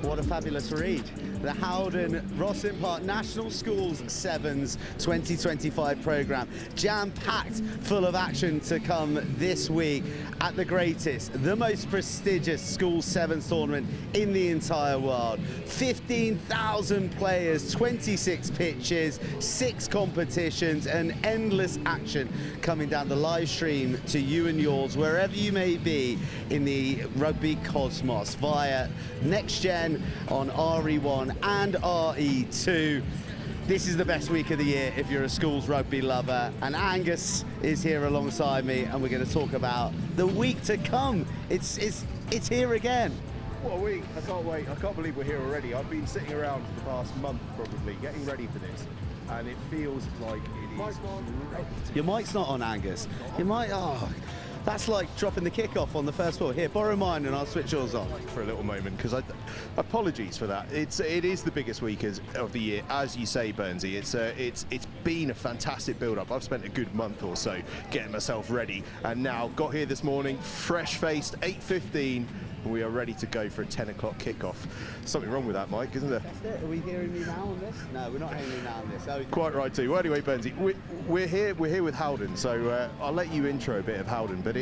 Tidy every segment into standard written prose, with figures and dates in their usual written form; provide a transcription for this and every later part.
What a fabulous read. The HOWDEN ROSSLYN Park National Schools Sevens 2025 programme. Jam-packed full of action to come this week at the greatest, the most prestigious School Sevens tournament in the entire world. 15,000 players, 26 pitches, 6 competitions, and endless action coming down the live stream to you and yours, wherever you may be in the rugby cosmos, via Next Gen on RE1 and RE2. This is the best week of the year if you're a schools rugby lover, and Angus is here alongside me, and we're going to talk about the week to come. It's here again. What a week. I can't wait. I can't believe we're here already. I've been sitting around for the past month probably getting ready for this, and it feels like it is great. Your mic's not on, Angus. Your mic, that's like dropping the kickoff on the first ball. Here, borrow mine and I'll switch yours on. For a little moment, because apologies for that. It is the biggest week of the year, as you say, Burnsy. It's been a fantastic build-up. I've spent a good month or so getting myself ready, and now got here this morning, fresh-faced, 8:15. We are ready to go for a 10 o'clock kickoff. Something wrong with that, Mike, isn't there? That's it. Are we hearing me now on this? No, we're not hearing me now on this. Oh, quite right too. Well, anyway, Burnsy, we're here with HOWDEN, so I'll let you intro a bit of HOWDEN. But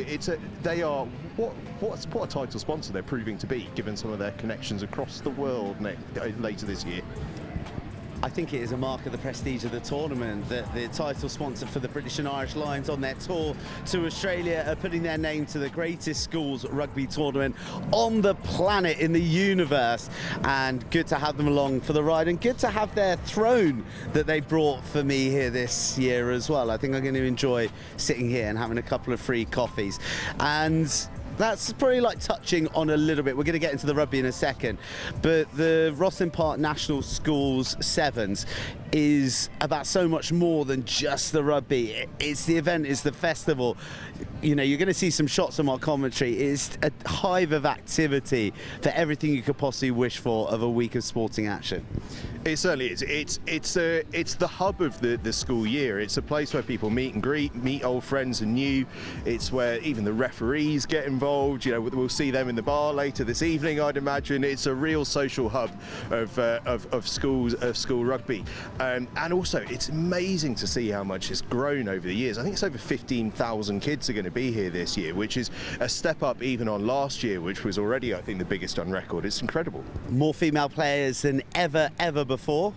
they are what a title sponsor they're proving to be, given some of their connections across the world later this year. I think it is a mark of the prestige of the tournament that the title sponsor for the British and Irish Lions on their tour to Australia are putting their name to the greatest schools rugby tournament on the planet, in the universe, and good to have them along for the ride, and good to have their throne that they brought for me here this year as well. I think I'm going to enjoy sitting here and having a couple of free coffees, and that's probably like touching on a little bit. We're going to get into the rugby in a second, but the ROSSLYN Park National Schools Sevens is about so much more than just the rugby. It's the event, it's the festival. You know, you're going to see some shots on our commentary. It's a hive of activity for everything you could possibly wish for of a week of sporting action. It certainly is. It's the hub of the school year. It's a place where people meet and greet, meet old friends and new. It's where even the referees get involved. You know, we'll see them in the bar later this evening, I'd imagine. It's a real social hub of school rugby, and also it's amazing to see how much it's grown over the years. I think it's over 15,000 kids are going to be here this year, which is a step up even on last year, which was already, I think, the biggest on record. It's incredible. More female players than ever before.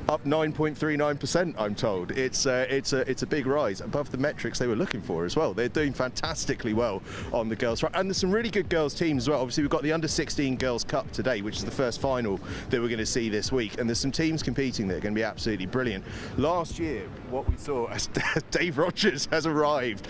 Up 9.39%, I'm told. It's a big rise, above the metrics they were looking for as well. They're doing fantastically well on the girls front, and there's some really good girls teams as well. Obviously, we've got the Under-16 Girls Cup today, which is the first final that we're going to see this week, and there's some teams competing that are going to be absolutely brilliant. Last year, what we saw as Dave Rogers has arrived.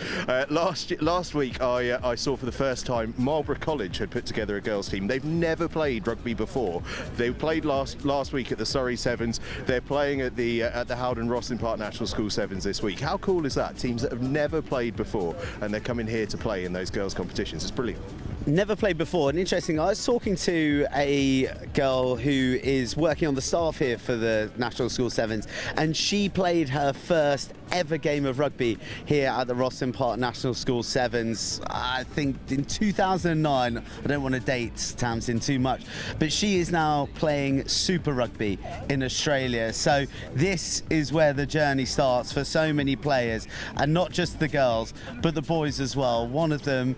Last week, I saw for the first time Marlborough College had put together a girls team. They've never played rugby before. They played last week at the Surrey Sevens. They're playing at the HOWDEN ROSSLYN Park National School Sevens this week. How cool is that? Teams that have never played before, and they're coming here to play in those girls' competitions. It's brilliant. Never played before, and interesting, I was talking to a girl who is working on the staff here for the National School Sevens, and she played her first ever game of rugby here at the ROSSLYN Park National School Sevens, I think in 2009. I don't want to date Tamsin too much, but she is now playing Super Rugby in Australia. So this is where the journey starts for so many players, and not just the girls, but the boys as well. One of them,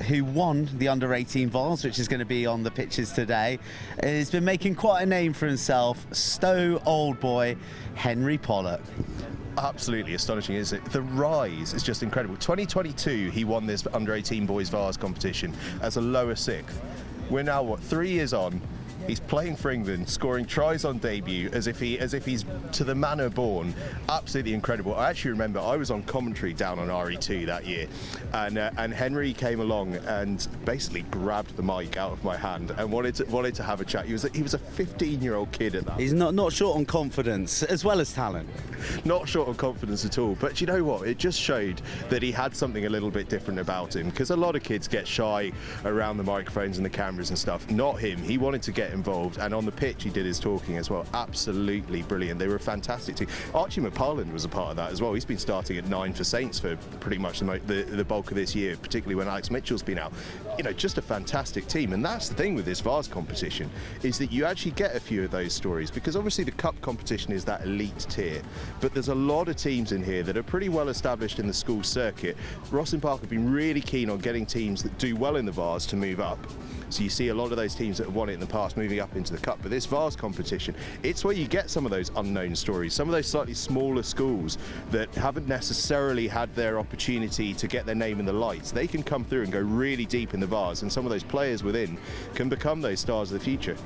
who won the Under-18 Vase, which is going to be on the pitches today, has been making quite a name for himself. Stowe old boy Henry Pollock. Absolutely astonishing, isn't it? The rise is just incredible. 2022, he won this Under-18 Boys Vase competition as a lower sixth. We're now, what, 3 years on? He's playing for England, scoring tries on debut as if he's to the manner born. Absolutely incredible. I actually remember I was on commentary down on RE2 that year, and Henry came along and basically grabbed the mic out of my hand and wanted to have a chat. He was a 15-year-old kid at that. He's not short on confidence as well as talent. Not short on confidence at all. But you know what? It just showed that he had something a little bit different about him, because a lot of kids get shy around the microphones and the cameras and stuff. Not him. He wanted to get get involved, and on the pitch he did his talking as well. Absolutely brilliant. They were a fantastic team. Archie McParland was a part of that as well. He's been starting at 9 for Saints for pretty much the bulk of this year, particularly when Alex Mitchell's been out. You know, just a fantastic team. And that's the thing with this Vase competition, is that you actually get a few of those stories, because obviously the cup competition is that elite tier, but there's a lot of teams in here that are pretty well established in the school circuit. Rosslyn Park have been really keen on getting teams that do well in the Vase to move up. So you see a lot of those teams that have won it in the past moving up into the cup. But this Vase competition, it's where you get some of those unknown stories, some of those slightly smaller schools that haven't necessarily had their opportunity to get their name in the lights. They can come through and go really deep in the Vase, and some of those players within can become those stars of the future.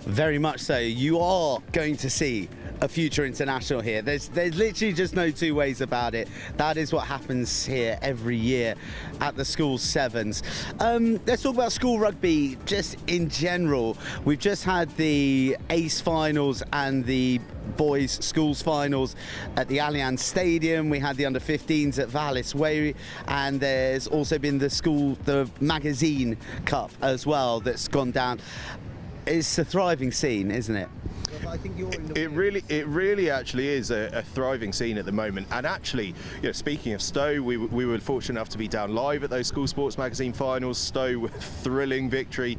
Very much so. You are going to see a future international here. There's literally just no two ways about it. That is what happens here every year at the school sevens. Let's talk about school rugby just in general. We've just had the Ace finals and the boys schools finals at the Allianz Stadium. We had the under-15s at Valence, and there's also been the magazine cup as well that's gone down. It's a thriving scene, isn't it? I think it really actually is a thriving scene at the moment. And actually, you know, speaking of Stowe, we were fortunate enough to be down live at those school sports magazine finals. Stowe with a thrilling victory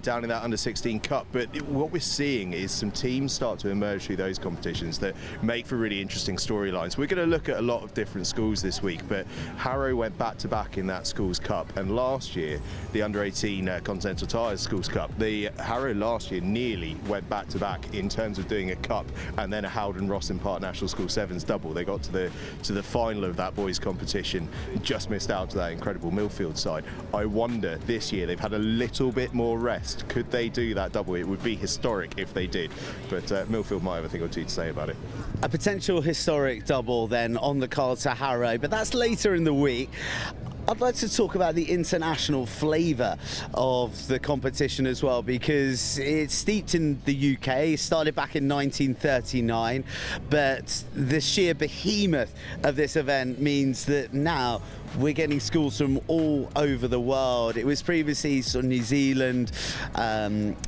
down in that under-16 cup. But what we're seeing is some teams start to emerge through those competitions that make for really interesting storylines. We're going to look at a lot of different schools this week, but Harrow went back-to-back in that schools cup, and last year the under-18 Continental Tires schools cup, the Harrow last year nearly went back-to-back in terms of doing a cup and then a HOWDEN ROSSLYN Park National School Sevens double. They got to the final of that boys competition, just missed out to that incredible Millfield side. I wonder this year, they've had a little bit more rest, could they do that double? It would be historic if they did, but Millfield might have a thing or two to say about it. A potential historic double then on the cards to Harrow, but that's later in the week. I'd like to talk about the international flavour of the competition as well, because it's steeped in the UK. It started back in 1939, but the sheer behemoth of this event means that now we're getting schools from all over the world. It was previously sort of New Zealand.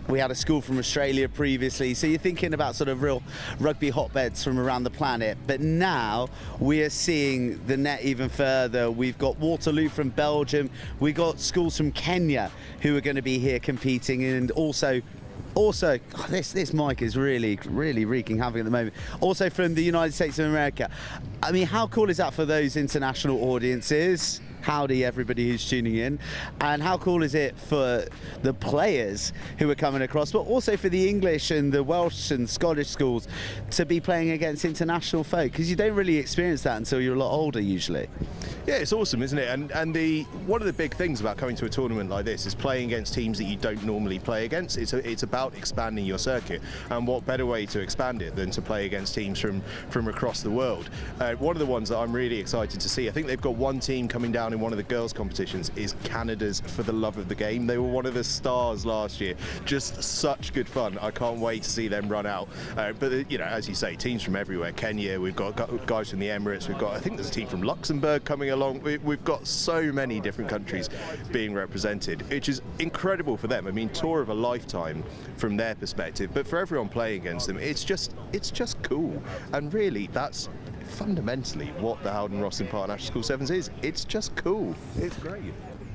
We had a school from Australia previously. So you're thinking about sort of real rugby hotbeds from around the planet. But now we are seeing the net even further. We've got Waterloo from Belgium. We've got schools from Kenya who are going to be here competing, and also this mic is really wreaking havoc at the moment. Also from the United States of America. I mean, how cool is that for those international audiences? Howdy everybody who's tuning in. And how cool is it for the players who are coming across, but also for the English and the Welsh and Scottish schools to be playing against international folk, because you don't really experience that until you're a lot older usually. Yeah, it's awesome, isn't it? And one of the big things about coming to a tournament like this is playing against teams that you don't normally play against. It's about expanding your circuit, and what better way to expand it than to play against teams from across the world. One of the ones that I'm really excited to see, I think they've got one team coming down in one of the girls' competitions, is Canada's For the Love of the Game. They were one of the stars last year. Just such good fun. I can't wait to see them run out. But you know, as you say, teams from everywhere. Kenya, we've got guys from the Emirates. We've got, I think there's a team from Luxembourg coming along. We've got so many different countries being represented, which is incredible for them. I mean, tour of a lifetime from their perspective. But for everyone playing against them, it's just cool. And really, that's fundamentally what the HOWDEN ROSSLYN Park National School Sevens is. It's just cool. It's great.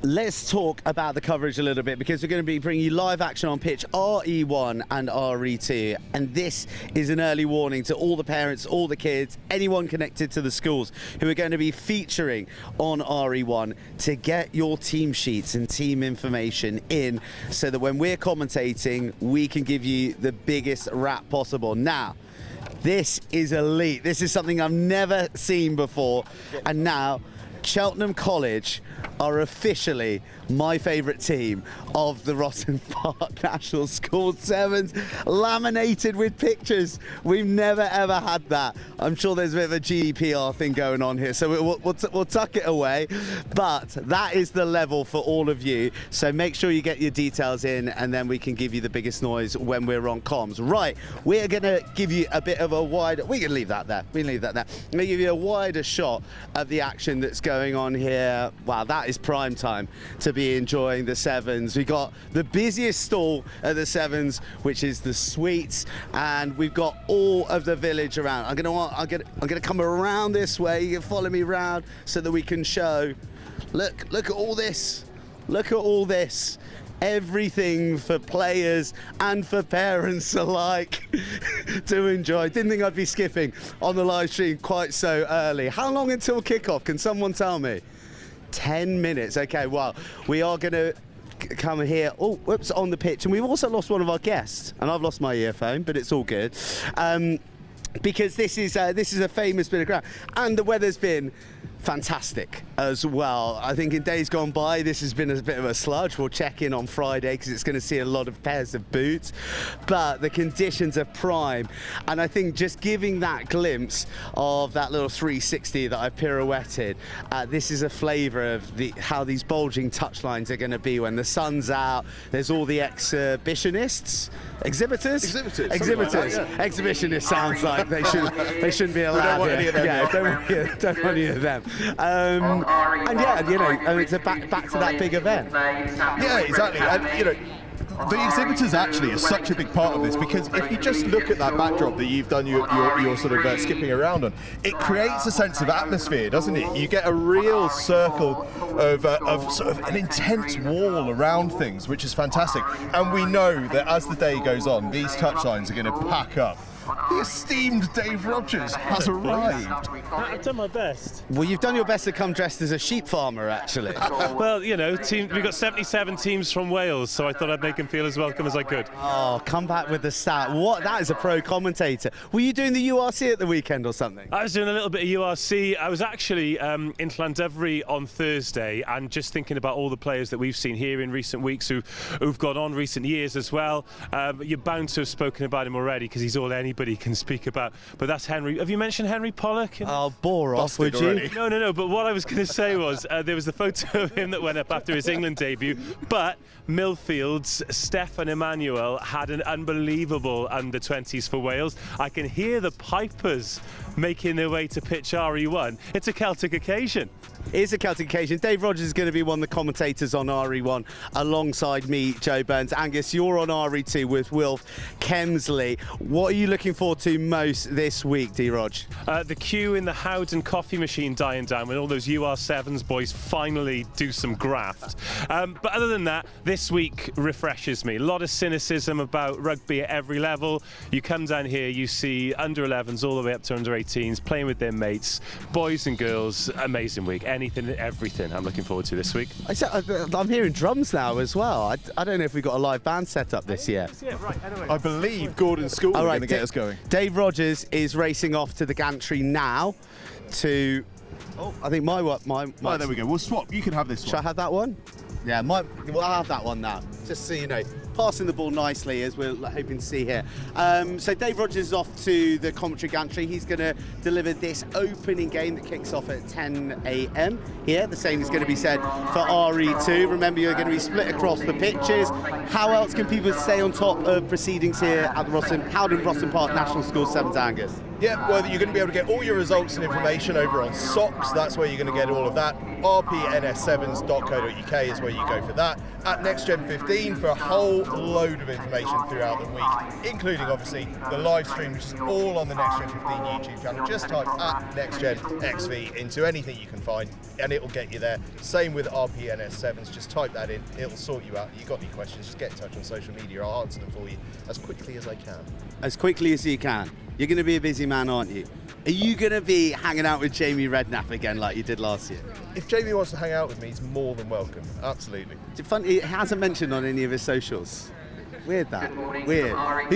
Let's talk about the coverage a little bit, because we're going to be bringing you live action on pitch RE1 and RE2, and this is an early warning to all the parents, all the kids, anyone connected to the schools who are going to be featuring on RE1 to get your team sheets and team information in, so that when we're commentating we can give you the biggest rap possible. Now, this is elite. This is something I've never seen before, and now Cheltenham College are officially my favourite team of the Rosslyn Park National School Sevens, laminated with pictures. We've never ever had that. I'm sure there's a bit of a GDPR thing going on here, so we'll tuck it away. But that is the level for all of you. So make sure you get your details in, and then we can give you the biggest noise when we're on comms. Right, we're going to give you a bit of a wider. We can leave that there. We can leave that there. I'm going to give you a wider shot of the action that's going on here. Wow, that that is prime time to be enjoying the sevens. We got the busiest stall at the sevens, which is the suites, and we've got all of the village around. I'm gonna come around this way. You can follow me around so that we can show. Look at all this. Look at all this. Everything for players and for parents alike to enjoy. Didn't think I'd be skipping on the live stream quite so early. How long until kickoff? Can someone tell me? 10 minutes. Okay, well, we are going to come here. Oh, whoops, on the pitch. And we've also lost one of our guests. And I've lost my earphone, but it's all good. Because this is a famous bit of ground. And the weather's been fantastic as well. I think in days gone by this has been a bit of a sludge. We'll check in on Friday because it's going to see a lot of pairs of boots, but the conditions are prime, and I think just giving that glimpse of that little 360 that I pirouetted, this is a flavour of how these bulging touchlines are going to be when the sun's out. There's all the exhibitors. Exhibitionists sounds like they shouldn't be allowed. Don't want any of them. Yeah, don't want any of them. And yeah, you know, it's back to that big event. Yeah, exactly. And you know, the exhibitors actually are such a big part of this, because if you just look at that backdrop that you've done your sort of skipping around on, it creates a sense of atmosphere, doesn't it? You get a real circle of sort of an intense wall around things, which is fantastic. And we know that as the day goes on, these touchlines are going to pack up. The esteemed Dave Rogers has arrived. I've done my best. Well, you've done your best to come dressed as a sheep farmer, actually. Well, you know, we've got 77 teams from Wales, so I thought I'd make them feel as welcome as I could. Oh, come back with the stat. What? That is a pro commentator. Were you doing the URC at the weekend or something? I was doing a little bit of URC. I was actually in Llandovery on Thursday, and just thinking about all the players that we've seen here in recent weeks who've gone on recent years as well. You're bound to have spoken about him already because he's all anybody can speak about. But that's Henry. Have you mentioned Henry Pollock? Oh, bore off, would you? Already. No. But what I was going to say was there was the photo of him that went up after his England debut. But Millfield's Stefan Emmanuel had an unbelievable under-20s for Wales. I can hear the pipers making their way to pitch RE1. It's a Celtic occasion. It is a Celtic occasion. Dave Rogers is going to be one of the commentators on RE1 alongside me, Joe Burns. Angus, you're on RE2 with Wilf Kemsley. What are you looking forward to most this week, D-Rog? The queue in the Howden coffee machine dying down when all those UR7s boys finally do some graft. But other than that, this week refreshes me. A lot of cynicism about rugby at every level. You come down here, you see under-11s all the way up to under-18s playing with their mates, boys and girls. Amazing week. Anything and everything I'm looking forward to this week. I'm hearing drums now as well. I don't know if we've got a live band set up this year. Yeah, right. Anyway. I believe Gordon School are going to get us going. Dave Rogers is racing off to the gantry now to... Oh, I think my... Oh, there we go. We'll swap. You can have this one. Shall I have that one? Yeah, well, I'll have that one now, just so you know. Passing the ball nicely, as we're hoping to see here. So Dave Rogers is off to the commentary gantry. He's going to deliver this opening game that kicks off at 10 a.m. here. The same is going to be said for RE2. Remember, you're going to be split across the pitches. How else can people stay on top of proceedings here at the Howden Roslyn Park National School 7th, Angus? Yeah, well, you're going to be able to get all your results and information over on Socks. That's where you're going to get all of that. rpns7s.co.uk is where you go for that. At Next Gen 15 for a whole load of information throughout the week, including obviously the live stream, which is all on the Next Gen 15 YouTube channel. Just type at Next Gen XV into anything you can find and it will get you there. Same with RPNS7s, just type that in, it'll sort you out. You've got any questions, just get in touch on social media. I'll answer them for you as quickly as I can. As quickly as you can. You're going to be a busy man, aren't you? Are you going to be hanging out with Jamie Redknapp again like you did last year? If Jamie wants to hang out with me, he's more than welcome. Absolutely. It hasn't mentioned on any of his socials. Weird that. Weird. Who do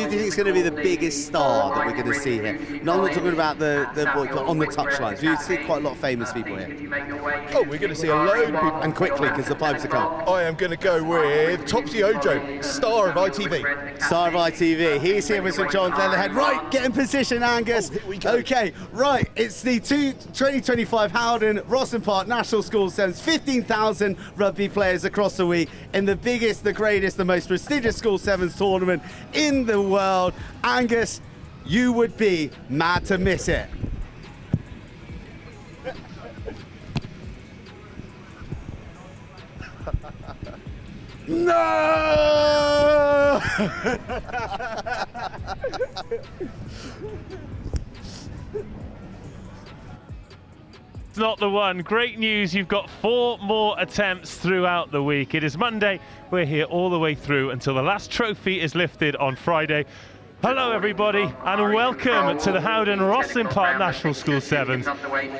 you think is going to be the biggest star that we're going to see here? No, I'm not talking about the on the touchlines. We see quite a lot of famous people here. Oh, we're going to see a load of people. And quickly, because the pipes are coming. I am going to go with Topsy Ojo, star of ITV. Star of ITV. He's here with St John's Leatherhead. Right, get in position, Angus. Oh, here we go. Okay, right. It's the 2025 Howden Roslyn Park National School Sevens. 15,000 rugby players across the week in the biggest, the greatest, the most prestigious School Sevens tournament in the world. Angus, you would be mad to miss it. No! It's not the one. Great news, you've got 4 more attempts throughout the week. It is Monday. We're here all the way through until the last trophy is lifted on Friday. Hello everybody and welcome to the Howden Rosslyn Park National School Sevens.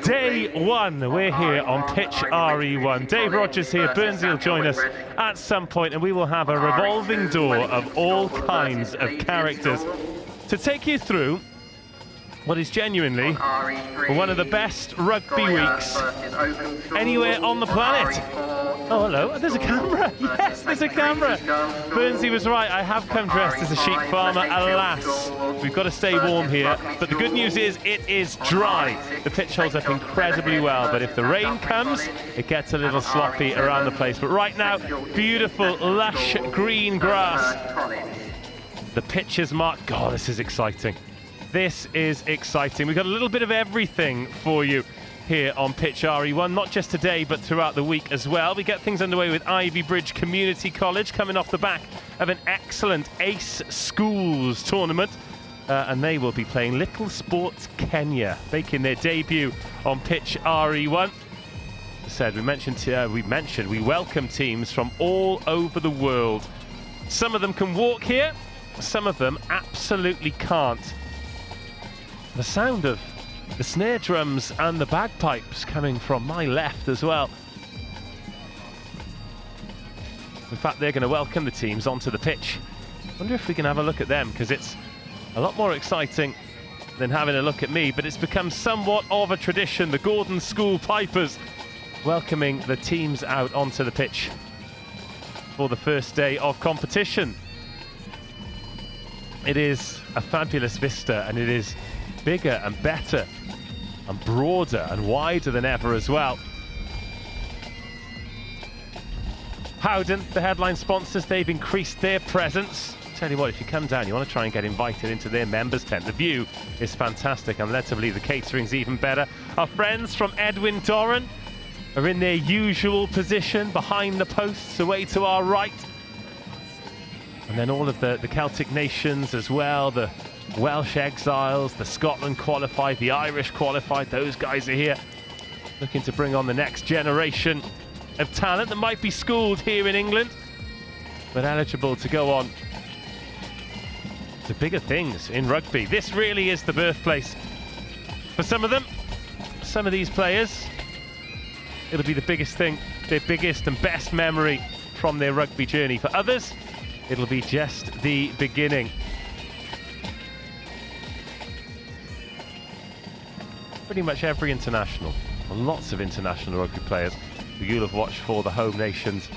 Day 1, we're here on pitch RE1. Dave Rogers here, Burnsy will join us at some point and we will have a revolving door of all kinds of characters to take you through what is genuinely one of the best rugby weeks anywhere on the planet. Oh, hello. There's a camera. Yes, there's a camera. Burnsy was right. I have come dressed as a sheep farmer. Alas, we've got to stay warm here. But the good news is it is dry. The pitch holds up incredibly well. But if the rain comes, it gets a little sloppy around the place. But right now, beautiful, lush green grass. The pitch is marked. God, this is exciting. This is exciting. We've got a little bit of everything for you here on pitch RE1, not just today but throughout the week as well. We get things underway with Ivybridge Community College coming off the back of an excellent Ace Schools tournament, and they will be playing Little Sports Kenya, making their debut on pitch RE1. As I said, we welcome teams from all over the world. Some of them can walk here, some of them absolutely can't. The sound of the snare drums and the bagpipes coming from my left as well. In fact, they're going to welcome the teams onto the pitch. I wonder if we can have a look at them, because it's a lot more exciting than having a look at me, but it's become somewhat of a tradition. The Gordon School Pipers welcoming the teams out onto the pitch for the first day of competition. It is a fabulous vista, and it is bigger and better and broader and wider than ever as well. Howden, the headline sponsors, they've increased their presence. Tell you what, if you come down, you want to try and get invited into their members tent. The view is fantastic. I'm led to believe the catering's even better. Our friends from Edwin Doran are in their usual position behind the posts away to our right. And then all of the Celtic nations as well, the Welsh exiles, the Scotland qualified, the Irish qualified, those guys are here looking to bring on the next generation of talent that might be schooled here in England but eligible to go on to bigger things in rugby. This really is the birthplace for some of them. Some of these players, it'll be the biggest thing, their biggest and best memory from their rugby journey. For others, it'll be just the beginning. Pretty much every international, lots of international rugby players who you'll have watched for the home nations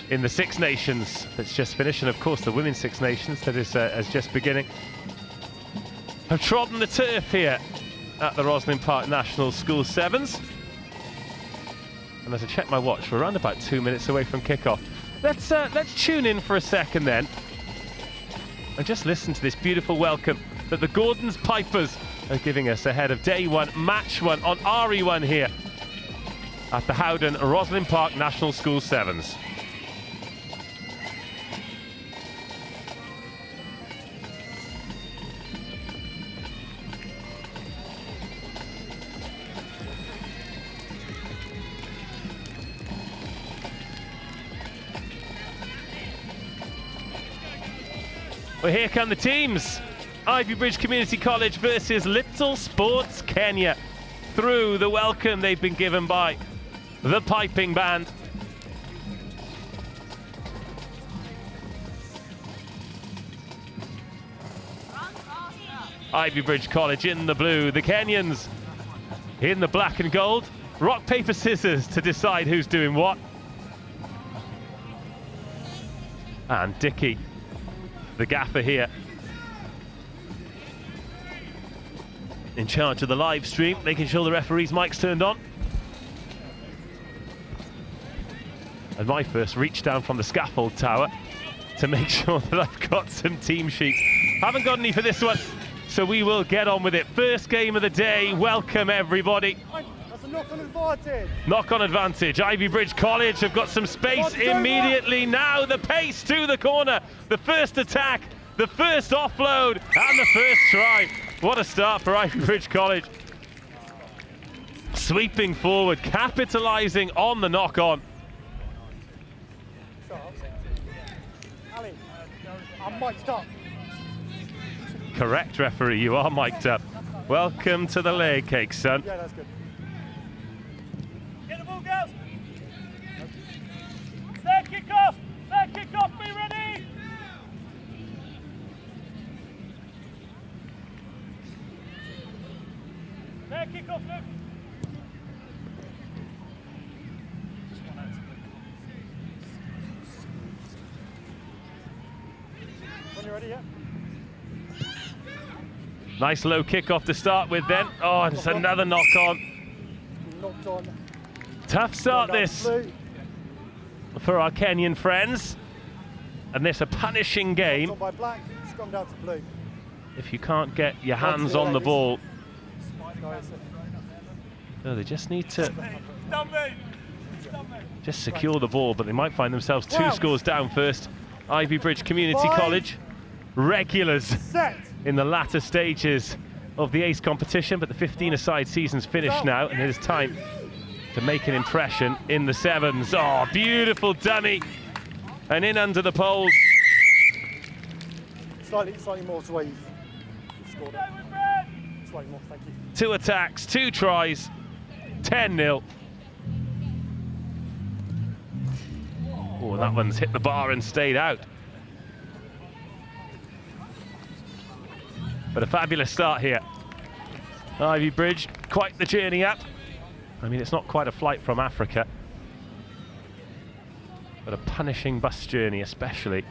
in the Six Nations that's just finished, and of course the Women's Six Nations that is just beginning, have trodden the turf here at the Rosslyn Park National School Sevens. And as I check my watch, we're around about 2 minutes away from kickoff. Let's tune in for a second then and just listen to this beautiful welcome that the Gordon's Pipers are giving us ahead of day 1, match 1 on RE1 here at the Howden Rosslyn Park National School Sevens. Well, here come the teams. Ivybridge Community College versus Little Sports Kenya. Through the welcome they've been given by the piping band. Ivybridge College in the blue, the Kenyans in the black and gold. Rock, paper, scissors to decide who's doing what. And Dickie, the gaffer here, in charge of the live stream, making sure the referee's mic's turned on. And my first reach down from the scaffold tower to make sure that I've got some team sheets. Haven't got any for this one, so we will get on with it. First game of the day. Welcome everybody. knock-on advantage. Knock-on advantage. Ivybridge College have got some space immediately. Now the pace to the corner. The first attack, the first offload, and the first try. What a start for Ivybridge College. Sweeping forward, capitalising on the knock-on. Ali, I'm mic'd up. Correct, referee, you are mic'd up. Welcome to the leg cake, son. Yeah, that's good. Get the ball, girls. Third kick off. Third kick off. Be ready. Third kick off, Luke. When you're ready, yeah? Nice low kick-off to start with then. Oh, and it's another knock-on. Knocked on. Tough start this Blue. for our Kenyan friends. And this a punishing game Knocked on by black, scrum down to blue. if you can't get your hands on the ball. Nice. No, they just need to just secure the ball, but they might find themselves two scores down first. Ivybridge Community College, regulars Set. in the latter stages of the Ace competition, but the 15-a-side season's finished now, and it is time to make an impression in the sevens. Oh, beautiful dummy, and in under the poles. Slightly more to where you've scored it. Slightly more, thank you. 2 attacks, 2 tries, 10-0. Oh, that one's hit the bar and stayed out. But a fabulous start here. Ivybridge, quite the journey up. I mean, it's not quite a flight from Africa, but a punishing bus journey, especially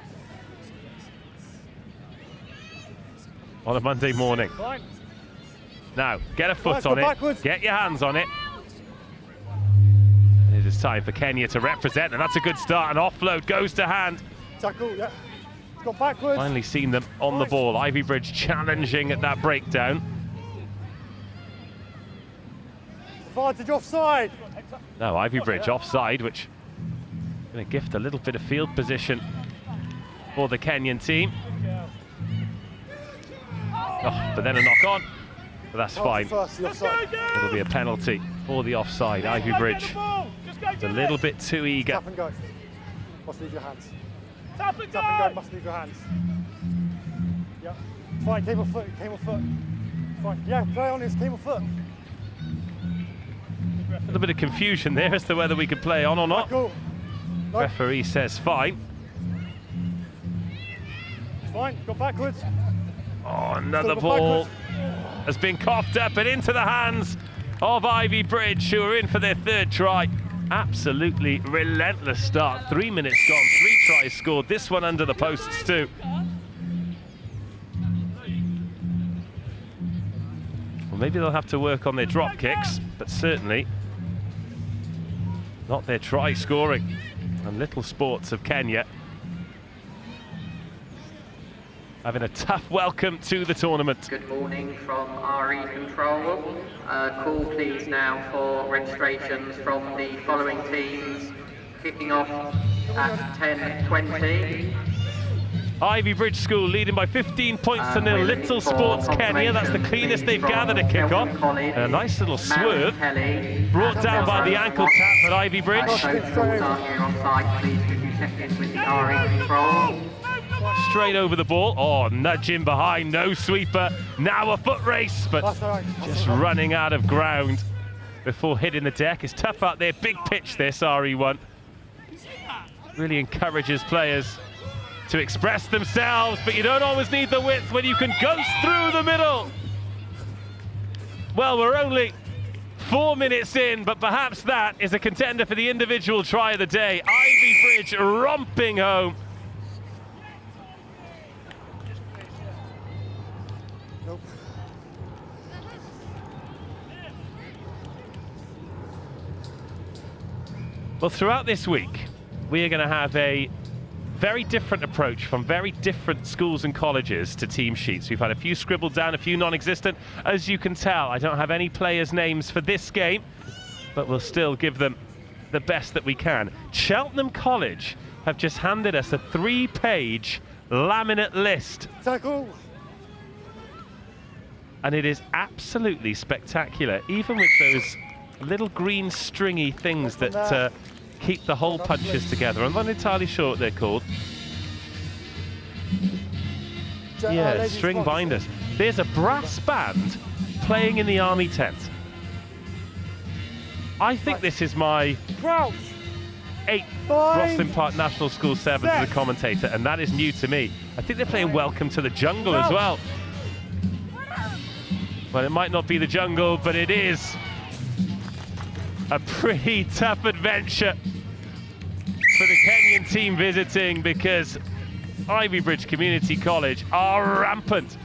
on a Monday morning. Fine. Now, get a foot on it, backwards. get your hands on it. And it is time for Kenya to represent, and that's a good start. An offload goes to hand. Tackle, yeah. It's gone backwards. Finally seen them on the ball. Ivybridge challenging at that breakdown. Advantage offside. Now Ivybridge offside, which going to gift a little bit of field position for the Kenyan team. Oh, but then a knock on. But that's fine. First, the offside. It'll be a penalty for the offside. Ivybridge is a little bit too eager. Tap and go. Must leave your hands. Tap and Tap and go, go. must leave your hands. Yeah. Fine, came off foot, Fine. Yeah, play on his came off foot. A little bit of confusion there as to whether we could play on or not. Cool. No, Referee says fine. it's fine, got backwards. Oh, another Still got ball backwards. has been coughed up and into the hands of Ivybridge, who are in for their 3rd try. Absolutely relentless start. 3 minutes gone, 3 tries scored. This one under the posts too. Well, maybe they'll have to work on their drop kicks, but certainly not their try scoring. And Little Sports of Kenya having a tough welcome to the tournament. Good morning from RE Control. Call please now for registrations from the following teams, kicking off at 10:20. Ivybridge School leading by 15 points to nil. Little Sports Kenya, that's the cleanest they've gathered a kick-off. A nice little swerve, brought down by the ankle tap at Ivybridge. Straight over the ball. Oh, nudging behind, no sweeper. Now a foot race, but just running out of ground before hitting the deck. It's tough out there, big pitch this, RE1. Really encourages players to express themselves, but you don't always need the width when you can ghost through the middle. Well, we're only 4 minutes in, but perhaps that is a contender for the individual try of the day. Ivybridge romping home. Nope. Well, throughout this week, we are going to have a very different approach from very different schools and colleges to team sheets. We've had a few scribbled down, a few non-existent. As you can tell, I don't have any players' names for this game, but we'll still give them the best that we can. Cheltenham College have just handed us a 3-page laminate list. Tackle. And it is absolutely spectacular, even with those little green stringy things that keep the hole punches together. I'm not entirely sure what they're called. Yeah, string binders. There's a brass band playing in the army tent. I think this is my Crouch. 8th Rosslyn Park National School 7 as a commentator, and that is new to me. I think they're playing Welcome to the Jungle as well. Well, it might not be the jungle, but it is a pretty tough adventure for the Kenyan team visiting, because Ivybridge Community College are rampant.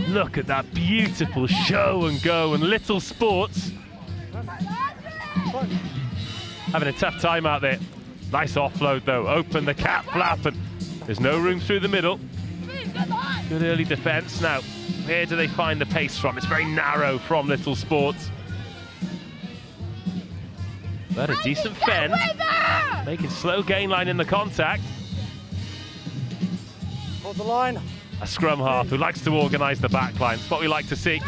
Look at that beautiful show and go, and Little Sports having a tough time out there. Nice offload though, open the cap flap, and there's no room through the middle. Good early defence. Now, where do they find the pace from? It's very narrow from Little Sports. But a decent fend, making slow gain line in the contact. Hold the line. A scrum half who likes to organise the back line. It's what we like to see.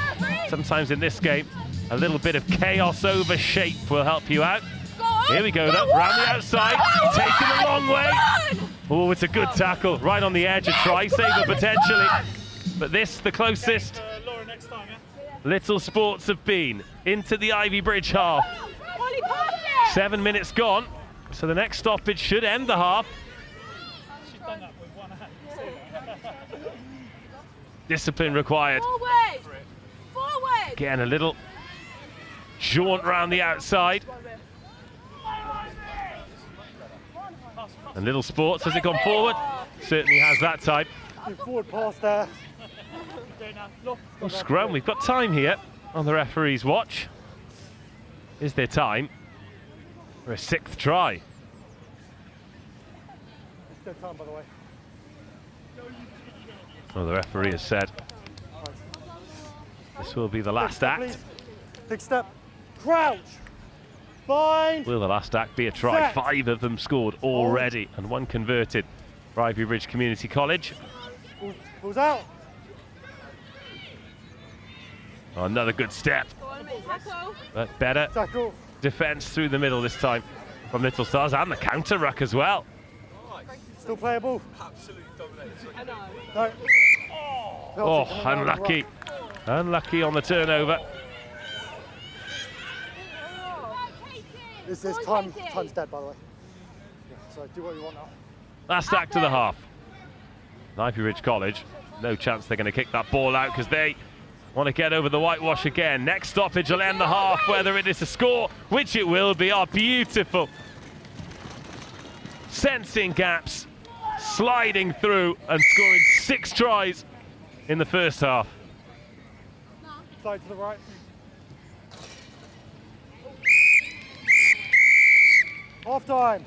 Sometimes in this game, a little bit of chaos over shape will help you out. Here we go though, round the outside, taken a long way. Oh, it's a good tackle, right on the edge, a try saver potentially. But this, the closest Little Sports have been into the Ivybridge half. 7 minutes gone, so the next stoppage should end the half. Discipline required. Forward! Forward! Again, a little jaunt round the outside. And Little Sports, has it gone forward? Certainly has that time. Forward pass there. Oh, scrum, we've got time here on the referee's watch. Is there time for a 6th try? It's dead time, by the way. Well, the referee has said this will be the last act. Please. Big step. Crouch. Bind. Will the last act be a try? Set. 5 of them scored already, and 1 converted for Ivybridge Community College. Pulls out. Oh, another good step, but better Tackle. defence through the middle this time from Little Stars, and the counter ruck as well. Still playable. Absolute domination. No. Oh, unlucky. Unlucky on the turnover. This time's dead, by the way. Yeah, so do what you want now. Last act of the half. Ivybridge College, no chance they're going to kick that ball out because they want to get over the whitewash again. Next stoppage will end the half, whether it is a score, which it will be. Oh, beautiful. Sensing gaps, sliding through and scoring 6 tries in the first half. Slide to the right. Half time.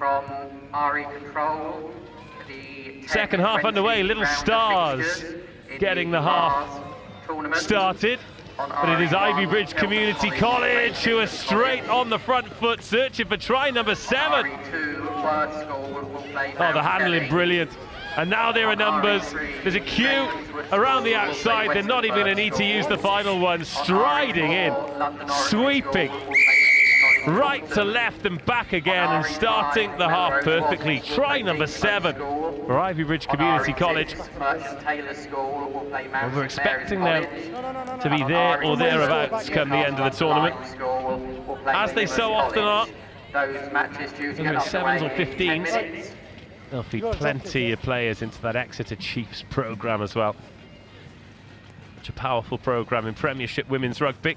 from RE Control. The Second half underway, Little Stars getting the half started. But it is Ivybridge Community College who are straight on the front foot, searching for try number 7. Oh, the handling brilliant. And now there are numbers. There's a queue around the outside. They're not even going to need to use the final one. Striding in, sweeping right to left and back again, and starting the half perfectly. Try number 7 for Ivybridge Community College. And we're expecting them to be there or thereabouts come the end of the tournament, as they so often are. Whether it's 7s or 15s, they'll feed plenty of players into that Exeter Chiefs programme as well. Such a powerful programme in Premiership Women's Rugby.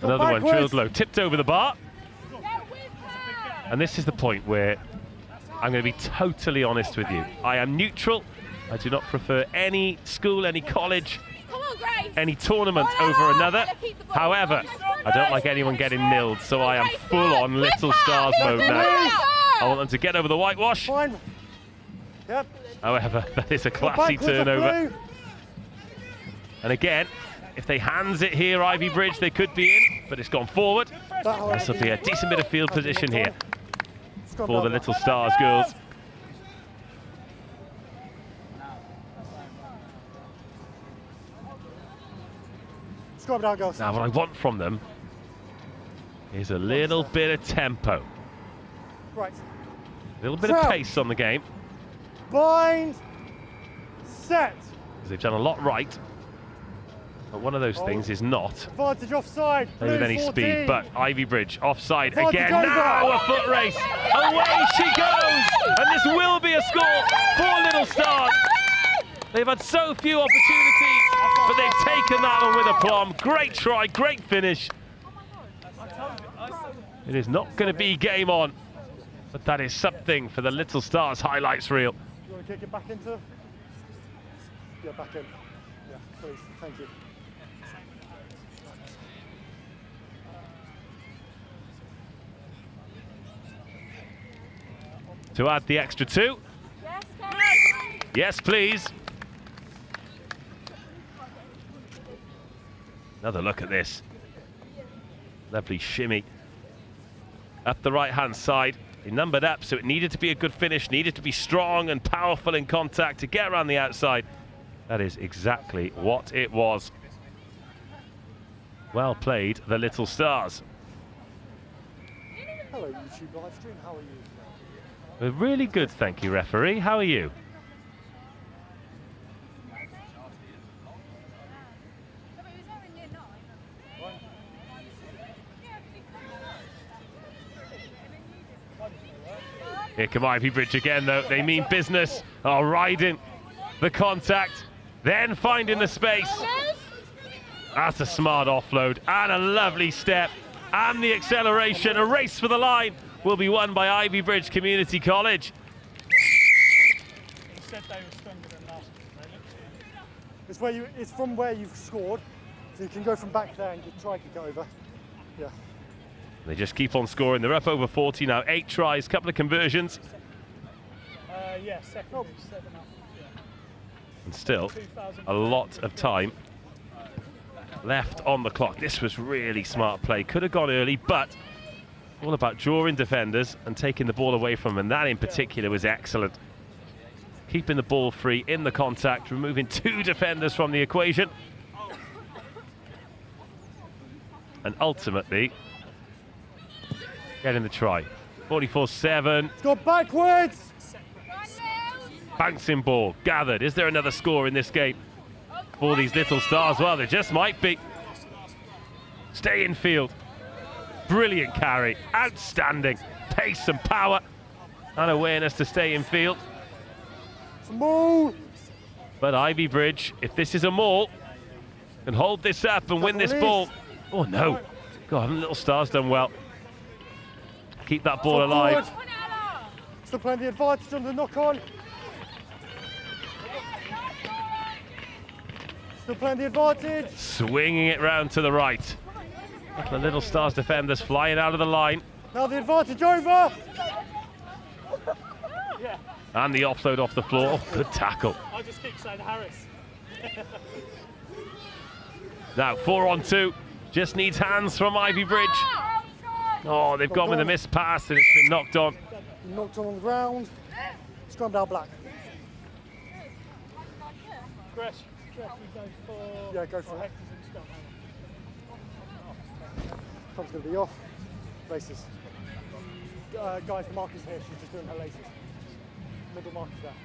Another one drilled low, tipped over the bar. And this is the point where I'm going to be totally honest with you. I am neutral. I do not prefer any school, any college, any tournament over another. However, I don't like anyone getting nilled, so I am full on Little Stars mode now. I want them to get over the whitewash. However, that is a classy turnover. And again, if they hands it here, Ivybridge, they could be in, but it's gone forward. This will be a decent bit of field position here for the Little Stars girls. Now what I want from them is a little bit of tempo. Right. A little bit of pace on the game. Bind, set. Because they've done a lot right. But one of those things is not advantage offside with any 14. speed. But Ivybridge offside Advantage again. over. Now a foot race. Away she goes. And this will be a score for Little Stars. They've had so few opportunities, but they've taken that one with aplomb. Great try, great finish. It is not going to be game on, but that is something for the Little Stars highlights reel. You want to kick it back into? Yeah, back in. Yeah, please. Thank you. To add the extra 2. Yes, please. Another look at this. Lovely shimmy. Up the right-hand side. They numbered up, so it needed to be a good finish, needed to be strong and powerful in contact to get around the outside. That is exactly what it was. Well played, the Little Stars. Hello, YouTube live stream. How are you? We're really good, thank you, referee. How are you? Here come Ivybridge again, though. They mean business. Oh, riding the contact, then finding the space. That's a smart offload and a lovely step. And the acceleration, a race for the line, will be won by Ivybridge Community College. It's from where you've scored, so you can go from back there and try to kick it over. Yeah. They just keep on scoring. They're up over 40 now. 8 tries, couple of conversions. Yeah, second 7 up. Yeah. And still a lot of time left on the clock. This was really smart play. Could have gone early, but all about drawing defenders and taking the ball away from them. And that in particular was excellent. Keeping the ball free in the contact, removing 2 defenders from the equation. And ultimately getting the try. 44-7. Go backwards. Bouncing ball, gathered. Is there another score in this game for these Little Stars? Well, there just might be. Stay in field. Brilliant carry, outstanding. Pace and power and awareness to stay in field. Maul. But Ivybridge, if this is a maul, can hold this up and win this ball. Oh no, God, haven't Little Stars done well? Keep that ball alive. Forward. Still playing the advantage on the knock-on. Still playing the advantage. Swinging it round to the right. The Little Stars defenders flying out of the line. Now the advantage over. And the offload off the floor. Oh, good tackle. I just keep saying Harris. Now 4-on-2. Just needs hands from Ivybridge. Oh, they've gone with a missed pass and it's been knocked on. Knocked on the ground. Scrum down black. Gresh, we go for... Yeah, go for it. Hector's in scrum. Tom's going to be off. Laces. Guys, the marker's here. She's just doing her laces. Middle marker's there.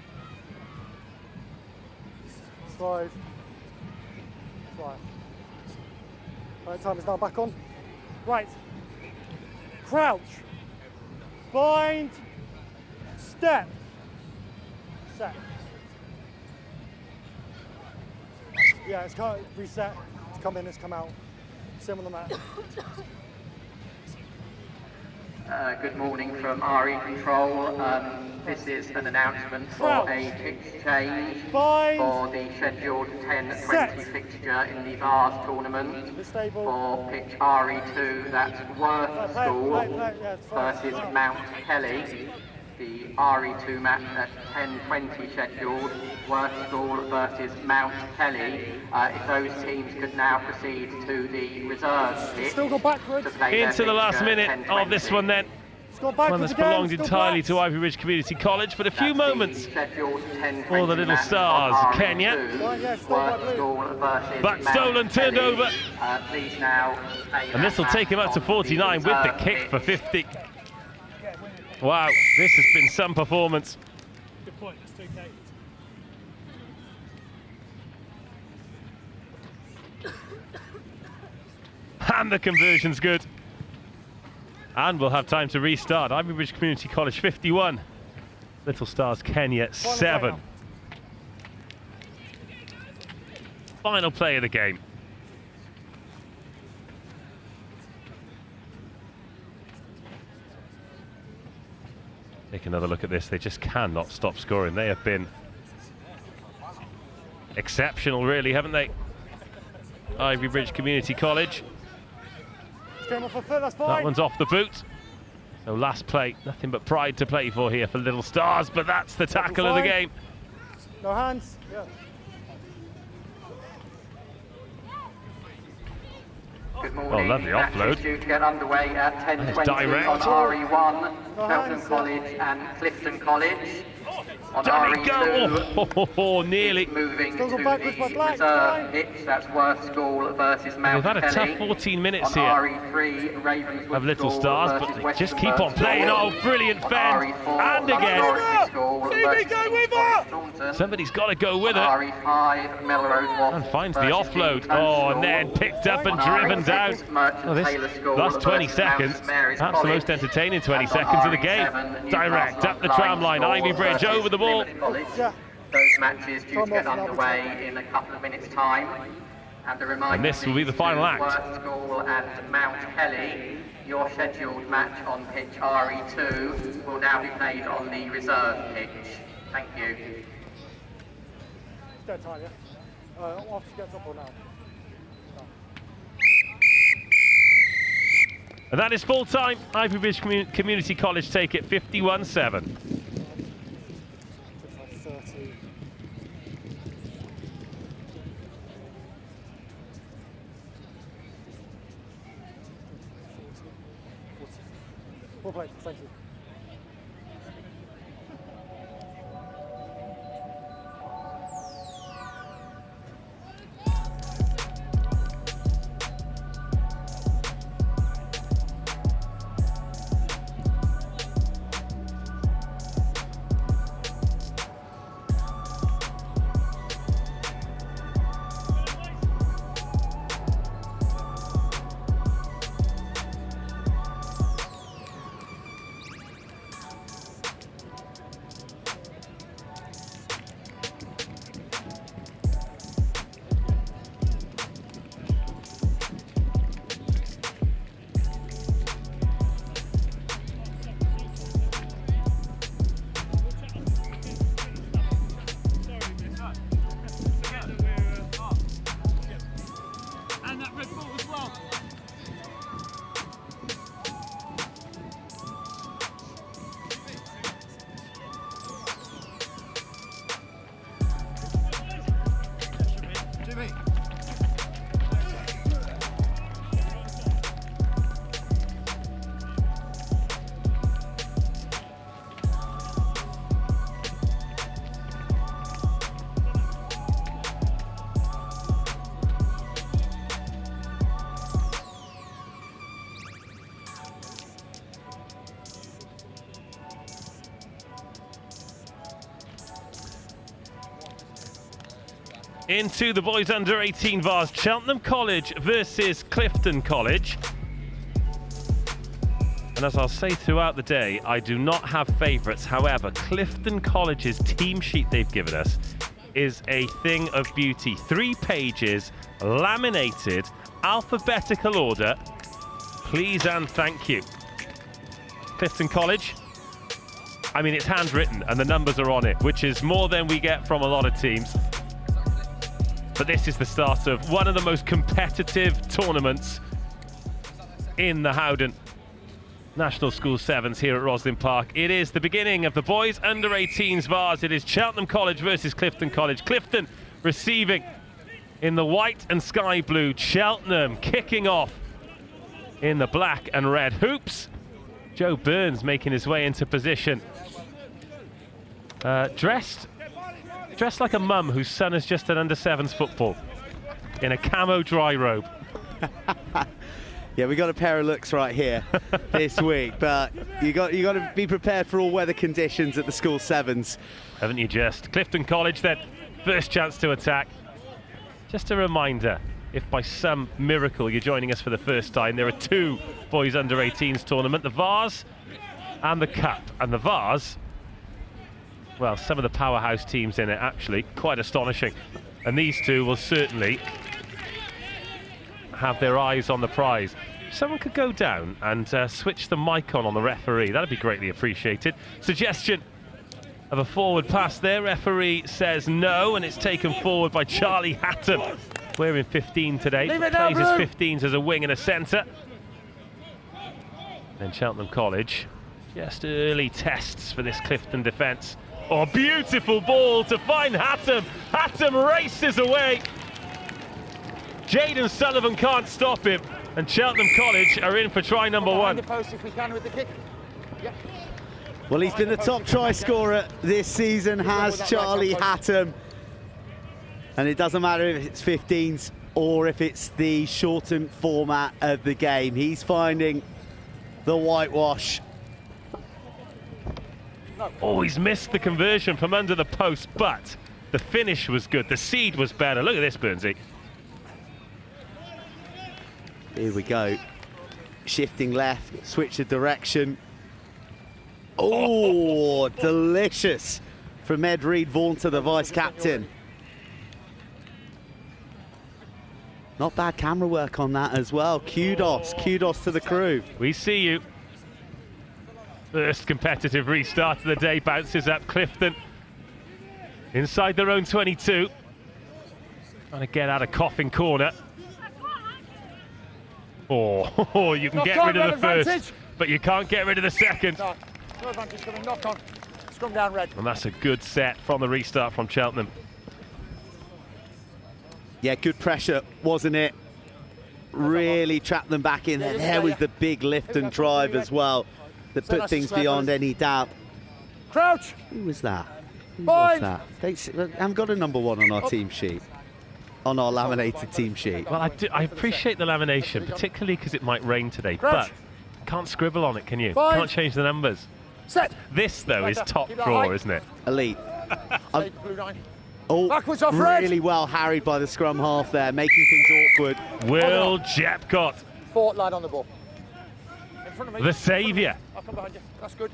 5. Right, time is now back on. Right. Crouch. Bind. Step. Set. Yeah, it's kind of reset. It's come in, it's come out. Same on the mat. Good morning from RE Control. This is an announcement for a pitch change for the scheduled 10-20 fixture in the Vase tournament for pitch RE2. That's Worth School versus Mount Kelly. The RE2 match at 10:20 scheduled, Worth School versus Mount Kelly. If those teams could now proceed to the reserve pitch. Still go backwards. Into the last minute of this one then. One that's belonged entirely to Ivybridge Community College, but a few moments for the Little Stars. Kenya. But stolen, turned over. And this will take him up to 49 with the kick for 50. Wow, this has been some performance. Good point, that's 2K. And the conversion's good. And we'll have time to restart. Ivybridge Community College 51. Little Stars Kenya 7. Final play of the game. Take another look at this. They just cannot stop scoring. They have been exceptional, really, haven't they? Ivybridge Community College. That one's off the boot. So last play, nothing but pride to play for here for Little Stars, but that's the tackle of the game. No hands. Yeah. Good morning. Oh, lovely offload. Due to get underway at 10:20 on RE1, Cheltenham College and Clifton College. On RE2, oh, nearly. Moving to the reserve pitch, that's Worth School versus Mount Kelly. They've had a tough 14 minutes here RE3, Ravenswood of Little School Stars, but they just keep on playing. Oh, brilliant fend. And again. Somebody's got to go with it. RE5, Melrose Wasp And finds the offload. Oh, and then picked up and driven down. Oh, this last 20 seconds, perhaps the most entertaining 20 seconds of the game. Direct up the tram line, Ivybridge over the ball. Those matches due to get underway in a couple of minutes' time. And this will be the final act. Worth School and Mount Kelly. Your scheduled match on pitch RE2 will now be played on the reserve pitch. Thank you. Dead time, yeah? After she gets up or now? And that is full time. Ivybridge Community College take it 51-7. Well played, thank you. into the boys under 18 Vase. Cheltenham College versus Clifton College. And as I'll say throughout the day, I do not have favourites. However, Clifton College's team sheet they've given us is a thing of beauty. 3 pages, laminated, alphabetical order. Please and thank you. Clifton College, I mean, it's handwritten and the numbers are on it, which is more than we get from a lot of teams. But this is the start of one of the most competitive tournaments in the Howden National School Sevens here at Roslyn Park. It is the beginning of the boys under 18s Vase. It is Cheltenham College versus Clifton College. Clifton receiving in the white and sky blue. Cheltenham kicking off in the black and red hoops. Joe Burns making his way into position. Dressed like a mum whose son has just done under-7s football in a camo dry robe. Yeah, we got a pair of looks right here this week, but you got to be prepared for all weather conditions at the school sevens. Haven't you just? Clifton College then, first chance to attack. Just a reminder, if by some miracle you're joining us for the first time, there are 2 boys under 18s tournament, the Vase and the Cup. And the Vase, well, some of the powerhouse teams in it actually, quite astonishing. And these 2 will certainly have their eyes on the prize. If someone could go down and switch the mic on the referee, that'd be greatly appreciated. Suggestion of a forward pass there. Referee says no, and it's taken forward by Charlie Hatton. Wearing 15 today, plays his 15s as a wing and a centre. Then Cheltenham College, just early tests for this Clifton defence. Oh, beautiful ball to find Hatton. Hatton races away. Jaden Sullivan can't stop him, and Cheltenham College are in for try number 1. The post if we can with the kick. Yeah. Well, he's been the top try scorer this season, has Charlie Hatton. And it doesn't matter if it's 15s or if it's the shortened format of the game. He's finding the whitewash. Oh, he's missed the conversion from under the post, but the finish was good. The seed was better. Look at this, Burnsy. Here we go. Shifting left, switch of direction. Oh, delicious from Ed Reed Vaughan, the vice-captain. Not bad camera work on that as well. Kudos to the crew. We see you. First competitive restart of the day, bounces up Clifton. Inside their own 22. Trying to get out of Coffin corner. Oh, you can get rid of the first, but you can't get rid of the second. No advantage coming, knock on. Scrum down red. And that's a good set from the restart from Cheltenham. Yeah, good pressure, wasn't it? Really trapped them back in there. There was the big lift and drive as well that put things beyond any doubt. Crouch! Who was that? Who was that? I haven't got a number 1 on our team sheet. On our laminated team sheet. Well, I appreciate the lamination, particularly because it might rain today, but can't scribble on it, can you? Can't change the numbers. Set. This, though, is top drawer, isn't it? Elite. Oh, backwards off really well harried by the scrum half there, making things awkward. Will Jepcott. Fort lad on the ball. In front of me. The saviour. I'll come behind you. That's good.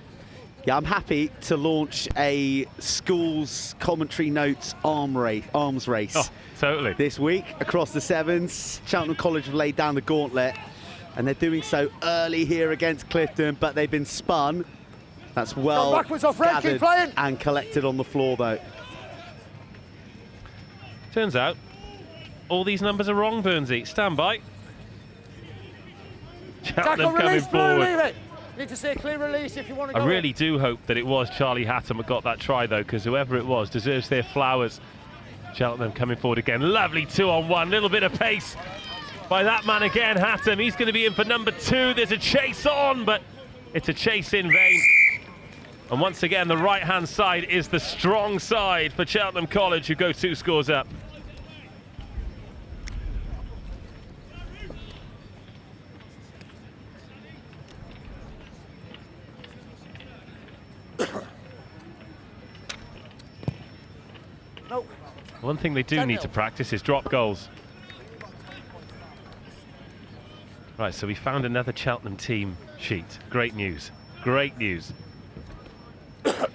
Yeah, I'm happy to launch a schools commentary notes arms race. Oh, totally. This week across the sevens. Cheltenham College have laid down the gauntlet, and they're doing so early here against Clifton, but they've been spun. That's well gathered and collected on the floor, though. Turns out, all these numbers are wrong, Burnsy. Stand by. Cheltenham coming forward. Need to see a clear release if you want to go. I really do hope that it was Charlie Hatton that got that try, though, because whoever it was deserves their flowers. Cheltenham coming forward again. Lovely 2-on-1. Little bit of pace by that man again, Hatton. He's going to be in for number 2. There's a chase on, but it's a chase in vain. And once again, the right-hand side is the strong side for Cheltenham College, who go 2 scores up. One thing they do need to practice is drop goals. Right, so we found another Cheltenham team sheet. Great news. Great news. It's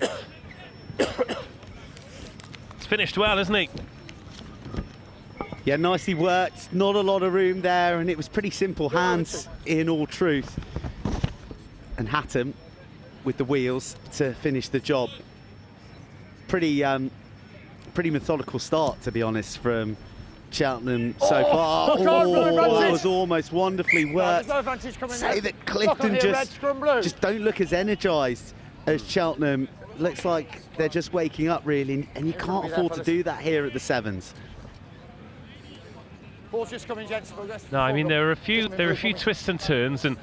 finished well, isn't he? Yeah, nicely worked. Not a lot of room there, and it was pretty simple hands in all truth. And Hatton with the wheels to finish the job. Pretty methodical start, to be honest, from Cheltenham so far. Oh, it was almost wonderfully worked. Say that Clifton just don't look as energised as Cheltenham. Looks like they're just waking up, really, and you can't afford to do that here at the Sevens. No, I mean there are a few twists and turns and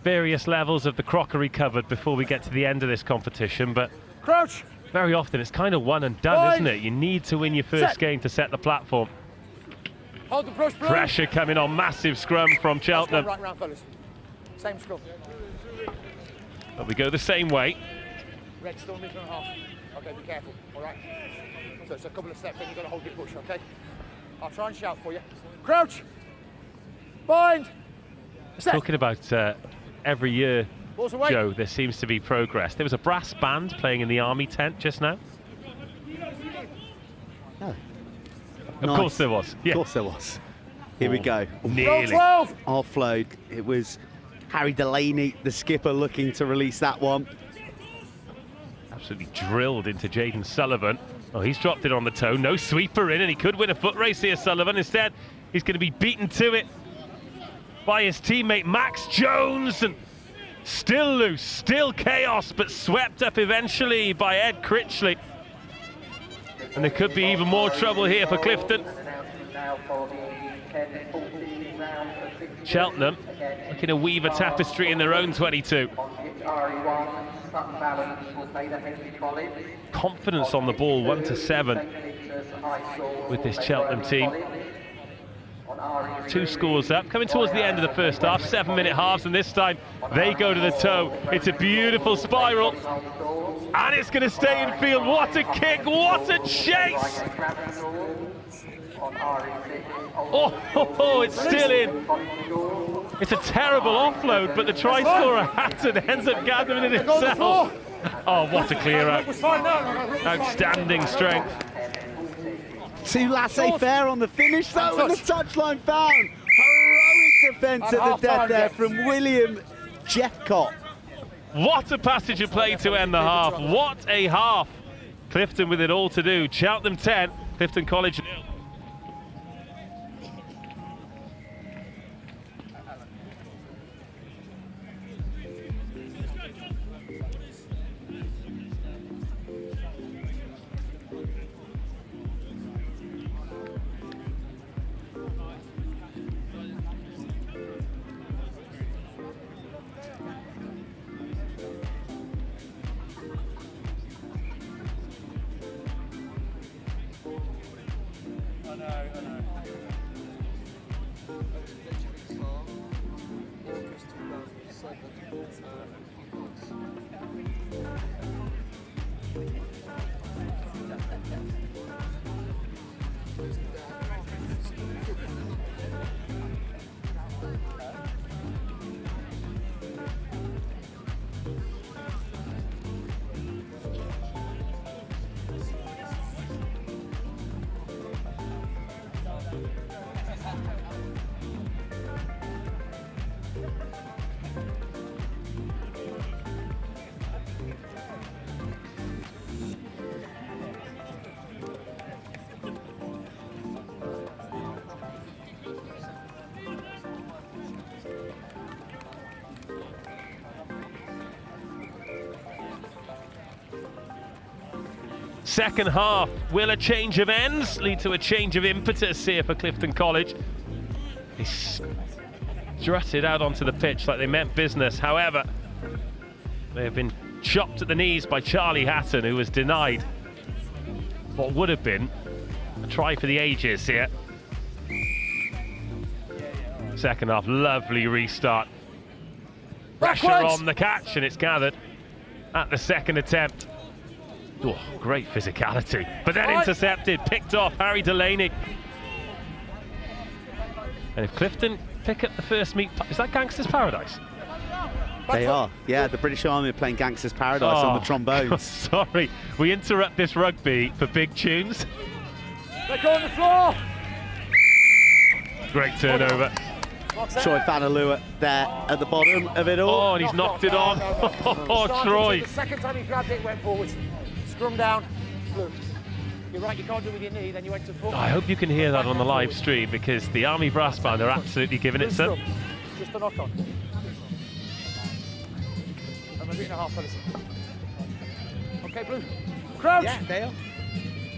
various levels of the crockery covered before we get to the end of this competition, but Crouch. Very often it's kind of one and done, isn't it? You need to win your first game to set the platform. Hold the brush, Pressure coming on, massive scrum from Cheltenham. Right round, fellas. Same scrum. But we go the same way. Red, still 1.5 meters. Okay, be careful, all right? So it's a couple of steps, then you've got to hold your push, okay? I'll try and shout for you. Crouch! Bind! Set. Talking about every year, Joe, there seems to be progress. There was a brass band playing in the army tent just now. Oh. Of course there was. Yeah. Of course there was. Here we go. Nearly. 12. Offload. It was Harry Delaney, the skipper, looking to release that one. Absolutely drilled into Jaden Sullivan. Oh, he's dropped it on the toe. No sweeper in, and he could win a foot race here, Sullivan. Instead, he's going to be beaten to it by his teammate Max Jones. And still loose, still chaos, but swept up eventually by Ed Critchley. And there could be even more trouble here for Clifton. Cheltenham looking to weave a tapestry in their own 22. RE1, Sutton, Valence will play the Henley Coleg. Confidence on the ball, 1-7 with this Cheltenham team. 2 scores up, coming towards the end of the first half, 7-minute halves, and this time they go to the toe. It's a beautiful spiral, and it's going to stay in field. What a kick, what a chase! Oh, it's still in. It's a terrible offload, but the try scorer Hatton ends up gathering it himself. Oh, what a clear out. Outstanding strength. Too laissez-faire on the finish, though, and the touchline found. Heroic defence at the dead there from William Jeffcott. What a passage of play to end the half. What a half. Clifton with it all to do. Cheltenham 10, Clifton College 0. Second half, will a change of ends lead to a change of impetus here for Clifton College? They strutted out onto the pitch like they meant business. However, they have been chopped at the knees by Charlie Hatton, who was denied what would have been a try for the ages here. Second half, lovely restart. Pressure on the catch, and it's gathered at the second attempt. Oh, great physicality. But then intercepted, picked off Harry Delaney. And if Clifton pick up the first meet, is that Gangster's Paradise? They are. Yeah, the British Army are playing Gangster's Paradise on the trombones. Sorry, we interrupt this rugby for big tunes. They go on the floor. Great turnover. Troy Fanalua there at the bottom of it all. Oh, and he's knocked it on. Oh, Troy. The second time he grabbed it, went forwards. Scrum down. Blue. You're right, you can't do it with your knee, then you went to foot. I hope you can hear that on the live stream, because the Army Brass Band are absolutely giving it some. Just a knock on. I'm a bit and a half, fellas. Okay, Blue. Crouch. Yeah, they are.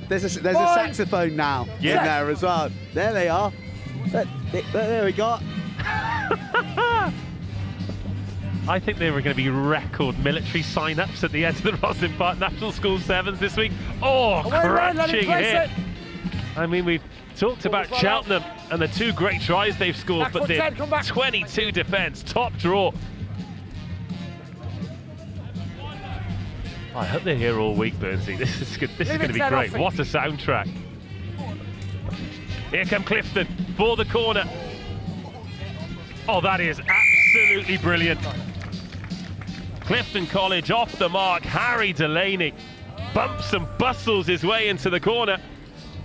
There's a saxophone now in there as well. There they are. There we go. I think there were going to be record military sign-ups at the end of the Roslyn Park National School Sevens this week. Oh, crunching hit. I mean, we've talked about Cheltenham and the 2 great tries they've scored, but the 22 defence, top draw. I hope they're here all week, Burnsy. This is going to be great. What a soundtrack. Here come Clifton for the corner. Oh, that is absolutely brilliant. Clifton College off the mark. Harry Delaney bumps and bustles his way into the corner.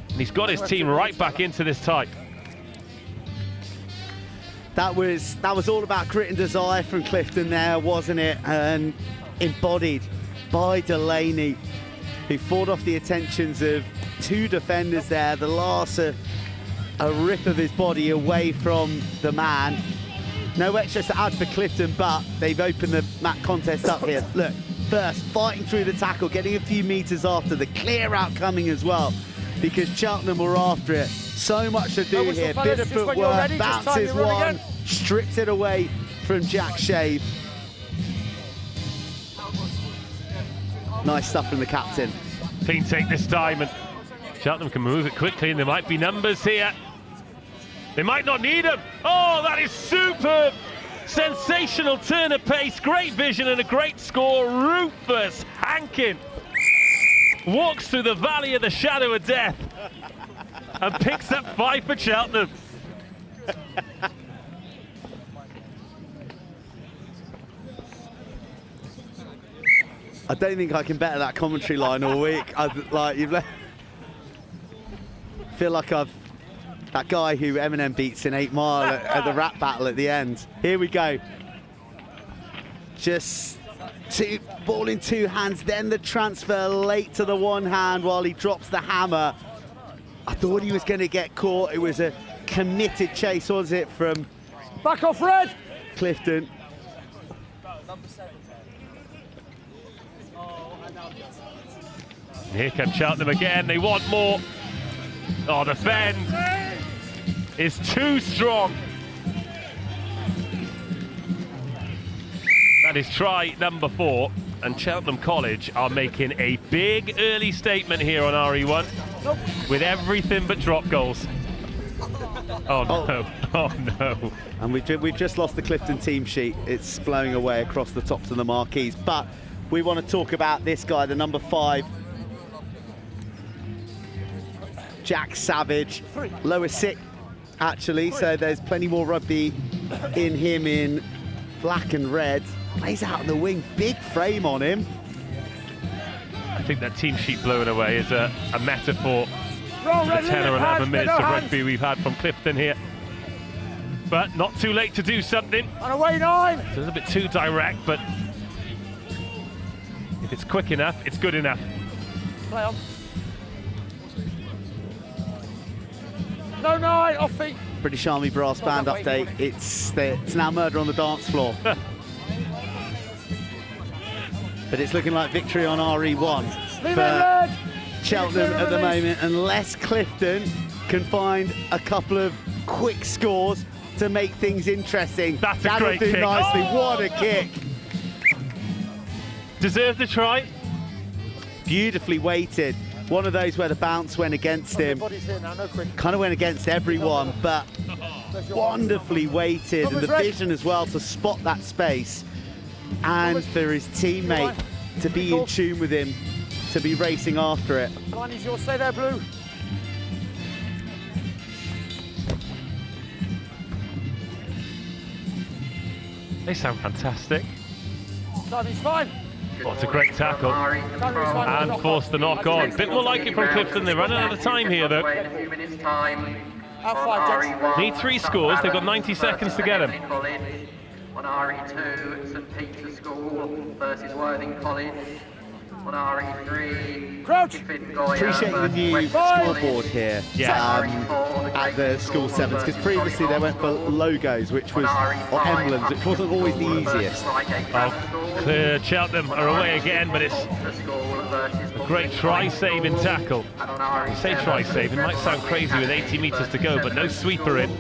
And he's got his team right back into this tie. That was all about grit and desire from Clifton there, wasn't it? And embodied by Delaney, who fought off the attentions of 2 defenders there. The last a rip of his body away from the man. No extras to add for Clifton, but they've opened the mat contest up here. Look, first, fighting through the tackle, getting a few metres after, the clear out coming as well, because Cheltenham were after it. So much to do here, bit of footwork, bounces one, strips it away from Jack Shave. Nice stuff from the captain. Clean take this time, and Cheltenham can move it quickly, and there might be numbers here. They might not need them. Oh, that is superb. Sensational turn of pace, great vision and a great score. Rufus Hankin walks through the valley of the shadow of death and picks up 5 for Cheltenham. I don't think I can better that commentary line all week. Feel like I've that guy who Eminem beats in 8 Mile at the rap battle at the end. Here we go. Just ball in 2 hands, then the transfer late to the 1 hand while he drops the hammer. I thought he was going to get caught. It was a committed chase, was it, from back off red Clifton. Here comes Cheltenham again. They want more. Oh, the defend is too strong. That is try number 4, and Cheltenham College are making a big early statement here on RE1 with everything but drop goals. Oh no, oh no. And we've just lost the Clifton team sheet. It's blowing away across the tops of the marquees. But we want to talk about this guy, the number 5. Jack Savage, lower 6 actually, so there's plenty more rugby in him in black and red. Plays out on the wing, big frame on him. I think that team sheet blowing away is a metaphor for the 10 or 11 minutes of rugby we've had from Clifton here. But not too late to do something. On away 9! It's a little bit too direct, but if it's quick enough, it's good enough. Play on. No, 9, off feet. British Army Brass Band update. It's now murder on the dance floor. But it's looking like victory on RE1 for Cheltenham at the moment, unless Clifton can find a couple of quick scores to make things interesting. That'll do kick. nicely. Oh! What a kick. Deserved the try. Beautifully weighted. One of those where the bounce went against him. Kind of went against everyone, but wonderfully weighted, and the vision as well to spot that space, and for his teammate to be in tune with him to be racing after it. Line is yours, stay there, Blue. They sound fantastic. Timing's fine. Oh, it's a great tackle. And forced the knock on. Bit more like it from Clifton. They're running out of time here, though. Need 3 scores. They've got 90 seconds to get them. On RE2, St Peter's School versus Worthing College. On RE3, Crouch. Appreciate the new scoreboard here at the school sevens, because previously they went for logos, which was, or emblems, which wasn't always the easiest. Oh, Cheltenham are away again, but it's a great try-saving tackle. You say try-save, it might sound crazy with 80 metres to go, but no sweeper in.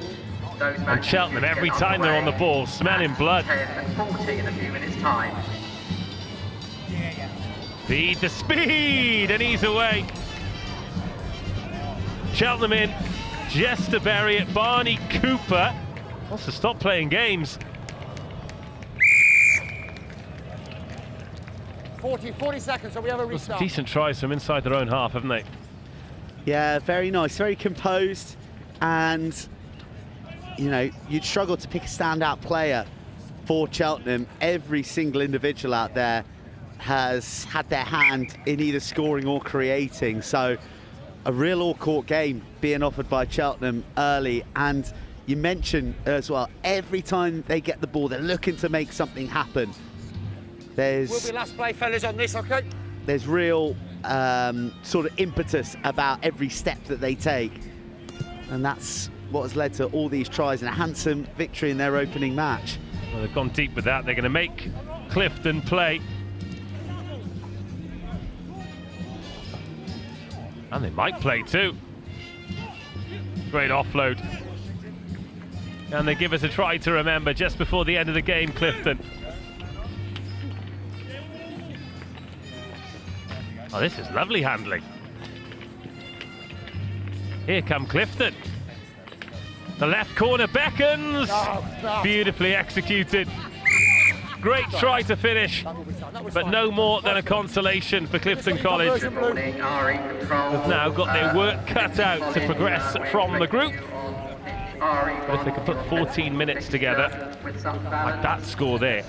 And Cheltenham, every time they're on the ball, smelling blood. 40 in a few minutes' time. Feed the speed, and he's away. Cheltenham in, just to bury it. Barney Cooper wants to stop playing games. 40 seconds, so we have a restart. Some decent tries from inside their own half, haven't they? Yeah, very nice, very composed, and you know, you'd struggle to pick a standout player for Cheltenham. Every single individual out there has had their hand in either scoring or creating, so a real all-court game being offered by Cheltenham early. And you mentioned as well, every time they get the ball, they're looking to make something happen. We'll be last play, fellas, on this, okay? There's real sort of impetus about every step that they take, and that's what has led to all these tries and a handsome victory in their opening match. Well, they've gone deep with that. They're going to make Clifton play. And they might play too. Great offload. And they give us a try to remember just before the end of the game, Clifton. Oh, this is lovely handling. Here come Clifton. The left corner beckons. Beautifully executed. Great try to finish, but no more than a consolation for Clifton College. They've now got their work cut out to progress from the group. But if they can put 14 minutes together, like that score there,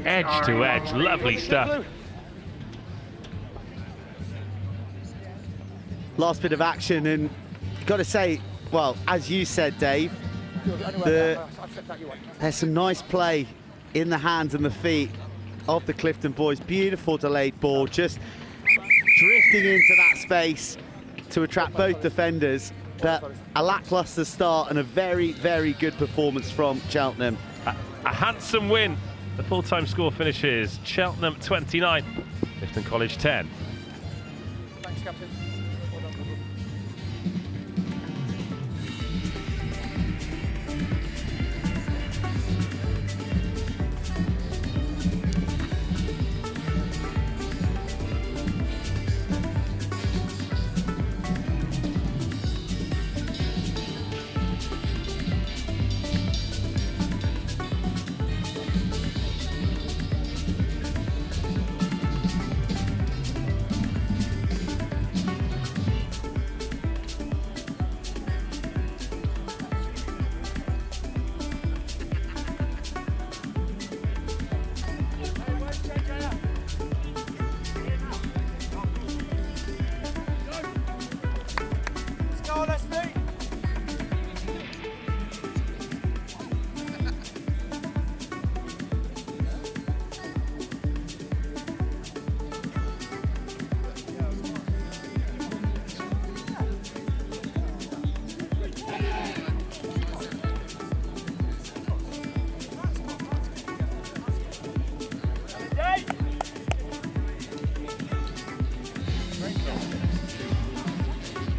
edge to edge, lovely stuff. Last bit of action, and got to say, well, as you said, Dave, there's some nice play in the hands and the feet of the Clifton boys. Beautiful delayed ball, just drifting into that space to attract both defenders. But a lacklustre start and a very, very good performance from Cheltenham. A handsome win. The full-time score finishes Cheltenham 29, Clifton College 10. Thanks, Captain.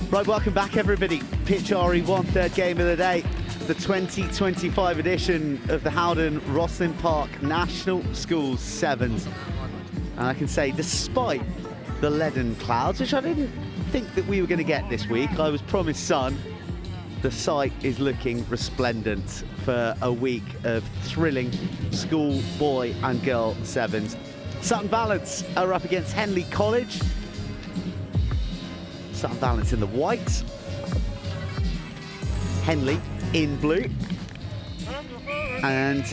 Right, welcome back everybody. Pitch RE1, third game of the day. The 2025 edition of the Howden Rosslyn Park National Schools Sevens. And I can say, despite the leaden clouds, which I didn't think that we were going to get this week, I was promised sun, the site is looking resplendent for a week of thrilling school boy and girl sevens. Sutton Valence are up against Henley College. Sutton Valence in the white. Henley in blue. And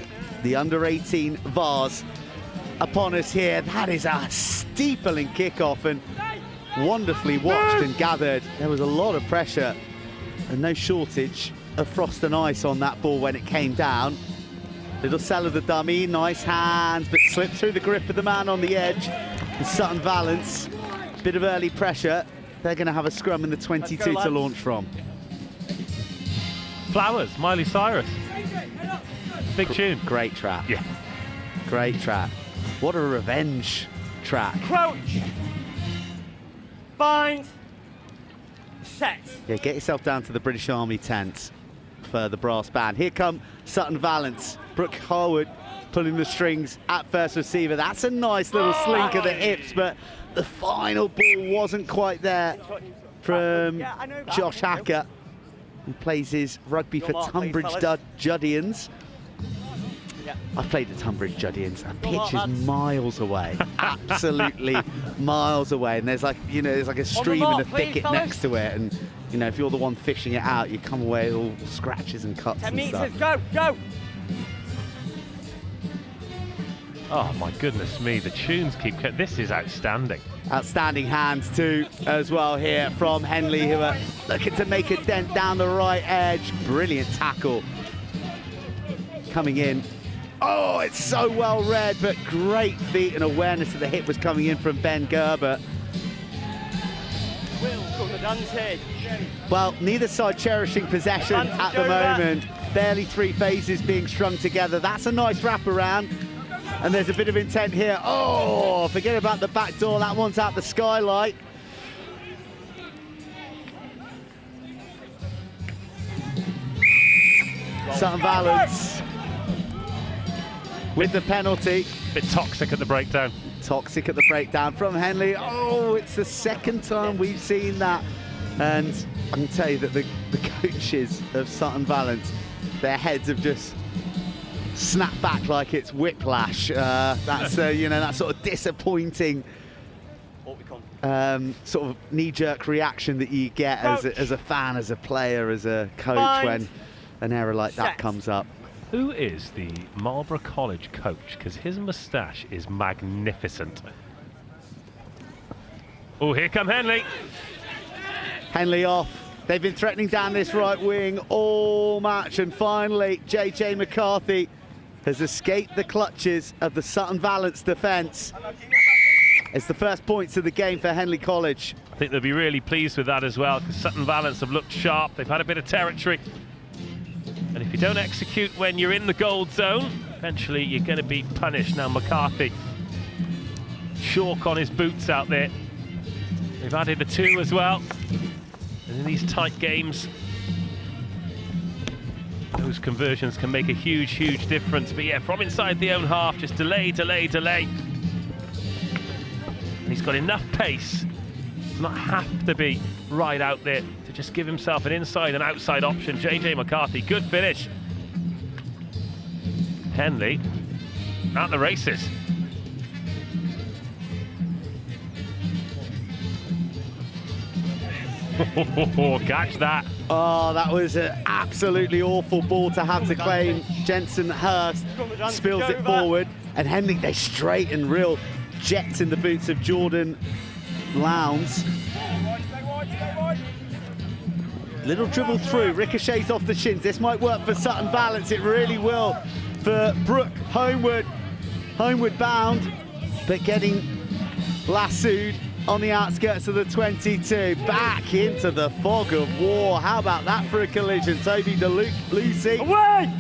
the under-18 Vase upon us here. That is a steepling kickoff and wonderfully watched and gathered. There was a lot of pressure and no shortage of frost and ice on that ball when it came down. Little sell of the dummy, nice hands, but slipped through the grip of the man on the edge. And Sutton Valence, bit of early pressure. They're going to have a scrum in the 22 to launch from. Flowers, Miley Cyrus. Big tune. Great track. Yeah. Great track. What a revenge track. Crouch. Bind. Set. Yeah, get yourself down to the British Army tent for the brass band. Here come Sutton Valence. Brooke Harwood pulling the strings at first receiver. That's a nice little slink of the hips, but the final ball wasn't quite there from Josh Hacker, who plays his rugby for Tunbridge Juddians. I've played at Tunbridge Juddians. A pitch is miles away, absolutely miles away. And there's like, you know, there's like a stream and a thicket next to it. And, you know, if you're the one fishing it out, you come away with all scratches and cuts 10 and stuff. meters, go, go. Oh my goodness me, the tunes keep... This is outstanding. Outstanding hands too as well here from Henley, who are looking to make a dent down the right edge. Brilliant tackle coming in. Oh, it's so well read, but great feet and awareness of the hip was coming in from Ben Gerber. Well, neither side cherishing possession at the moment. Barely 3 phases being strung together. That's a nice wraparound. And there's a bit of intent here. Oh, forget about the back door. That one's out the skylight. Sutton Valence with the penalty. Bit toxic at the breakdown. Toxic at the breakdown from Henley. Oh, it's the second time we've seen that. And I can tell you that the coaches of Sutton Valence, their heads have just snapped back like it's whiplash. That's you know, that sort of disappointing sort of knee-jerk reaction that you get as a fan, as a player, as a coach when an error like that comes up. Who is the Marlborough College coach? Because his moustache is magnificent. Oh, here come Henley. Henley off. They've been threatening down this right wing all match, and finally JJ McCarthy has escaped the clutches of the Sutton Valence defence. It's the first points of the game for Henley College. I think they'll be really pleased with that as well, because Sutton Valence have looked sharp. They've had a bit of territory. And if you don't execute when you're in the gold zone, eventually you're going to be punished. Now McCarthy, chalk on his boots out there. They've added the 2 as well. And in these tight games, those conversions can make a huge, huge difference. But yeah, from inside the own half, just delay, delay, delay. And he's got enough pace to not have to be right out there, to just give himself an inside and outside option. JJ McCarthy, good finish. Henley at the races. Catch that. Oh, that was an absolutely awful ball to have to claim. Jensen Hurst spills it forward, and Henley, they straighten, real jets in the boots of Jordan Lowndes. Little dribble through, ricochets off the shins. This might work for Sutton Valence, it really will. For Brooke, homeward bound, but getting lassoed on the outskirts of the 22. Back into the fog of war. How about that for a collision? Toby Lucy. Away!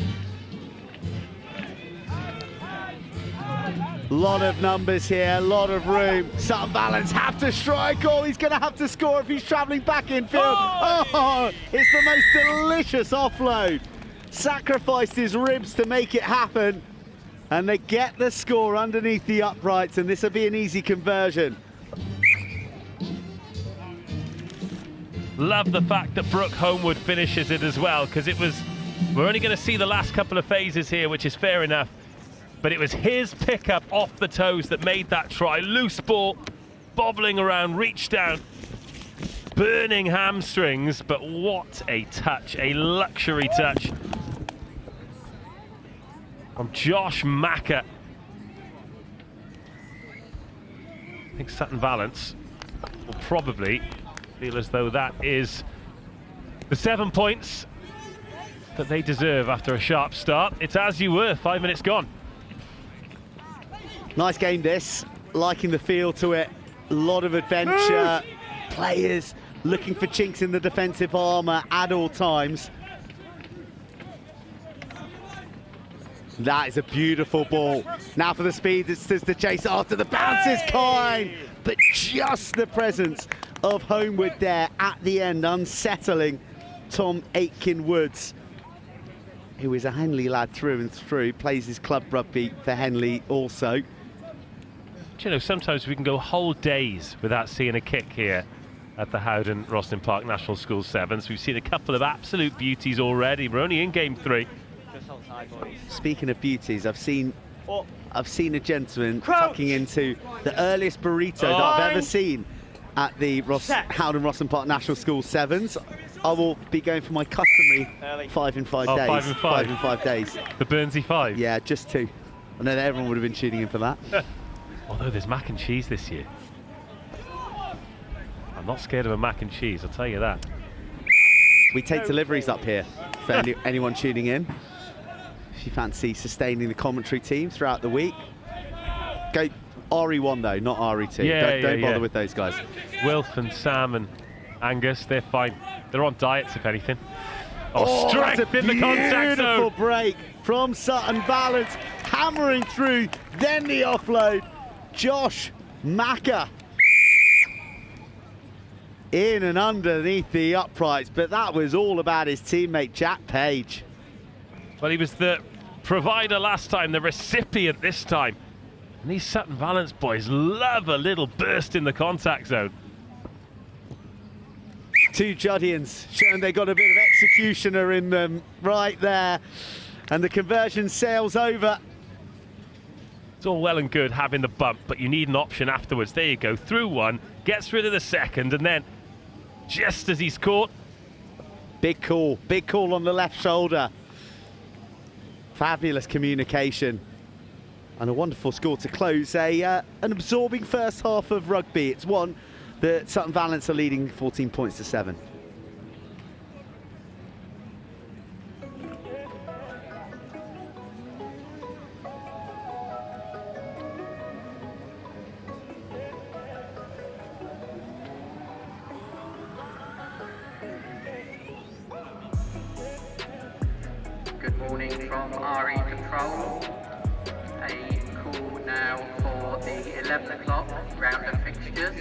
Lot of numbers here, a lot of room. Sutton Valence have to strike. Oh, he's going to have to score if he's travelling back infield. Oh, it's the most delicious offload. Sacrificed his ribs to make it happen. And they get the score underneath the uprights, and this will be an easy conversion. Love the fact that Brooke Homewood finishes it as well, because we're only going to see the last couple of phases here, which is fair enough. But it was his pickup off the toes that made that try. Loose ball, bobbling around, reach down. burning hamstrings, but what a touch, a luxury touch from Josh Macker. I think Sutton Valence will probably feel as though that is the 7 points that they deserve after a sharp start. It's as you were, 5 minutes gone. Nice game this, liking the feel to it, a lot of adventure, players looking for chinks in the defensive armour at all times. That is a beautiful ball. Now for the speed, it's the chase after the bounce is kind, but just the presence of Homewood there at the end, unsettling Tom Aitken-Woods, who is a Henley lad through and through, plays his club rugby for Henley also. Do you know, sometimes we can go whole days without seeing a kick here at the HOWDEN ROSSLYN Park National School Sevens. We've seen a couple of absolute beauties already. We're only in game 3. Speaking of beauties, I've seen a gentleman tucking into the earliest burrito that I've ever seen at the HOWDEN ROSSLYN Park National School Sevens. I will be going for my customary 5 in 5 days. 5 in 5. 5 in 5 days. The Burnsy 5? Yeah, just 2. I know that everyone would have been tuning in for that. Although there's mac and cheese this year. I'm not scared of a mac and cheese, I'll tell you that. We take deliveries up here for anyone tuning in. If you fancy sustaining the commentary team throughout the week, go RE1 though, not RE2. Yeah, don't bother with those guys. Wilf and Sam and Angus, they're fine. They're on diets, if anything. Oh, strength in the contact zone. Beautiful break from Sutton Valence, hammering through, then the offload. Josh Macker in and underneath the uprights, but that was all about his teammate Jack Page. Well, he was the provider last time, the recipient this time. And these Sutton Valence boys love a little burst in the contact zone. 2 Juddians showing they got a bit of executioner in them right there. And the conversion sails over. It's all well and good having the bump, but you need an option afterwards. There you go, through one, gets rid of the second, and then just as he's caught. Big call on the left shoulder. Fabulous communication. And a wonderful score to close an absorbing first half of rugby. It's one that Sutton Valence are leading 14 points to 7. Good morning from RE Control. A call now for the 11 o'clock round of fixtures.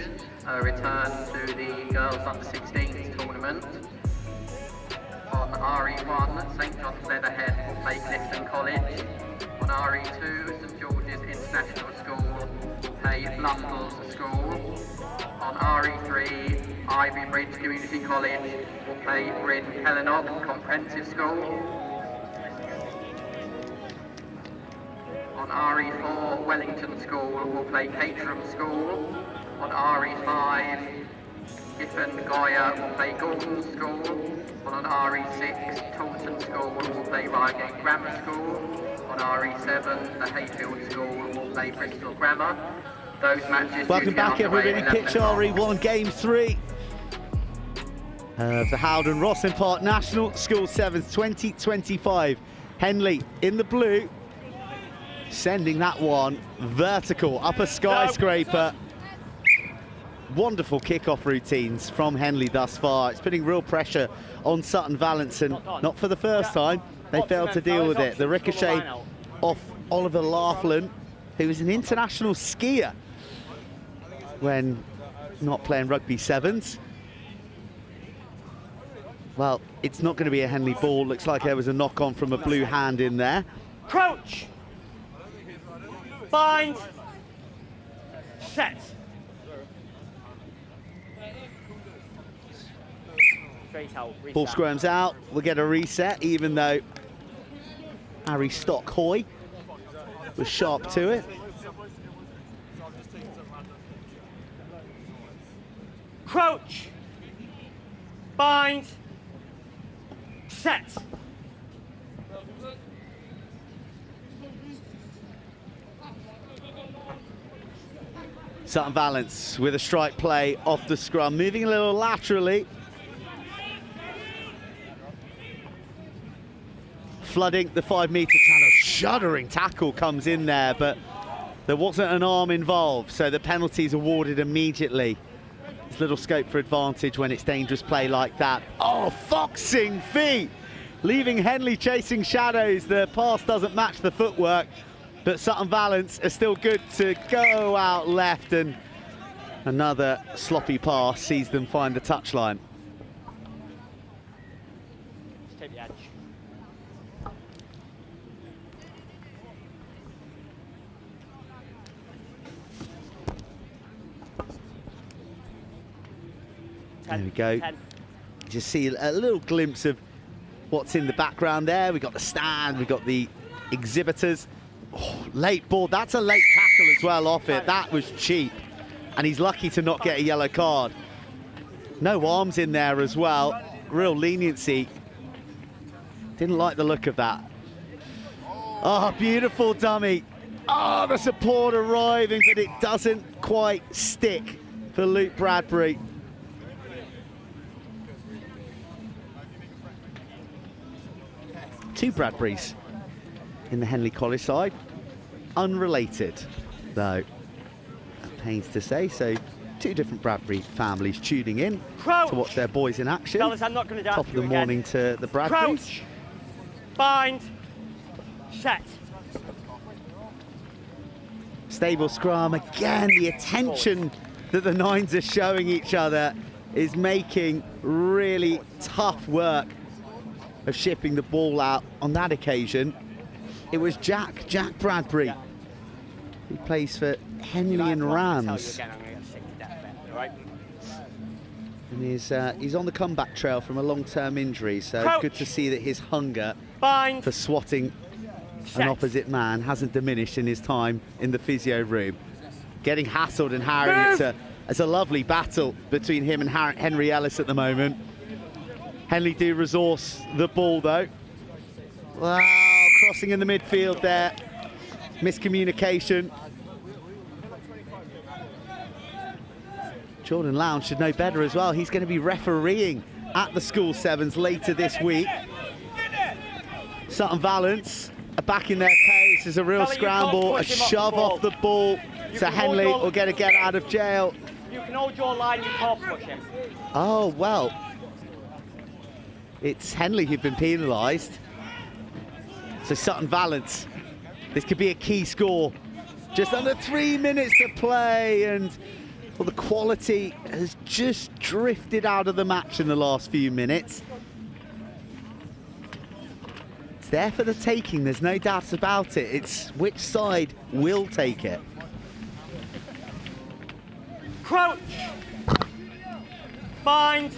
A return to the girls under-16s tournament. On RE1, St John's Leatherhead will play Clifton College. On RE2, St George's International School will play Blundell's School. On RE3, Ivybridge Community College will play Bryn Kellenogg Comprehensive School. On RE4, Wellington School will play Caterham School. On RE5, Tiffin Gywr will play Gordon School. On RE6, Taunton School will play Reigate Grammar School. On RE7, the Hayfield School will play Bristol Grammar. Those matches. Welcome back, everybody. Pitch RE1 Game 3 of the HOWDEN ROSSLYN Park National School Sevens 2025. Henley in the blue, sending that one vertical up a skyscraper. Wonderful kickoff routines from Henley thus far. It's putting real pressure on Sutton Valence, and not for the first time. They failed to deal with it. The ricochet off Oliver Laughlin, who is an international skier when not playing rugby sevens. Well, it's not going to be a Henley ball. Looks like there was a knock-on from a blue hand in there. Crouch. Bind. Set. Ball squirms out. We'll get a reset, even though Harry Stockhoy was sharp to it. Crouch. Bind. Set. Sutton Valence with a strike play off the scrum, moving a little laterally. Flooding the 5 metre channel. Shuddering tackle comes in there, but there wasn't an arm involved, so the penalty's awarded immediately. There's little scope for advantage when it's dangerous play like that. Oh, foxing feet! Leaving Henley chasing shadows. The pass doesn't match the footwork, but Sutton Valence are still good to go out left, and another sloppy pass sees them find the touchline. Just take the edge. There we go. 10. Just see a little glimpse of what's in the background there. We've got the stand, we've got the exhibitors. Oh, late ball, that's a late tackle as well off it. That was cheap. And he's lucky to not get a yellow card. No arms in there as well. Real leniency. Didn't like the look of that. Oh, beautiful dummy. Oh, the support arriving, but it doesn't quite stick for Luke Bradbury. Two Bradburys in the Henley College side. Unrelated, though, pains to say. So, two different Bradbury families tuning in to watch their boys in action. Fellas, I'm not going to Top of the morning to the Bradburys. Crouch. Bind. Set. Stable scrum again. The attention that the nines are showing each other is making really tough work of shipping the ball out. On that occasion, it was Jack Bradbury. Yeah. He plays for Henley and Rams. And he's on the comeback trail from a long-term injury, so it's good to see that his hunger for swatting an opposite man hasn't diminished in his time in the physio room. Getting hassled and harried. It's a lovely battle between him and Henry Ellis at the moment. Henley do resource the ball though. Wow, crossing in the midfield there. Miscommunication. Jordan Lowndes should know better as well. He's going to be refereeing at the School Sevens later this week. Sutton Valence are back in their pace. There's a real scramble, a shove off the ball. So Henley will get a get out of jail. You can hold your line, you can't push him. Oh, well. It's Henley who've been penalised. So Sutton Valence, this could be a key score. Just under 3 minutes to play, and well, the quality has just drifted out of the match in the last few minutes. It's there for the taking, there's no doubt about it. It's which side will take it. Crouch. Bind.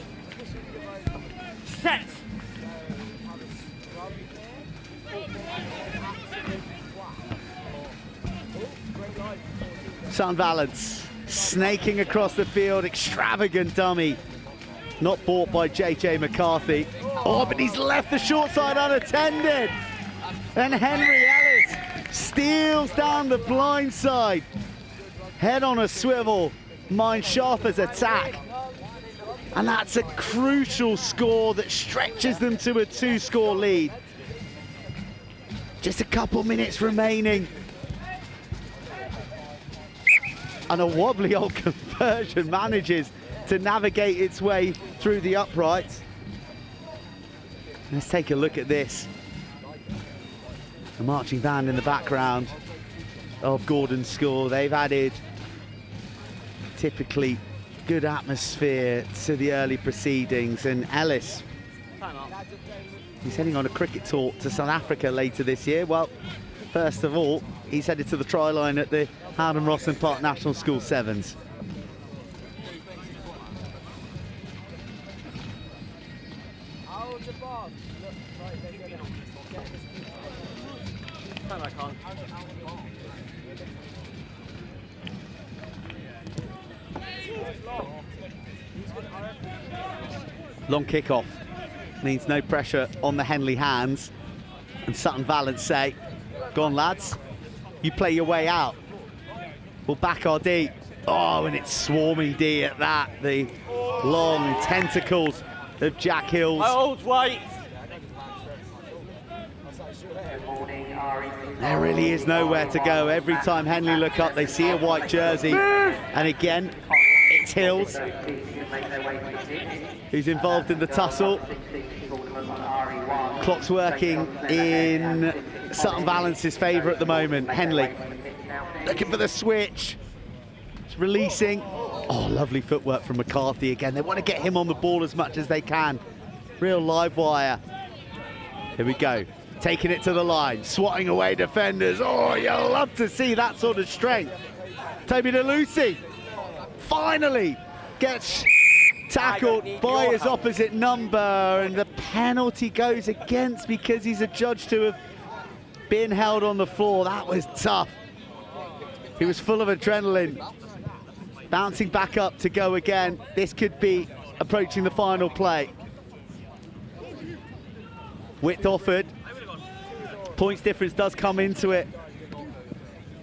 Set. Sutton Valence snaking across the field, extravagant dummy. Not bought by JJ McCarthy. Oh, but he's left the short side unattended. And Henry Ellis steals down the blind side. Head on a swivel, mind sharp as a tack. And that's a crucial score that stretches them to a 2-score lead. Just a couple minutes remaining. And a wobbly old conversion manages to navigate its way through the uprights. Let's take a look at this. The marching band in the background of Gordon's School. They've added typically good atmosphere to the early proceedings, and Ellis, he's heading on a cricket tour to South Africa later this year. Well, first of all, he's headed to the try line at the Howden Rosslyn Park National School Sevens. Long kick-off means no pressure on the Henley hands. And Sutton Valence say, go on, lads, you play your way out. We'll back our D. Oh, and it's swarming D at that. The long tentacles of Jack Hills. Hold, wait. There really is nowhere to go. Every time Henley look up, they see a white jersey. And again, it's Hills who's involved in the tussle. Clock's working in Sutton Valence's favour at the moment. Henley looking for the switch. It's releasing. Oh, lovely footwork from McCarthy again. They want to get him on the ball as much as they can. Real live wire. Here we go. Taking it to the line, swatting away defenders. Oh, you'll love to see that sort of strength. Toby DeLucy finally gets tackled by his opposite number, and the penalty goes against because he's adjudged to have been held on the floor. That was tough. He was full of adrenaline. Bouncing back up to go again. This could be approaching the final play. Width offered. Points difference does come into it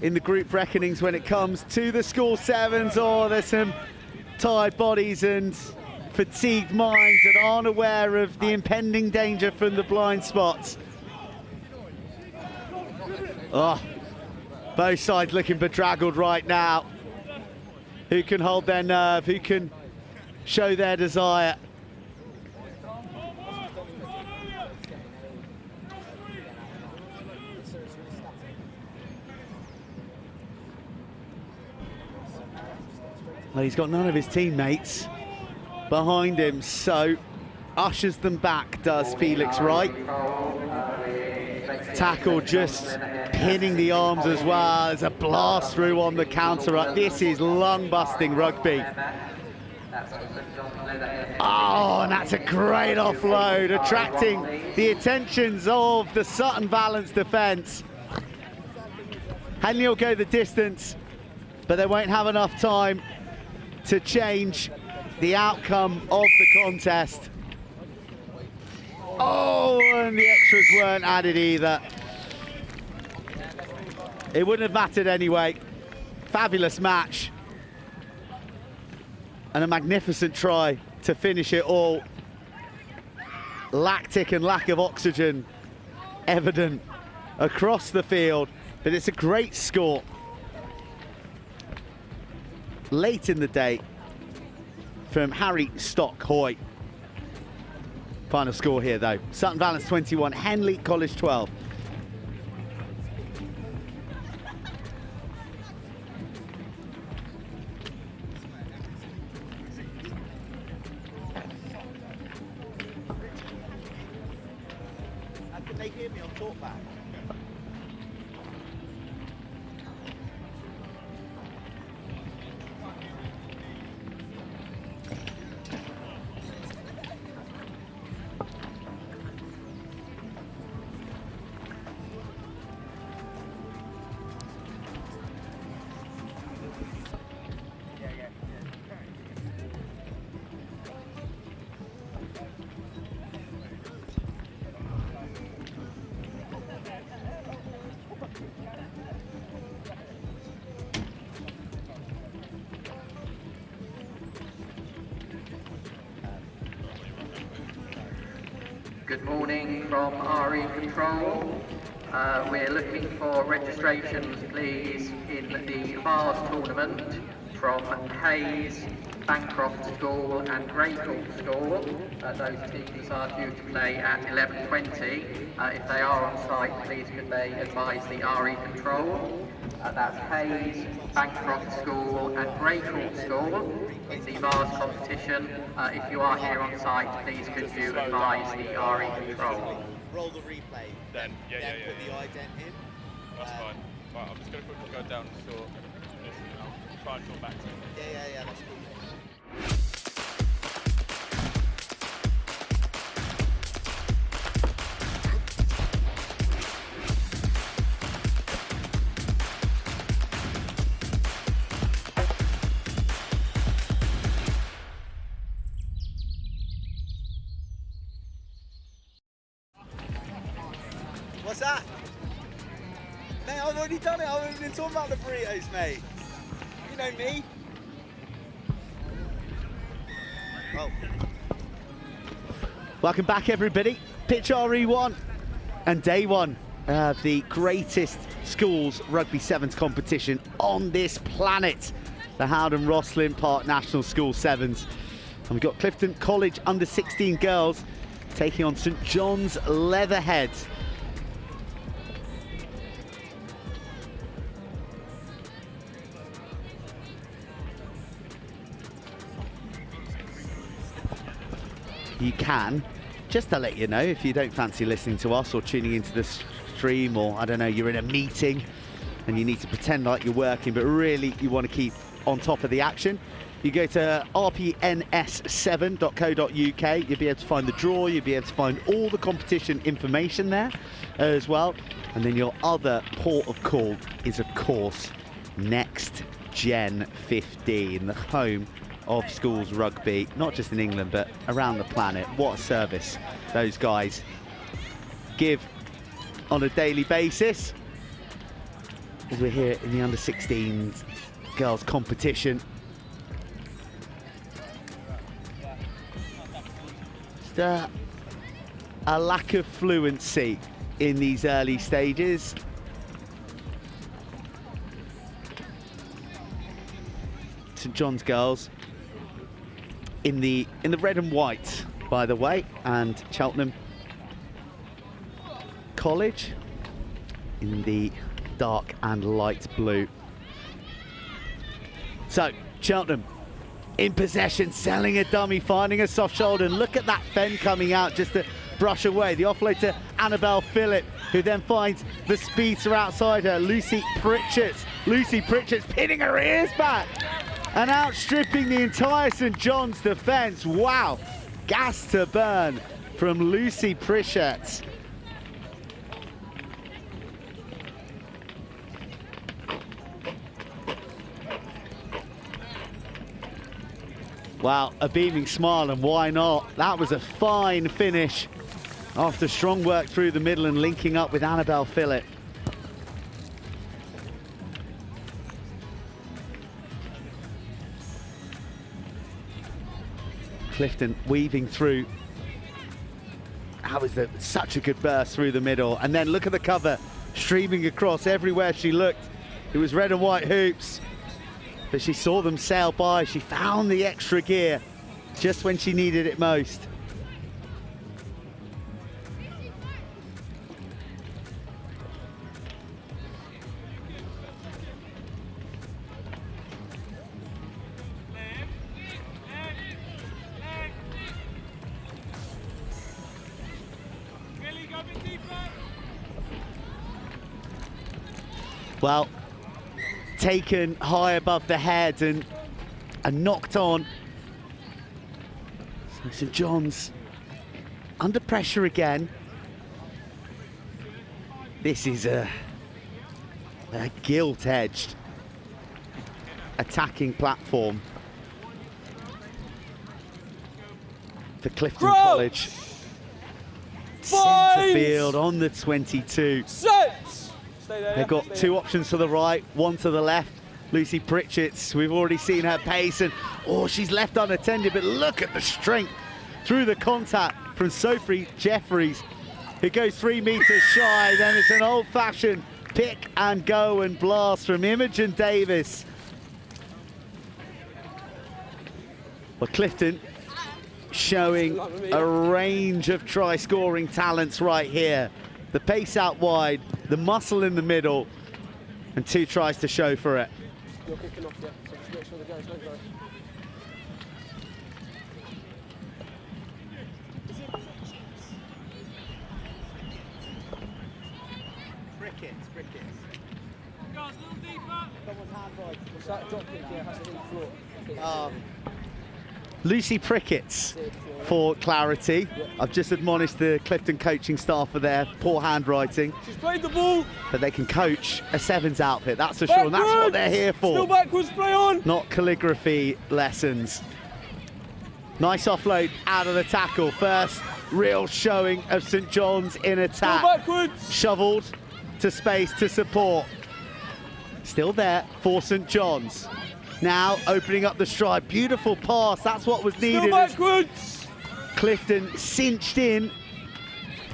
in the group reckonings when it comes to the school sevens. Oh, there's some tired bodies and fatigued minds that aren't aware of the impending danger from the blind spots. Oh, both sides looking bedraggled right now. Who can hold their nerve? Who can show their desire? Well, he's got none of his teammates behind him, so ushers them back, does Felix Wright. Tackle just pinning the arms as well. There's a blast through on the counter. This is lung-busting rugby. Oh, and that's a great offload, attracting the attentions of the Sutton Valence defence. Henley will go the distance, but they won't have enough time to change the outcome of the contest. Oh, and the extras weren't added either. It wouldn't have mattered anyway. Fabulous match. And a magnificent try to finish it all. Lactic and lack of oxygen evident across the field, but it's a great score. Late in the day from Harry Stock-Hoy. Final score here though. Sutton Valence 21, Henley College 12. Can they hear me on talkback? Good morning from RE Control. We're looking for registrations, please, in the Vase tournament from Hayes, Bancroft School and Reigate School. Those teams are due to play at 11:20. If they are on site, please could they advise the RE Control. That's Hayes, Bancroft School and Reigate School. It's the Vase competition. If you are here on site, please could you advise the RE Control. Roll the replay, then put the ident in. That's fine. Right, I'm just going to quickly go down and sort this and I'll try and talk back to him. Yeah, that's cool. What's that? Mate, I've already done it. I've been talking about the burritos, mate. You know me. Oh. Welcome back, everybody. Pitch RE1 and day one of the greatest schools rugby sevens competition on this planet. The Howden Rosslyn Park National School Sevens. And we've got Clifton College under-16 girls taking on St John's Leatherhead. You can, just to let you know, if you don't fancy listening to us or tuning into the stream, or I don't know, you're in a meeting and you need to pretend like you're working, but really you want to keep on top of the action, you go to rpns7.co.uk. You'll be able to find the draw, you'll be able to find all the competition information there as well. And then your other port of call is, of course, Next Gen 15, the home of schools rugby, not just in England, but around the planet. What a service those guys give on a daily basis. As we're here in the under-16s girls competition. Just a lack of fluency in these early stages. St John's girls in the red and white, by the way, and Cheltenham College in the dark and light blue. So Cheltenham in possession, selling a dummy, finding a soft shoulder, and look at that Fen coming out just to brush away. The offload to Annabelle Phillip, who then finds the speedster outside her, Lucy Pritchett's pinning her ears back and outstripping the entire St John's defence. Wow, gas to burn from Lucy Pritchett. Well, a beaming smile, and why not? That was a fine finish after strong work through the middle and linking up with Annabelle Phillip. Clifton weaving through. That was such a good burst through the middle. And then look at the cover, streaming across everywhere she looked. It was red and white hoops. But she saw them sail by. She found the extra gear just when she needed it most. Well, taken high above the head and knocked on. So St John's under pressure again. This is a gilt-edged attacking platform for Clifton College. Centre field on the 22. They've got two options to the right, one to the left. Lucy Pritchett, we've already seen her pace, and she's left unattended, but look at the strength through the contact from Sophie Jeffries, who goes 3 meters shy. Then it's an old-fashioned pick and go and blast from Imogen Davis. Well, Clifton showing a range of try-scoring talents right here. The pace out wide, the muscle in the middle, and 2 tries to show for it. You're kicking off, yeah, so just make sure the guys don't go. Brickets. Guys, a little deeper. Someone's hand right. What's that drop kick? Yeah, has to hit the floor. Lucy Pritchett, for clarity. I've just admonished the Clifton coaching staff for their poor handwriting. She's played the ball. But they can coach a sevens outfit, that's for sure, and that's what they're here for. Still backwards, play on. Not calligraphy lessons. Nice offload out of the tackle. First real showing of St John's in attack. Go backwards. Shoveled to space to support. Still there for St John's. Now opening up the stride. Beautiful pass. That's what was needed. Go backwards. Clifton cinched in.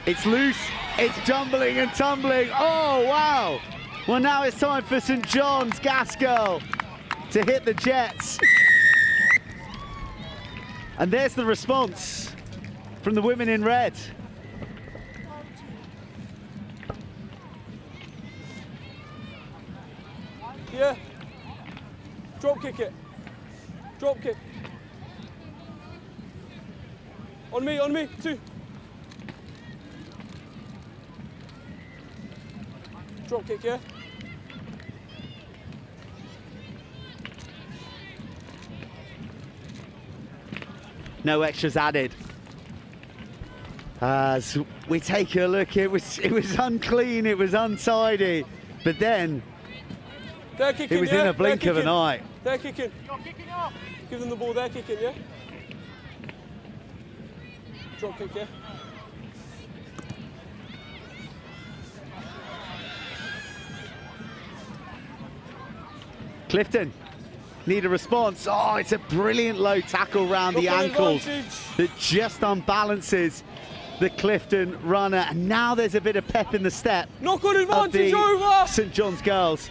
It's loose. It's jumbling and tumbling. Oh, wow. Well, now it's time for St John's Gas Girl to hit the jets. And there's the response from the women in red. Yeah. Drop kick it. Drop kick. On me, 2. Drop kick, yeah? No extras added. As we take a look, it was unclean, it was untidy, but then They're kicking, it was yeah? in a blink of an eye. They're kicking. Give them the ball, they're kicking, yeah? Drop kick, yeah? Clifton need a response. Oh, it's a brilliant low tackle round the ankles that just unbalances the Clifton runner. And now there's a bit of pep in the step. Knock on advantage over! St John's girls.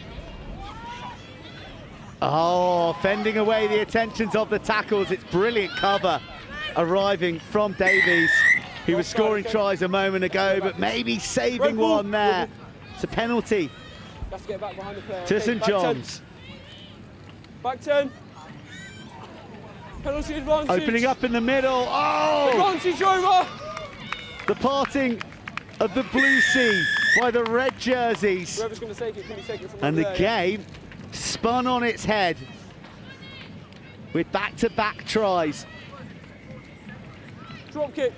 Oh, fending away the attentions of the tackles. It's brilliant cover arriving from Davies. He was scoring tries a moment ago, but maybe saving one there. It's a penalty Have to get back behind the player. to St John's. Back 10. Penalty advantage. Opening up in the middle. Oh! Advantage over. The parting of the blue sea by the red jerseys. Whoever's going to take it, can you take it from And over the there, game spun on its head with back-to-back tries. Drop kick.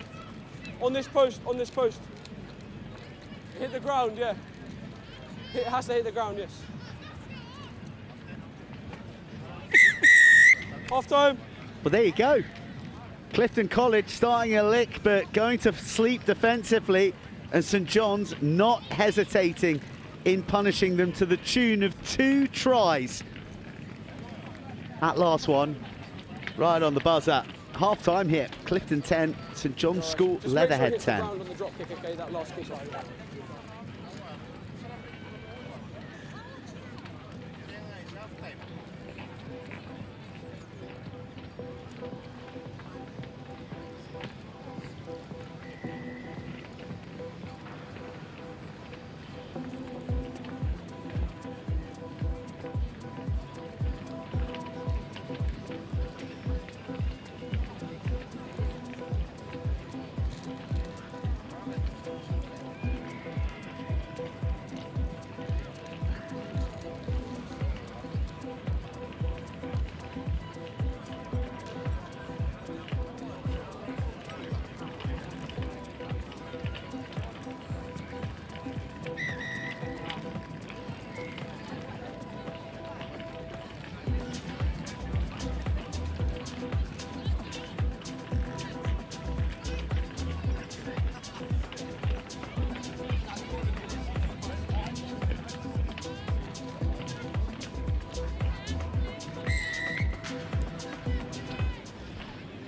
On this post, on this post. Hit the ground, yeah. It has to hit the ground, yes. Half time. Well, there you go. Clifton College starting a lick, but going to sleep defensively, and St John's not hesitating in punishing them to the tune of 2 tries. That last one, right on the buzzer. Half time here. Clifton 10, St John's School, Leatherhead 10. On the drop kick, okay, that last kick.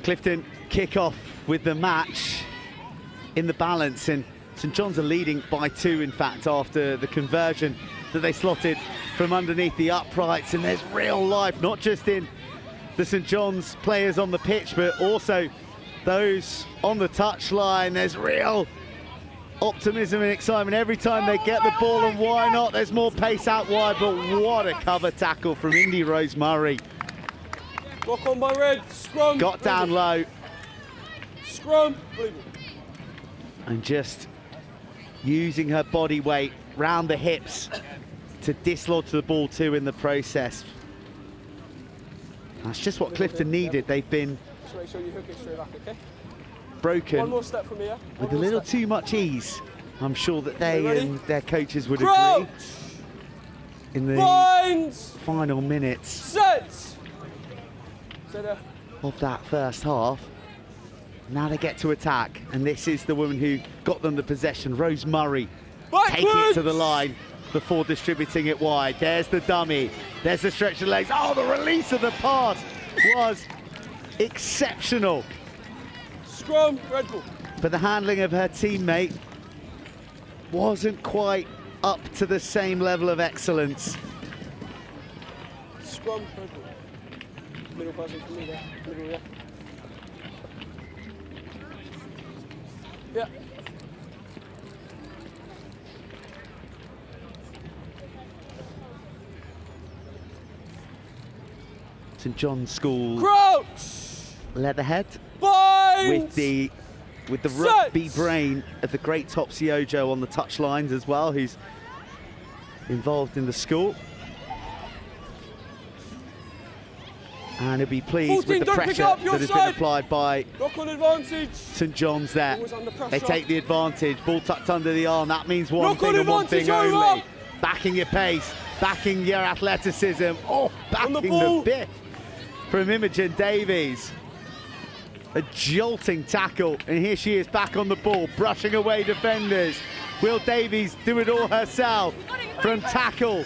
Clifton kick off with the match in the balance, and St John's are leading by 2, in fact, after the conversion that they slotted from underneath the uprights. And there's real life, not just in the St John's players on the pitch, but also those on the touchline. There's real optimism and excitement every time they get the ball, and why not? There's more pace out wide, but what a cover tackle from Indy Rose Murray. Lock on by red, scrum. Got down low. Scrum. And just using her body weight round the hips to dislodge the ball too in the process. That's just what Clifton needed. They've been Just make sure you hook it straight back, okay? broken One more step from here. with a little too much ease. I'm sure that they and their coaches would Crouch. agree in the Bind. final minutes Set. Stay there. of that first half. Now they get to attack, and this is the woman who got them the possession, Rose Murray, taking it to the line before distributing it wide. There's the dummy, there's the stretch of legs. Oh, the release of the pass was exceptional. Scrum, red ball. But the handling of her teammate wasn't quite up to the same level of excellence. Scrum, red ball. Middle person for me there. Middle, yeah. Yeah. St John's School. Crouch! Leatherhead. Bind! With the rugby brain of the great Topsy Ojo on the touch lines as well, who's involved in the school. And he'll be pleased with the pressure that has been applied by St John's there. They take the advantage, ball tucked under the arm. That means one thing and one thing only. Backing your pace, backing your athleticism. Oh, backing the biff from Imogen Davies. A jolting tackle, and here she is back on the ball, brushing away defenders. Will Davies do it all herself? From tackle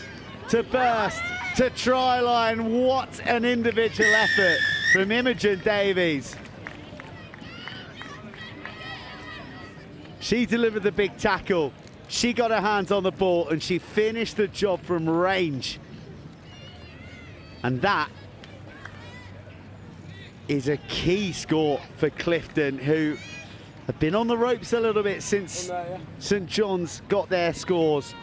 to burst to try line. What an individual effort from Imogen Davies. She delivered the big tackle. She got her hands on the ball and she finished the job from range. And that is a key score for Clifton, who have been on the ropes a little bit since St John's got their scores.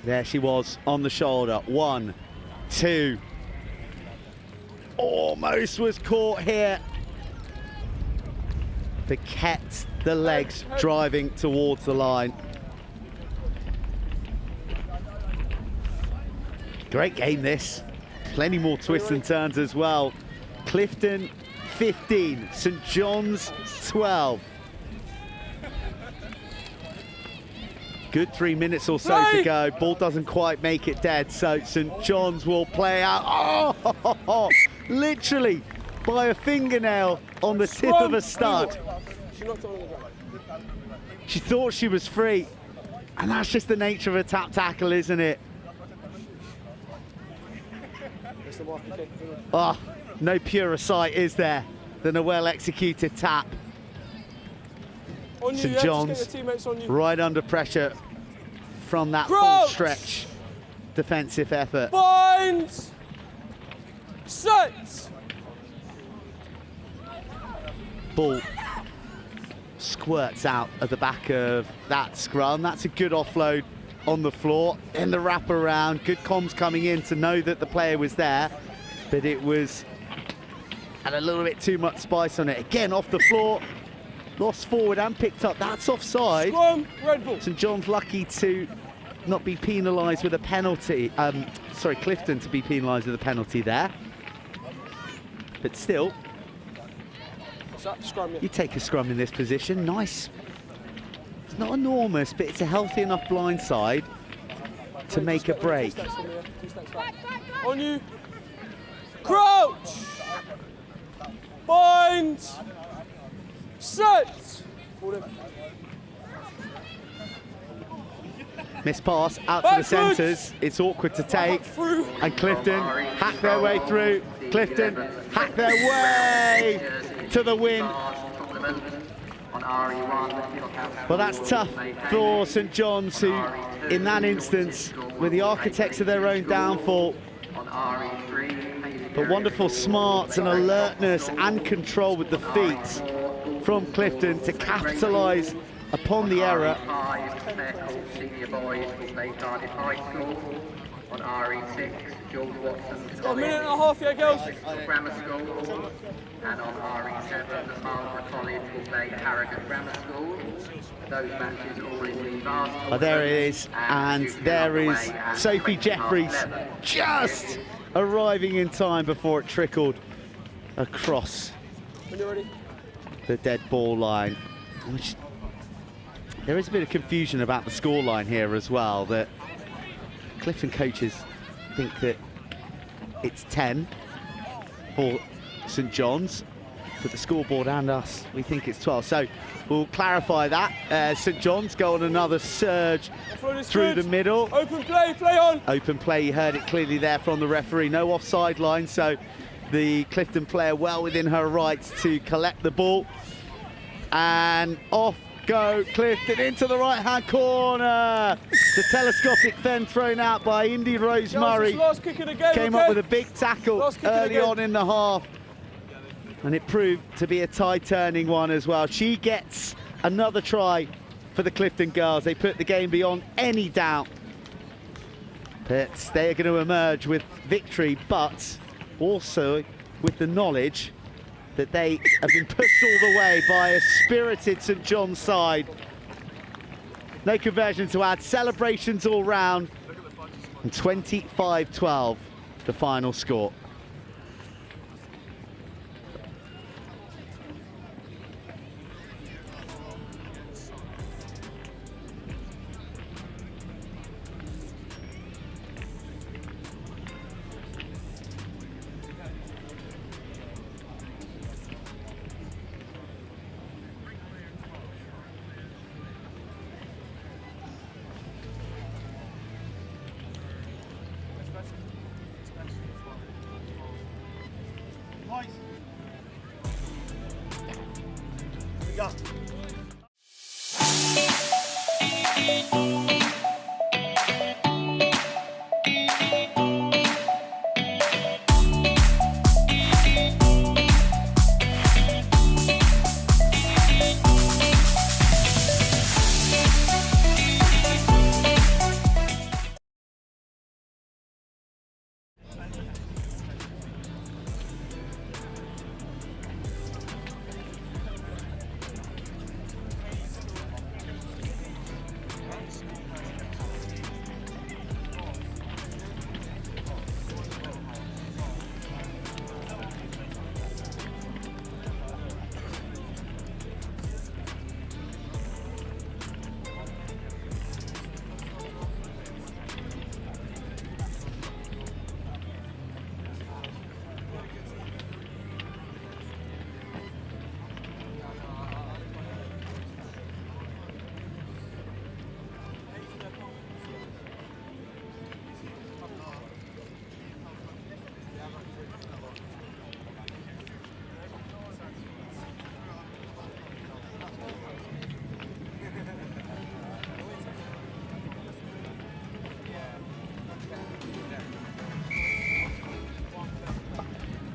There she was on the shoulder. 1, 2. Almost was caught here, but kept the legs driving towards the line. Great game this. Plenty more twists and turns as well. Clifton 15, St John's 12. Good 3 minutes or so to go. Ball doesn't quite make it dead, so St John's will play out. Oh, literally by a fingernail on the tip of a stud. She thought she was free, and that's just the nature of a tap tackle, isn't it? Oh, no purer sight is there than a well-executed tap. St John's right under pressure from that full stretch defensive effort. Bind! Set! Ball squirts out at the back of that scrum. That's a good offload on the floor. In the wraparound, good comms coming in to know that the player was there, but it had a little bit too much spice on it. Again, off the floor. Lost forward and picked up. That's offside. Scrum, red ball. St John's lucky to not be penalised with a penalty. Sorry, Clifton to be penalised with a penalty there. But still, scrum, you take a scrum in this position. Nice. It's not enormous, but it's a healthy enough blind side to make a break. On you. Crouch. Bind. Set! Missed pass out to the centres. It's awkward to take. And Clifton hack their way through. Clifton hack their way to the win. Well, that's tough for St John's, who in that instance were the architects of their own downfall. But wonderful smarts and alertness and control with the feet from Clifton to capitalise upon the error. Senior boys will play Cardiff High School on RE6, George Watson's College. A minute and a half, yeah, girls. Grammar School, and on RE7, Marlborough College will play Harrogate Grammar School. Those matches all in the Vase. Well, there it is, and there is Sophie Jeffries just arriving in time before it trickled across When you're ready. the dead ball line, which there is a bit of confusion about the scoreline here as well, that Clifton coaches think that it's 10 for St John's, but the scoreboard and us, we think it's 12. So we'll clarify that. St John's go on another surge through the middle. Open play, play on. Open play, you heard it clearly there from the referee. No offside line, so the Clifton player well within her rights to collect the ball. And off go Clifton into the right-hand corner. The telescopic then thrown out by Indy Rose Murray. Last kick of the game, Came up with a big tackle early on in the half. And it proved to be a tie-turning one as well. She gets another try for the Clifton girls. They put the game beyond any doubt. But they're going to emerge with victory, but also with the knowledge that they have been pushed all the way by a spirited St John's side. No conversion to add, celebrations all round, and 25-12, the final score.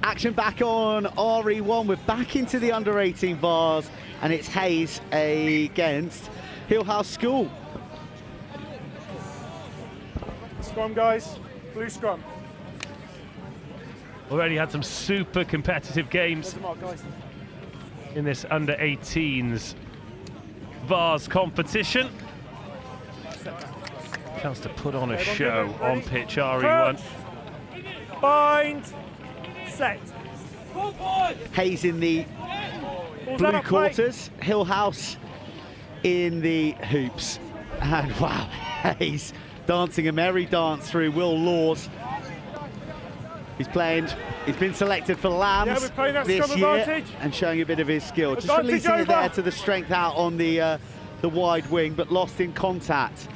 Action back on RE1. We're back into the under-18 Vase, and it's Hayes against Hillhouse School. Scrum, guys. Blue scrum. Already had some super competitive games in this under-18s Vase competition. Chance to put on a show on pitch RE1. Bind. Set. Hayes in the blue quarters, Hillhouse in the hoops. And wow, Hayes dancing a merry dance through Will Laws. He's been selected for Lambs this year and showing a bit of his skill. Just releasing it there to the strength out on the wide wing, but lost in contact.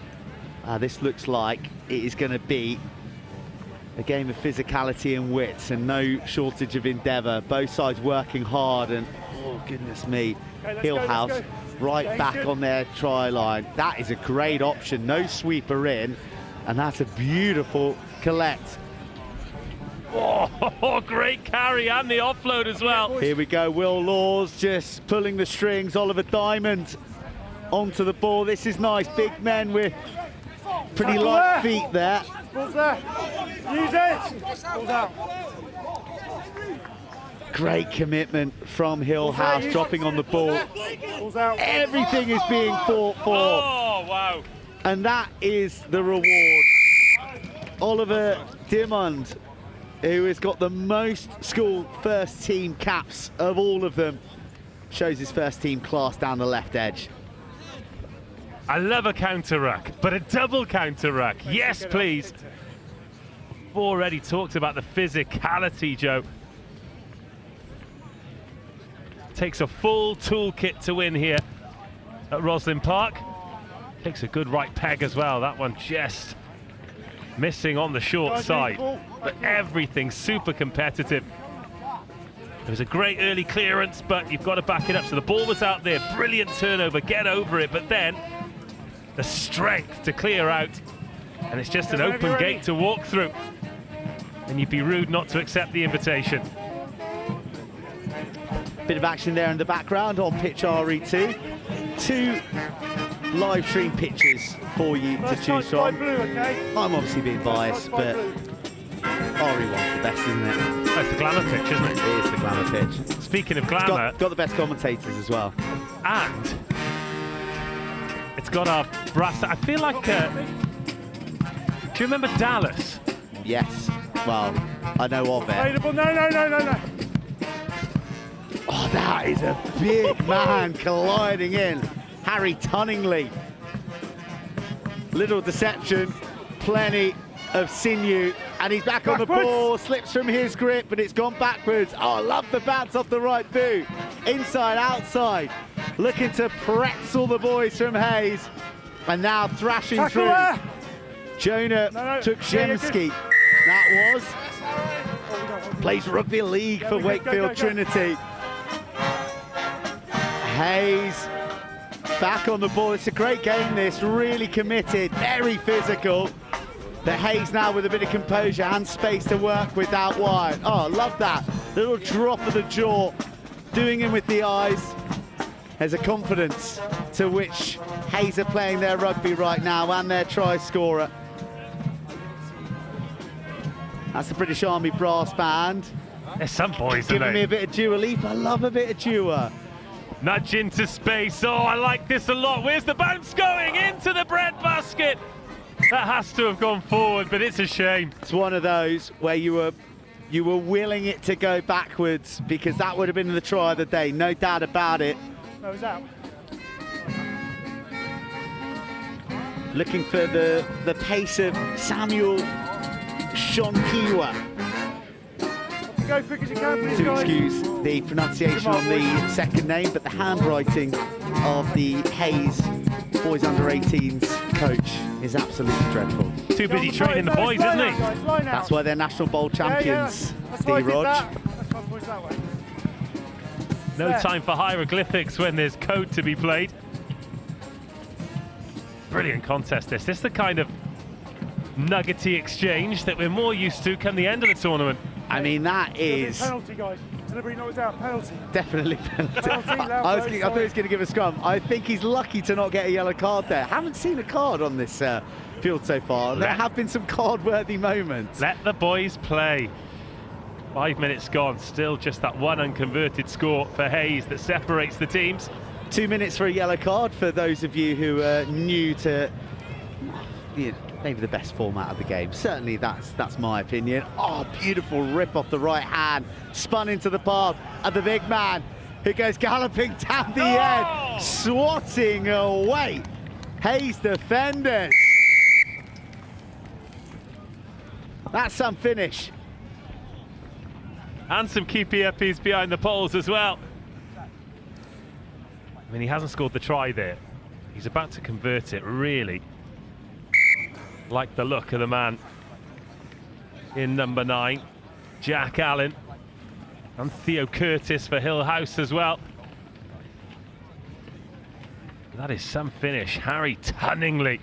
This looks like it is going to be a game of physicality and wits, and no shortage of endeavour. Both sides working hard, and oh goodness me, Hillhouse right back on their try line. That is a great option, no sweeper in, and that's a beautiful collect. Oh, great carry and the offload as well. Here we go, Will Laws just pulling the strings. Oliver Diamond onto the ball. This is nice, big men with pretty light feet there. Ball's there. Use it. Ball's out. Great commitment from Hillhouse, dropping on the ball. Ball's out. Everything is being fought for. Oh, wow. And that is the reward. Oliver Diamond who has got the most school first team caps of all of them, shows his first team class down the left edge. I love a counter-ruck, but a double counter-ruck. Yes, please. We've already talked about the physicality, Joe. Takes a full toolkit to win here at Roslyn Park. Takes a good right peg as well. That one just missing on the short side. But everything super competitive. It was a great early clearance, but you've got to back it up. So the ball was out there, brilliant turnover, get over it, but then the strength to clear out. And it's just an open gate to walk through. And you'd be rude not to accept the invitation. Bit of action there in the background on pitch RE2. 2 live stream pitches for you to choose from. I'm obviously being biased, but RE1's the best, isn't it? That's the glamour pitch, isn't it? It is the glamour pitch. Speaking of glamour, got the best commentators as well. And it's got our brass. I feel like. Do you remember Dallas? Yes. Well, I know of it. Available. No. Oh, that is a big man colliding in. Harry Tunningley. Little deception, plenty of sinew, and he's back on the ball, slips from his grip, but it's gone backwards. Oh, I love the bounce off the right boot. Inside, outside, looking to pretzel the boys from Hayes, and now thrashing through. Jonah Tukshemski, that was. Plays rugby league for Wakefield Trinity. Hayes back on the ball. It's a great game, this, really committed, very physical. But Hayes now with a bit of composure and space to work with out wide. Oh, love that. Little drop of the jaw, doing him with the eyes. There's a confidence to which Hayes are playing their rugby right now, and their try scorer. That's the British Army Brass Band. There's some boys, giving me a bit of Dua Lipa. I love a bit of Dua. Nudge into space. Oh, I like this a lot. Where's the bounce going? Into the breadbasket. That has to have gone forward, but it's a shame. It's one of those where you were willing it to go backwards, because that would have been the try of the day, no doubt about it. No, he's out. Looking for the pace of Samuel Shonkiwa. Go quick as you can, please, to excuse the pronunciation on the second name, but the handwriting of the Hayes boys under 18s coach is absolutely dreadful. Too busy training the boys, isn't he? That's why they're National Bowl champions, D-Rog. No time for hieroglyphics when there's code to be played. Brilliant contest this. This is the kind of nuggety exchange that we're more used to come the end of the tournament. I mean, that is... Penalty, guys. Delivery knocked out, penalty. Definitely penalty. I thought he was going to give a scrum. I think he's lucky to not get a yellow card there. Haven't seen a card on this field so far. There have been some card-worthy moments. Let the boys play. 5 minutes gone. Still just that one unconverted score for Hayes that separates the teams. 2 minutes for a yellow card for those of you who are new to... maybe the best format of the game. Certainly that's my opinion. Oh, beautiful rip off the right hand, spun into the path of the big man who goes galloping down the end, swatting away Hayes defenders. That's some finish. And some keepy uppies behind the poles as well. I mean, he hasn't scored the try there. He's about to convert it, really. Like the look of the man in number 9, Jack Allen, and Theo Curtis for Hill House as well. That is some finish. Harry Tunningley.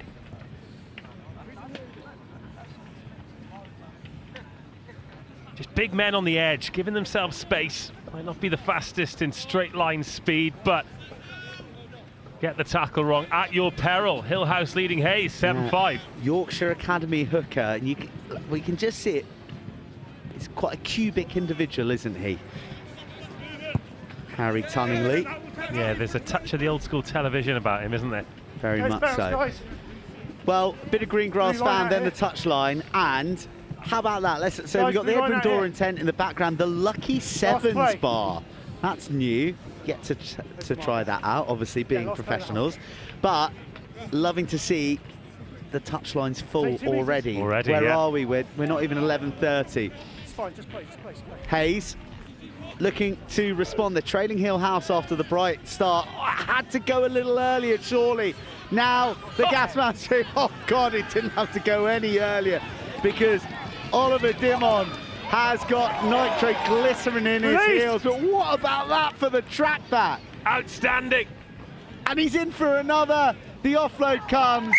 Just big men on the edge, giving themselves space. Might not be the fastest in straight line speed, but get the tackle wrong at your peril. Hill House leading Hayes 7-5. Yorkshire Academy hooker, and we can just see it. He's quite a cubic individual, isn't he? Harry Tunningley. Yeah, there's a touch of the old school television about him, isn't there? Very much so. Well, a bit of green grass fan, then the touchline, and How about that? So we've got the open door intent in the background, the Lucky Sevens bar. That's new. Get to try that out, obviously being professionals. But loving to see the touchlines full already. Where are we? We're not even 11:30. It's fine, just play. Hayes looking to respond. They're trailing Hill House after the bright start. Oh, had to go a little earlier, surely. Now the gas master, oh God, it didn't have to go any earlier because Oliver Dimon has got nitrate glycerin in his heels. But what about that for the track back? Outstanding. And he's in for another. The offload comes.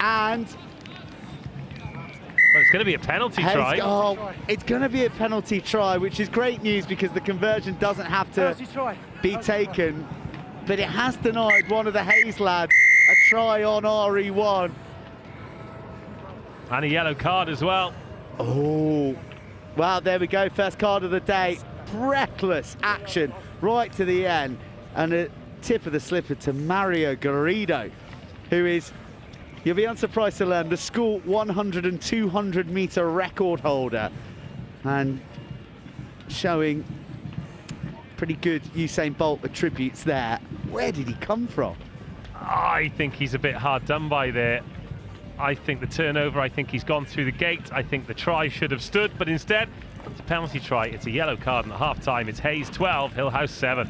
And well, it's going to be a penalty try. Oh, it's going to be a penalty try, which is great news because the conversion doesn't have to be taken. But it has denied one of the Hayes lads a try on RE1. And a yellow card as well. Oh, well, there we go. First card of the day. Breathless action right to the end. And a tip of the slipper to Mario Garrido, who is, you'll be unsurprised to learn, the school 100 and 200 metre record holder. And showing pretty good Usain Bolt attributes there. Where did he come from? I think he's a bit hard done by there. I think the turnover, I think he's gone through the gate. I think the try should have stood, but instead, it's a penalty try. It's a yellow card and at half-time. It's Hayes 12, Hill House 7.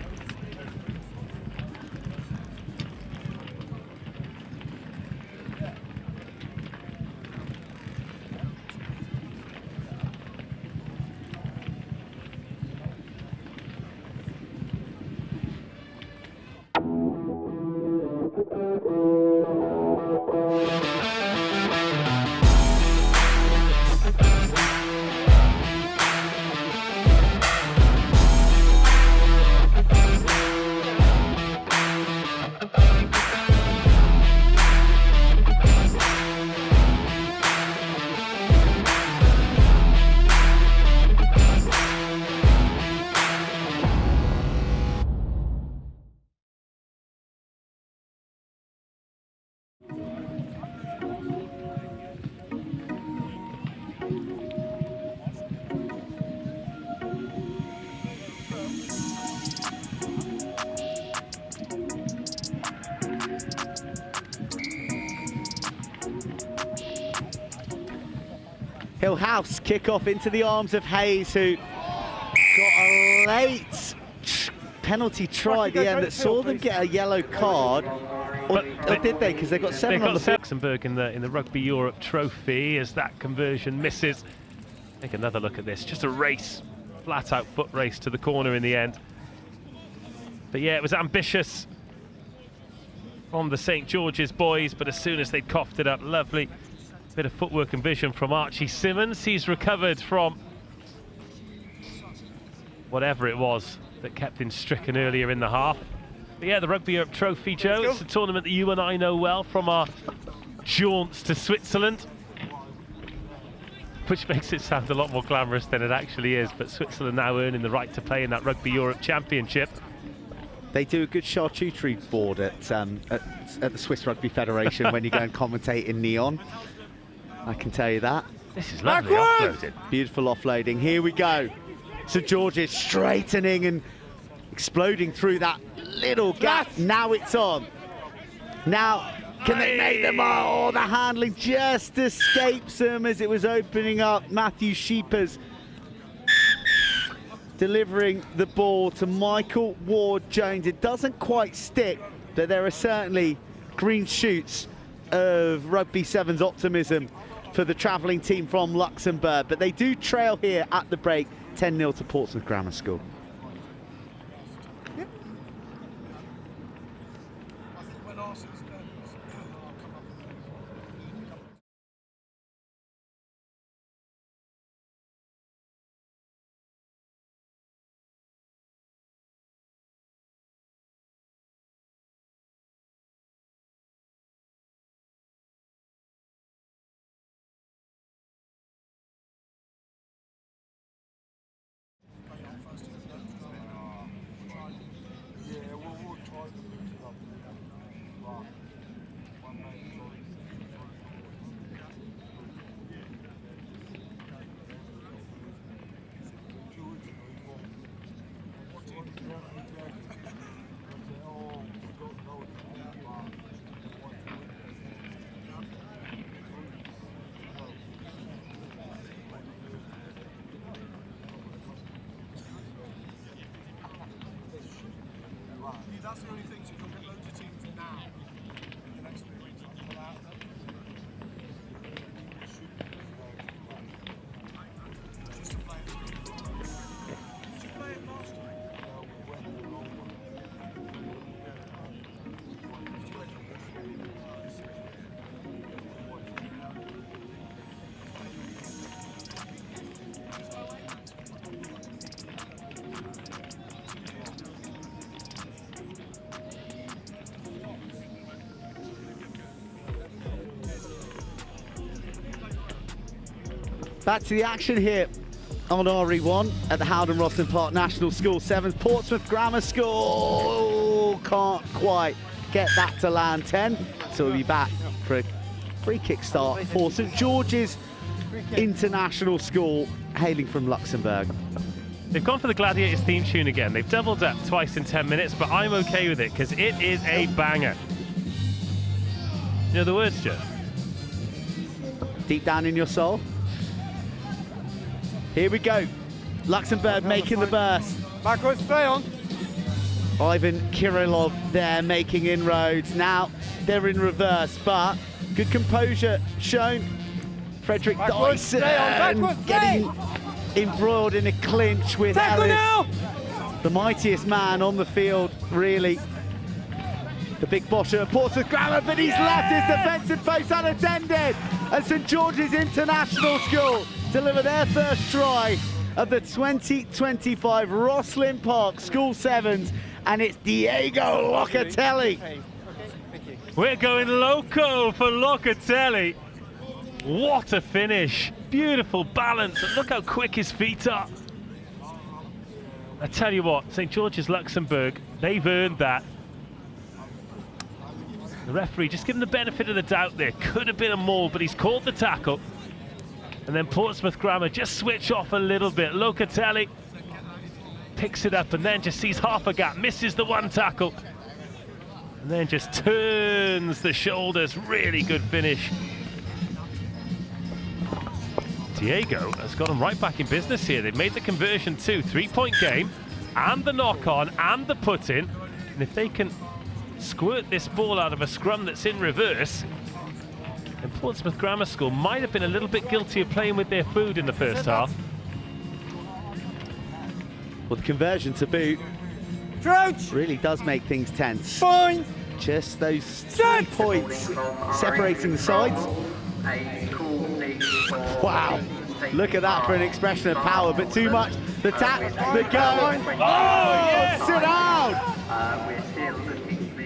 Hill House kick off into the arms of Hayes, who got a late penalty try at the end that saw them get a yellow card. Or did they? Because they've got 7 on the field. Luxembourg in the Rugby Europe Trophy as that conversion misses. Take another look at this. Just a race, flat out foot race to the corner in the end. But yeah, it was ambitious from the St. George's boys, but as soon as they coughed it up, lovely bit of footwork and vision from Archie Simmons. He's recovered from whatever it was that kept him stricken earlier in the half. But yeah, the Rugby Europe Trophy, Joe, it's a tournament that you and I know well from our jaunts to Switzerland, which makes it sound a lot more glamorous than it actually is. But Switzerland now earning the right to play in that Rugby Europe Championship. They do a good charcuterie board at the Swiss Rugby Federation when you go and commentate in neon. I can tell you that. This is lovely offloaded. Beautiful offloading. Here we go. St. George's straightening and exploding through that little gap. Now it's on. Now, can they make them? Oh, the handling just escapes them as it was opening up. Matthew Sheepers delivering the ball to Michael Ward-Jones. It doesn't quite stick, but there are certainly green shoots of Rugby Sevens optimism for the travelling team from Luxembourg. But they do trail here at the break, 10-0 to Portsmouth Grammar School. that's the only thing. So you'll get loads of teams now in the next 3 weeks. I'll pull out then. Just to play it. Did you play it last time? No, we went in the wrong one. Back to the action here on RE1 at the Howden Roslyn Park National School Sevens. Portsmouth Grammar School can't quite get that to land 10. So we'll be back for a free kick start for St George's International School, hailing from Luxembourg. They've gone for the Gladiators theme tune again. They've doubled up twice in 10 minutes, but I'm okay with it because it is a banger. You know the words, Joe? Deep down in your soul. Here we go. Luxembourg making the burst. Backwards, play on. Ivan Kirillov there making inroads. Now they're in reverse, but good composure shown. Frederick Dyson getting embroiled in a clinch with Ellis. The mightiest man on the field, really. The big bosher of Portsmouth Grammar, but he's left his defensive post unattended. And St George's International School deliver their first try of the 2025 Roslyn Park School Sevens, and it's Diego Locatelli. We're going loco for Locatelli. What a finish. Beautiful balance, and look how quick his feet are. I tell you what, St George's Luxembourg, they've earned that. The referee just giving the benefit of the doubt there. Could have been a maul, but he's called the tackle. And then Portsmouth Grammar just switch off a little bit. Locatelli picks it up and then just sees half a gap, misses the one tackle, and then just turns the shoulders. Really good finish. Diego has got them right back in business here. They've made the conversion too. 3-point game, and the knock-on, and the put-in. And if they can squirt this ball out of a scrum that's in reverse, and Portsmouth Grammar School might have been a little bit guilty of playing with their food in the first half. Well, the conversion to boot really does make things tense. Fine. Just those 3 points separating the sides. Wow, look at that for an expression of power, but too much. The tap, the go. Oh, yes. Sit down. We're still looking for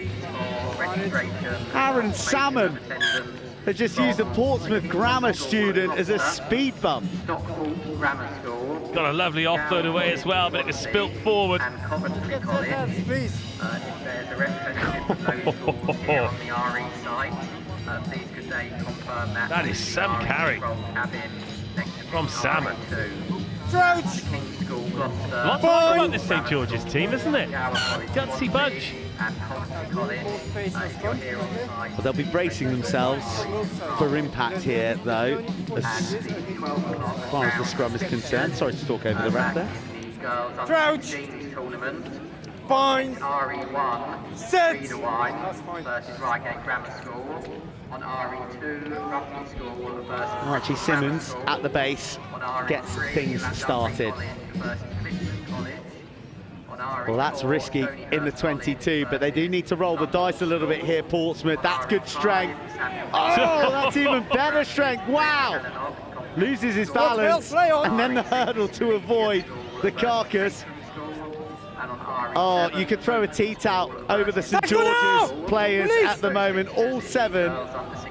registration. Aaron Salmon has just used a Portsmouth Grammar student as a speed bump. Stockport Grammar School. Got a lovely offload away as well, but it was spilt forward. And Coventry College. If there's a representative from those schools here on the RE site, please could they confirm that? That is some carry from Salmon. Lots about this St George's team, isn't it? Gutsy bunch. Well, they'll be bracing themselves for impact here, though, as far as the scrum is concerned. Sorry to talk over the ref there. Crouch. Bind. RE1. Set. Versus Reigate Grammar School. On RE2, Rugby School versus Archie Simmons at the base gets things started. Well, that's risky in the 22, but they do need to roll the dice a little bit here, Portsmouth. That's good strength. Oh, that's even better strength. Wow. Loses his balance, and then the hurdle to avoid the carcass. Oh, you could throw a tea-towel over the St George's players at the moment. All 7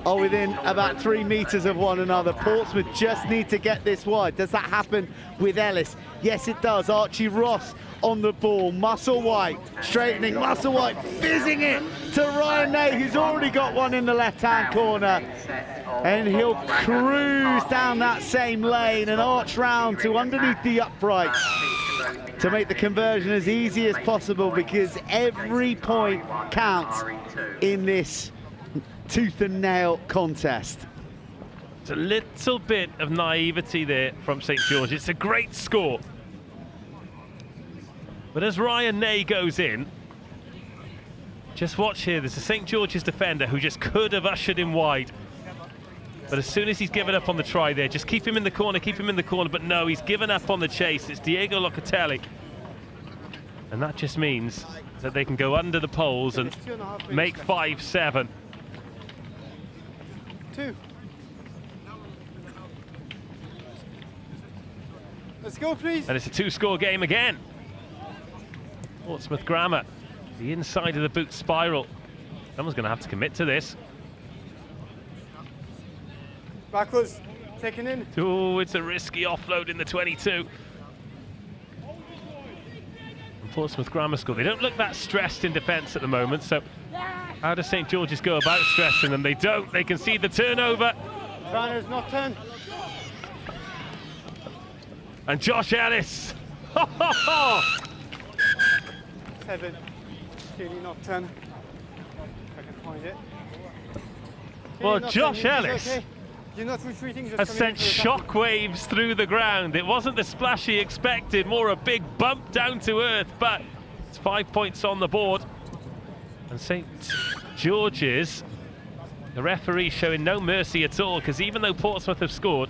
are within about 3 meters of one another. Portsmouth just need to get this wide. Does that happen with Ellis? Yes, it does. Archie Ross on the ball. Musselwhite straightening. Musselwhite fizzing it to Ryan Ney, who's already got one in the left-hand corner. And he'll cruise down that same lane and arch round to underneath the uprights to make the conversion as easy as possible, because every point counts in this tooth and nail contest. It's a little bit of naivety there from St George. It's a great score. But as Ryan Ney goes in, Just watch here, there's a St George's defender who just could have ushered him wide. But as soon as he's given up on the try there, just keep him in the corner, but no, he's given up on the chase. It's Diego Locatelli. And that just means that they can go under the poles and make 5-7. 2. Let's go, please. And it's a 2-score game again. Portsmouth Grammar, the inside of the boot spiral. Someone's going to have to commit to this. Backwards, taken in. Oh, it's a risky offload in the 22. And Portsmouth Grammar School, they don't look that stressed in defence at the moment, so how does St George's go about stressing them? They don't, they concede the turnover. Runners not 10. And Josh Ellis. 7. Clearly not 10. If I can find it. Well, Josh Ellis okay. You're not retreating, just has sent shockwaves through the ground. It wasn't the splash he expected, more a big bump down to earth, but it's 5 points on the board. And St George's, the referee showing no mercy at all, because even though Portsmouth have scored,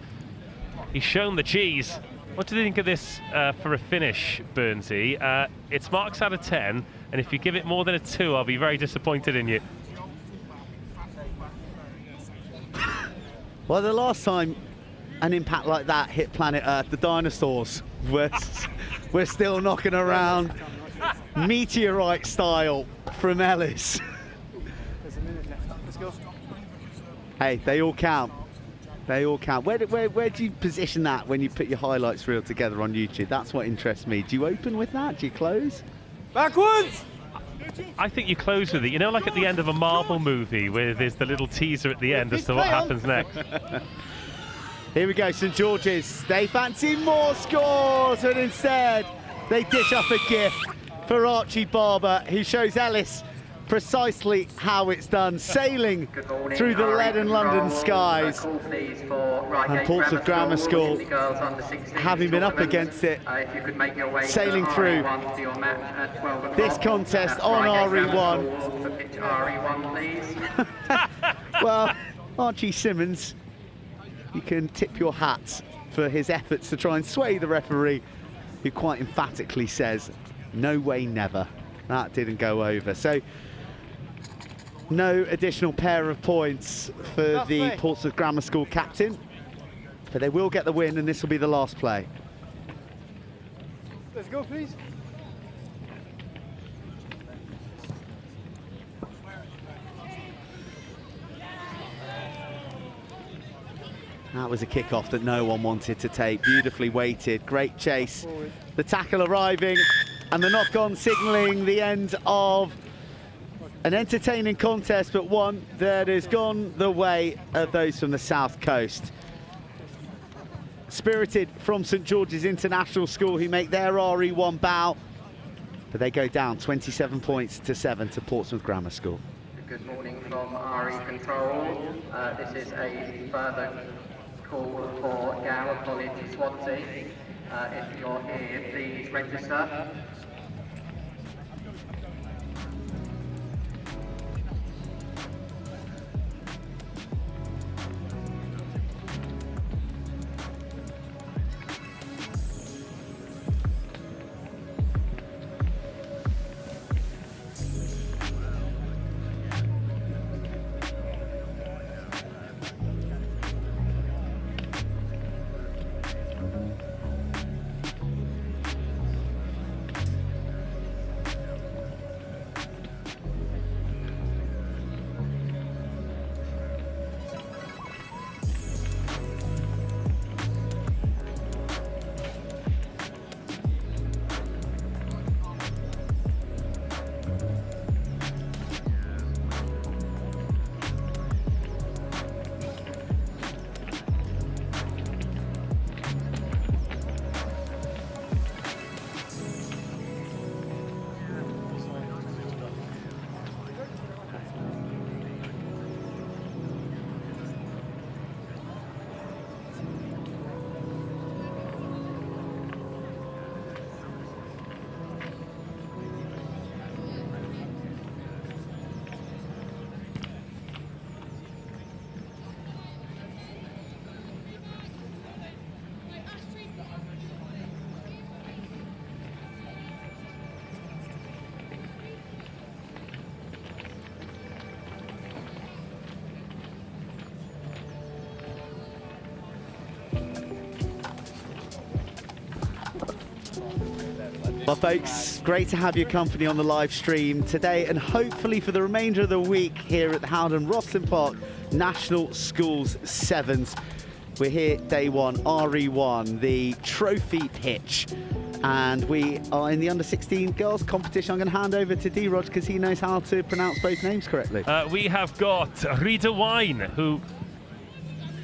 he's shown the cheese. What do you think of this for a finish, Burnsy? It's marks out of 10, and if you give it more than a 2, I'll be very disappointed in you. Well, the last time an impact like that hit planet Earth, the dinosaurs we're still knocking around meteorite style from Ellis. There's a minute left. Let's go. Hey, they all count. They all count. Where do you position that when you put your highlights reel together on YouTube? That's what interests me. Do you open with that? Do you close? Backwards! I think you close with it. You know, like at the end of a Marvel movie where there's the little teaser at the end as to what happens next. Here we go, St George's. They fancy more scores, and instead they dish up a gift for Archie Barber, who shows Ellis precisely how it's done, sailing through the lead and London skies. And Portsmouth Grammar School, having been up against it, sailing through this contest on RE1. Well, Archie Simmons, you can tip your hat for his efforts to try and sway the referee, who quite emphatically says, no way, never. That didn't go over. So, no additional pair of points for the Portsmouth Grammar School captain, but they will get the win, and this will be the last play. Let's go, please. That was a kickoff that no one wanted to take. Beautifully weighted, great chase. The tackle arriving, and the knock-on signalling the end of an entertaining contest, but one that has gone the way of those from the South Coast. Spirited from St George's International School, who make their RE1 bow, but they go down 27 points to 7 to Portsmouth Grammar School. Good morning from RE Control. This is a further call for Gywr College Swansea. If you're here, please register. Well, folks, great to have your company on the live stream today and hopefully for the remainder of the week here at the HOWDEN ROSSLYN Park National Schools Sevens. We're here day one, RE1, the trophy pitch. And we are in the under-16 girls competition. I'm going to hand over to D-Rod because he knows how to pronounce both names correctly. We have got Rita Wine, who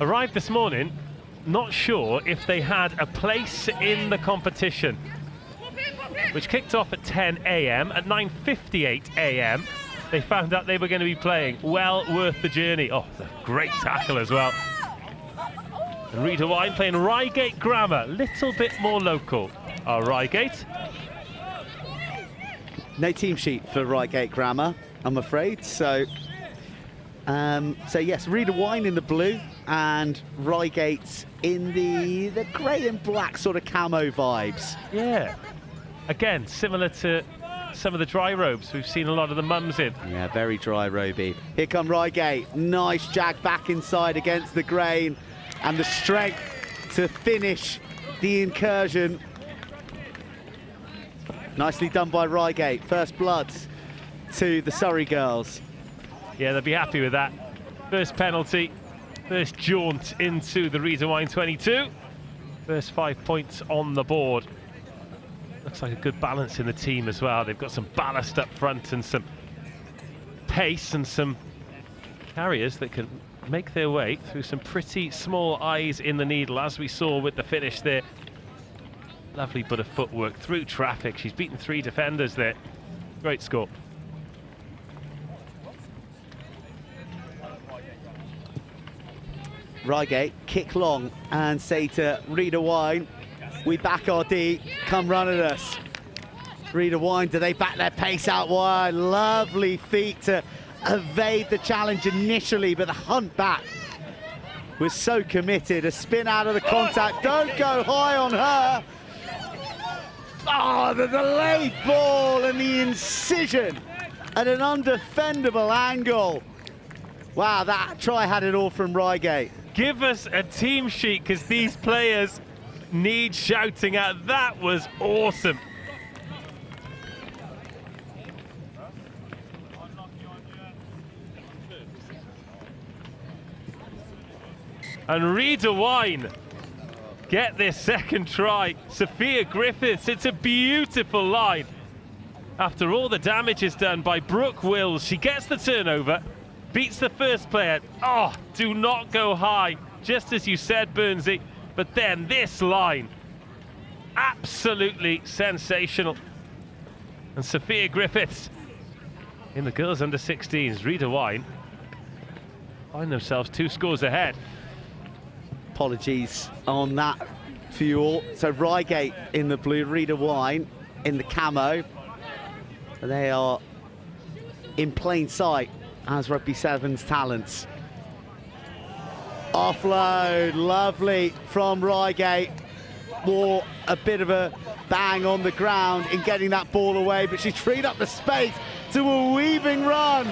arrived this morning, not sure if they had a place in the competition, which kicked off at 10 a.m. At 9:58 a.m. they found out they were going to be playing. Well worth the journey. Oh, a great tackle as well. And Rita Wine playing Reigate Grammar, little bit more local. Reigate. No team sheet for Reigate Grammar, I'm afraid. So yes, Rita Wine in the blue and Reigate in the grey and black sort of camo vibes. Yeah. Again, similar to some of the dry robes we've seen a lot of the mums in. Yeah, very dry roby. Here come Reigate. Nice jag back inside against the grain and the strength to finish the incursion. Nicely done by Reigate. First blood to the Surrey girls. Yeah, they'll be happy with that. First penalty, first jaunt into the Rita Wine 22. First 5 points on the board. Looks like a good balance in the team as well. They've got some ballast up front and some pace and some carriers that can make their way through some pretty small eyes in the needle, as we saw with the finish there. Lovely bit of footwork through traffic. She's beaten 3 defenders there. Great score. Reigate kick long and say to Rita Wine, we back our D, come run at us. Rita Wine, do they back their pace out wide? Lovely feet to evade the challenge initially, but the hunt back was so committed. A spin out of the contact, don't go high on her. Oh, the delayed ball and the incision at an undefendable angle. Wow, that try had it all from Reigate. Give us a team sheet because these players need shouting at. That was awesome. And Rita Wine get their second try. Sophia Griffiths, it's a beautiful line. After all the damage is done by Brooke Wills, she gets the turnover, beats the first player. Oh, do not go high, just as you said, Burnsy. But then this line, absolutely sensational. And Sophia Griffiths in the girls under 16s, Rita Wine, find themselves 2 scores ahead. Apologies on that for you all. So Reigate in the blue, Rita Wine in the camo. They are in plain sight as Rugby Sevens talents. Offload, lovely from Reigate. Wore a bit of a bang on the ground in getting that ball away, but she's freed up the space to a weaving run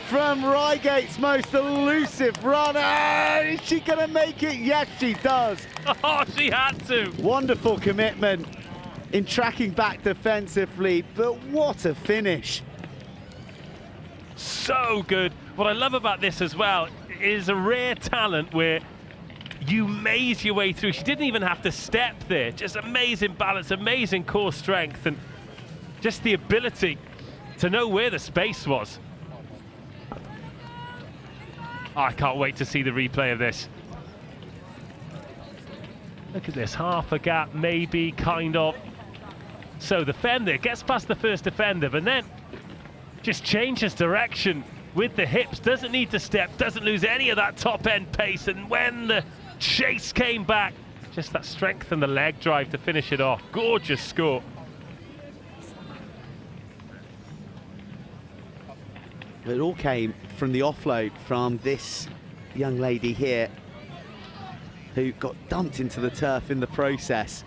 from Reigate's most elusive runner. Is she gonna make it? Yes, she does. Oh, she had to. Wonderful commitment in tracking back defensively, but what a finish. So good. What I love about this as well is a rare talent where you maze your way through. She didn't even have to step there. Just amazing balance, amazing core strength, and just the ability to know where the space was. Oh, I can't wait to see the replay of this. Look at this, half a gap, maybe, kind of. So the defender gets past the first defender, but then just changes direction with the hips, doesn't need to step, doesn't lose any of that top end pace, and when the chase came back, just that strength and the leg drive to finish it off. Gorgeous score. It all came from the offload from this young lady here who got dumped into the turf in the process.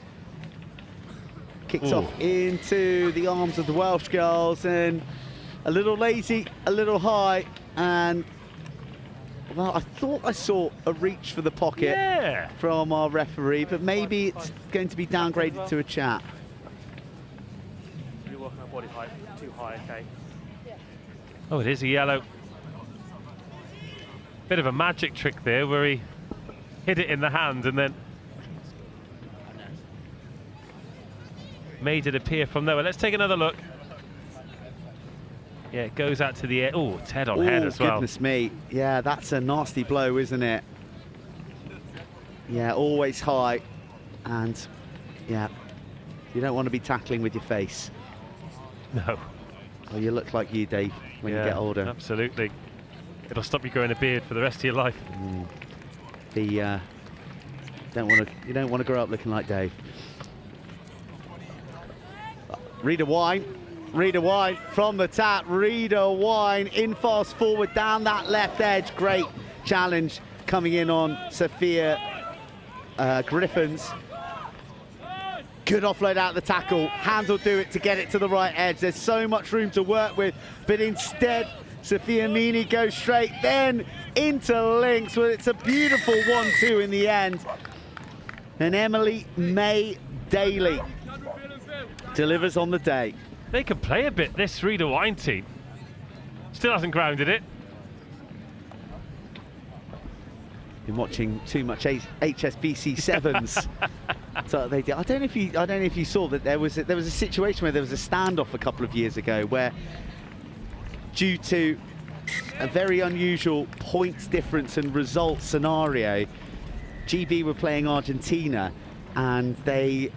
Kicks off into the arms of the Welsh girls, and a little lazy, a little high, and well, I thought I saw a reach for the pocket from our referee, but maybe it's going to be downgraded to a chat. my body height too high, okay? Oh, it is a yellow. Bit of a magic trick there where he hit it in the hand and then made it appear from nowhere. Let's take another look. Yeah, it goes out to the air. Oh, it's head on head as well. Goodness me. Yeah, that's a nasty blow, isn't it? Yeah, always high. And, yeah, you don't want to be tackling with your face. No. Well, you look like you, Dave, when you get older. Absolutely. It'll stop you growing a beard for the rest of your life. You don't want to grow up looking like Dave. Rita Wine from the tap. Rita Wine in fast forward down that left edge. Great challenge coming in on Sophia Griffin's. Good offload out of the tackle. Hands will do it to get it to the right edge. There's so much room to work with, but instead Sophia Meany goes straight, then into links. Well, it's a beautiful 1-2 in the end. And Emily May Daly delivers on the day. They can play a bit, this Rita Wine team. Still hasn't grounded it. Been watching too much HSBC sevens. So they did. I don't know if you saw that there was a situation where there was a standoff a couple of years ago where, due to a very unusual points difference and result scenario, GB were playing Argentina, and they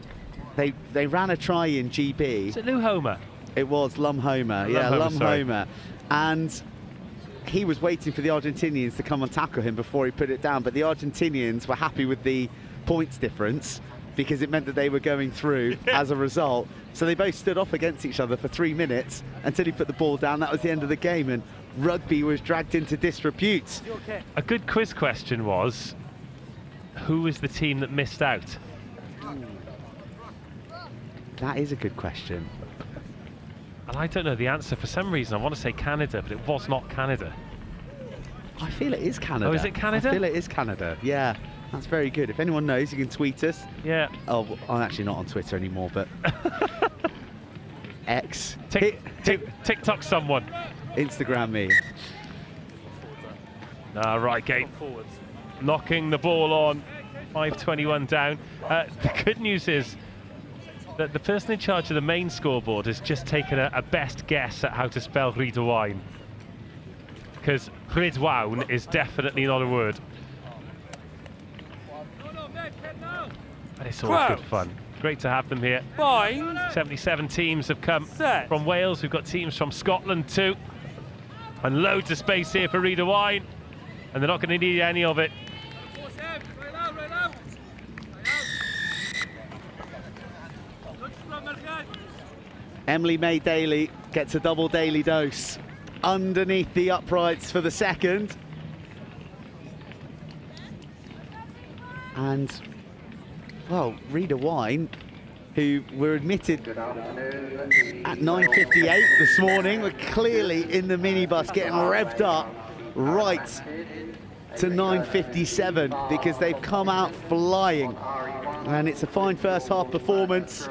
ran a try in GB. Is it Lou Homer? It was Lum Homer. Yeah, Lum Homer. And he was waiting for the Argentinians to come and tackle him before he put it down, but the Argentinians were happy with the points difference because it meant that they were going through as a result. So they both stood off against each other for 3 minutes until he put the ball down. That was the end of the game, and Rugby was dragged into disrepute. A good quiz question was, who was the team that missed out? That is a good question. And I don't know the answer. For some reason, I want to say Canada, but it was not Canada. I feel it is Canada. Oh, is it Canada? I feel it is Canada, yeah. That's very good. If anyone knows, you can tweet us. Yeah. Oh, I'm actually not on Twitter anymore, but X. TikTok someone. Instagram me. Reigate knocking the ball on. 5:21 down. The good news is that the person in charge of the main scoreboard has just taken a best guess at how to spell Rydwain, because Rydwain is definitely not a word. And it's always good fun. Great to have them here. 77 teams have come from Wales. We've got teams from Scotland too. And loads of space here for Rydwain. And they're not going to need any of it. Emily May Daly gets a double daily dose underneath the uprights for the second. And, well, Rita Wine, who were admitted at 9:58 this morning, were clearly in the minibus getting revved up right to 9:57 because they've come out flying. And it's a fine first half performance.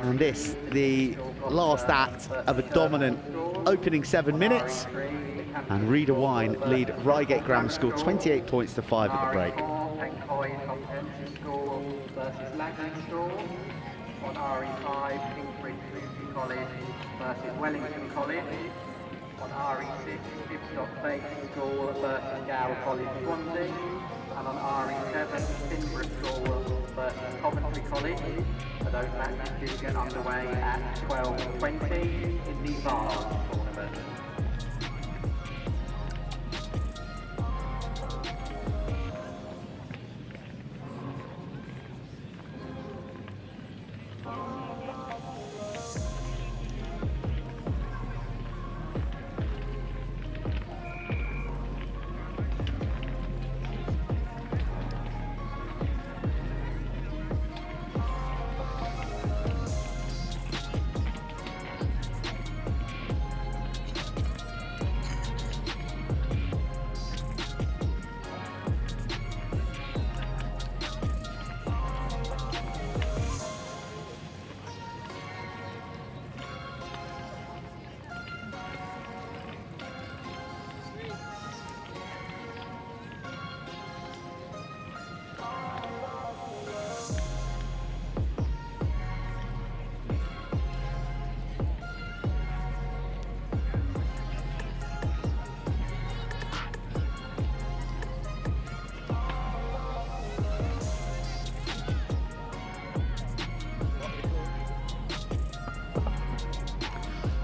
And this, the last act of a dominant opening 7 minutes. And Rita Wine lead Reigate Grammar School 28 points to 5 at the break. Pencoed Comprehensive School versus Magdalen School. On RE5, Ivybridge College versus Wellington College. On RE6, Vase School versus Gywr College Swansea. And on RE7, Finborough School versus Coventry College. And those matches do get underway at 12:20 in the Vase tournament.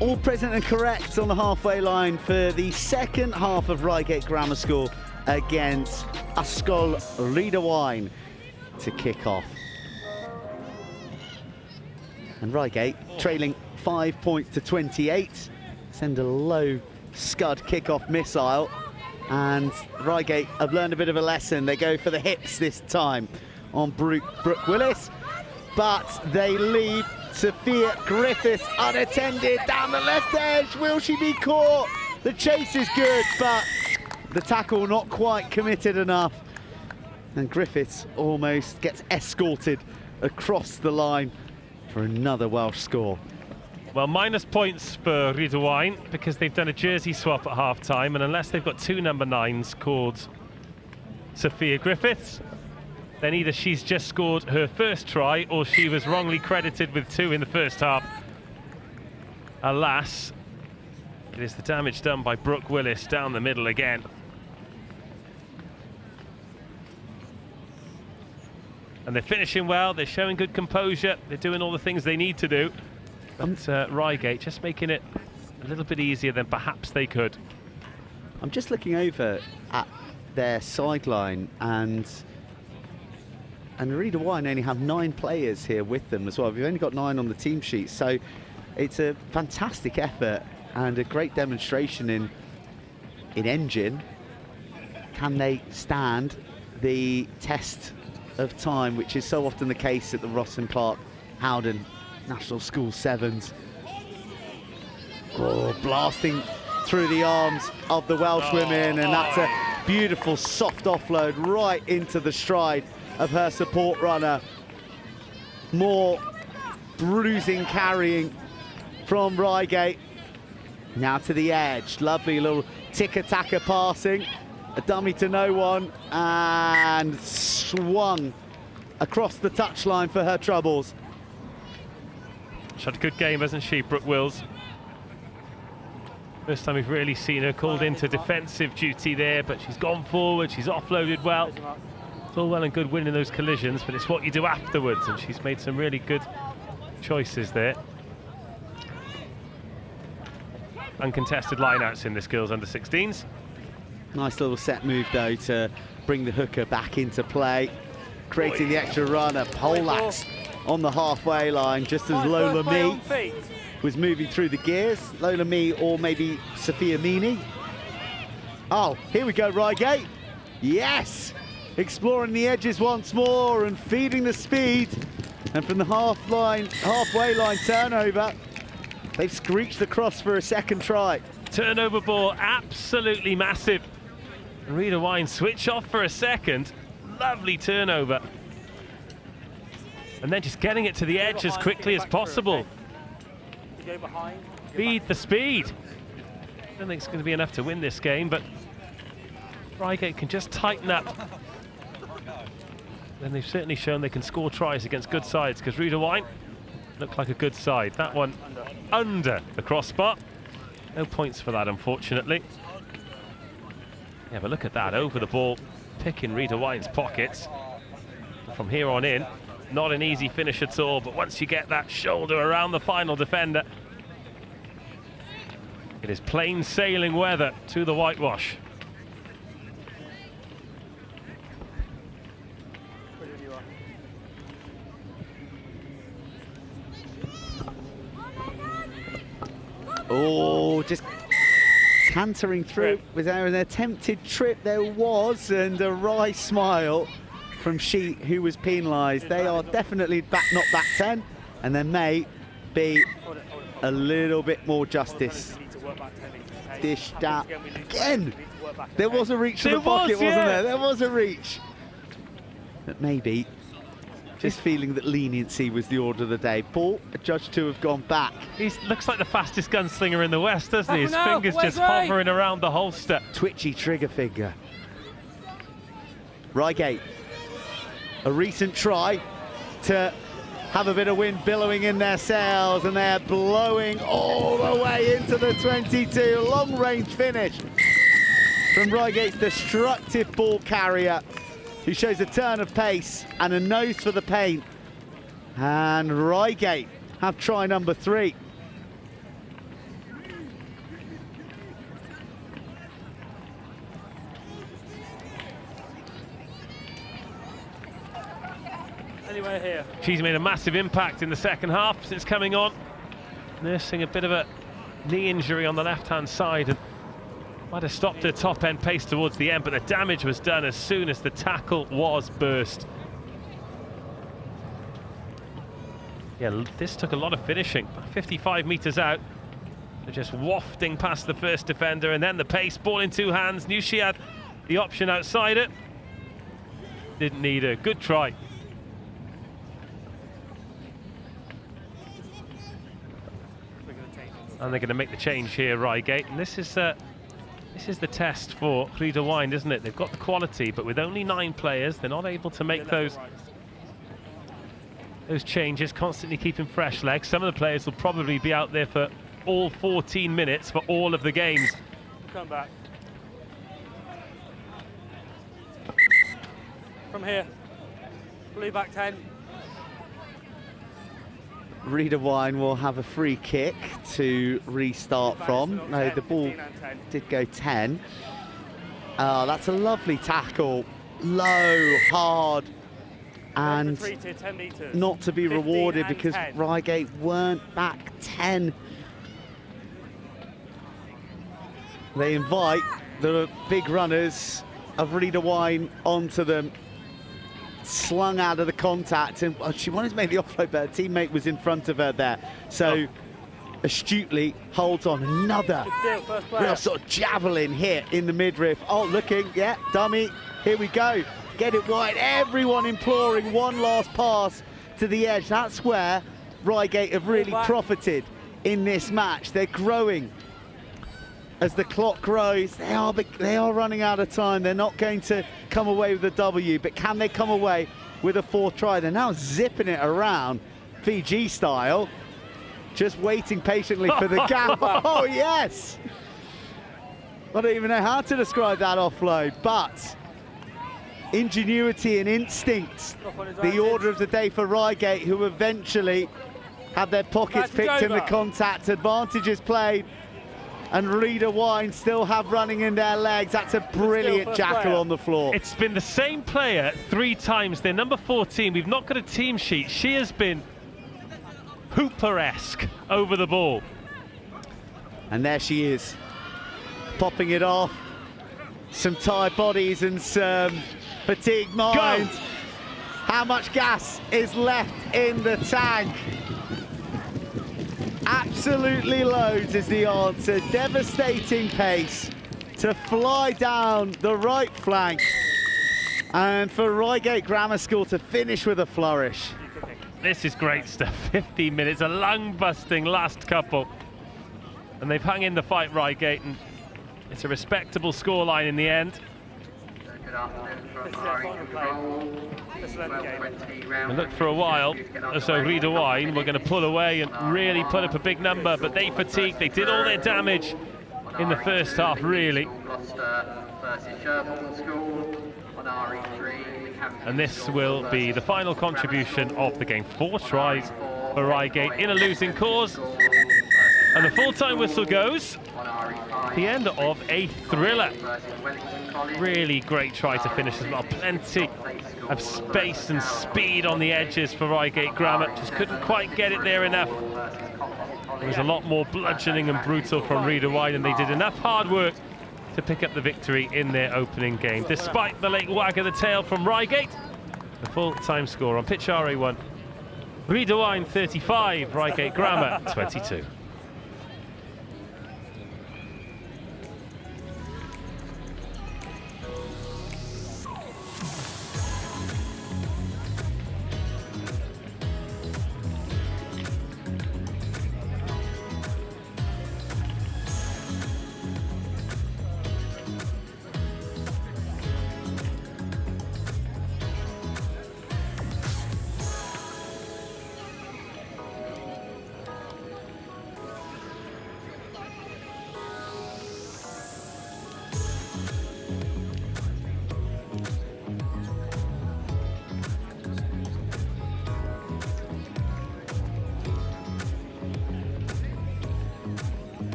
All present and correct on the halfway line for the second half of Reigate Grammar School against Ysgol Rhydywyn to kick off. And Reigate trailing 5 points to 28, send a low scud kick-off missile, and Reigate have learned a bit of a lesson. They go for the hips this time on Brooke Willis, but they leave Sophia Griffiths unattended down the left edge. Will she be caught? The chase is good, but the tackle not quite committed enough. And Griffiths almost gets escorted across the line for another Welsh score. Well, minus points for Rhydywyn because they've done a jersey swap at half-time, and unless they've got two number 9s called Sophia Griffiths, then either she's just scored her first try or she was wrongly credited with 2 in the first half. Alas, it is the damage done by Brooke Willis down the middle again. And they're finishing well, they're showing good composure, they're doing all the things they need to do. But Reigate just making it a little bit easier than perhaps they could. I'm just looking over at their sideline, and Rhydywyn only have 9 players here with them as well. We've only got 9 on the team sheet, so it's a fantastic effort and a great demonstration in engine. Can they stand the test of time, which is so often the case at the Ross and Clark Howden National School Sevens? Oh, blasting through the arms of the Welsh women, and that's a beautiful soft offload right into the stride of her support runner. More bruising, carrying from Reigate. Now to the edge, lovely little tick-a-tacker passing, a dummy to no one, and swung across the touchline for her troubles. She's had a good game, hasn't she, Brooke Wills? First time we've really seen her called into defensive duty there, but she's gone forward, she's offloaded well. It's all well and good winning those collisions, but it's what you do afterwards, and she's made some really good choices there. Uncontested line-outs in this girls' under-16s. Nice little set move, though, to bring the hooker back into play, creating the extra runner. Poleaxe on the halfway line, just as Lola Mee was moving through the gears. Lola Mee or maybe Sophia Meany. Oh, here we go, Reigate. Yes! Exploring the edges once more and feeding the speed. And from the halfway line turnover, they've screeched across for a second try. Turnover ball, absolutely massive. Rhydywyn switch off for a second. Lovely turnover. And then just getting it to the edge as quickly as possible. Feed the speed. I don't think it's going to be enough to win this game, but Reigate can just tighten up. Then they've certainly shown they can score tries against good sides, because Rhydywyn looked like a good side. That one under the crossbar. No points for that, unfortunately. Yeah, but look at that, over the ball, picking Rhydywyn's pockets. From here on in, not an easy finish at all, but once you get that shoulder around the final defender, it is plain sailing weather to the whitewash. Oh, just cantering through. Was there an attempted trip? There was, and a wry smile from she who was penalised. They are definitely not back 10, and there may be a little bit more justice dished out. Again, there was a reach to the pocket, wasn't there? There was a reach. But maybe just feeling that leniency was the order of the day. Paul, judged to have gone back. He looks like the fastest gunslinger in the West, doesn't he? His fingers just hovering around the holster. Twitchy trigger finger. Reigate, a recent try to have a bit of wind billowing in their sails, and they're blowing all the way into the 22. Long-range finish from Reigate's destructive ball carrier, who shows a turn of pace and a nose for the paint. And Reigate have try number 3. They're here. She's made a massive impact in the second half since coming on, nursing a bit of a knee injury on the left-hand side, and might have stopped her top-end pace towards the end, but the damage was done as soon as the tackle was burst. Yeah, this took a lot of finishing. 55 metres out. They're just wafting past the first defender, and then the pace, ball in two hands. Knew she had the option outside it. Didn't need her. Good try. And they're going to make the change here, Reigate. And this is the test for HOWDEN, isn't it? They've got the quality, but with only 9 players, they're not able to make those changes, constantly keeping fresh legs. Some of the players will probably be out there for all 14 minutes for all of the games. Come back. From here. Blue back 10. HOWDEN will have a free kick to restart from. No, the ball did go 10. That's a lovely tackle. Low, hard, and not to be rewarded because Reigate weren't back 10. They invite the big runners of HOWDEN onto them. Slung out of the contact, and she wanted to make the offload, but her teammate was in front of her there. So astutely holds on. Another real sort of javelin hit in the midriff. Oh, looking, yeah, dummy. Here we go. Get it wide. Everyone imploring one last pass to the edge. That's where Reigate have really profited in this match. They're growing. As the clock grows, they are running out of time. They're not going to come away with a W, but can they come away with a 4th try? They're now zipping it around, Fiji style, just waiting patiently for the gap. Oh, yes! I don't even know how to describe that offload, but ingenuity and instinct, the order of the day for Reigate, who eventually had their pockets picked in the contact. Advantages played. And HOWDEN still have running in their legs. That's a brilliant jackal on the floor. It's been the same player 3 times. They're number 14. We've not got a team sheet. She has been Hooper-esque over the ball. And there she is, popping it off. Some tired bodies and some fatigued minds. Go. How much gas is left in the tank? Absolutely loads is the answer. Devastating pace to fly down the right flank. And for Reigate Grammar School to finish with a flourish. This is great stuff. 15 minutes, a lung-busting last couple. And they've hung in the fight, Reigate, and it's a respectable scoreline in the end. Good afternoon from RE1. And look, for a while, so HOWDEN were going to pull away and really put up a big number, but they fatigued. They did all their damage in the first half, really. And this will be the final contribution of the game. 4 tries for Reigate in a losing cause. And the full-time whistle goes. The end of a thriller. Really great try to finish as well. Plenty of space and speed on the edges for Reigate Grammar. Just couldn't quite get it there enough. There was a lot more bludgeoning and brutal from HOWDEN, and they did enough hard work to pick up the victory in their opening game. Despite the late wag of the tail from Reigate, the full-time score on pitch RE1. HOWDEN 35, Reigate Grammar 22.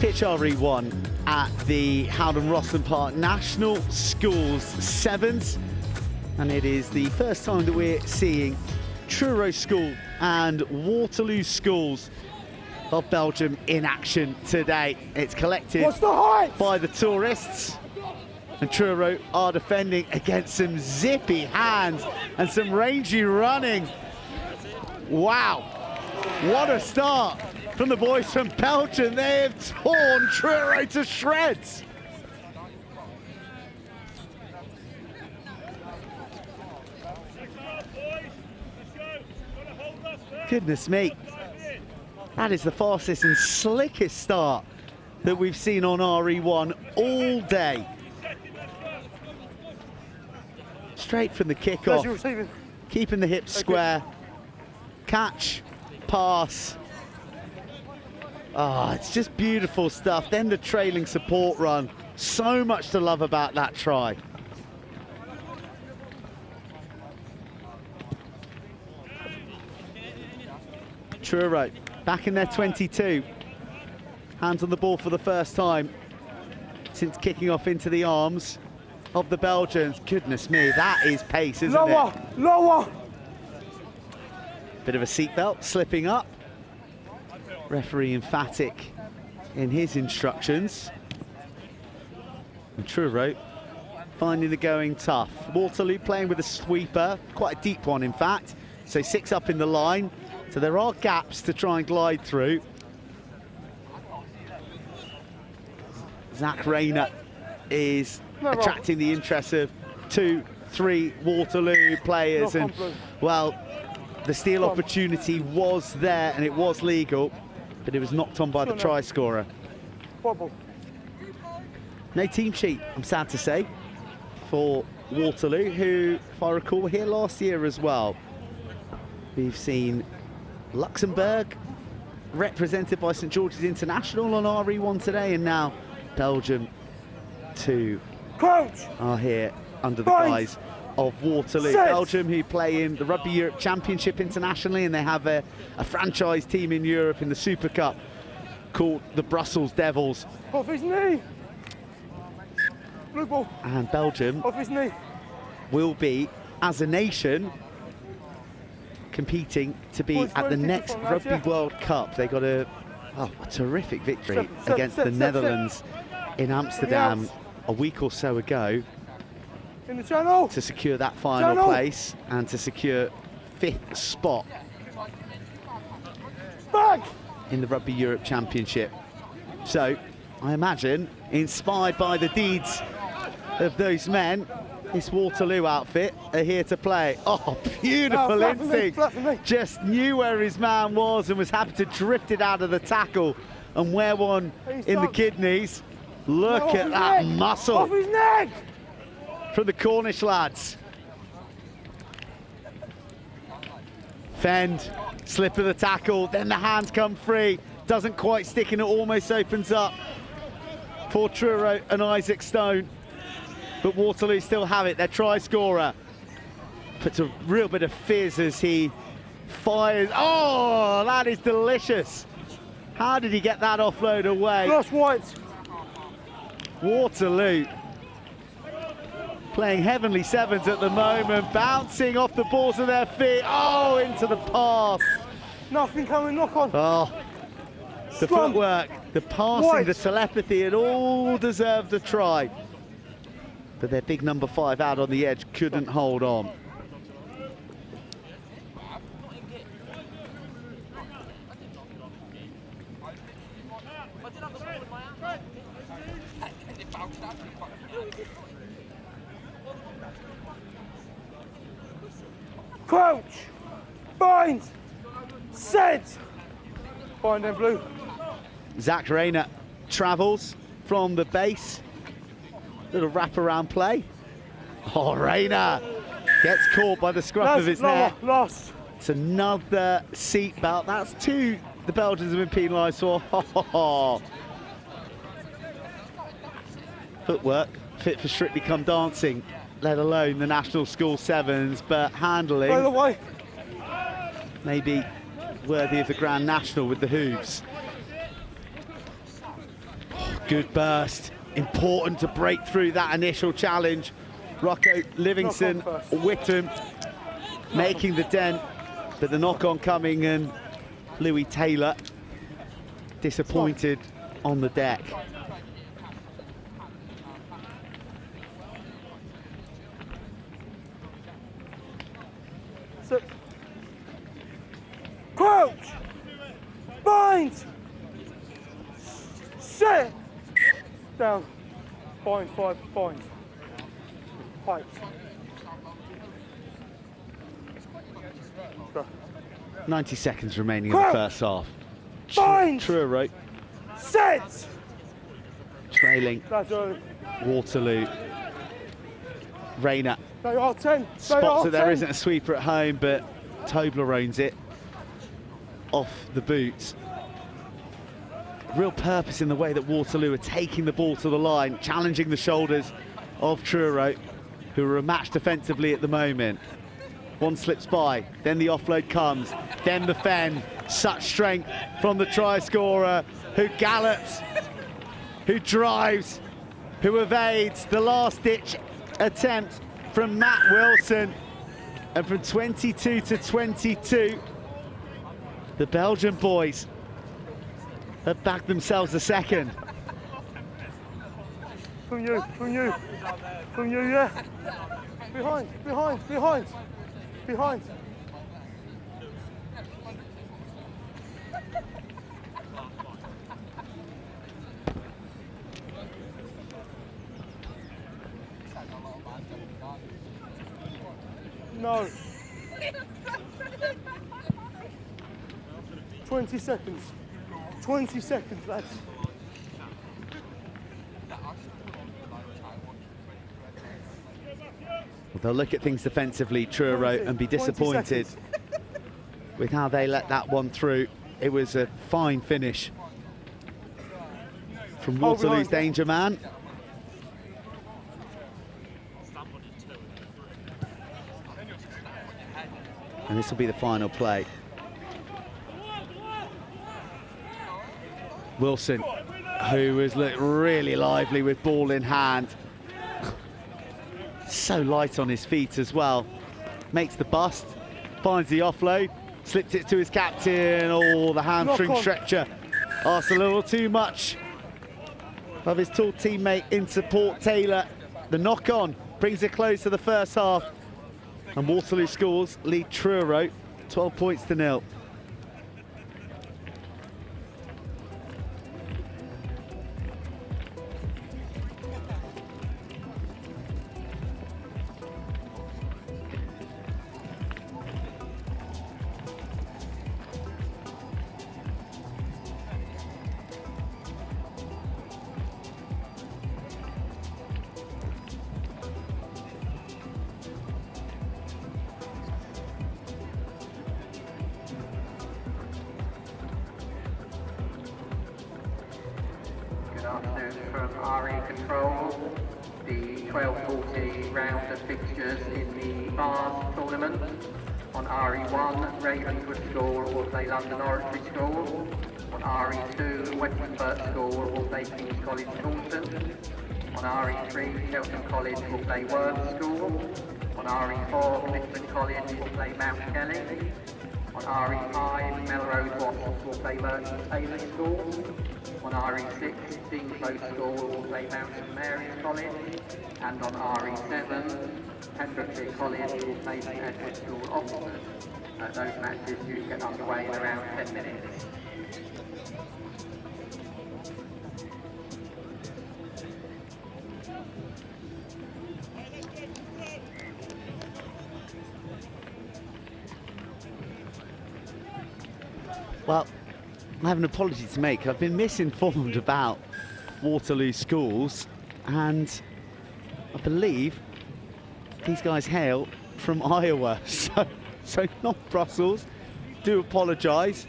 Pitch RE1 at the HOWDEN ROSSLYN Park National Schools Sevens, and it is the first time that we're seeing Truro School and Waterloo Schools of Belgium in action today. It's collected by the tourists, and Truro are defending against some zippy hands and some rangy running. Wow, what a start from the boys from Belgium. They have torn Truro to shreds. Goodness me. That is the fastest and slickest start that we've seen on RE1 all day. Straight from the kickoff, keeping the hips square, catch, pass. Ah, it's just beautiful stuff. Then the trailing support run. So much to love about that try. Truro back in their 22. Hands on the ball for the first time since kicking off into the arms of the Belgians. Goodness me, that is pace, isn't it? Lower! Bit of a seatbelt slipping up. Referee emphatic in his instructions. And Truro finding the going tough. Waterloo playing with a sweeper, quite a deep one in fact. So 6 up in the line. So there are gaps to try and glide through. Zach Rayner is attracting the interest of 2, 3 Waterloo players, and well, the steal opportunity was there and it was legal, but it was knocked on by the try scorer. No team sheet, I'm sad to say, for Waterloo, who, if I recall, were here last year as well. We've seen Luxembourg represented by St George's International on RE1 today, and now Belgium 2 are here under the guise of Waterloo. Belgium, who play in the Rugby Europe Championship internationally, and they have a franchise team in Europe in the Super Cup called the Brussels Devils. Off his knee! Blue ball. And Belgium off his knee. Will be, as a nation, competing to be at the next Rugby World Cup. They got a terrific victory against the Netherlands in Amsterdam a week or so ago in the channel to secure that final place and to secure 5th spot in the Rugby Europe Championship. So I imagine, inspired by the deeds of those men, this Waterloo outfit are here to play. Oh, beautiful instinct. Just knew where his man was and was happy to drift it out of the tackle and wear one in the kidneys. Look at that muscle. Off his neck! From the Cornish lads. Fend, slip of the tackle, then the hands come free. Doesn't quite stick and it almost opens up for Truro and Isaac Stone. But Waterloo still have it. Their try scorer puts a real bit of fizz as he fires. Oh, that is delicious. How did he get that offload away? Cross white. Waterloo playing heavenly sevens at the moment, bouncing off the balls of their feet. Oh, into the pass. Nothing coming, knock on. Oh, the footwork, the passing, the telepathy, it all deserved a try. But their big number 5 out on the edge couldn't hold on. Crouch, bind, set. Bind in blue. Zach Rayner travels from the base. Little wraparound play. Oh, Rayner gets caught by the scruff of his neck. Lost. It's another seat belt. That's 2 the Belgians have been penalised for. Footwork fit for Strictly Come Dancing, let alone the National School Sevens, but handling maybe worthy of the Grand National with the hooves. Good burst. Important to break through that initial challenge. Rocco Livingston, Whittam making the dent, but the knock-on coming, and Louis Taylor disappointed on the deck. So, crouch, bind, sit, down, bind, 5, bind, height. Go. 90 seconds remaining in the first half. Bind, Truro sit, trailing Waterloo. Rayner they are 10, spots that there isn't a sweeper at home, but Toblerone's it off the boots. Real purpose in the way that Waterloo are taking the ball to the line, challenging the shoulders of Truro, who are a match defensively at the moment. One slips by, then the offload comes, then the fen. Such strength from the try scorer, who gallops, who drives, who evades the last-ditch attempt from Matt Wilson. And from 22 to 22, the Belgian boys have backed themselves a second. From you, yeah. Behind, behind, behind, behind. No. 20 seconds. 20 seconds, lads. Well, they'll look at things defensively, Truro, and be disappointed with how they let that one through. It was a fine finish from Waterloo's danger man. And this will be the final play. Wilson, who has looked really lively with ball in hand. So light on his feet as well. Makes the bust, finds the offload, slips it to his captain. Oh, the hamstring stretcher. Asked a little too much of his tall teammate in support, Taylor. The knock-on brings it close to the first half. And Waterloo scores, lead Truro 12 points to 0. From RE Control, the 12:40 round of fixtures in the Vase tournament. On RE1, Ravenswood School will play London Oratory School. On RE2, Westminster School will play King's College Taunton. On RE3, Cheltenham College will play Worth School. On RE4, Clifton College will play Mount Kelly. On RE5, Melrose Wasps will play Merchant Taylor School. On RE6, Dean Close School will play Mount St Mary's College. And on RE7, Pembrokeshire College will play St Edward's School Oxford. Those matches due to get underway in around 10 minutes. Well, I have an apology to make. I've been misinformed about Waterloo schools, and I believe these guys hail from Iowa, so not Brussels. Do apologise,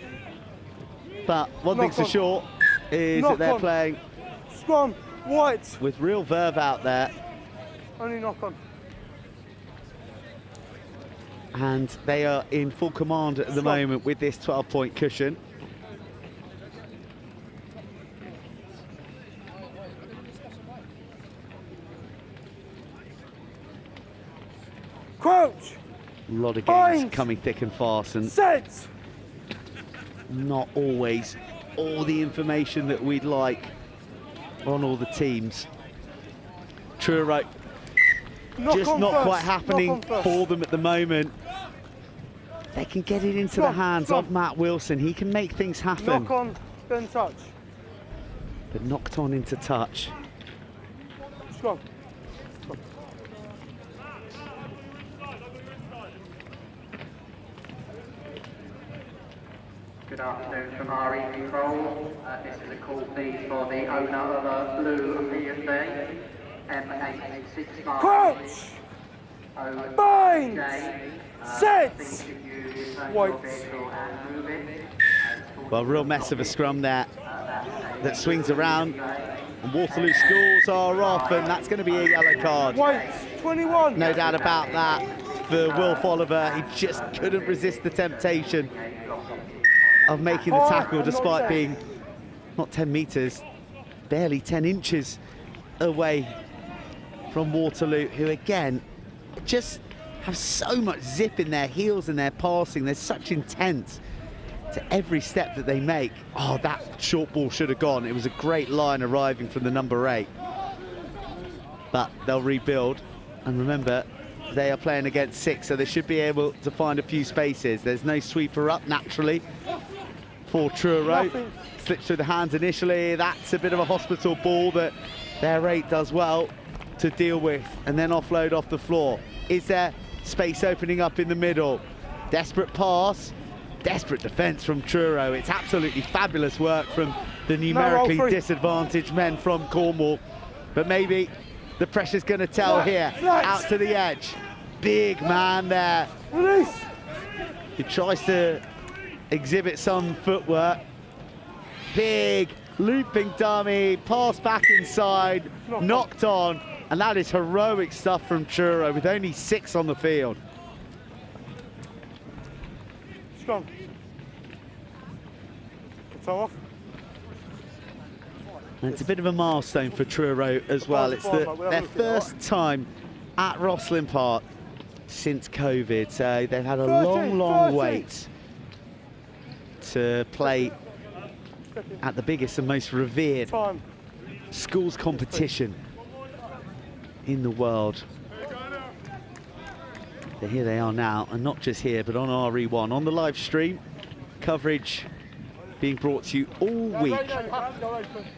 but one thing's for sure is that they're playing scrum white with real verve out there. Only knock on. And they are in full command at the moment with this 12-point cushion. Crouch. A lot of games Bind. coming thick and fast, and Set. not always all the information that we'd like on all the teams. Truro just not quite happening for them at the moment. They can get it into the hands of Matt Wilson. He can make things happen. Knock on, then touch. But knocked on into touch. Strong. Good afternoon from RE Control. This is a call please for the owner of a blue PSA, M865. Crouch. Bind. Set. White. Well, real mess of a scrum there that swings around. And Waterloo scores are off, and that's going to be a yellow card. White. 21. No doubt about that for Wilf Oliver. He just couldn't resist the temptation of making the tackle, despite being not 10 metres, barely 10 inches away from Waterloo, who again just have so much zip in their heels and their passing. There's such intent to every step that they make. Oh, that short ball should have gone. It was a great line arriving from the number 8. But they'll rebuild. And remember, they are playing against 6, so they should be able to find a few spaces. There's no sweeper up, naturally, for Truro. Slips through the hands initially. That's a bit of a hospital ball that their 8 does well to deal with, and then offload off the floor. Is there space opening up in the middle? Desperate pass, desperate defence from Truro. It's absolutely fabulous work from the numerically disadvantaged men from Cornwall. But maybe the pressure's going to tell here. Out to the edge. Big man there. Release. He tries to exhibit some footwork. Big looping dummy, pass back inside, knocked on. And that is heroic stuff from Truro with only 6 on the field. Strong. Toe off. And it's a bit of a milestone for Truro as well. It's their first time at Rosslyn Park since COVID. So they've had a long wait to play at the biggest and most revered schools competition in the world. So here they are now, and not just here, but on RE1, on the live stream. Coverage being brought to you all week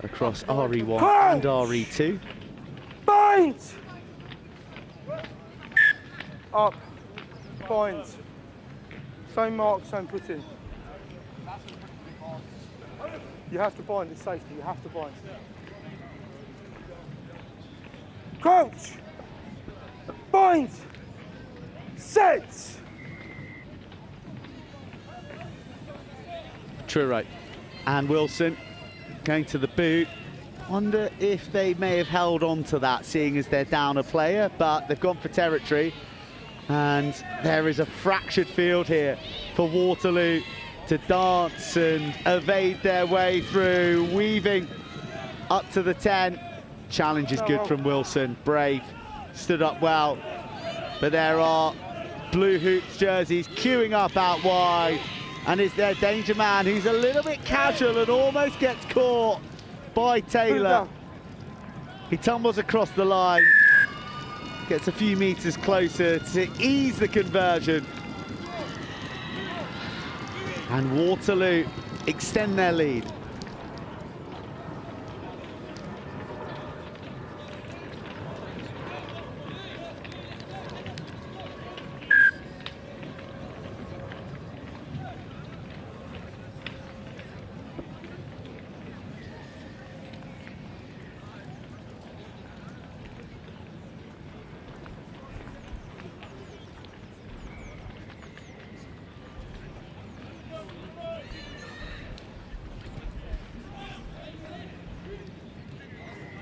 across RE1 and RE2. Bind. Up. Bind. Same mark, same put in. You have to bind, it's safety, you have to bind. Crouch. Bind. Set. Truro and Wilson going to the boot. Wonder if they may have held on to that, seeing as they're down a player, but they've gone for territory. And there is a fractured field here for Waterloo to dance and evade their way through, weaving up to the 10. Challenge is good from Wilson. Brave, stood up well. But there are Blue Hoops jerseys queuing up out wide. And it's their danger man, who's a little bit casual and almost gets caught by Taylor. He tumbles across the line, gets a few metres closer to ease the conversion. And Waterloo extend their lead.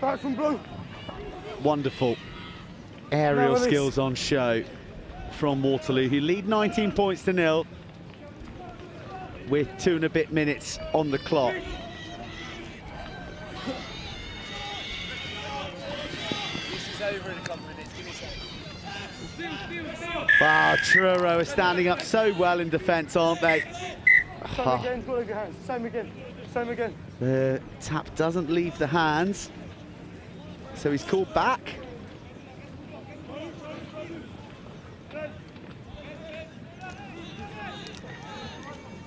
Back from Blue. Wonderful aerial skills on show from Waterloo, who lead 19 points to 0 with 2 and a bit minutes on the clock. This is over in a couple of minutes, give me a second. Wow, Truro are standing up so well in defence, aren't they? Same again, got over your hands. Same again, same again. The tap doesn't leave the hands, so he's called back.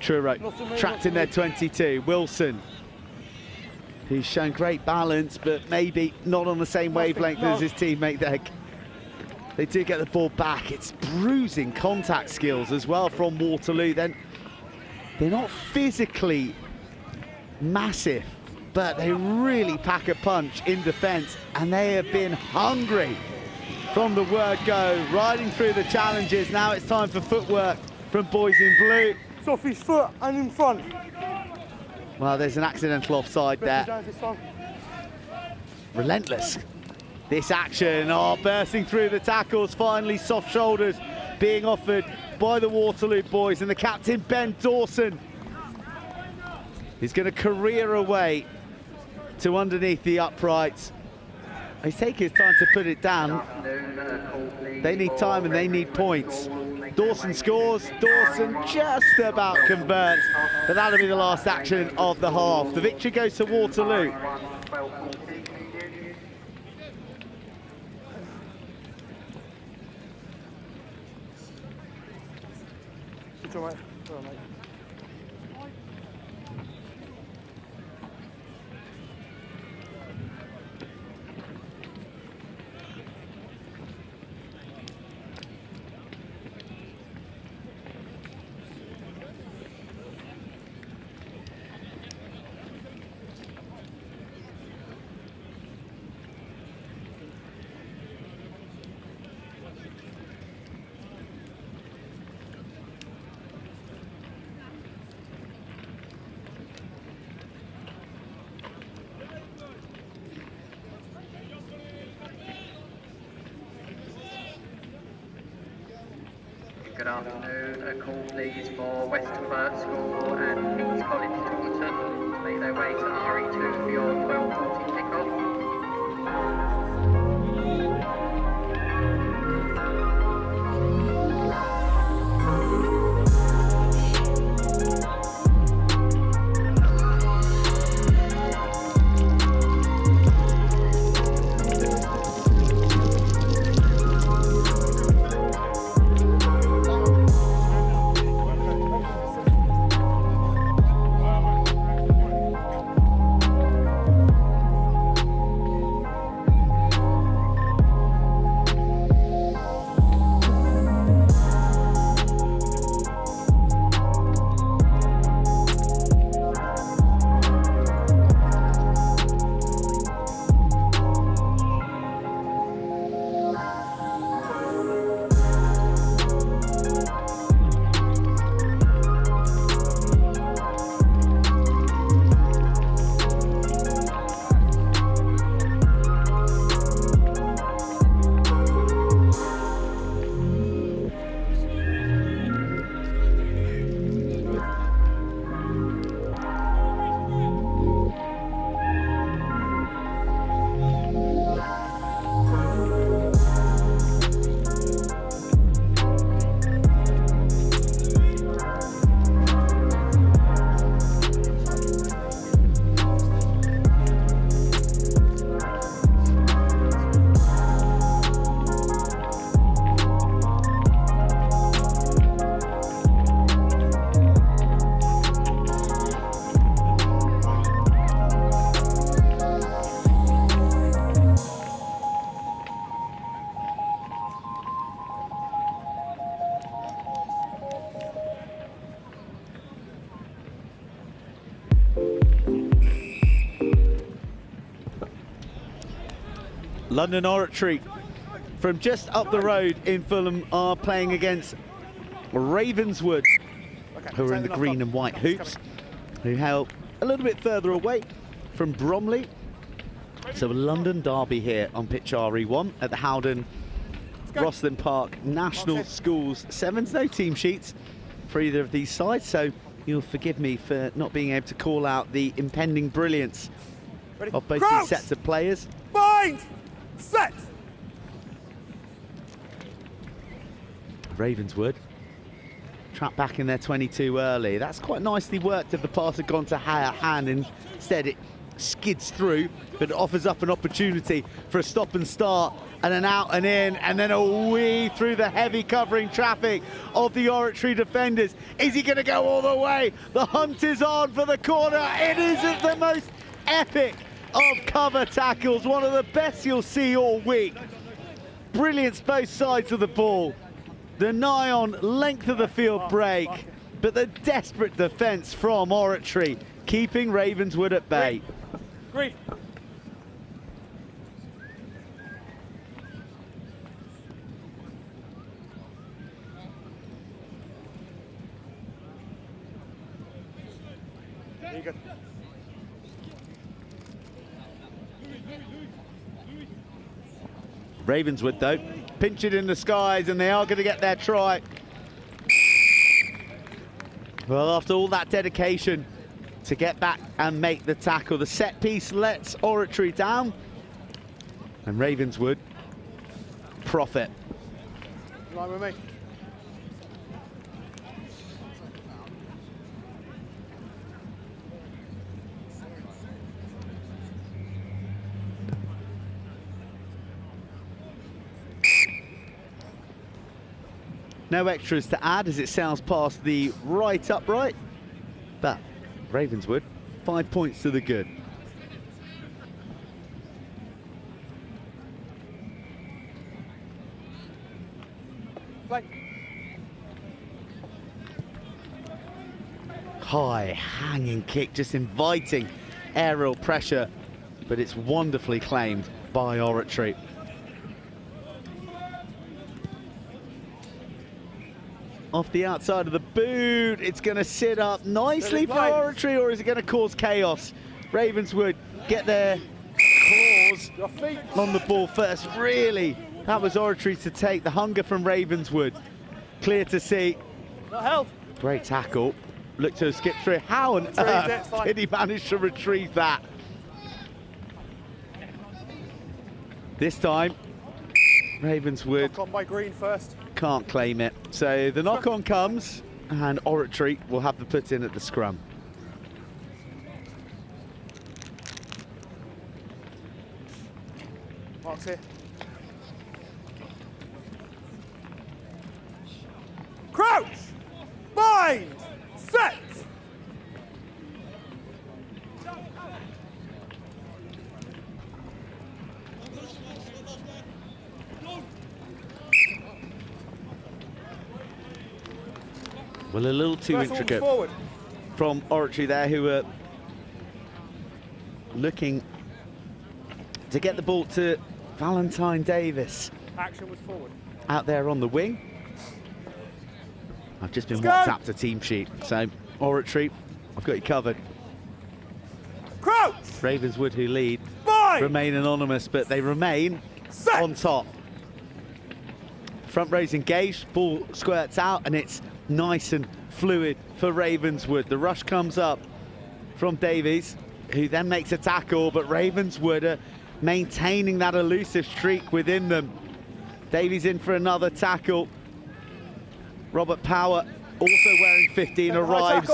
Truro trapped in their 22. Wilson, who's shown great balance, but maybe not on the same wavelength as his teammate there. They do get the ball back. It's bruising contact skills as well from Waterloo. Then they're not physically massive, but they really pack a punch in defence, and they have been hungry from the word go, riding through the challenges. Now it's time for footwork from boys in blue. It's off his foot and in front. Well, there's an accidental offside there. Relentless, this action. Oh, bursting through the tackles, finally soft shoulders being offered by the Waterloo boys, and the captain, Ben Dawson, is going to career away to underneath the uprights. He's taking his time to put it down. They need time and they need points. Dawson scores, Dawson just about converts, but that'll be the last action of the half. The victory goes to Waterloo. Good job, mate. Well, mate. Good afternoon. A call please for Westcliff School and King's College Taunton. Make their way to RE2 for your 12:40 kickoff. London Oratory from just up the road in Fulham are playing against Ravenswood, who are in the green and white hoops, who held a little bit further away from Bromley. So a London derby here on pitch RE1 at the Howden Rosslyn Park National Schools Sevens. No team sheets for either of these sides, so you'll forgive me for not being able to call out the impending brilliance of both these sets of players. Bind! Set! Ravenswood trapped back in their 22 early. That's quite nicely worked if the pass had gone to hand. Instead, it skids through, but it offers up an opportunity for a stop and start and an out and in, and then a wee through the heavy covering traffic of the Oratory defenders. Is he going to go all the way? The hunt is on for the corner. It is the most epic of cover tackles, one of the best you'll see all week. Brilliance both sides of the ball. The nigh on length of the field break, but the desperate defence from Oratory, keeping Ravenswood at bay. Green. Good. Ravenswood, though, pinch it in the skies, and they are going to get their try. Well, after all that dedication to get back and make the tackle, the set piece lets Oratory down, and Ravenswood profit. Line with me. No extras to add as it sails past the right upright, but Ravenswood, 5 points to the good. Play. High hanging kick, just inviting aerial pressure, but it's wonderfully claimed by Oratory. Off the outside of the boot, it's going to sit up nicely for Oratory, or is it going to cause chaos? Ravenswood get their claws on the ball first. Really, that was Oratory to take. The hunger from Ravenswood, clear to see. Not held. Great tackle. Look to skip through. How on earth did he manage to retrieve that? This time, Ravenswood Knock on by Green first. can't claim it. So the knock-on comes, and Oratory will have the put in at the scrum. Mark's here. Crouch! Bind! Set! Well, a little too intricate forward. from Oratory there, who were looking to get the ball to Valentine Davis. Action was forward. Out there on the wing. I've just been WhatsApped a team sheet, so Oratory, I've got you covered. Crouch! Ravenswood, who lead, remain anonymous, but they remain on top. Front row's engaged, ball squirts out, and it's nice and fluid for Ravenswood. The rush comes up from Davies, who then makes a tackle, but Ravenswood are maintaining that elusive streak within them. Davies in for another tackle. Robert Power, also wearing 15, arrives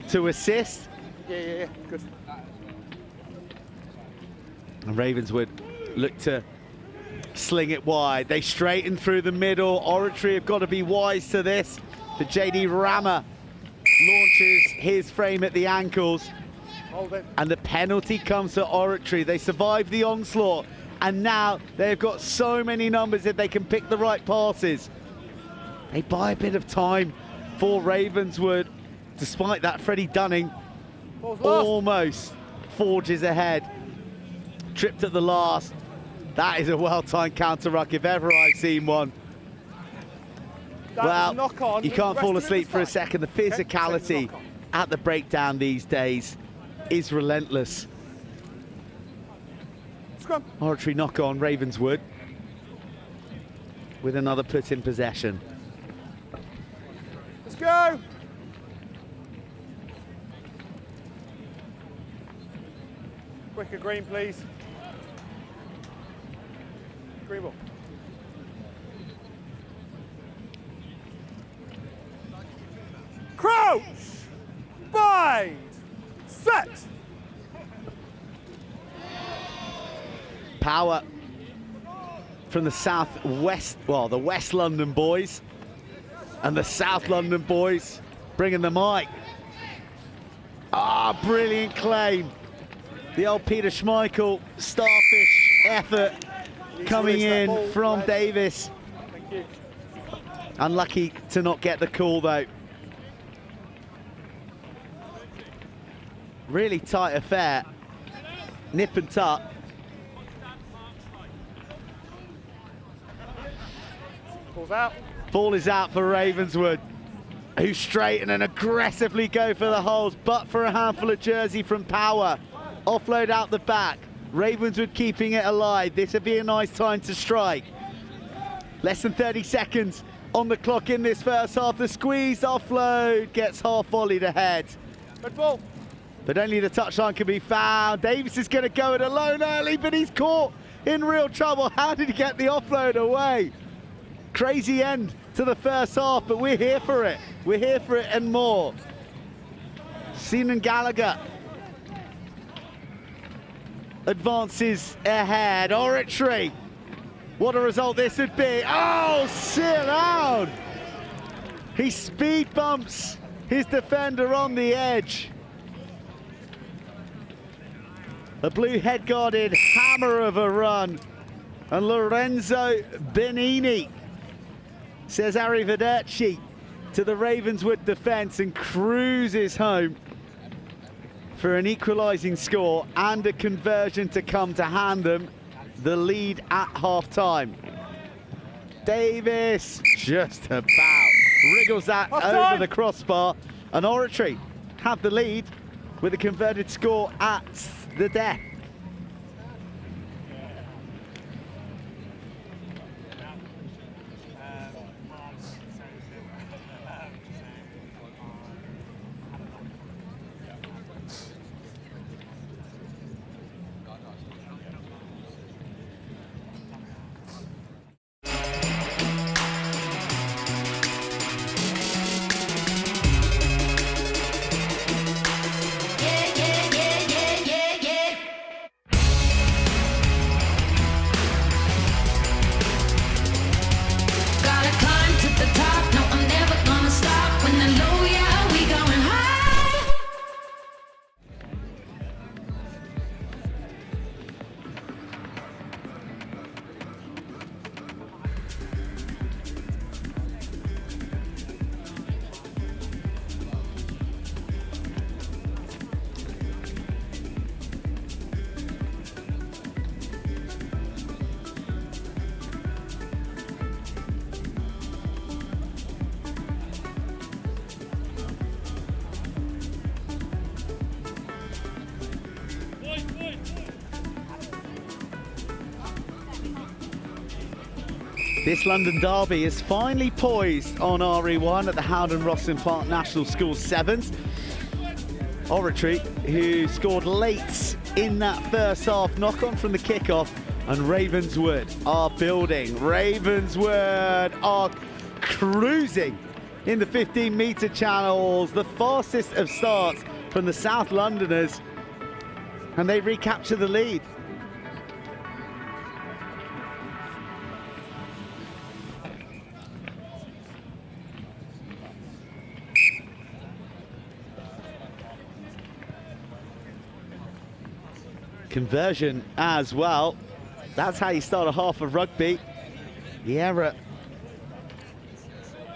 to assist. Yeah, good. And Ravenswood look to sling it wide. They straighten through the middle. Oratory have got to be wise to this. The JD Rammer launches his frame at the ankles. Hold it. And the penalty comes to Oratory. They survive the onslaught, and now they've got so many numbers if they can pick the right passes. They buy a bit of time for Ravenswood. Despite that, Freddie Dunning almost forges ahead. Tripped at the last. That is a well-timed counter-ruck if ever I've seen one. Well, you can't fall asleep for a second. The physicality at the breakdown these days is relentless. Scrum. Oratory knock on Ravenswood with another put in possession. Let's go. Quicker green, please. Green ball. Power from the southwest, well, the West London boys and the South London boys bringing the mic. Ah, brilliant claim. The old Peter Schmeichel starfish effort coming in from Davis. Thank you. Unlucky to not get the call though. Really tight affair. Nip and tuck. Ball's out. Ball is out for Ravenswood, who straighten and aggressively go for the holes, but for a handful of jersey from Power. Offload out the back. Ravenswood keeping it alive. This would be a nice time to strike. Less than 30 seconds on the clock in this first half. The squeezed offload gets half volleyed ahead. Red ball. But only the touchline can be found. Davis is going to go it alone early, but he's caught in real trouble. How did he get the offload away? Crazy end to the first half, but we're here for it. We're here for it and more. Sinan Gallagher advances ahead. Oratory. What a result this would be. Oh, sit down. He speed bumps his defender on the edge. A blue head-guarded hammer of a run. And Lorenzo Benini says arrivederci to the Ravenswood defence and cruises home for an equalising score and a conversion to come to hand them the lead at half-time. Davis just about wriggles that over the crossbar, and Oratory have the lead with a converted score at the death. This London derby is finally poised on RE1 at the HOWDEN ROSSLYN Park National School Sevens. Oratory, who scored late in that first half, knock on from the kickoff, and Ravenswood are building. Ravenswood are cruising in the 15-metre channels, the fastest of starts from the South Londoners, and they recapture the lead. Conversion as well. That's how you start a half of rugby. The error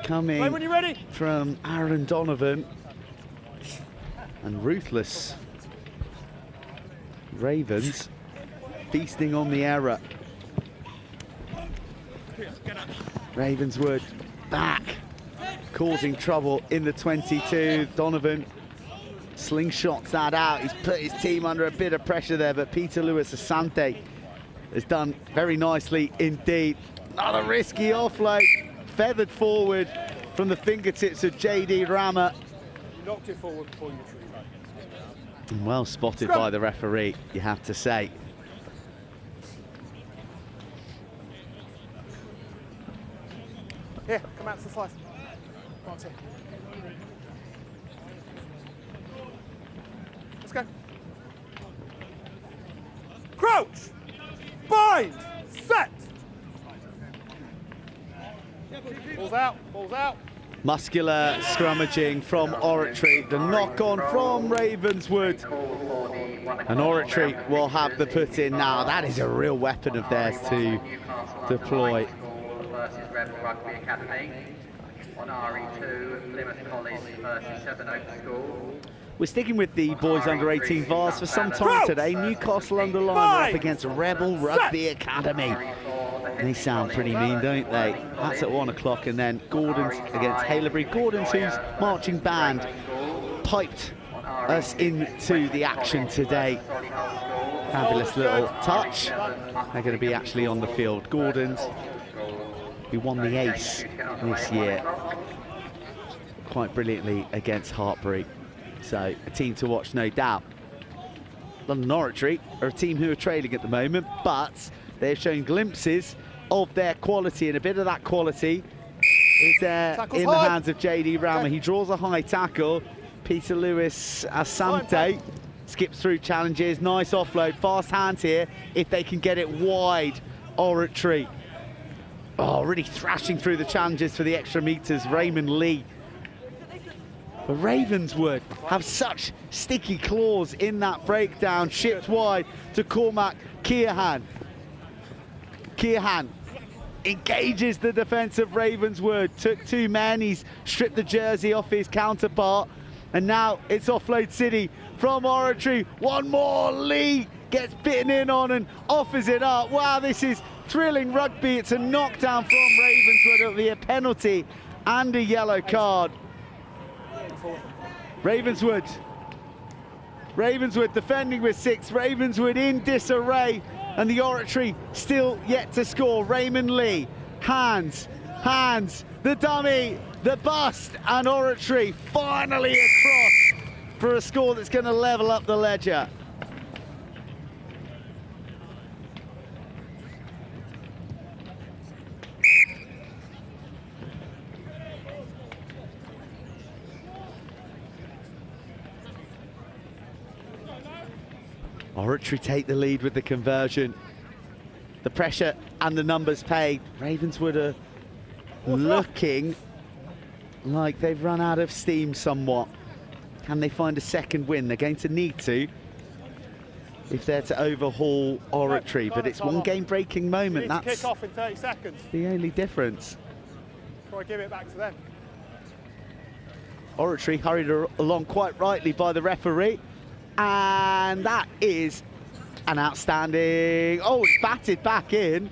coming when you're ready from Aaron Donovan, and ruthless Ravens feasting on the error. Ravenswood back, causing trouble in the 22. Donovan slingshots that out. He's put his team under a bit of pressure there, but Peter Lewis Asante has done very nicely indeed. Not a risky offload, feathered forward from the fingertips of JD Rama. You knocked it forward before you retrieved. Well spotted by the referee, you have to say. Here, come out to the slice. Come on, Tim. Let's go. Crouch! Bind. Set. Balls out. Balls out. Muscular scrummaging from Oratory, the knock-on from Ravenswood. And Oratory will have the put in now. That is a real weapon of theirs to deploy. Versus Rebel Rugby Academy. On RE2, Plymouth College versus Seven Oaks School. We're sticking with the boys under 18 Vase for some time today. Newcastle-under-Lyme are up against Rebel Rugby Academy. They sound pretty mean, don't they? That's at 1 o'clock, and then Gordon's against Haileybury. Gordon's, whose marching band piped us into the action today. Fabulous little touch. They're going to be actually on the field. Gordon's, who won the Ace this year quite brilliantly against Hartbury. So a team to watch, no doubt. London Oratory are a team who are trailing at the moment, but they're showing glimpses of their quality, and a bit of that quality is there in the hands of JD Rama. He draws a high tackle. Peter Lewis Asante skips through challenges. Nice offload, fast hands here if they can get it wide. Oratory, oh, really thrashing through the challenges for the extra meters. Raymond Lee. But Ravenswood have such sticky claws in that breakdown. Shipped wide to Cormac Keohan. Keohan engages the defence of Ravenswood. Took 2 men. He's stripped the jersey off his counterpart. And now it's offload city from Oratory. One more. Lee gets bitten in on and offers it up. Wow, this is thrilling rugby. It's a knockdown from Ravenswood. It'll be a penalty and a yellow card. Ravenswood defending with 6. Ravenswood in disarray, and the Oratory still yet to score. Raymond Lee, hands, the dummy, the bust, and Oratory finally across for a score that's going to level up the ledger. Oratory take the lead with the conversion. The pressure and the numbers paid. Ravenswood are looking like they've run out of steam somewhat. Can they find a second win? They're going to need to if they're to overhaul Oratory, but it's one game-breaking moment. That's kick off in 30 seconds. The only difference. Before I give it back to them. Oratory hurried along quite rightly by the referee. And that is an outstanding, oh, it's batted back in.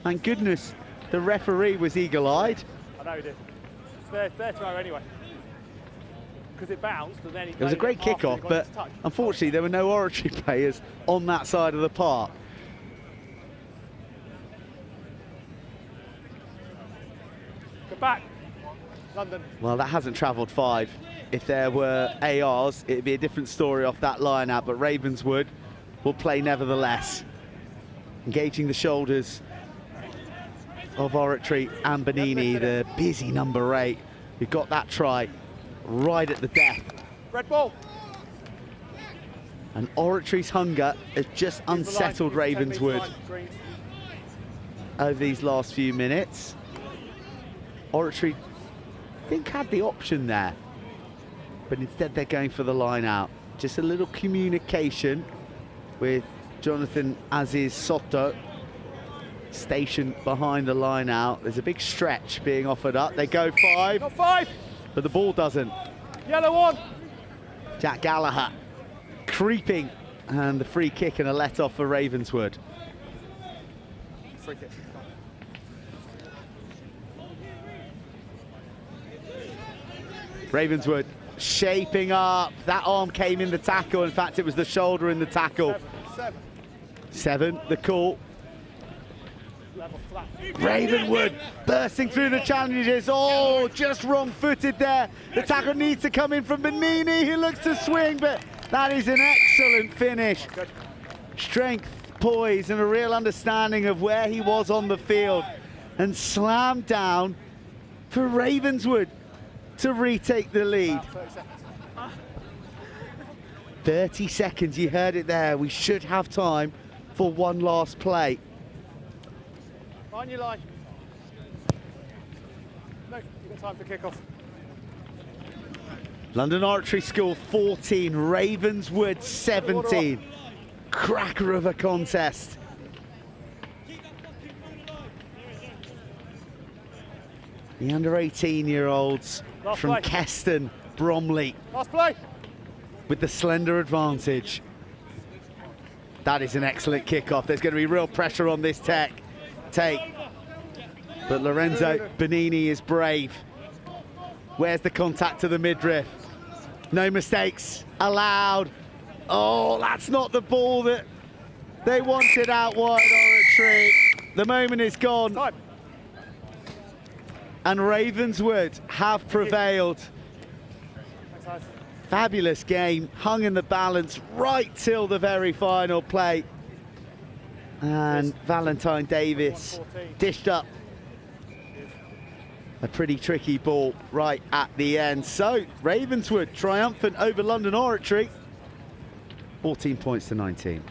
Thank goodness the referee was eagle-eyed. I know he did. It's their throw anyway. Because it bounced and then he... It was a great kick-off, but unfortunately there were no Oratory players on that side of the park. Go back, London. Well, that hasn't travelled 5. If there were ARs, it'd be a different story off that line-out, but Ravenswood will play nevertheless. Engaging the shoulders of Oratory and Bonini, the busy number 8, who got that try right at the death. Red ball. And Oratory's hunger has just unsettled Ravenswood over these last few minutes. Oratory, I think, had the option there, but instead they're going for the line out. Just a little communication with Jonathan Aziz Soto stationed behind the line out. There's a big stretch being offered up. They go 5. Got 5. But the ball doesn't. Yellow one. Jack Gallagher creeping, and the free kick and a let off for Ravenswood. Free kick. Ravenswood shaping up. That arm came in the tackle. In fact, it was the shoulder in the tackle. 7, the call. Ravenwood bursting through the challenges. Oh, just wrong-footed there. The tackle needs to come in from Bonini, who looks to swing, but that is an excellent finish. Strength, poise, and a real understanding of where he was on the field, and slammed down for Ravenswood to retake the lead. 30 seconds, you heard it there. We should have time for one last play. On your line. No, you've got time for kick-off. London Oratory School 14, Ravenswood 17. Cracker of a contest. The under 18-year-olds from play. Keston, Bromley, Last play. with the slender advantage. That is an excellent kickoff. There's going to be real pressure on this take. But Lorenzo Bonini is brave. Where's the contact to the midriff? No mistakes allowed. Oh, that's not the ball that they wanted out wide, Oratory. The moment is gone. Time. And Ravenswood have prevailed. Fabulous game, hung in the balance right till the very final play. And Valentine Davis dished up a pretty tricky ball right at the end. So Ravenswood triumphant over London Oratory, 14 points to 19.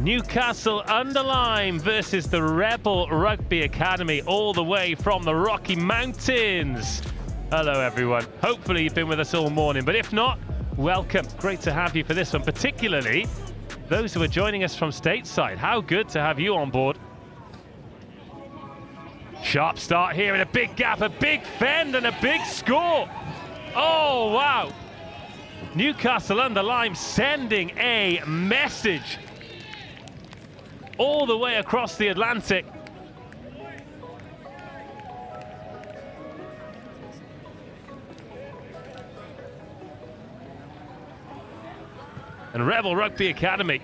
Newcastle-under-Lyme versus the Rebel Rugby Academy, all the way from the Rocky Mountains. Hello everyone, hopefully you've been with us all morning, but if not, welcome. Great to have you for this one, particularly those who are joining us from stateside. How good to have you on board. Sharp start here and a big gap, a big fend and a big score. Oh wow, Newcastle-under-Lyme sending a message all the way across the Atlantic. And Rebel Rugby Academy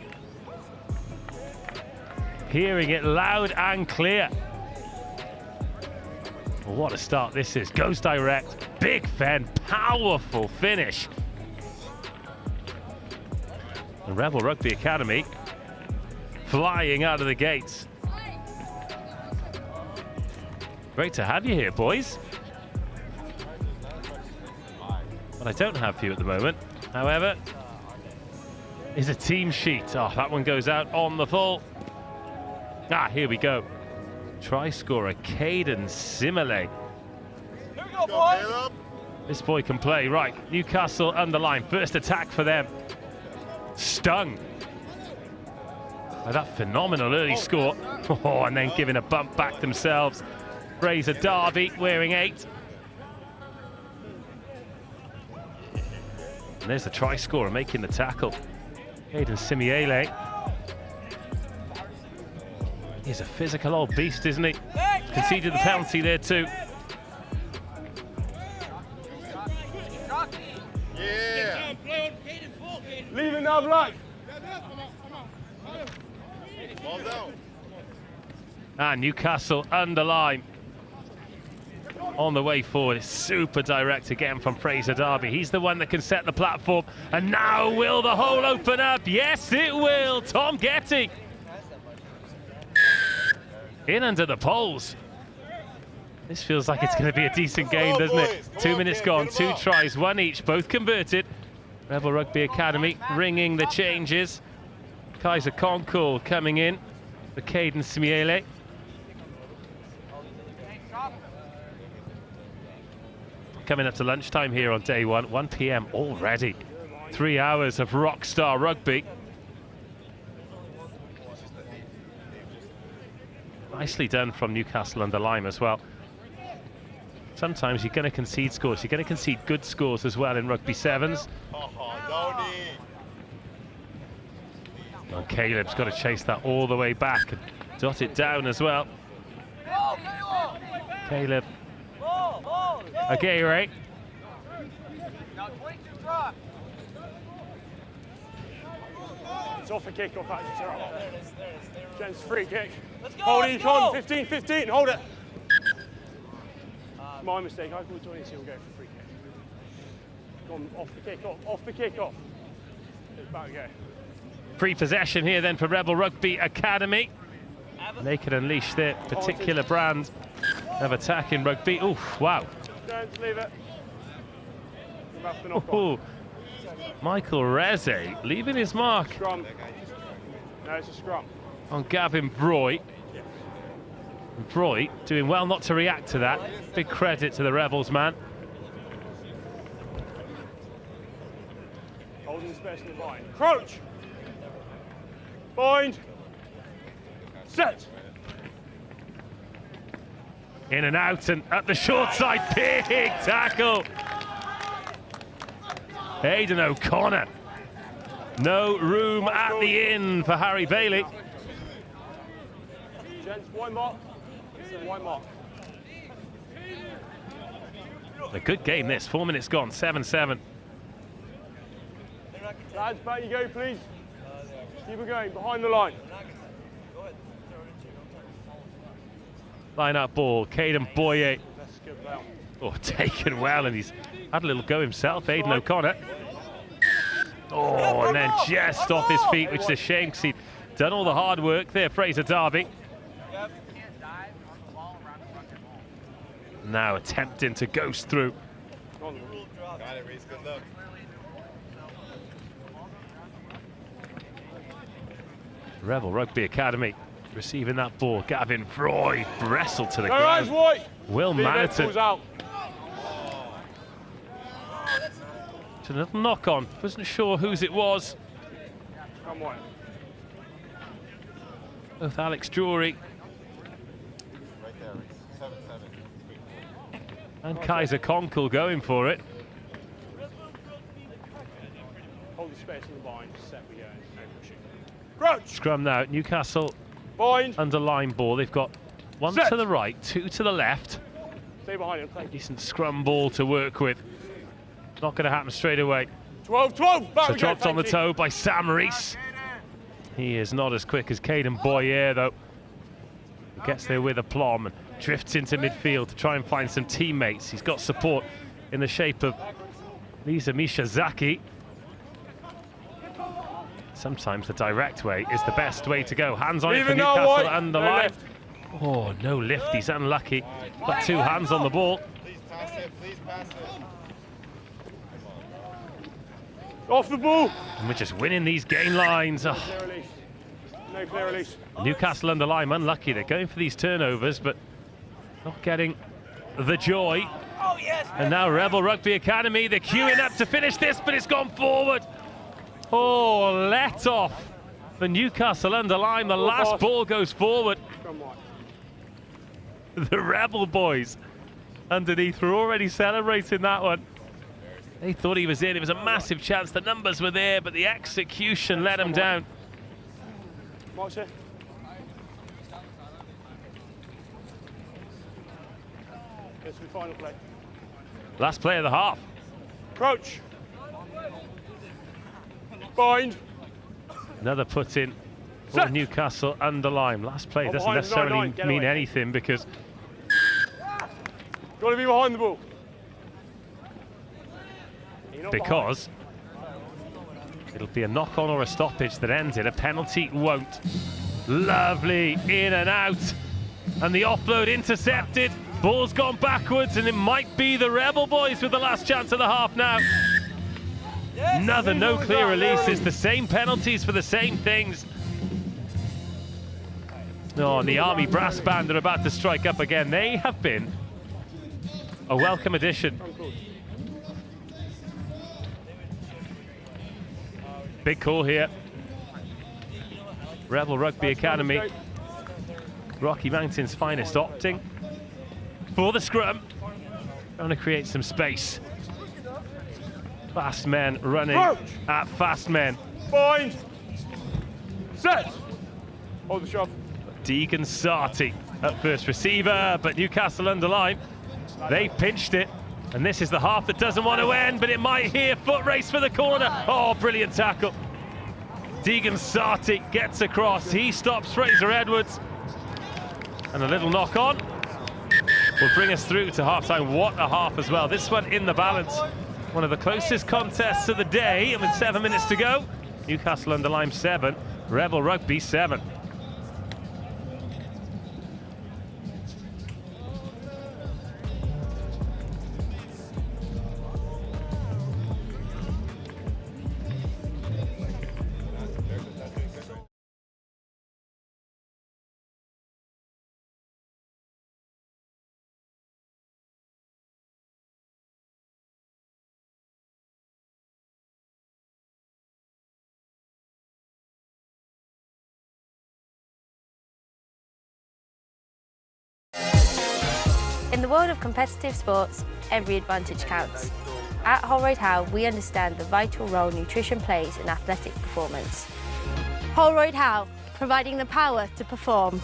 hearing it loud and clear. Well, what a start this is. Goes direct, big fend, powerful finish. The Rebel Rugby Academy flying out of the gates. Great to have you here, boys. What I don't have for you at the moment, however, is a team sheet. Oh, that one goes out on the full. Ah, here we go. Try scorer Caden Simile. Here we go, boys. This boy can play. Right, Newcastle-under-Lyme. First attack for them. Stung by that phenomenal early score. Oh, and then giving a bump back themselves. Fraser Darby wearing 8. And there's the try scorer making the tackle. Hayden Simiele. He's a physical old beast, isn't he? Conceded the penalty there too. Yeah. Leave it now, Black. Ball down. And Newcastle-under-Lyme on the way forward. It's super direct again from Fraser Derby. He's the one that can set the platform. And now will the hole open up? Yes, it will. Tom Getty. In under the poles. This feels like it's going to be a decent game, doesn't it? 2 minutes gone, 2 tries, 1 each, both converted. Rebel Rugby Academy ringing the changes. Kaiser Concours coming in for Caden Simiele. Coming up to lunchtime here on day 1, 1 p.m. already. 3 hours of rock star rugby. Nicely done from Newcastle-under-Lyme as well. Sometimes you're going to concede scores. You're going to concede good scores as well in rugby sevens. And Caleb's got to chase that all the way back and dot it down as well. Caleb. Gywr. It's off the kick-off, actually. Jen's free kick. Hold it, Con. 15-15. Hold it. My mistake. I thought 22 will go for free kick. Gone off the kick-off. Off the kick-off. It's back again. Free possession here then for Rebel Rugby Academy. They can unleash their particular brand of attack in rugby. Oof, wow. Don't leave it. Ooh. Michael Reze leaving his mark. Scrum. No, it's a scrum. On Gavin Broy. Broy doing well not to react to that. Big credit to the Rebels, man. Holding space in the bind. Crouch! Bind! Set! In and out and at the short side, big tackle. Aidan O'Connor. No room at the inn for Harry Bailey. Gents, white mark. White mark. A good game this, 4 minutes gone, 7-7. Lads, back you go, please. Keep it going, behind the line. Line up ball, Caden Boye. Oh, taken well, and he's had a little go himself, Aidan O'Connor. Oh, and then just off his feet, which is a shame because he'd done all the hard work there, Fraser Derby. Now attempting to ghost through. Rebel Rugby Academy receiving that ball. Gavin Froy wrestled to the ground. Will Maniton. It's a little knock on. Wasn't sure whose it was. Both Alex Drury and Kaiser Concours going for it. Hold the space in the bind. Set we go. No pushing. Crouch! Scrum now. Newcastle bind. Under-Lyme ball. They've got one set. To the right, 2 to the left. Stay behind him. Thank you. Decent scrum ball to work with. Not going to happen straight away. 12-12. So dropped on the toe by Sam Rees. He is not as quick as Caden Boyer, though. Gets there with aplomb and drifts into midfield to try and find some teammates. He's got support in the shape of Lisa Mishazaki. Sometimes the direct way is the best way to go. Hands on it for Newcastle Under-Lyme. Oh, no lift. He's unlucky. Got 2 hands on the ball. Please pass it. Please pass it. Off the ball. And we're just winning these gain lines. Oh. No clear release. Newcastle Under-Lyme unlucky. They're going for these turnovers, but not getting the joy. Oh, yes. And now Rebel Rugby Academy, they're queuing up to finish this, but it's gone forward. Oh, let off for Newcastle Under-Lyme. The last ball goes forward. The Rebel boys underneath were already celebrating that one. They thought he was in. It was a massive chance. The numbers were there, but the execution let him down. March here. This will be final play. Last play of the half. Crouch. Bind. Another put in for Newcastle-under-Lyme. Last play doesn't necessarily mean anything because you want to be behind the ball. It'll be a knock-on or a stoppage that ends it. A penalty won't. Lovely in and out, and the offload intercepted. Ball's gone backwards, and it might be the Rebel boys with the last chance of the half now. Another no clear releases, the same penalties for the same things. Oh, and the Army brass band are about to strike up again. They have been a welcome addition. Big call here. Rebel Rugby Academy, Rocky Mountain's finest, opting for the scrum. Trying to create some space. Fast men running at fast men. Bind. Set. Hold the shove. Deegan Sarti at first receiver, but Newcastle-under-Lyme, they've pinched it. And this is the half that doesn't want to end, but it might here. Foot race for the corner. Oh, brilliant tackle. Deegan Sarti gets across. He stops Fraser Edwards. And a little knock on will bring us through to half-time. What a half as well. This one in the balance. One of the closest contests of the day. And with 7 minutes to go, Newcastle-under-Lyme 7, Rebel Rugby 7. In the world of competitive sports, every advantage counts. At Holroyd Howe, we understand the vital role nutrition plays in athletic performance. Holroyd Howe, providing the power to perform.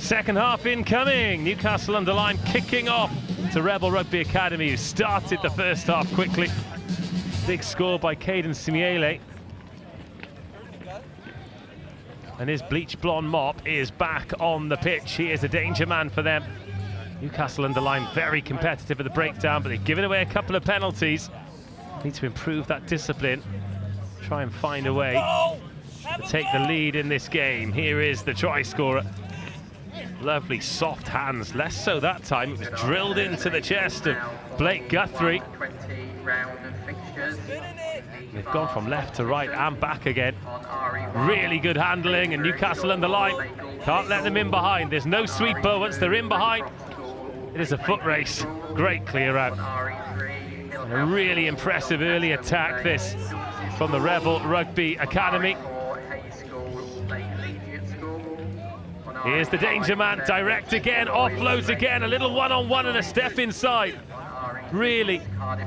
Second half incoming. Newcastle-under-Lyme kicking off to Rebel Rugby Academy, who started the first half quickly. Big score by Caden Simiele. And his bleach blonde mop is back on the pitch. He is a danger man for them. Newcastle-under-Lyme very competitive at the breakdown, but they've given away a couple of penalties. Need to improve that discipline. Try and find a way to take the lead in this game. Here is the try scorer. Lovely soft hands, less so that time. It was drilled into the chest of Blake Guthrie. They've gone from left to right and back again. Really good handling, and Newcastle-under-Lyme can't let them in behind. There's no sweeper once they're in behind. It is a foot race. Great clear out. And a really impressive early attack this from the Rebel Rugby Academy. Here's the danger man, direct again, offloads again, a little one-on-one and a step inside. Really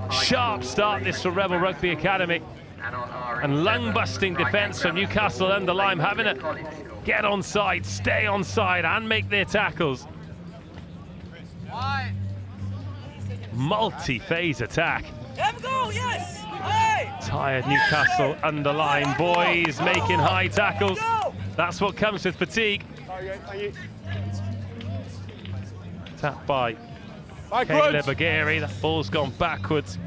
sharp start this from Rebel Rugby Academy. And lung-busting defence from Newcastle-under-Lyme, having to get onside, stay onside and make their tackles. Multi-phase attack. Have a go, yes! Hey! Tired Newcastle-under-Lyme boys making high tackles. That's what comes with fatigue. Tap by Haileybury. That ball's gone backwards.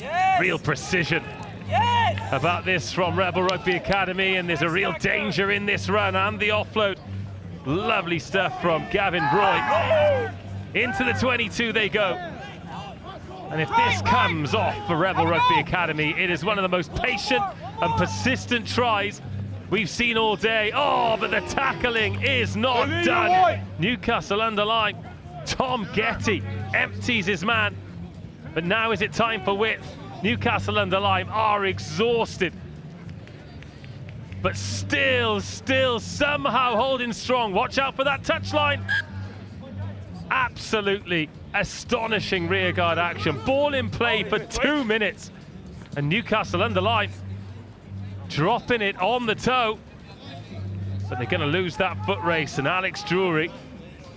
Yes! Real precision Yes! about this from Rebel Rugby Academy, and there's a real danger in this run and the offload. Lovely stuff from Gavin Roy. Into the 22 they go. And if this comes off for Rebel Rugby Academy, it is one of the most patient and persistent tries we've seen all day. Oh, but the tackling is not done. Newcastle-under-Lyme. Tom Getty empties his man. But now is it time for width? Newcastle-under-Lyme are exhausted. But still somehow holding strong. Watch out for that touchline. Absolutely astonishing rearguard action. Ball in play for 2 minutes. And Newcastle-under-Lyme dropping it on the toe. But they're going to lose that foot race. And Alex Drury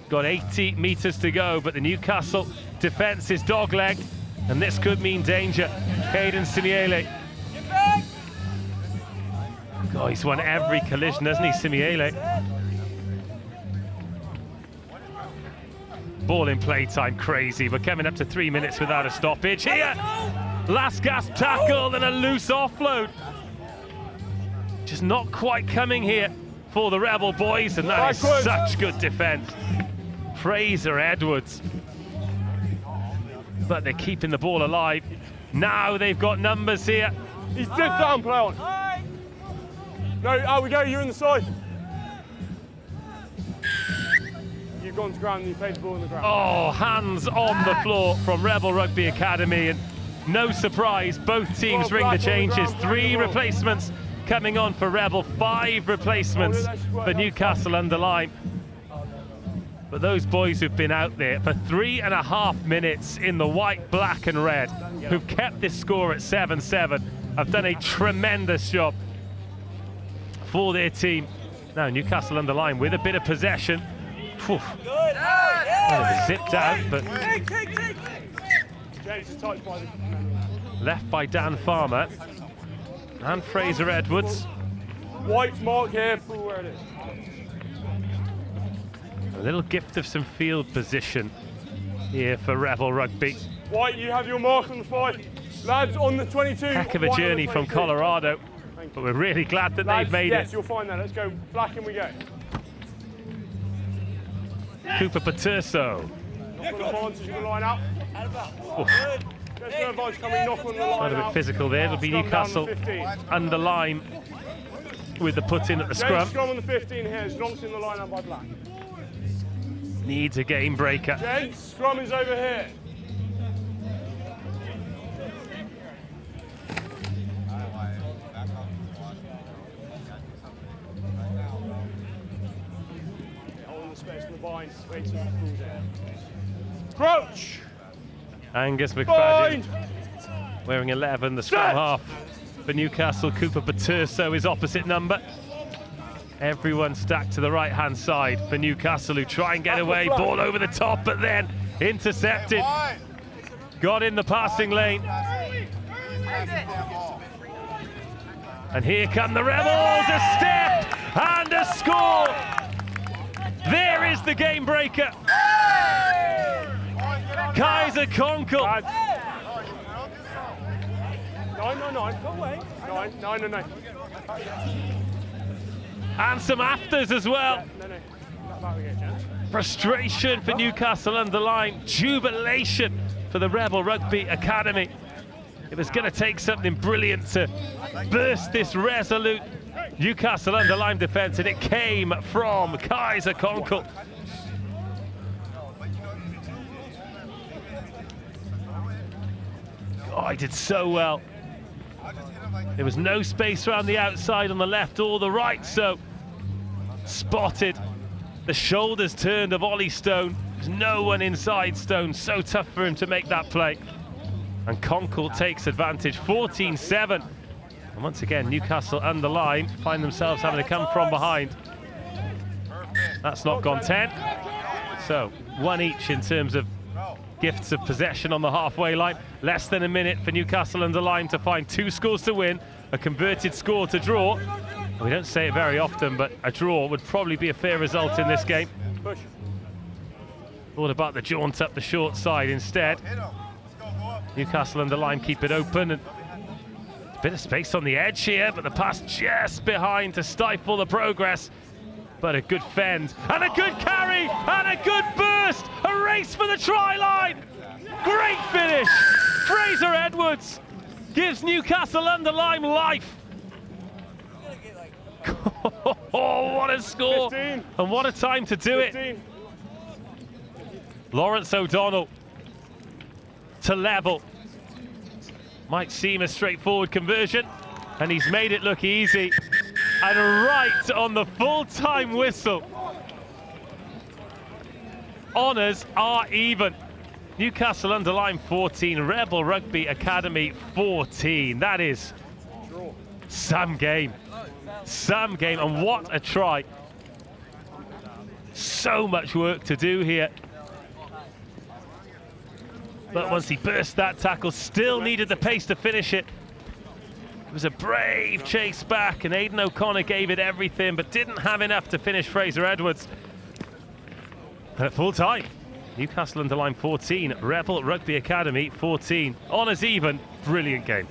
got 80 metres to go. But the Newcastle defence is dog-legged. And this could mean danger. Caden Simiele. God, he's won every collision, hasn't he, Simiele? Ball in play time, crazy. We're coming up to 3 minutes without a stoppage. Here, last gasp tackle, then a loose offload. Just not quite coming here for the Rebel boys, and that is such good defence. Fraser Edwards. But they're keeping the ball alive. Now they've got numbers here. He's dead down, play on. No, out we go, you're in the side. You've gone to ground and you played the ball on the ground. Oh, hands on the floor from Rebel Rugby Academy, and no surprise, both teams ring the changes. 3 replacements coming on for Rebel, 5 replacements for Newcastle-under-Lyme. But those boys who've been out there for 3.5 minutes in the white, black and red, who've kept this score at 7-7, have done a tremendous job for their team. Now Newcastle-under-Lyme with a bit of possession. Well, zipped out, but left by Dan Farmer and Fraser Edwards. White mark here, where it is. A little gift of some field position here for Rebel Rugby. White, you have your mark on the 5. Lads, on the 22. Heck of a journey from Colorado, but we're really glad that they've made yes, it. You'll find that. Let's go. Black and we go. Cooper Paterso. Knock on the advantage, you can line up. There's no advantage coming, knock on the line. Quite a bit physical there. It'll be Newcastle-under-Lyme with the put in at the scrum. Scrum on the 15 here. It's knocked in the line up by Black. Needs a game breaker. Gents, scrum is over here. Hold the space in the vine. Wait till it cools down. Crouch! Angus McFadden wearing 11, the scrum half for Newcastle. Cooper Paterso is opposite number. Everyone stacked to the right-hand side for Newcastle, who try and get away. Ball over the top, but then intercepted. Got in the passing lane. And here come the Rebels. A step and a score. There is the game breaker. Kaiser Konkel. 9. Go away. 9. And some afters as well. Frustration for Newcastle-under-Lyme. Jubilation for the Rebel Rugby Academy. It was going to take something brilliant to burst this resolute Newcastle-under-Lyme defence, and it came from Kaiser Konkel. Oh, he did so well. There was no space around the outside on the left or the right, so spotted. The shoulders turned of Ollie Stone. There's no one inside Stone. So tough for him to make that play. And Konkel takes advantage, 14-7. And once again, Newcastle-under-Lyme find themselves having to come from behind. That's not gone 10. So, one each in terms of gifts of possession on the halfway line. Less than a minute for Newcastle-under-Lyme to find 2 scores to win, a converted score to draw. We don't say it very often, but a draw would probably be a fair result in this game. Push. Thought about the jaunt up the short side instead. Newcastle-under-Lyme keep it open, and a bit of space on the edge here, but the pass just behind to stifle the progress. But a good fend, and a good carry, and a good burst! A race for the try line! Great finish! Fraser Edwards gives Newcastle-under-Lyme life. Oh, what a score! 15. And what a time to do 15. it. Lawrence O'Donnell to level. Might seem a straightforward conversion, and he's made it look easy. And right on the full-time whistle. Honours are even. Newcastle-under-Lyme 14, Rebel Rugby Academy 14. That is some game. Some game, and what a try. So much work to do here. But once he burst that tackle, still needed the pace to finish it. It was a brave chase back, and Aidan O'Connor gave it everything, but didn't have enough to finish Fraser Edwards. And at full time, Newcastle-under-Lyme 14, Rebel Rugby Academy 14. Honours even, brilliant game.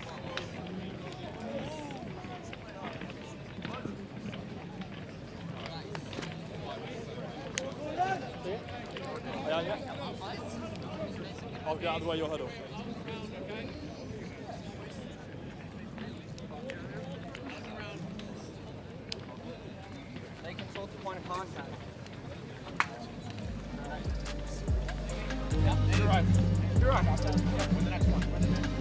I'll get out of the way of your huddle. They control the point of contact. You're right. You're right. Win the next one. Win the next one.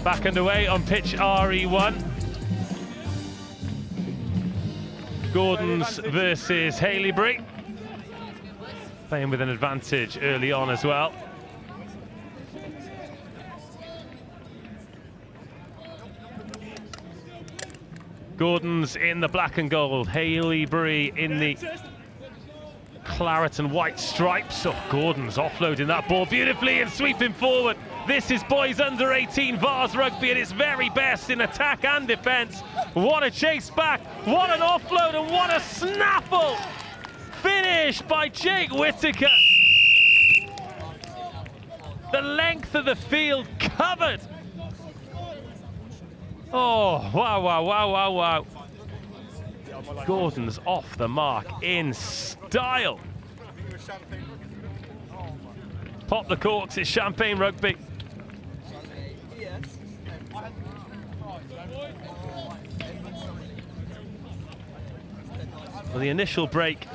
Back underway on pitch RE1. Gordon's versus Haileybury. Playing with an advantage early on as well. Gordon's in the black and gold. Haileybury in the claret and white stripes. Oh, Gordon's offloading that ball beautifully and sweeping forward. This is boys under 18 Vase rugby at its very best in attack and defence. What a chase back, what an offload, and what a snaffle finish by Jake Whittaker. The length of the field covered. Oh, wow, wow, wow, wow, wow. Gordon's off the mark in style. Pop the corks, it's champagne rugby. Well, the initial break,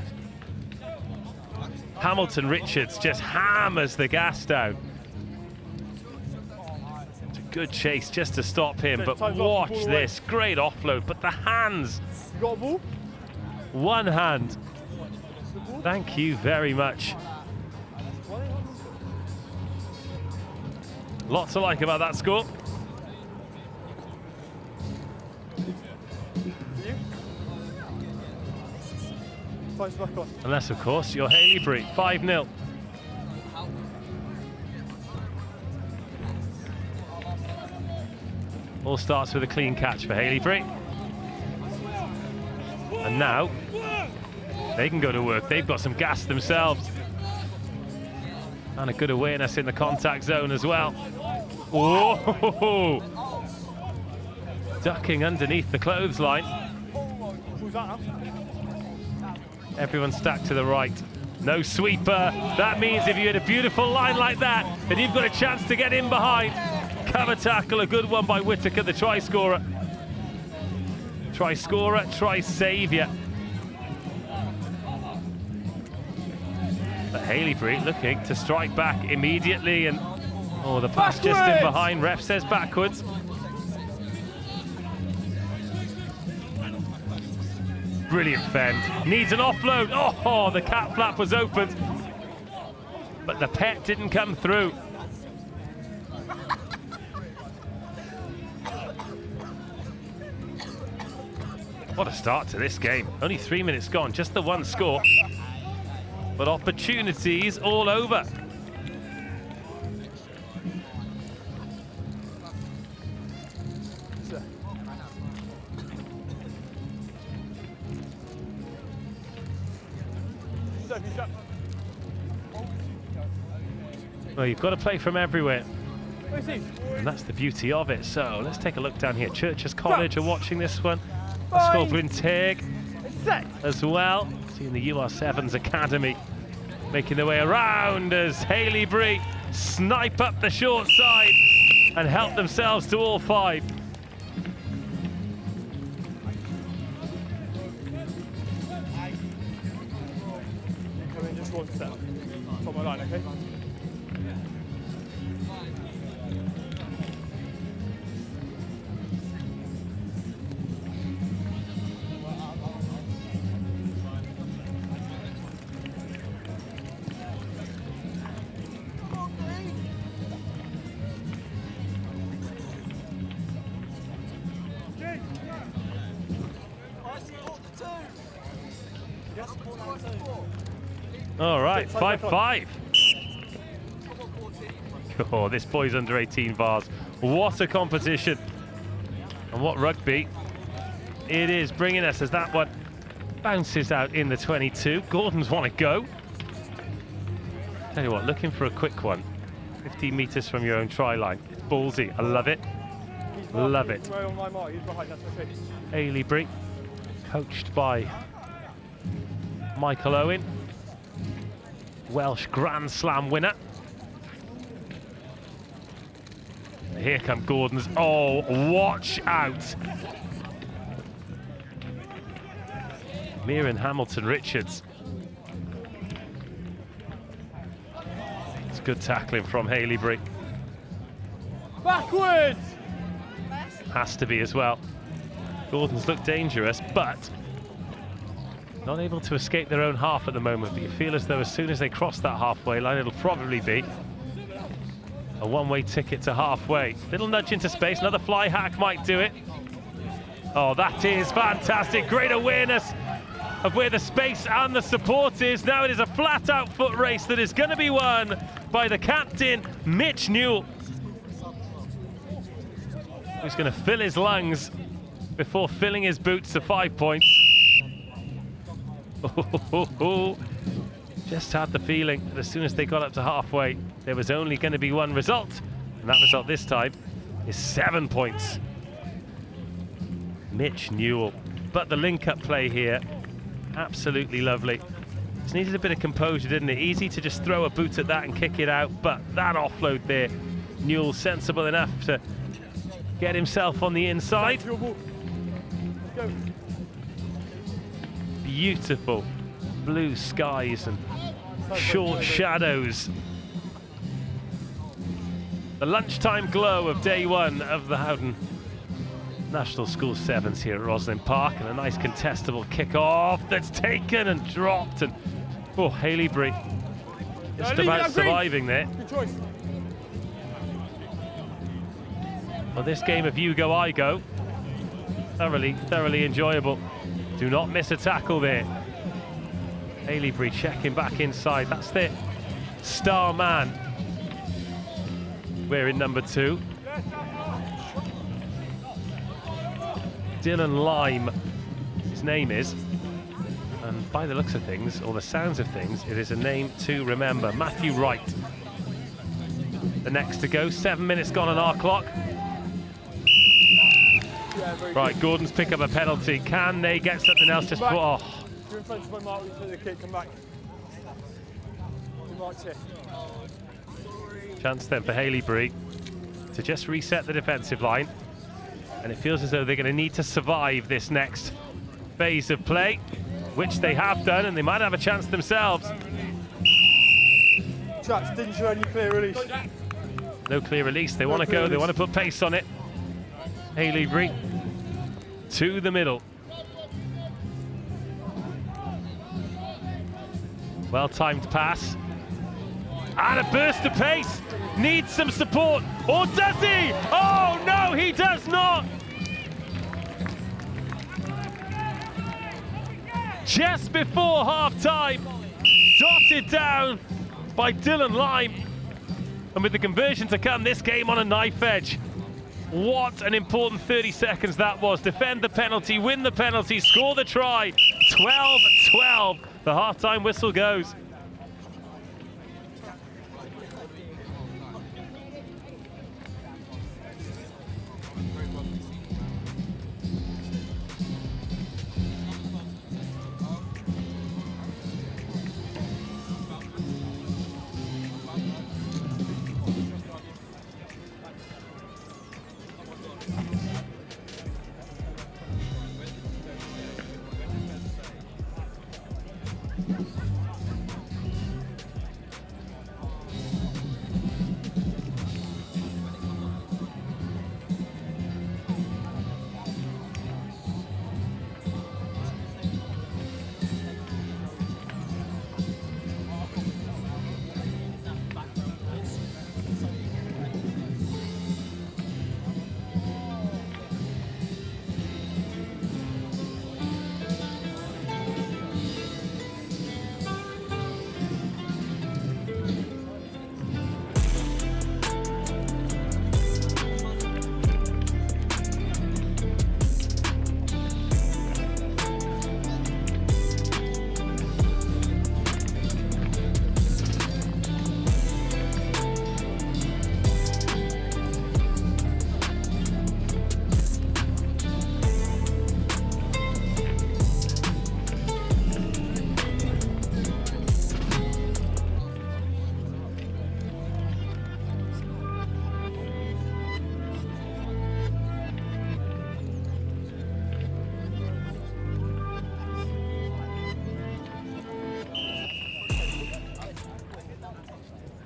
Hamilton Richards just hammers the gas down. It's a good chase just to stop him, but watch this, great offload, but the hands. You got a ball? One hand. Thank you very much. Lots to like about that score. Unless, of course, you're Haileybury, 5-0. All starts with a clean catch for Haileybury. And now, they can go to work. They've got some gas themselves. And a good awareness in the contact zone as well. Whoa! ducking underneath the clothesline. Who's that now? Everyone stacked to the right. No sweeper. That means if you had a beautiful line like that, then you've got a chance to get in behind. Cover tackle, a good one by Whittaker, the try scorer. Try scorer, try saviour. But Haileybury looking to strike back immediately, and oh, the pass just in behind. Ref says backwards. Brilliant fend. Needs an offload. Oh, the cap flap was opened, but the pet didn't come through. What a start to this game. Only 3 minutes gone, just the one score. But opportunities all over. Well, you've got to play from everywhere. And that's the beauty of it. So let's take a look down here. Churches College are watching this one. Scoblin Teg as well. Seeing the UR7's Academy making their way around as Haileybury snipe up the short side and help themselves to all 5. Come in just one step. Top my line, okay? All right, 5-5. Oh, this boy's under 18 Vase. What a competition. And what rugby it is bringing us as that one bounces out in the 22. Gordon's want to go. Tell you what, looking for a quick one. 15 metres from your own try line. It's ballsy. I love it. Love it. Haileybury, coached by Michael Owen. Welsh Grand Slam winner. Here come Gordon's. Oh, watch out. Miriam Hamilton Richards. It's good tackling from Haileybury. Backwards! Has to be as well. Gordon's look dangerous, but not able to escape their own half at the moment. But you feel as though as soon as they cross that halfway line, it'll probably be a one-way ticket to halfway. Little nudge into space, another fly hack might do it. Oh, that is fantastic. Great awareness of where the space and the support is. Now it is a flat-out foot race that is going to be won by the captain, Mitch Newell, who's going to fill his lungs before filling his boots to 5 points. Just had the feeling that as soon as they got up to halfway, there was only going to be one result. And that result this time is 7 points. Mitch Newell. But the link-up play here, absolutely lovely. Just needed a bit of composure, didn't it? Easy to just throw a boot at that and kick it out, but that offload there, Newell sensible enough to get himself on the inside. Beautiful blue skies and short shadows. The lunchtime glow of day one of the Howden National School Sevens here at Rosslyn Park, and a nice contestable kick-off that's taken and dropped, and oh, Haileybury just about surviving there. Good choice. Well, this game of you go, I go, thoroughly enjoyable. Do not miss a tackle there. Haileybury checking back inside. That's their star man. Wearing number 2. Dylan Lyme, his name is. And by the looks of things, or the sounds of things, it is a name to remember. Matthew Wright. The next to go. 7 minutes gone on our clock. Yeah, very Right, good. Gordon's pick up a penalty. Can they get something else just Back. for... Oh, You're in front of my mark, you take the kick, come back. Your mark's here. chance then for Haileybury to just reset the defensive line. And it feels as though they're going to need to survive this next phase of play, which they have done, and they might have a chance themselves. Chaps, didn't show any clear release. No clear release. They want to go. They want to put pace on it. Haileybury to the middle. Well-timed pass. And a burst of pace. Needs some support. Or does he? Oh, no, he does not. Just before half-time. Dotted down by Dylan Lyme. And with the conversion to come, this game on a knife edge. What an important 30 seconds that was. Defend the penalty, win the penalty, score the try. 12-12. The half-time whistle goes.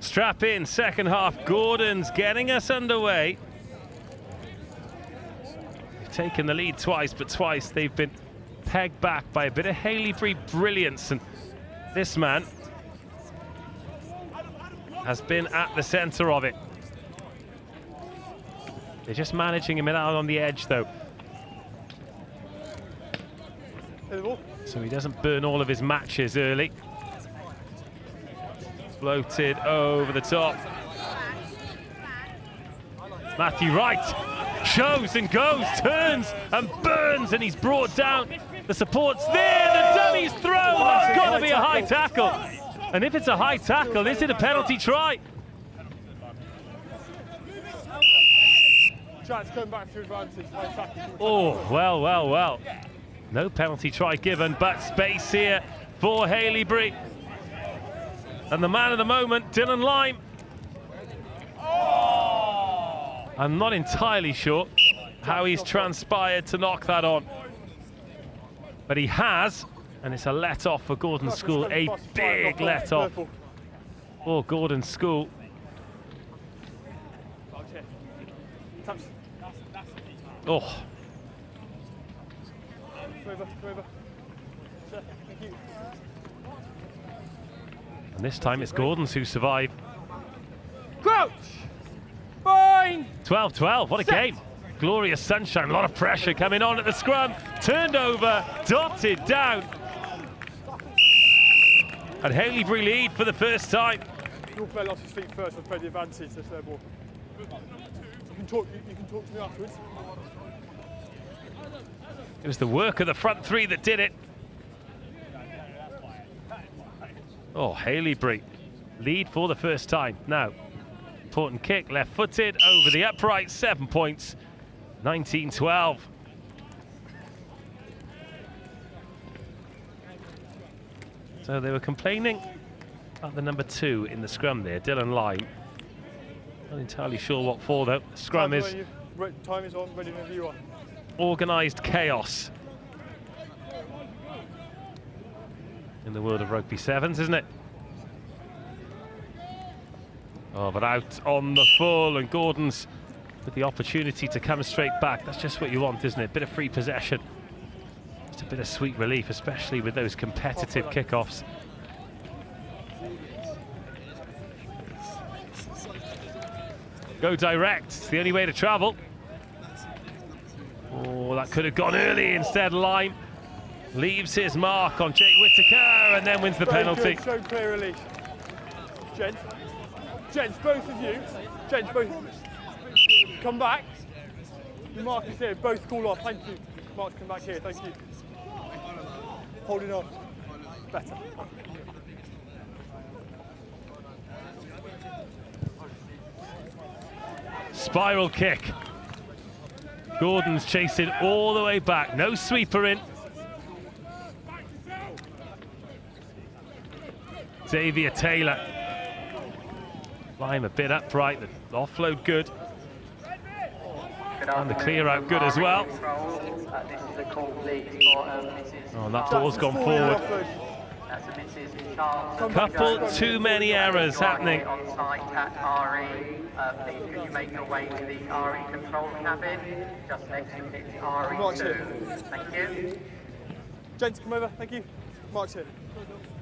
Strap in, second half. Gordon's getting us underway. They've taken the lead twice, but twice they've been pegged back by a bit of Haileybury brilliance. And this man has been at the centre of it. They're just managing him out on the edge, though. So he doesn't burn all of his matches early. Floated over the top. Matthew Wright shows and goes, turns and burns, and he's brought down. The support's there, the dummy's thrown. That's got to be a high tackle. And if it's a high tackle, is it a penalty try? Chats coming back to advantage. Oh, well, well, well. No penalty try given, but space here for Haileybury. And the man of the moment, Dylan Lyme. I'm not entirely sure how he's transpired to knock that on. But he has, and it's a let-off for Gordon School, a big let-off for Gordon School. Oh. And this time it's Gordons who survive. Crouch! Fine! 12-12, what a game. Glorious sunshine, a lot of pressure coming on at the scrum. Turned over, dotted down. And Haileybury lead for the first time. Your player lost his feet first, I've played the advantage, that's their ball. You can talk to me afterwards. It was the work of the front three that did it. Oh, Haileybury lead for the first time. Now, important kick, left-footed, over the upright, 7 points, 19-12. So they were complaining about the number 2 in the scrum there, Dylan Lyme. Not entirely sure what for though. The scrum is time is on, ready whenever you are. organised chaos in the world of rugby sevens, isn't it? Oh, but out on the full, and Gordon's with the opportunity to come straight back. That's just what you want, isn't it? Bit of free possession. Just a bit of sweet relief, especially with those competitive kickoffs. Go direct, it's the only way to travel. Oh, that could have gone early. Instead, Lyme leaves his mark on Jake Whittaker and then wins the penalty. Good, so clear release. Gents, both of you. Gents, both. Come back. The mark is here, both call off. Thank you. Mark's come back here, thank you. Holding on. Better. Spiral kick. Gordon's chasing all the way back. No sweeper in. Xavier Taylor. Lyme a bit upright. The offload good. And the clear out good as well. Oh, that ball's gone forward. Couple too many errors happening. Please could you make your way to the RE control cabin, just next to pitch RE2. Thank you. Gents, come over, thank you. Mark's here.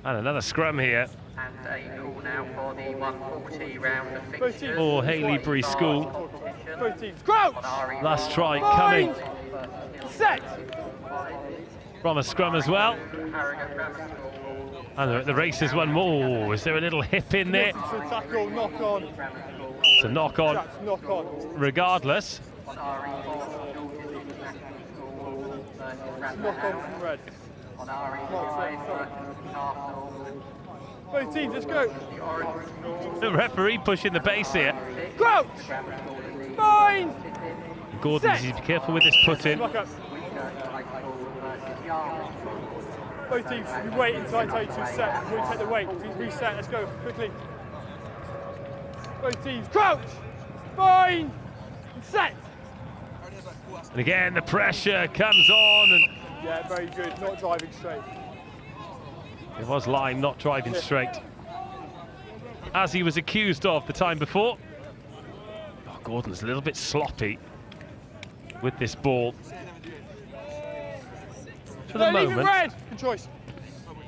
And another scrum here. And a call now for the 140 round of fixtures. For Haileybury School. Both teams, crouch! Last try coming. Set! From a scrum as well. And the race is one more. Is there a little hip in there? It's a tackle, knock on. It's a knock on. Knock on. Regardless. Knock on from red. Both teams, let's go. The referee pushing the base here. Crouch! Fine! Gordon needs to be careful with this put in. Both teams, we wait until I tell you to set before we take the weight. Reset, let's go, quickly. Both teams, crouch! Fine! And set! And again, the pressure comes on. And yeah, very good, not driving straight. it was Lyme not driving straight, as he was accused of the time before. Oh, Gordon's a little bit sloppy with this ball. For the moment, red. Good choice.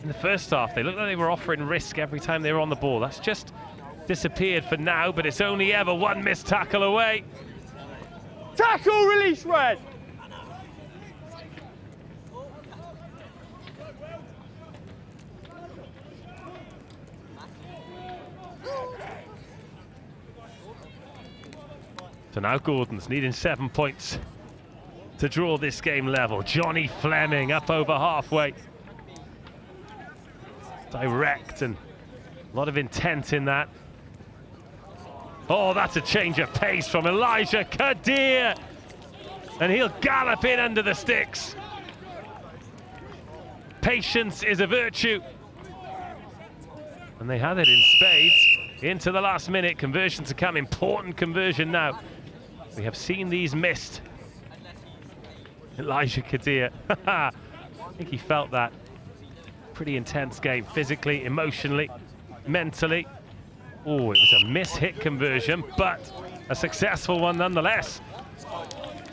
In the first half, they looked like they were offering risk every time they were on the ball. That's just disappeared for now, but it's only ever one missed tackle away. Tackle, release red. So now Gordon's needing 7 points to draw this game level. Johnny Fleming up over halfway. Direct and a lot of intent in that. Oh, that's a change of pace from Elijah Kadir. And he'll gallop in under the sticks. Patience is a virtue. And they had it in spades. Into the last minute, conversion to come. Important conversion now. We have seen these missed. Elijah Kadir. I think he felt that. Pretty intense game, physically, emotionally, mentally. Oh, it was a miss-hit conversion, but a successful one nonetheless.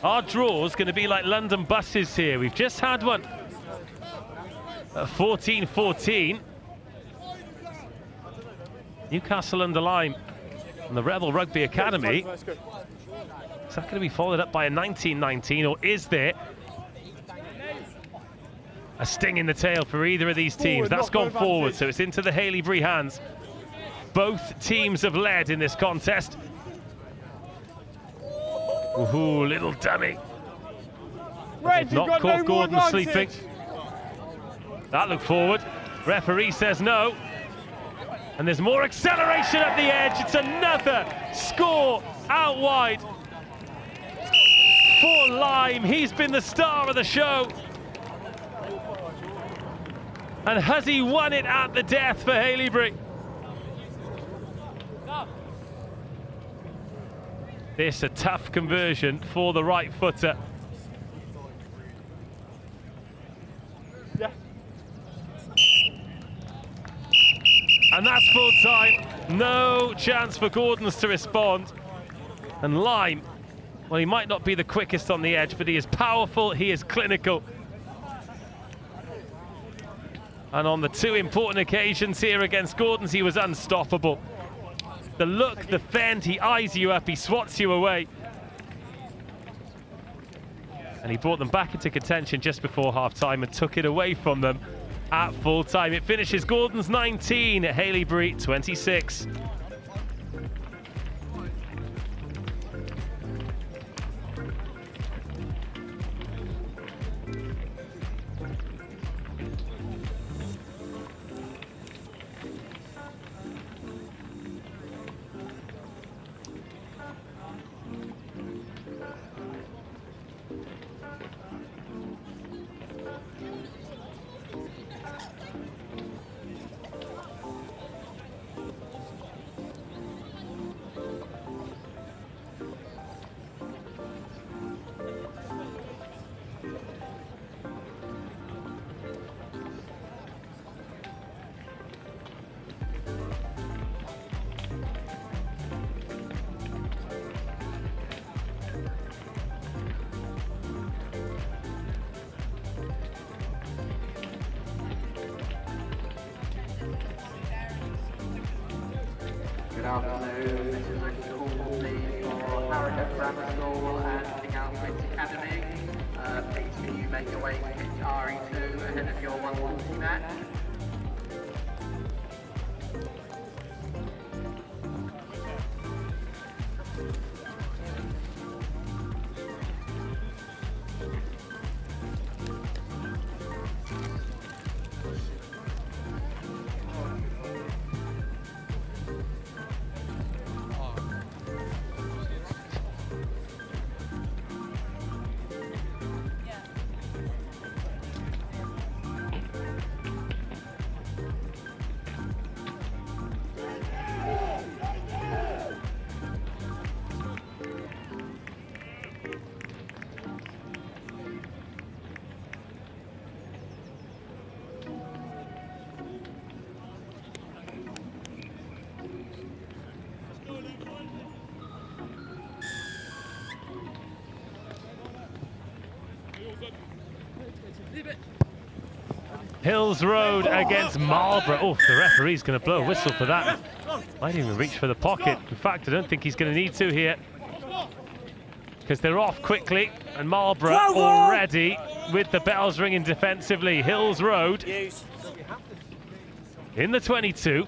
Our draw's going to be like London buses here. We've just had one at 14-14. Newcastle-under-Lyme and the Rebel Rugby Academy. Is that going to be followed up by a 19-19, or is there a sting in the tail for either of these teams? That's gone forward, so it's into the Haileybury hands. Both teams have led in this contest. Ooh, little dummy. Red, not caught Gordon sleeping. That looked forward. Referee says no. And there's more acceleration up the edge. It's another score out wide for Lyme. He's been the star of the show. And has he won it at the death for Haileybury? This a tough conversion for the right footer. Yeah. And that's full time. No chance for Gordons to respond. And Lyme, well, he might not be the quickest on the edge, but he is powerful, he is clinical. And on the two important occasions here against Gordons, he was unstoppable. The look, the fend, he eyes you up, he swats you away. And he brought them back into contention just before half-time and took it away from them at full-time. It finishes Gordons 19, Haileybury 26. Good afternoon, this is a call please for Harrogate Grammar School and Ivybridge Academy. Please can you make your way to pitch RE2 ahead of your 140 match? Hills Road against Marlborough. Oh, the referee's going to blow a whistle for that. Might even reach for the pocket. In fact, I don't think he's going to need to here, because they're off quickly, and Marlborough already with the bells ringing defensively. Hills Road in the 22.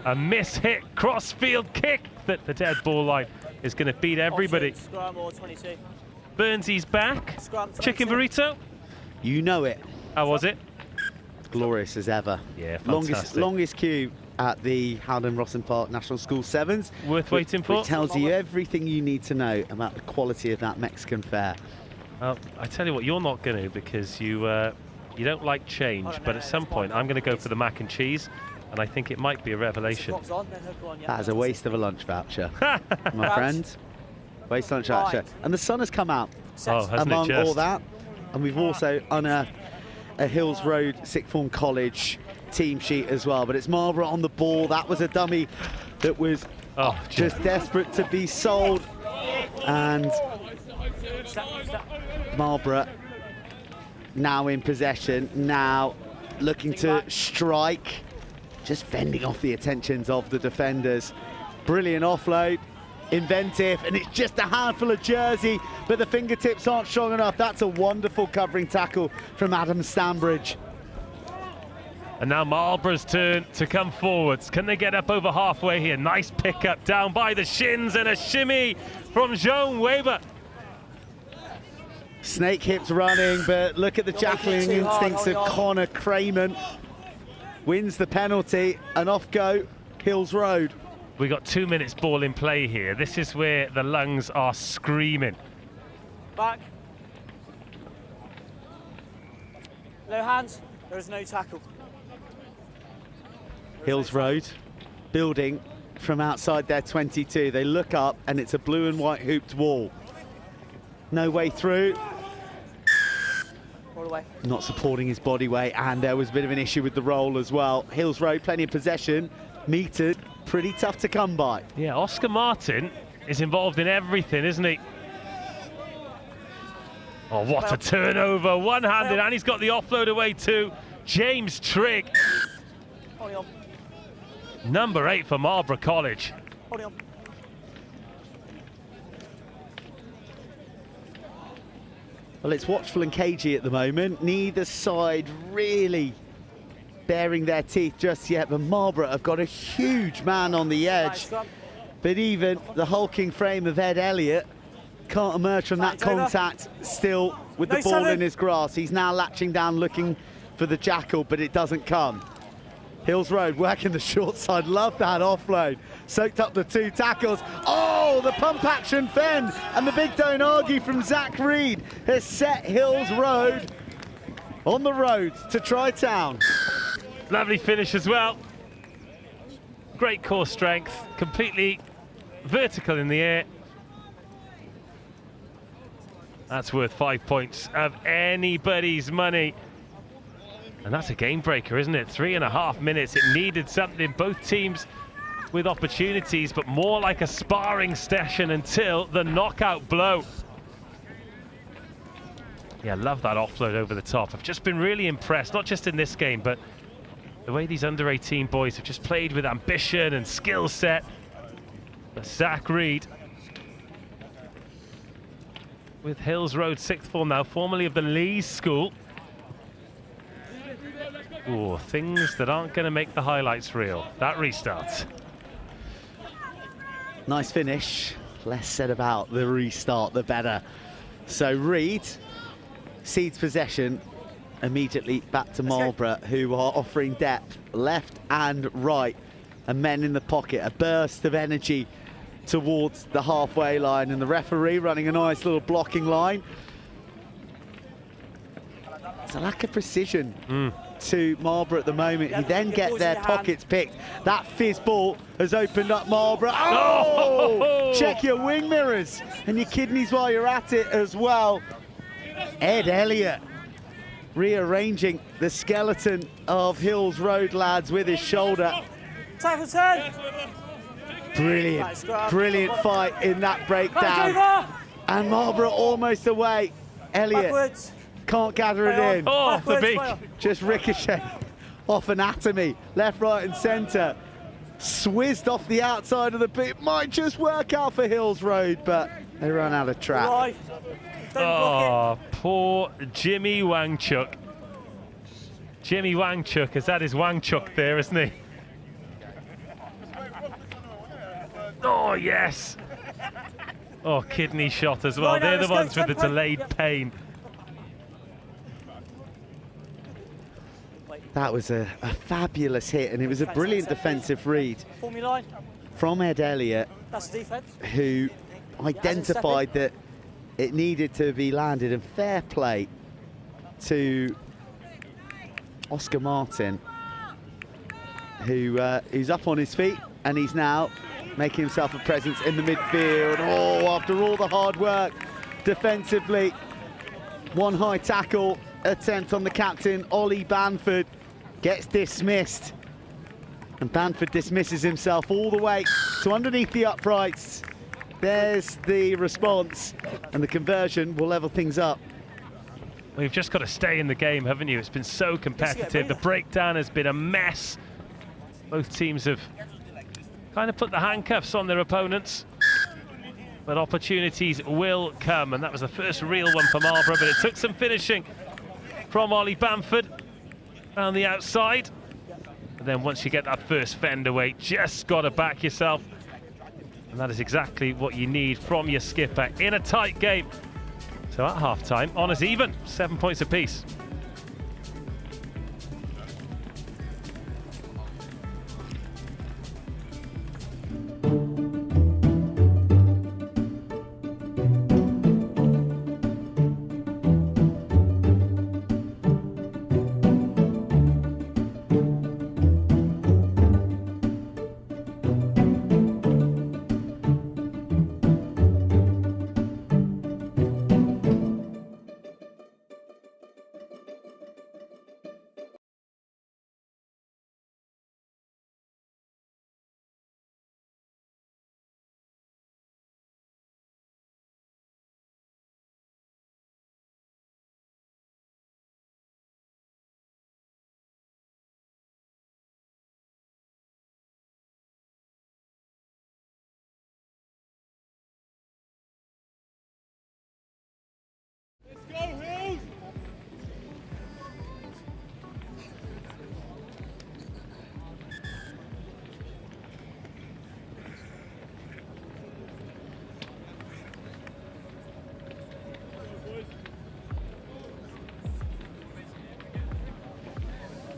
A miss-hit cross-field kick that the dead ball line is going to beat everybody. Burnsy's back. Chicken burrito. You know it. How was it? Glorious as ever. Yeah, fantastic. Longest queue at the HOWDEN ROSSLYN Park National School Sevens. Worth waiting for. Which tells you everything you need to know about the quality of that Mexican fare. I tell you what, you're not going to, because you don't like change. But at some point, I'm going to go for the mac and cheese, and I think it might be a revelation. That is a waste of a lunch voucher, my friend. Waste lunch voucher. And the sun has come out among all that, and we've also unearthed a Hills Road Sixth Form College team sheet as well, but it's Marlborough on the ball. That was a dummy that was just desperate to be sold, and Marlborough now in possession, now looking to strike, just fending off the attentions of the defenders. Brilliant offload, inventive, and it's just a handful of jersey, but the fingertips aren't strong enough. That's a wonderful covering tackle from Adam Stambridge. And now Marlborough's turn to come forwards. Can they get up over halfway here? Nice pickup down by the shins, and a shimmy from Joan Weber. Snake hips running, but look at the jackling instincts of Connor Crayman. Wins the penalty, and off go Hills Road. We got 2 minutes ball in play here. This is where the lungs are screaming. Back. No hands. There is no tackle. Hills Road building from outside their 22. They look up and it's a blue and white hooped wall. No way through. All the way. Not supporting his body weight, and there was a bit of an issue with the roll as well. Hills Road, plenty of possession, metered, pretty tough to come by. Yeah, Oscar Martin is involved in everything, isn't he? Oh, what a turnover, one-handed, and he's got the offload away too. James Trigg. Hold on. Number 8 for Marlborough College. Hold on. Well, it's watchful and cagey at the moment. Neither side really baring their teeth just yet, but Marlborough have got a huge man on the edge. But even the hulking frame of Ed Elliott can't emerge from that contact still with the ball in his grasp. He's now latching down looking for the jackal, but it doesn't come. Hills Road working the short side, love that offload. Soaked up the 2 tackles. Oh, the pump action fend, and the big don't argue from Zach Reed has set Hills Road on the road to Tri-Town. Lovely finish as well. Great core strength, completely vertical in the air. That's worth 5 points of anybody's money. And that's a game breaker, isn't it? 3.5 minutes. It needed something. Both teams with opportunities, but more like a sparring session until the knockout blow. Yeah, love that offload over the top. I've just been really impressed, not just in this game, but the way these under-18 boys have just played with ambition and skill set. But Zach Reed with Hills Road 6th form now, formerly of the Lees School. Oh, things that aren't going to make the highlights reel. That restarts. Nice finish. Less said about the restart, the better. So Reed cedes possession immediately back to Marlborough, who are offering depth left and right, and men in the pocket. A burst of energy towards the halfway line, and the referee running a nice little blocking line. It's a lack of precision to Marlborough at the moment. You then get their pockets picked. That fizz ball has opened up Marlborough. Oh! Check your wing mirrors and your kidneys while you're at it as well. Ed Elliott rearranging the skeleton of Hills Road lads with his shoulder. Tackle 10. Brilliant, brilliant fight in that breakdown. And Marlborough almost away. Elliott Backwards. can't gather it in. Oh, the beak. Just ricochet off anatomy, left, right and centre. Swizzed off the outside of the beak. Might just work out for Hills Road, but they run out of track. Oh, poor Jimmy Wangchuk. Jimmy Wangchuk has had his Wangchuk there, isn't he? Oh, yes. Oh, kidney shot as well. They're the ones with the delayed pain. That was a fabulous hit, and it was a brilliant defensive read from Ed Elliott, That's defense. who identified that it needed to be landed, and fair play to Oscar Martin, who's up on his feet, and he's now making himself a presence in the midfield. Oh, after all the hard work defensively, one high tackle attempt on the captain, Ollie Banford, gets dismissed. And Banford dismisses himself all the way to underneath the uprights. There's the response, and the conversion will level things up. Well, you've just got to stay in the game, haven't you? It's been so competitive. The breakdown has been a mess. Both teams have kind of put the handcuffs on their opponents, but opportunities will come, and that was the first real one for Marlborough, but it took some finishing from Ollie Bamford around the outside. And then once you get that first fend away, just got to back yourself, and that is exactly what you need from your skipper in a tight game. So at half-time, honours even, 7 points apiece.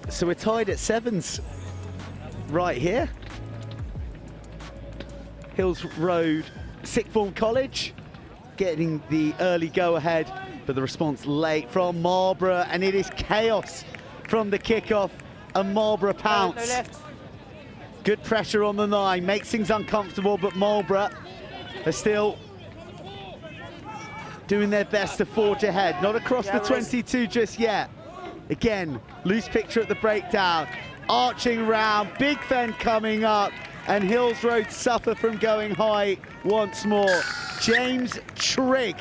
So we're tied at 7s right here. Hills Road Sixth Form College getting the early go-ahead, but the response late from Marlborough, and it is chaos from the kickoff, and Marlborough pounce. No left. Good pressure on the 9, makes things uncomfortable, but Marlborough are still doing their best to forge ahead. Not across the 22 just yet. Again, loose picture at the breakdown. Arching round, big fend coming up, and Hills Road suffer from going high once more. James Trigg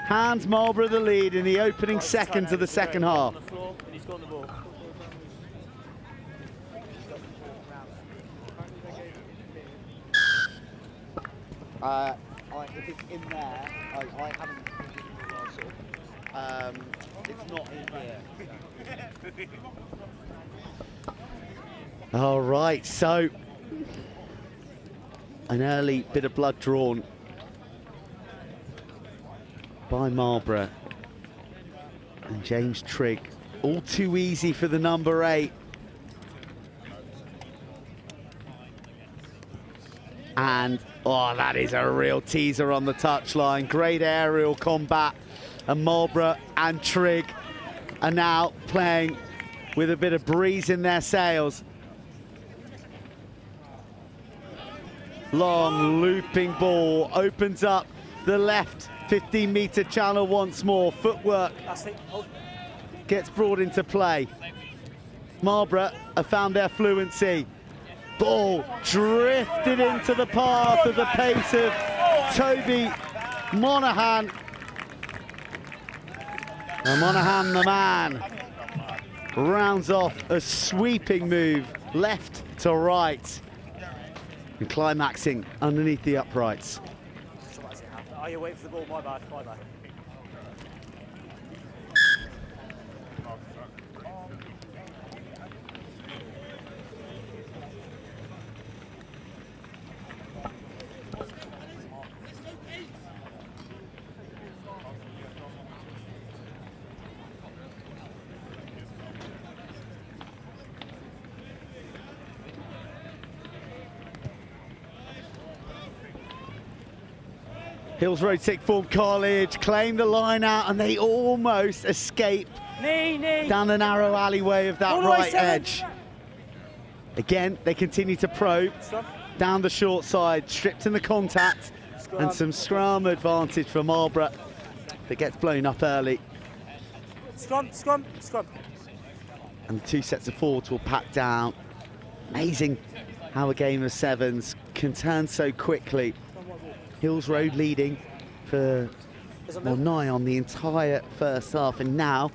hands Marlborough the lead in the opening seconds of the second half. If it's in there, I haven't. It's not in here. All right, so an early bit of blood drawn by Marlborough, and James Trigg, all too easy for the number 8. And, oh, that is a real teaser on the touchline. Great aerial combat. And Marlborough and Trigg are now playing with a bit of breeze in their sails. Long looping ball opens up the left 15-metre channel once more. Footwork gets brought into play. Marlborough have found their fluency. Ball drifted into the path of the pace of Toby Monaghan. And Monaghan, the man, rounds off a sweeping move left to right and climaxing underneath the uprights. Oh, you're waiting for the ball, my bad, my bad. Hills Road Sixth Form College claim the line out, and they almost escape down the narrow alleyway of that right edge. Again, they continue to probe down the short side, stripped in the contact, and some scrum advantage for Marlborough that gets blown up early. Scrum, scrum, scrum. And the 2 sets of forwards will pack down. Amazing how a game of 7s can turn so quickly. Hills Road leading for nigh on the entire first half, and now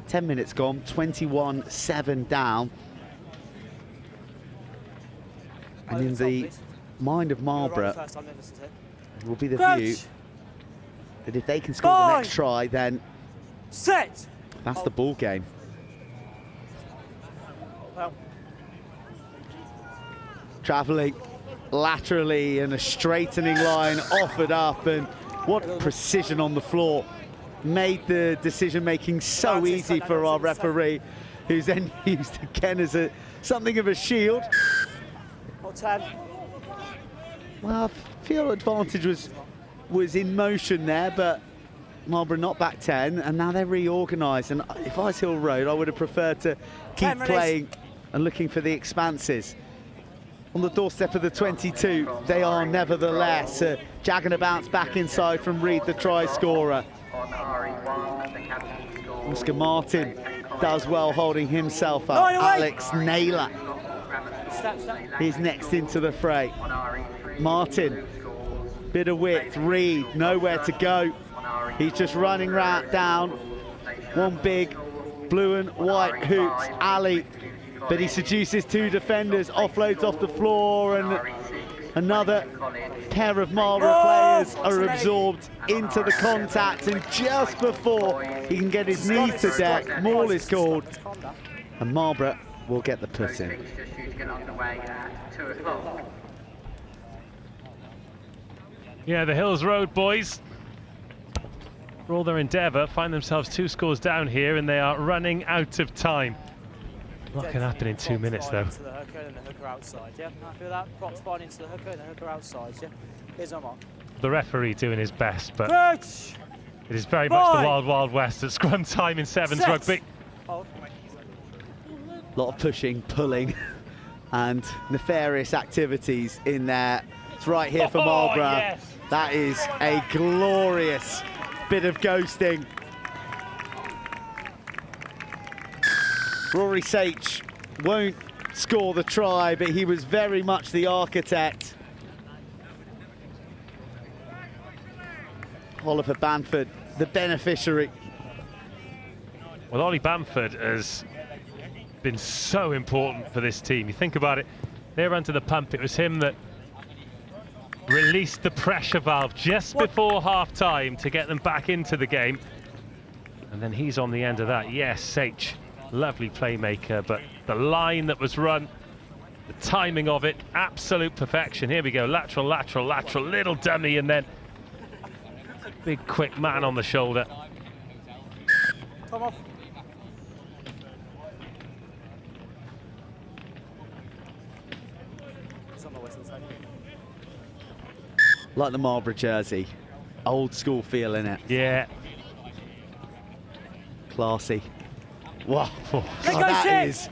10 minutes gone, 21-7 down. And in the mind of Marlborough will be the view that if they can score the next try, then that's the ball game. Travelling laterally and a straightening line offered up, and what precision on the floor. Made the decision making so easy for our referee, who's then used again as something of a shield. Well, I feel advantage was in motion there, but Marlborough not back 10, and now they're reorganised. And if I was Hill Road, I would have preferred to keep playing and looking for the expanses. On the doorstep of the 22, they are nevertheless. Jagging a bounce back inside from Reed, the try scorer. Oscar Martin does well holding himself up. Alex Naylor is next into the fray. Martin, bit of width. Reed, nowhere to go. He's just running right down. One big blue and white hoops alley. But he seduces 2 defenders, offloads off the floor, and another pair of Marlborough players are absorbed into the contact, and just before he can get his knees to deck, maul is called, and Marlborough will get the put in. Yeah, the Hills Road boys, for all their endeavour, find themselves 2 scores down here, and they are running out of time. Not going to happen in 2 minutes, though. Into the hooker and the hooker outside, yeah? Happy with that? Props fine into the hooker and the hooker outside, yeah? Here's our mark. The referee doing his best, but Coach! it is very much the wild, wild west at scrum time in sevens rugby. A lot of pushing, pulling, and nefarious activities in there. It's right here for Marlborough. Yes. That is a glorious bit of ghosting. Rory Sage won't score the try, but he was very much the architect. Oliver Bamford, the beneficiary. Well, Ollie Bamford has been so important for this team. You think about it, they ran to the pump. It was him that released the pressure valve just before half-time to get them back into the game. And then he's on the end of that. Yes, Sage, lovely playmaker, but the line that was run, the timing of it, absolute perfection. Here we go, lateral, lateral, lateral, little dummy, and then big quick man on the shoulder. Come off. Like the Marlborough jersey, old school feel in it. Yeah. Classy. Wow, that is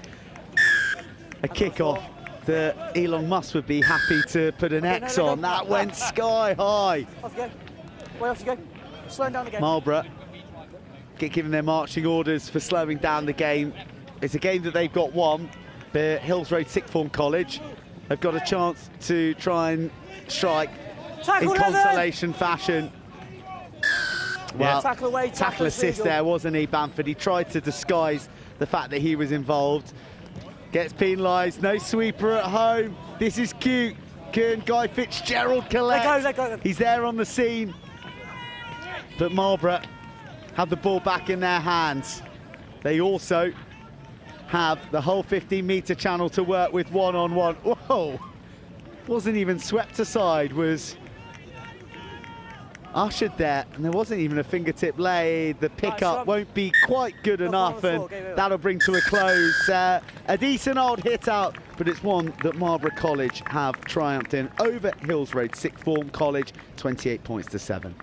a kick-off that Elon Musk would be happy to put an X on. That went sky high. Off you go. Way off you go. Slowing down the game. Marlborough get given their marching orders for slowing down the game. It's a game that they've got won, but Hills Road Sixth Form College have got a chance to try and strike in consolation fashion. Well, tackle assist there, wasn't he, Bamford? He tried to disguise the fact that he was involved. Gets penalised, no sweeper at home. This is cute. Can Guy Fitzgerald collect? Let go. He's there on the scene. But Marlborough have the ball back in their hands. They also have the whole 15-metre channel to work with one-on-one. Whoa! Wasn't even swept aside, was ushered there, and there wasn't even a fingertip laid. The pickup won't be quite good enough, and that'll bring to a close. A decent old hit out, but it's one that Marlborough College have triumphed in over Hills Road Sixth Form College, 28 points to 7.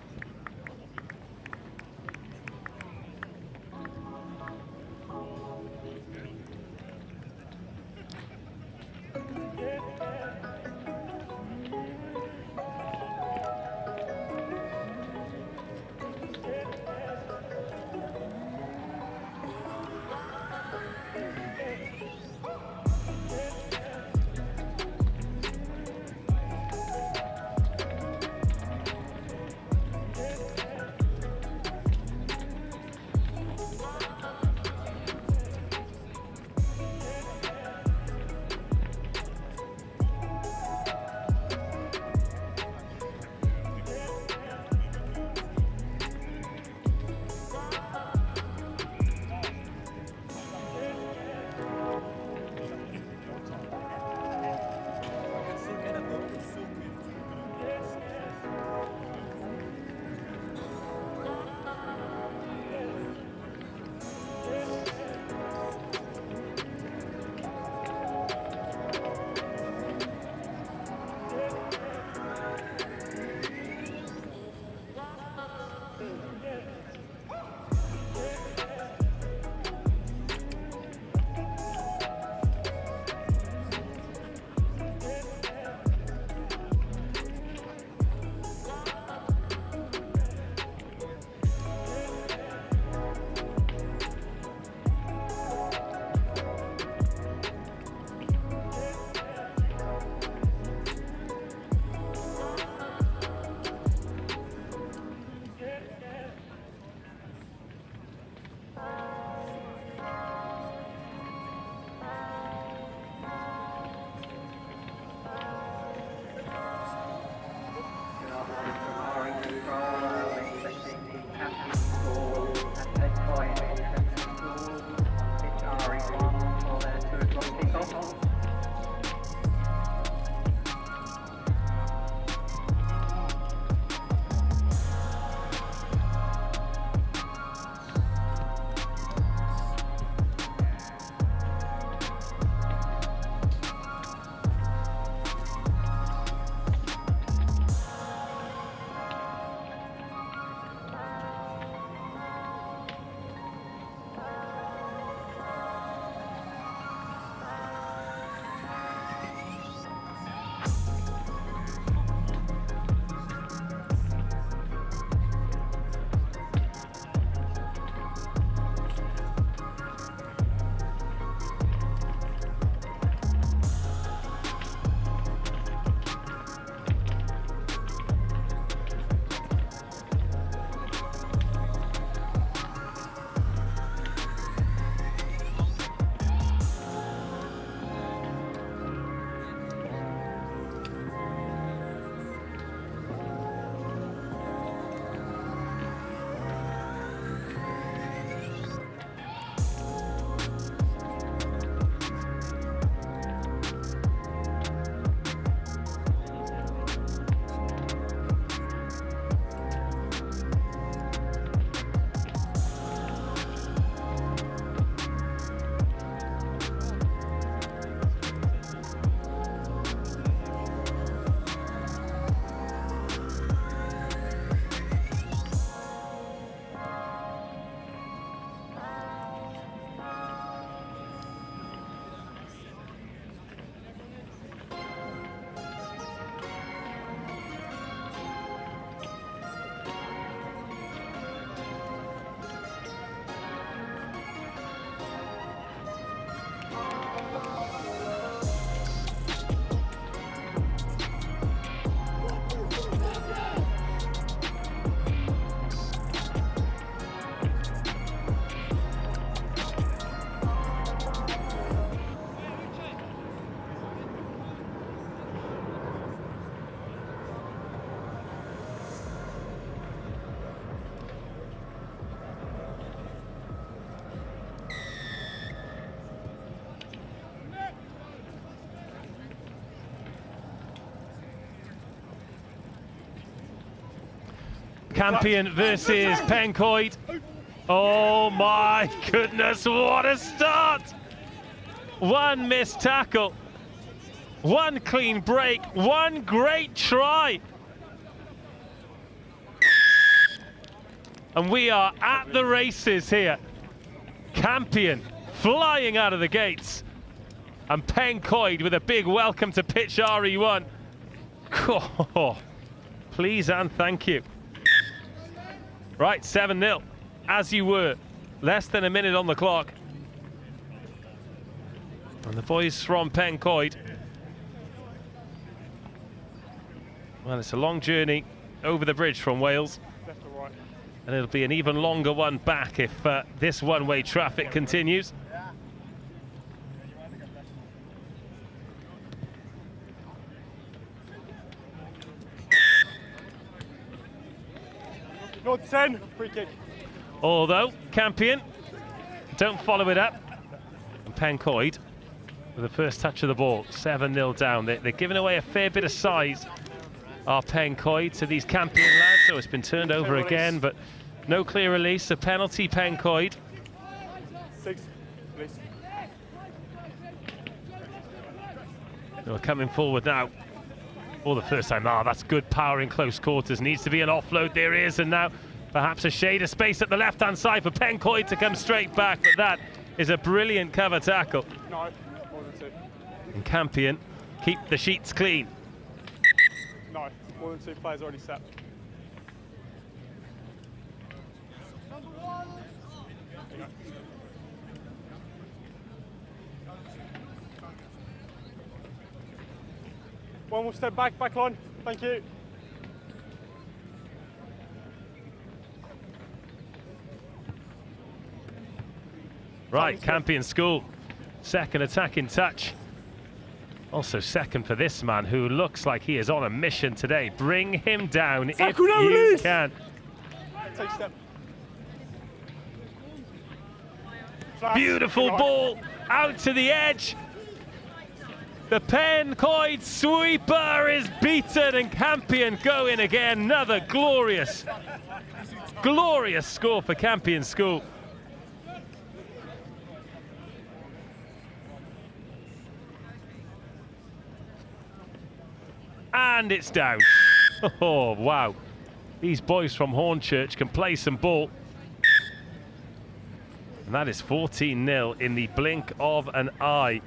Campion versus Pencoed. Oh my goodness, what a start! One missed tackle, one clean break, one great try. And we are at the races here. Campion flying out of the gates. And Pencoed with a big welcome to pitch RE1. Oh, please and thank you. Right, 7-0, as you were. Less than a minute on the clock. And the boys from Pencoed. Well, it's a long journey over the bridge from Wales. And it'll be an even longer one back if this one-way traffic continues. Not 10, free kick. Although Campion don't follow it up. And Pencoed with the first touch of the ball, 7-0 down. They're giving away a fair bit of size, our Pencoed, to these Campion lads. So it's been turned over again, but no clear release. A penalty, Pencoed. 6, please. They're coming forward now for the first time. Ah, that's good power in close quarters. Needs to be an offload. There is, and now perhaps a shade of space at the left-hand side for Pencoed to come straight back, but that is a brilliant cover tackle. No, more than 2. And Campion keep the sheets clean. No, more than 2 players already set. One more step back line. Thank you. Right, Campion School, second attacking touch. Also second for this man, who looks like he is on a mission today. Bring him down if you can. Take step. Beautiful ball out to the edge. The Pencoed sweeper is beaten, and Campion go in again. Another glorious, glorious score for Campion School. And it's down. Oh, wow. These boys from Hornchurch can play some ball. And that is 14-0 in the blink of an eye.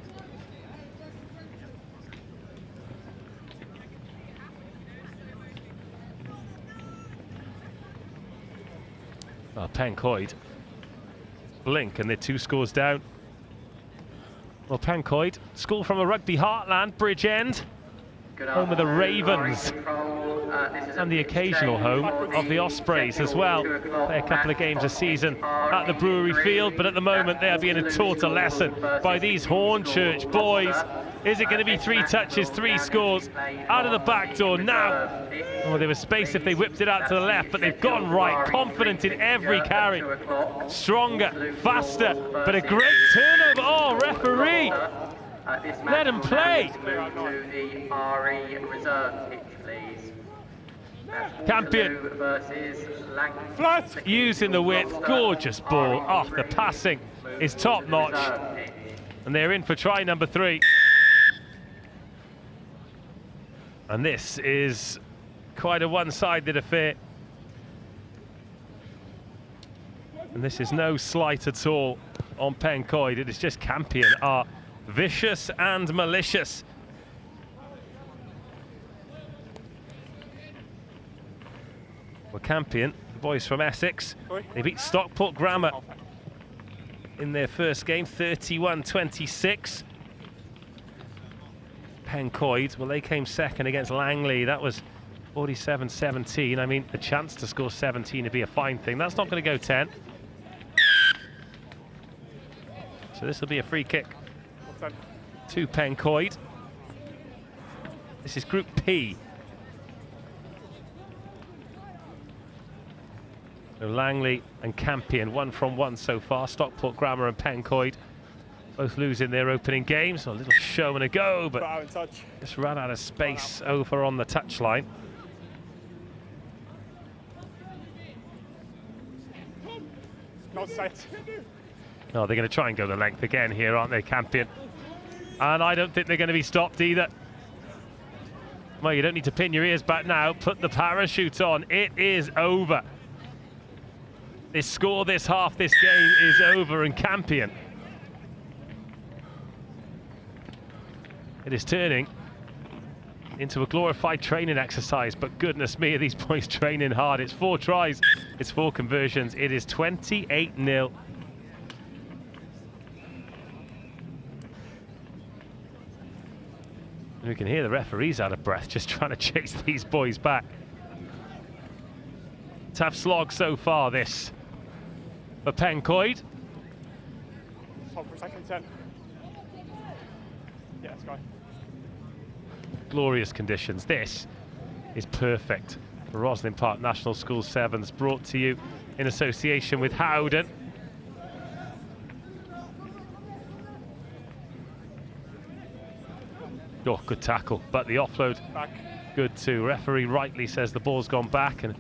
Well, Pencoed blink and they're 2 scores down. Well, Pencoed, school from a rugby heartland, Bridgend, home of the Ravens, and the occasional home of the Ospreys as well. Play a couple of games a season at the Brewery Field, but at the moment they are being taught a lesson by these Hornchurch boys. Is it going to be 3 touches, 3 scores out of the back door now? Oh, there was space if they whipped it out to the left, but they've gone right, confident in every carry. Stronger, faster, but a great turnover. Oh, referee! Let him play. Campion using the width, gorgeous ball. Oh, the passing is top notch, and they're in for try number 3. And this is quite a one-sided affair. And this is no slight at all on Pencoed. It is just Campion are vicious and malicious. Well, Campion, the boys from Essex, they beat Stockport Grammar in their first game, 31-26. Pencoed, well, they came second against Langley. That was 47-17. I mean, the chance to score 17 would be a fine thing. That's not going to go 10. So this will be a free kick to Pencoed. This is Group P. So Langley and Campion, 1 from 1 so far. Stockport Grammar and Pencoed both losing their opening games. So a little show and a go, but just ran out of space over on the touchline. say it. Oh, they're going to try and go the length again here, aren't they, Campion? And I don't think they're going to be stopped either. Well, you don't need to pin your ears back now. Put the parachute on. It is over. This score, this half, this game is over, and Campion, it is turning into a glorified training exercise, but goodness me, are these boys training hard. It's 4 tries, it's 4 conversions, it is 28-0. We can hear the referees out of breath, just trying to chase these boys back. Tough slog so far, this, for Pencoed. Hold for a second, 10. Yeah, let's go. Glorious conditions. This is perfect for Rosslyn Park National School Sevens, brought to you in association with Howden. Oh, good tackle, but the offload back. Good too. Referee rightly says the ball's gone back, and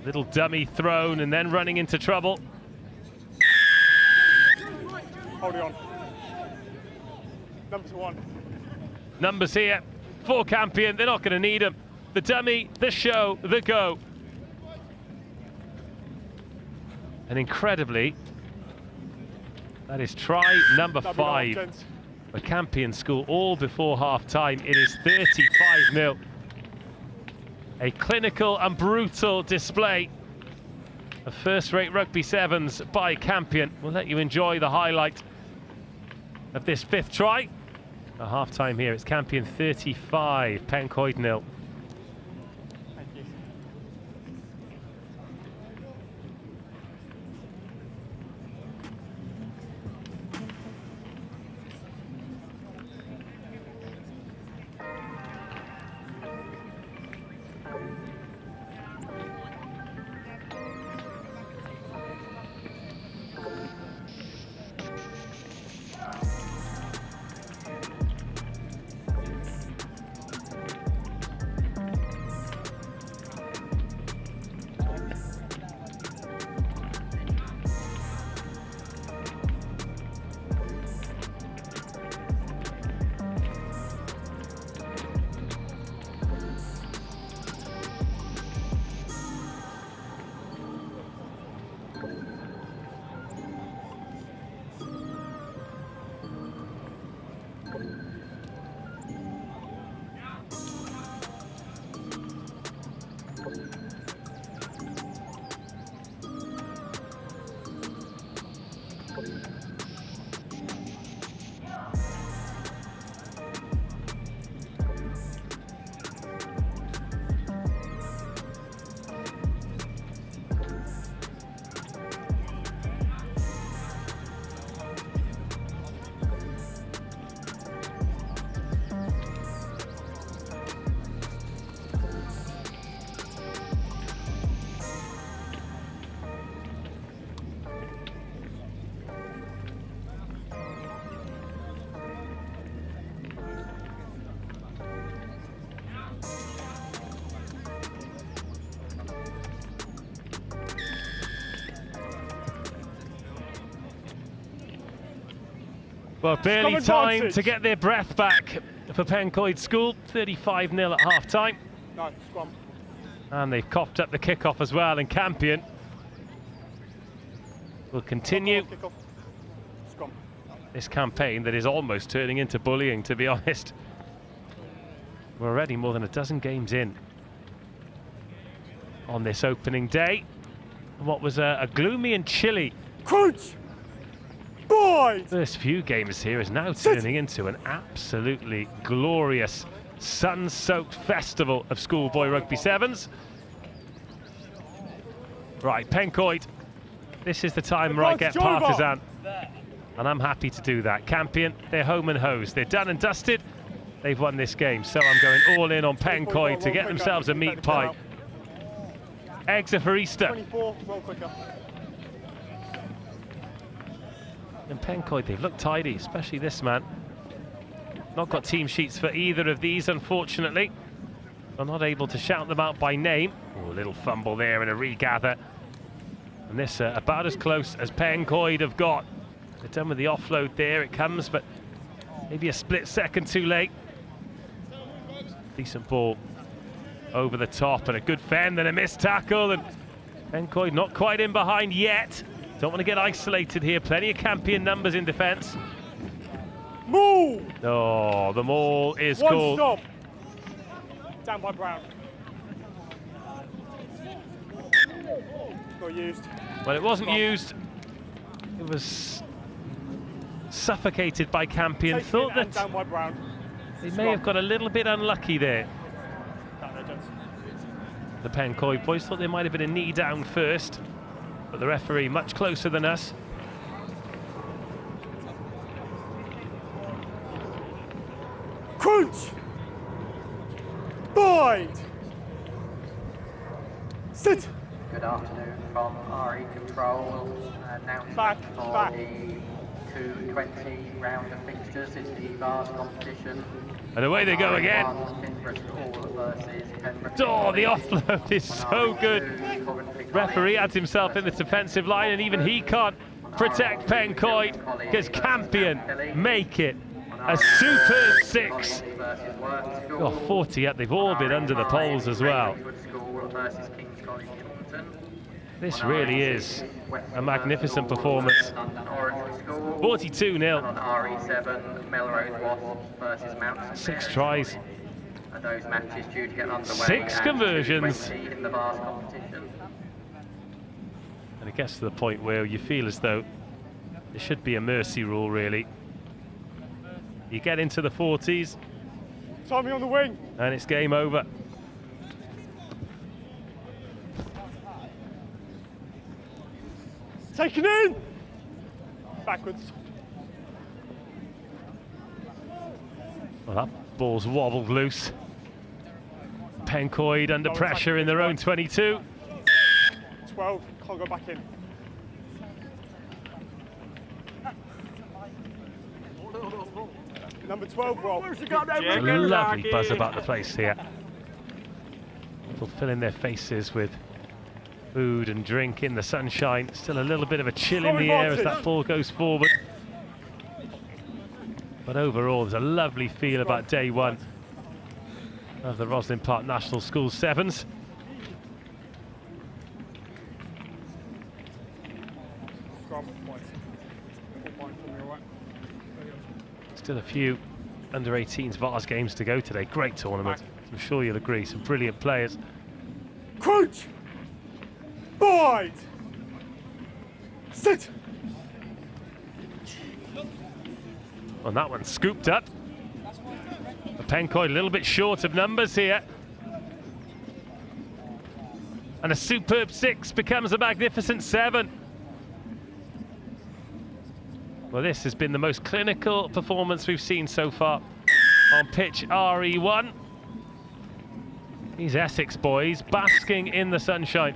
little dummy thrown and then running into trouble. Hold it on. Number 1. Numbers here for Campion. They're not going to need them. The dummy, the show, the go. And incredibly, that is try number 5 for Campion School, all before half-time. It is 35-0. A clinical and brutal display of first-rate rugby sevens by Campion. We'll let you enjoy the highlight of this 5th try. At half-time here, it's Campion 35, Pencoed 0. Thank you. Well, barely time to get their breath back for Pencoed School. 35-0 at half-time. No, scrum. And they've coughed up the kickoff as well, and Campion will continue this campaign that is almost turning into bullying, to be honest. We're already more than a dozen games in on this opening day. What was a gloomy and chilly first few games here is now turning into an absolutely glorious sun-soaked festival of schoolboy rugby sevens. Right, Pencoed, this is the time where I get partisan, and I'm happy to do that. Campion, they're home and hosed. They're done and dusted. They've won this game, so I'm going all in on Pencoed to get themselves a meat pie. Eggs are for Easter. 24, roll quicker. And Pencoed, they've looked tidy, especially this man. Not got team sheets for either of these, unfortunately. I'm not able to shout them out by name. Oh, a little fumble there and a regather And this about as close as Pencoed have got. They're done with the offload there, it comes, but maybe a split second too late. Decent ball over the top and a good fend and a missed tackle, and Pencoed not quite in behind yet. Don't want to get isolated here. Plenty of Campion numbers in defence. Move! Oh, the maul is One called. stop. Down by Brown. Not used. Well, it wasn't used. It was suffocated by Campion. Taking Thought it and that down by Brown. they may have got a little bit unlucky there. Down there, gents. The Pencoed boys thought there might have been a knee down first, but the referee much closer than us. Crunch! Bind! Sit! Good afternoon from RE Control. Announcement for the 2:20 round of fixtures. It's the Vase competition. And away they go again. Oh, the offload is so good. Referee has himself in the defensive line, and even he can't protect Pencoed because Campion make it a superb 6. Oh, 40 up. They've all been under the poles as well. This really is a magnificent performance. 42-0. 6 tries. Those matches due to get underway. 6 conversions. In the Vase competition. And it gets to the point where you feel as though there should be a mercy rule, really. You get into the 40s. Tommy on the wing. And it's game over. Taken in. Backwards. Well, that ball's wobbled loose. Pencoed under pressure in their own 22. 12, can't go back in. Number 12, Rob. There's a lovely buzz about the place here. People filling their faces with food and drink in the sunshine. Still a little bit of a chill in the air as that ball goes forward. But overall, there's a lovely feel about day one of the Rosslyn Park National School Sevens. Still a few under-18s Vase games to go today. Great tournament. I'm sure you'll agree. Some brilliant players. Crunch! Bind! Sit! And that one scooped up. Pencoed a little bit short of numbers here. And a superb 6 becomes a magnificent 7. Well, this has been the most clinical performance we've seen so far on pitch RE1. These Essex boys basking in the sunshine.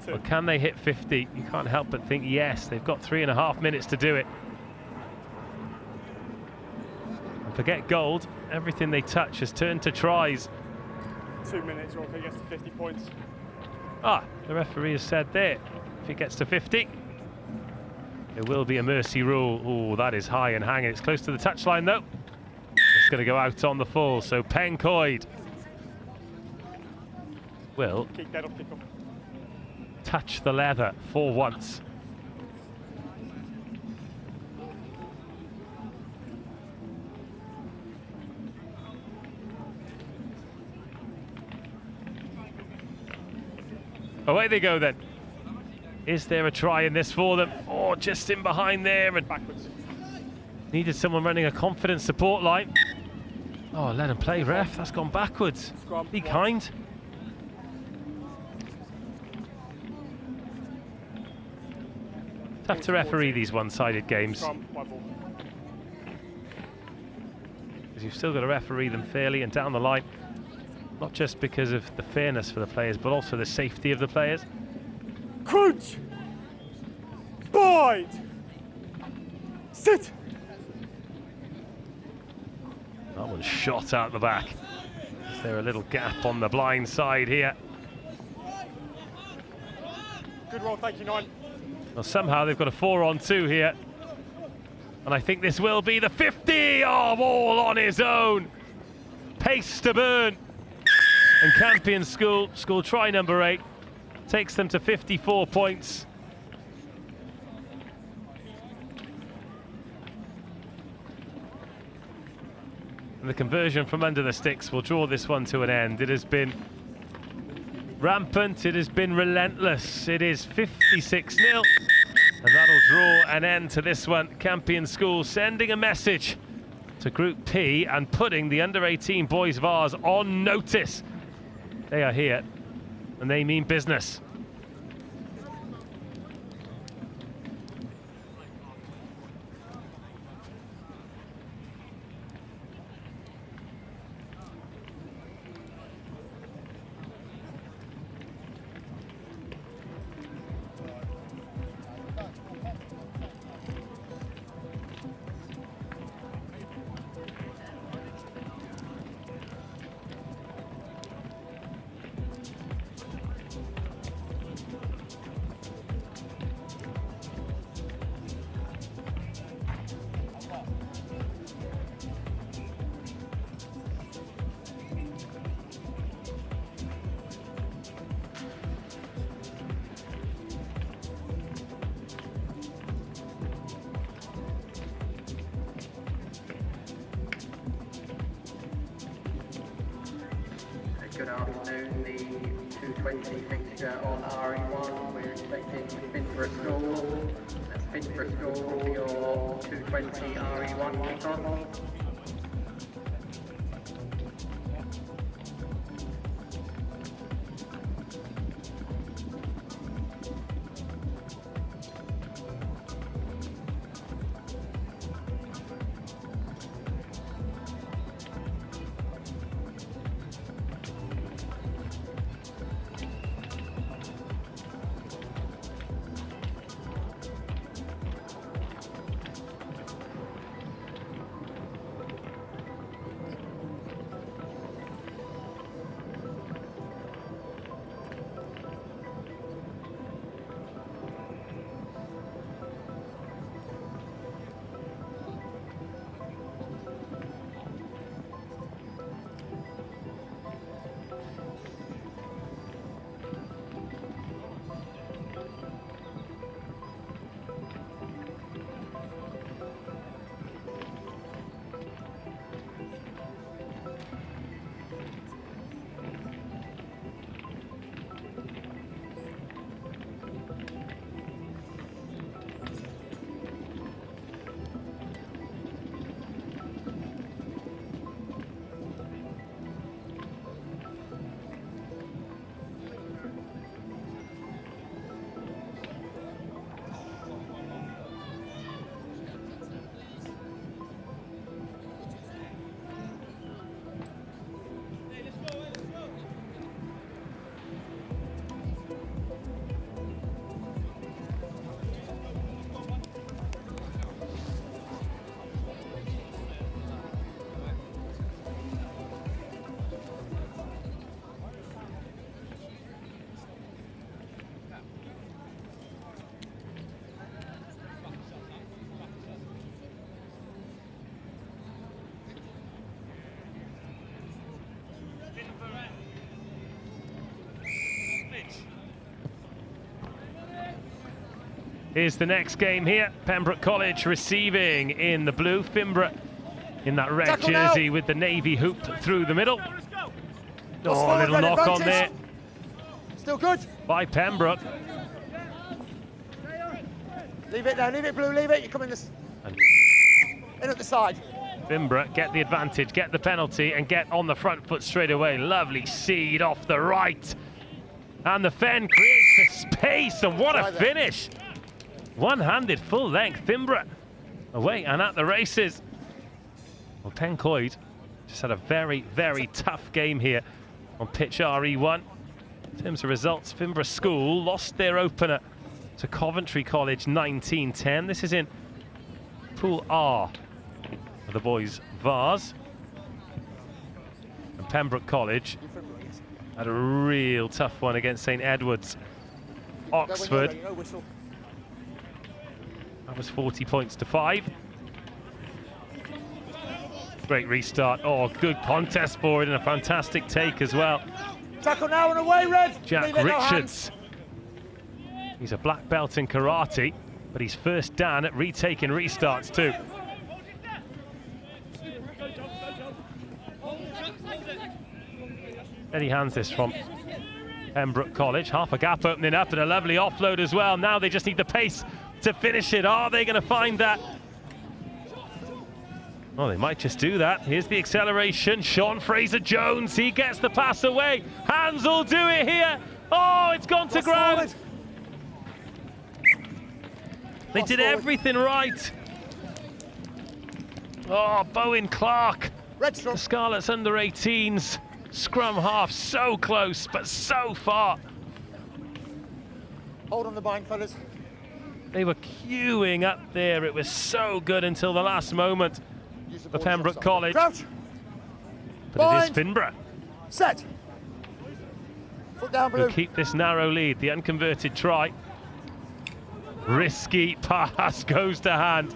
Well, can they hit 50? You can't help but think yes. They've got 3.5 minutes to do it. And forget gold. Everything they touch has turned to tries. 2 minutes, or if it gets to 50 points. Ah, the referee has said there, if it gets to 50, there will be a mercy rule. Oh, that is high and hanging. It's close to the touchline, though. It's going to go out on the full. So Pencoed will touch the leather for once. Away they go then. Is there a try in this for them? Oh, just in behind there and backwards. Needed someone running a confident support line. Oh, let him play, ref. That's gone backwards. Scrum. Be kind. Tough to referee these one-sided games. Because you've still got to referee them fairly and down the line. Not just because of the fairness for the players, but also the safety of the players. Crunch! Bind! Sit! That one's shot out the back. Is there a little gap on the blind side here? Good roll, thank you, 9. Well, somehow they've got a 4-on-2 here. And I think this will be the 50. Oh, all on his own. Pace to burn. And Campion School try number 8, takes them to 54 points. And the conversion from under the sticks will draw this one to an end. It has been rampant, it has been relentless. It is 56-0, and that'll draw an end to this one. Campion School sending a message to Group P and putting the under-18 boys Vase on notice. They are here, and they mean business. Good afternoon, the 220 fixture on RE1. We're expecting Finborough School. That's Finborough School for your 220 RE1 kick-off. Here's the next game here. Pembroke College receiving in the blue. Finborough in that red jersey with the navy hoop through the middle. Oh, a little knock on there. Still good. By Pembroke. Leave it now, leave it blue, leave it. You come in this. In at the side. Finborough get the advantage, get the penalty, and get on the front foot straight away. Lovely seed off the right. And the Fen creates the space, and what a finish. One-handed, full-length, Finborough away and at the races. Well, Pencoed just had a very, very tough game here on pitch RE1. In terms of results, Finborough School lost their opener to Coventry College 19-10. This is in Pool R of the boys Vase. And Pembroke College had a real tough one against St Edwards Oxford. That was 40 points to 5. Great restart. Oh, good contest forward and a fantastic take as well. Tackle now and away, Red. Jack Richards. He's a black belt in karate, but he's first dan at retaking restarts too. Then he hands this from Pembroke College. Half a gap opening up and a lovely offload as well. Now they just need the pace to finish it. Are they going to find that? Oh, they might just do that. Here's the acceleration. Sean Fraser-Jones, he gets the pass away. Hands will do it here. Oh, it's gone to ground. They did everything right. Oh, Bowen Clark. The Scarlets under-18s. Scrum half, so close, but so far. Hold on the bind, fellas. They were queuing up there. It was so good until the last moment for Pembroke College. Crouch. But it is Finborough. Set. Foot down, Blue. Who keep this narrow lead. The unconverted try. Risky pass goes to hand.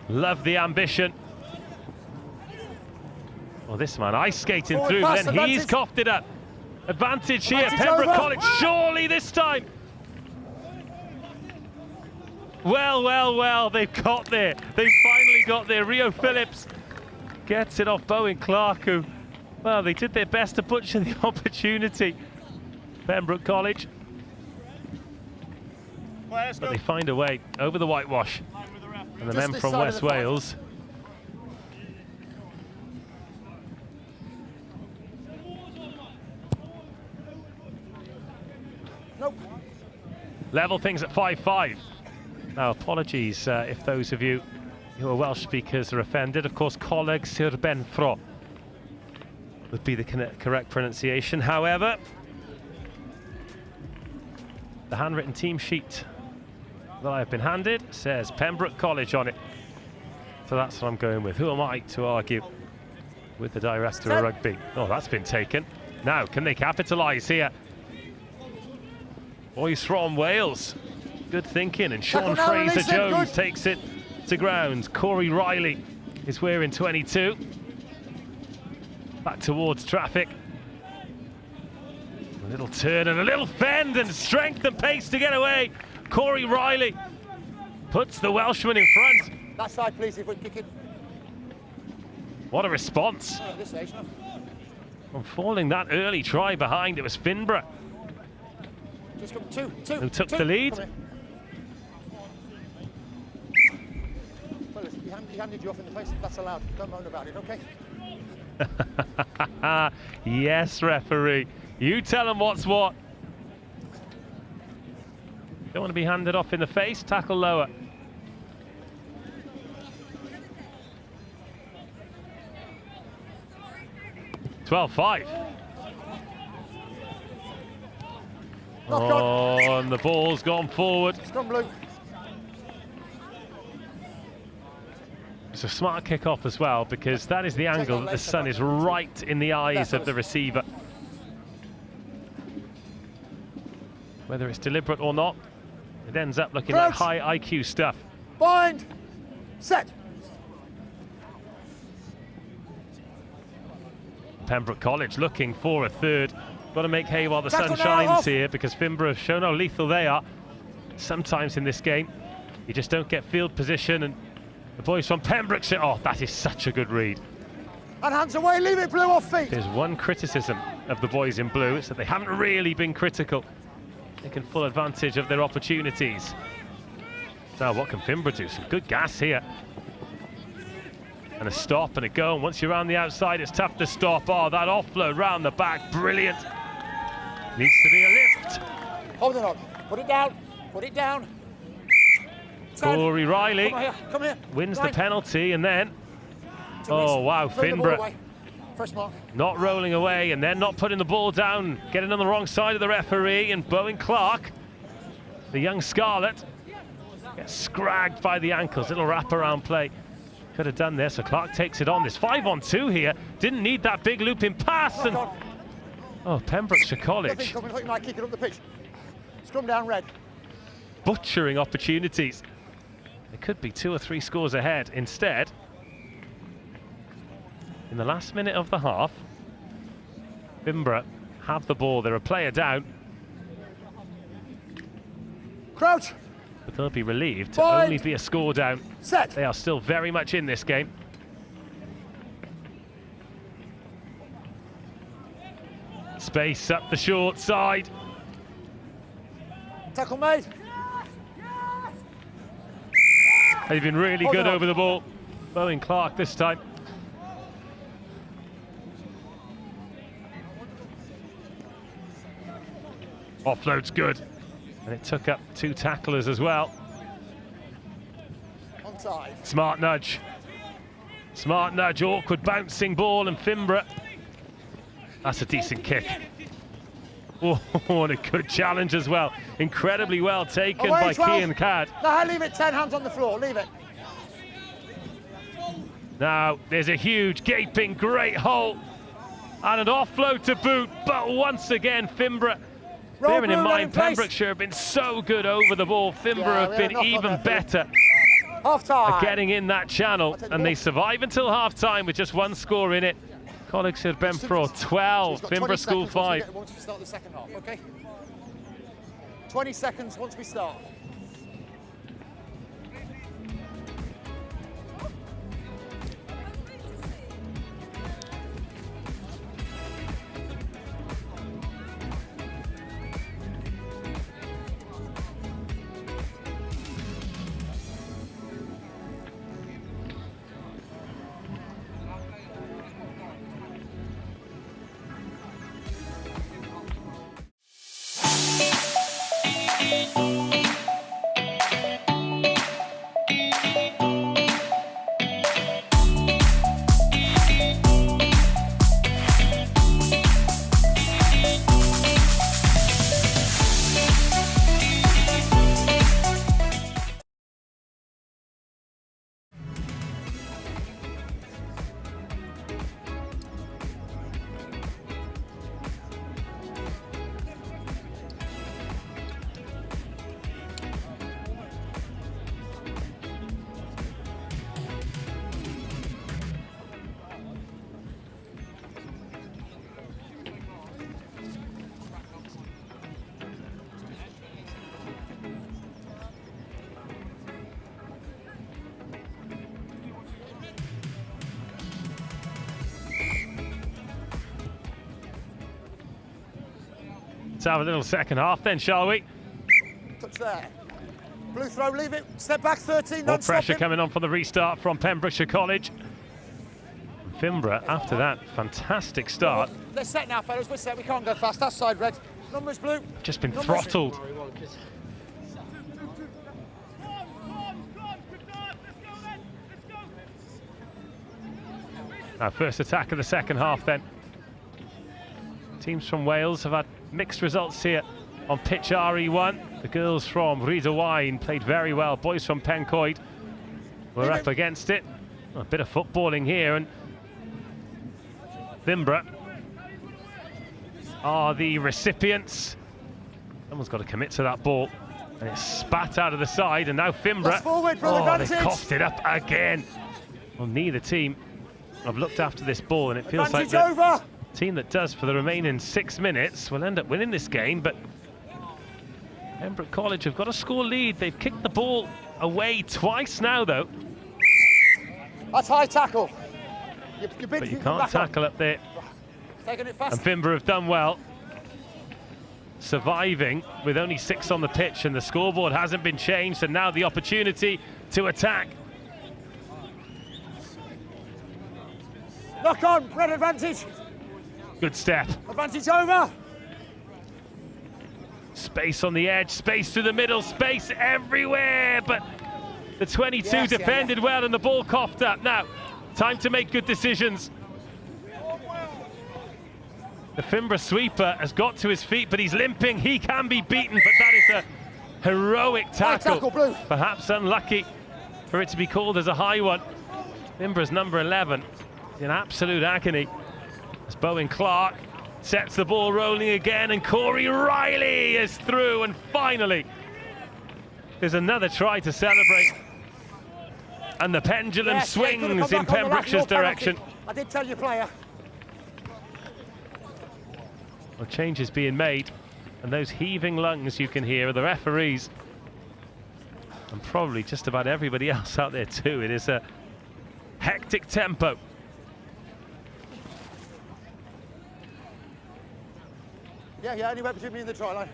Love the ambition. Well, this man ice skating Forward through, pass, then he's advantage. coughed it up. Advantage here, Advantage Pembroke over. College, surely this time. Well, well, well, they've got there. They've finally got there. Rio Phillips gets it off Bowen Clark, who, well, they did their best to butcher the opportunity. Pembroke College. But they find a way over the whitewash. And the men from West Wales. Nope. Level things at 5-5. Now, apologies if those of you who are Welsh speakers are offended. Of course, Coleg sur Benfro would be the correct pronunciation. However, the handwritten team sheet that I've been handed says Pembroke College on it. So that's what I'm going with. Who am I to argue with the director of rugby? Oh, that's been taken. Now, can they capitalise here? Boys from Wales. Good thinking, and Sean Fraser-Jones takes it to ground. Corey Riley is wearing 22. Back towards traffic. A little turn and a little fend, and strength and pace to get away. Corey Riley puts the Welshman in front. That side, please, if we kick it. What a response. From falling that early try behind, it was Finborough Just come two. who took the lead. Fellas, he handed you off in the face. That's allowed. Don't moan about it, okay? Yes, referee. You tell them what's what. Don't want to be handed off in the face. Tackle lower. (12-5). Oh, and the ball's gone forward. Scrum Blue. It's a smart kick-off as well, because that is the angle that the sun is right in the eyes of the receiver. Whether it's deliberate or not, it ends up looking like high IQ stuff. Bind. Set. Pembroke College looking for a third. Got to make hay while the sun Tackle now, shines off. here, because Finborough have shown how lethal they are. Sometimes in this game, you just don't get field position, and the boys from Pembroke say, oh, that is such a good read. And hands away, leave it, Blue, off feet. There's one criticism of the boys in blue, it's that they haven't really been critical. Taking full advantage of their opportunities. Now, what can Finborough do? Some good gas here. And a stop and a go, and once you're around the outside, it's tough to stop. Oh, that offload round the back, brilliant. Needs to be a lift. Hold it on. Put it down. Put it down. Corey Riley Come here. wins Right. the penalty, and then, oh wow, Throw the ball Finborough away. First mark. not rolling away, and then not putting the ball down, getting on the wrong side of the referee, and Bowen Clark, the young Scarlet, gets scragged by the ankles. Little wraparound play. Could have done this, so Clark takes it on. There's 5-on-2 here. Didn't need that big looping pass. And oh, Pembrokeshire College. Nothing coming, like kick it up the pitch. Scrum down, red. Butchering opportunities. It could be 2 or 3 scores ahead. Instead, in the last minute of the half, Finborough have the ball. They're a player down. Crouch. But they'll be relieved to Bind. only be a score down. Set. They are still very much in this game. Space up the short side. Tackle made. They've been really Hold good on. over the ball. Bowen Clark this time. Offload's good. And it took up 2 tacklers as well. Onside. Smart nudge. Smart nudge, awkward bouncing ball, and Finborough. That's a decent kick. Oh, and a good challenge as well. Incredibly well taken Away, by 12. Cian Cad. No, leave it 10, hands on the floor, leave it. Now, there's a huge, gaping, great hole. And an offload to boot, but once again, Finborough. Bearing in mind, Pembrokeshire have been so good over the ball. Finborough have been even better Half-time. at getting in that channel. And they survive until half-time with just 1 score in it. Coleg said Benfro 12, Finborough School 5. Once we start the second half, okay? 20 seconds once we start. Let's have a little second half then, shall we? Touch there. Blue throw, leave it. Step back 13, More don't pressure stop it. coming on for the restart from Pembrokeshire College. Finborough, after that fantastic start, They're set now, fellas. We're set. We can't go fast. That side, red. Numbers, blue. just been Numbers. throttled. Our first attack of the second half then. Teams from Wales have had mixed results here on pitch RE1. The girls from Rugby played very well. Boys from Pencoed were up against it. A bit of footballing here, and Finborough are the recipients. Someone's got to commit to that ball. And it's spat out of the side, and now Finborough, forward, brother, they coughed it up again. Well, neither team have looked after this ball, and it feels like the team that does for the remaining 6 minutes will end up winning this game. But Pembroke College have got a score lead. They've kicked the ball away twice now, though. That's high tackle. But you can't tackle up there. Taking it fast. And Finborough have done well, surviving with only 6 on the pitch, and the scoreboard hasn't been changed, and now the opportunity to attack. Knock on, red advantage. Good step. Advantage over. Space on the edge, space through the middle, space everywhere, but the 22 defended well and the ball coughed up. Now, time to make good decisions. The Finborough sweeper has got to his feet, but he's limping. He can be beaten, but that is a heroic tackle. Perhaps unlucky for it to be called as a high one. Finborough's number 11 is in absolute agony. As Bowen Clark Sets the ball rolling again, and Corey Riley is through, and finally there's another try to celebrate. And the pendulum swings in Pembrokeshire's direction. I did tell you, player. Well, change is being made, and those heaving lungs you can hear are the referees. And probably just about everybody else out there too. It is a hectic tempo. Yeah, anywhere between me and the try line.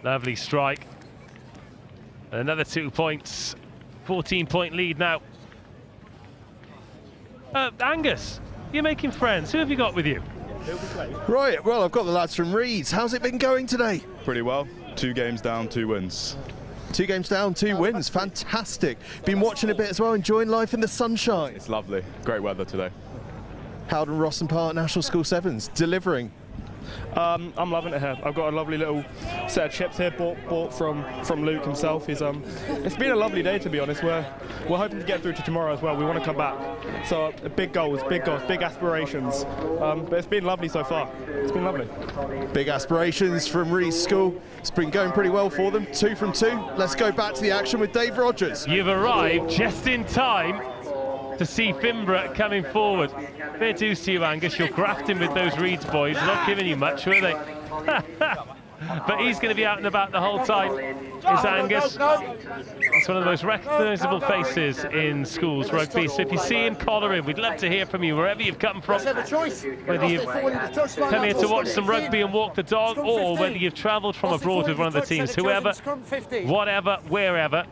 Lovely strike. Another 2 points. 14-point lead now. Angus, you're making friends. Who have you got with you? Right, well, I've got the lads from Reeds. How's it been going today? Pretty well. 2 games down, 2 wins. 2 games down, 2 wins. Fantastic. Been watching a bit as well, enjoying life in the sunshine. It's lovely. Great weather today. Howden Rosslyn Park National School Sevens delivering. I'm loving it here. I've got a lovely little set of chips here bought from Luke himself. It's been a lovely day, to be honest. We're hoping to get through to tomorrow as well. We want to come back. So big goals, big aspirations. But it's been lovely so far. It's been lovely. Big aspirations from Reeds School. It's been going pretty well for them. 2 from 2. Let's go back to the action with Dave Rogers. You've arrived just in time to see Finborough coming forward. Fair dues to you, Angus. You're grafting with those Reeds boys. Not giving you much, were they? But he's going to be out and about the whole time, is Angus. It's one of the most recognisable faces in schools rugby. So if you see him, collar him. We'd love to hear from you wherever you've come from. Whether you've come here to watch some rugby and walk the dog, or whether you've travelled from abroad with one of the teams, whoever, whatever, wherever.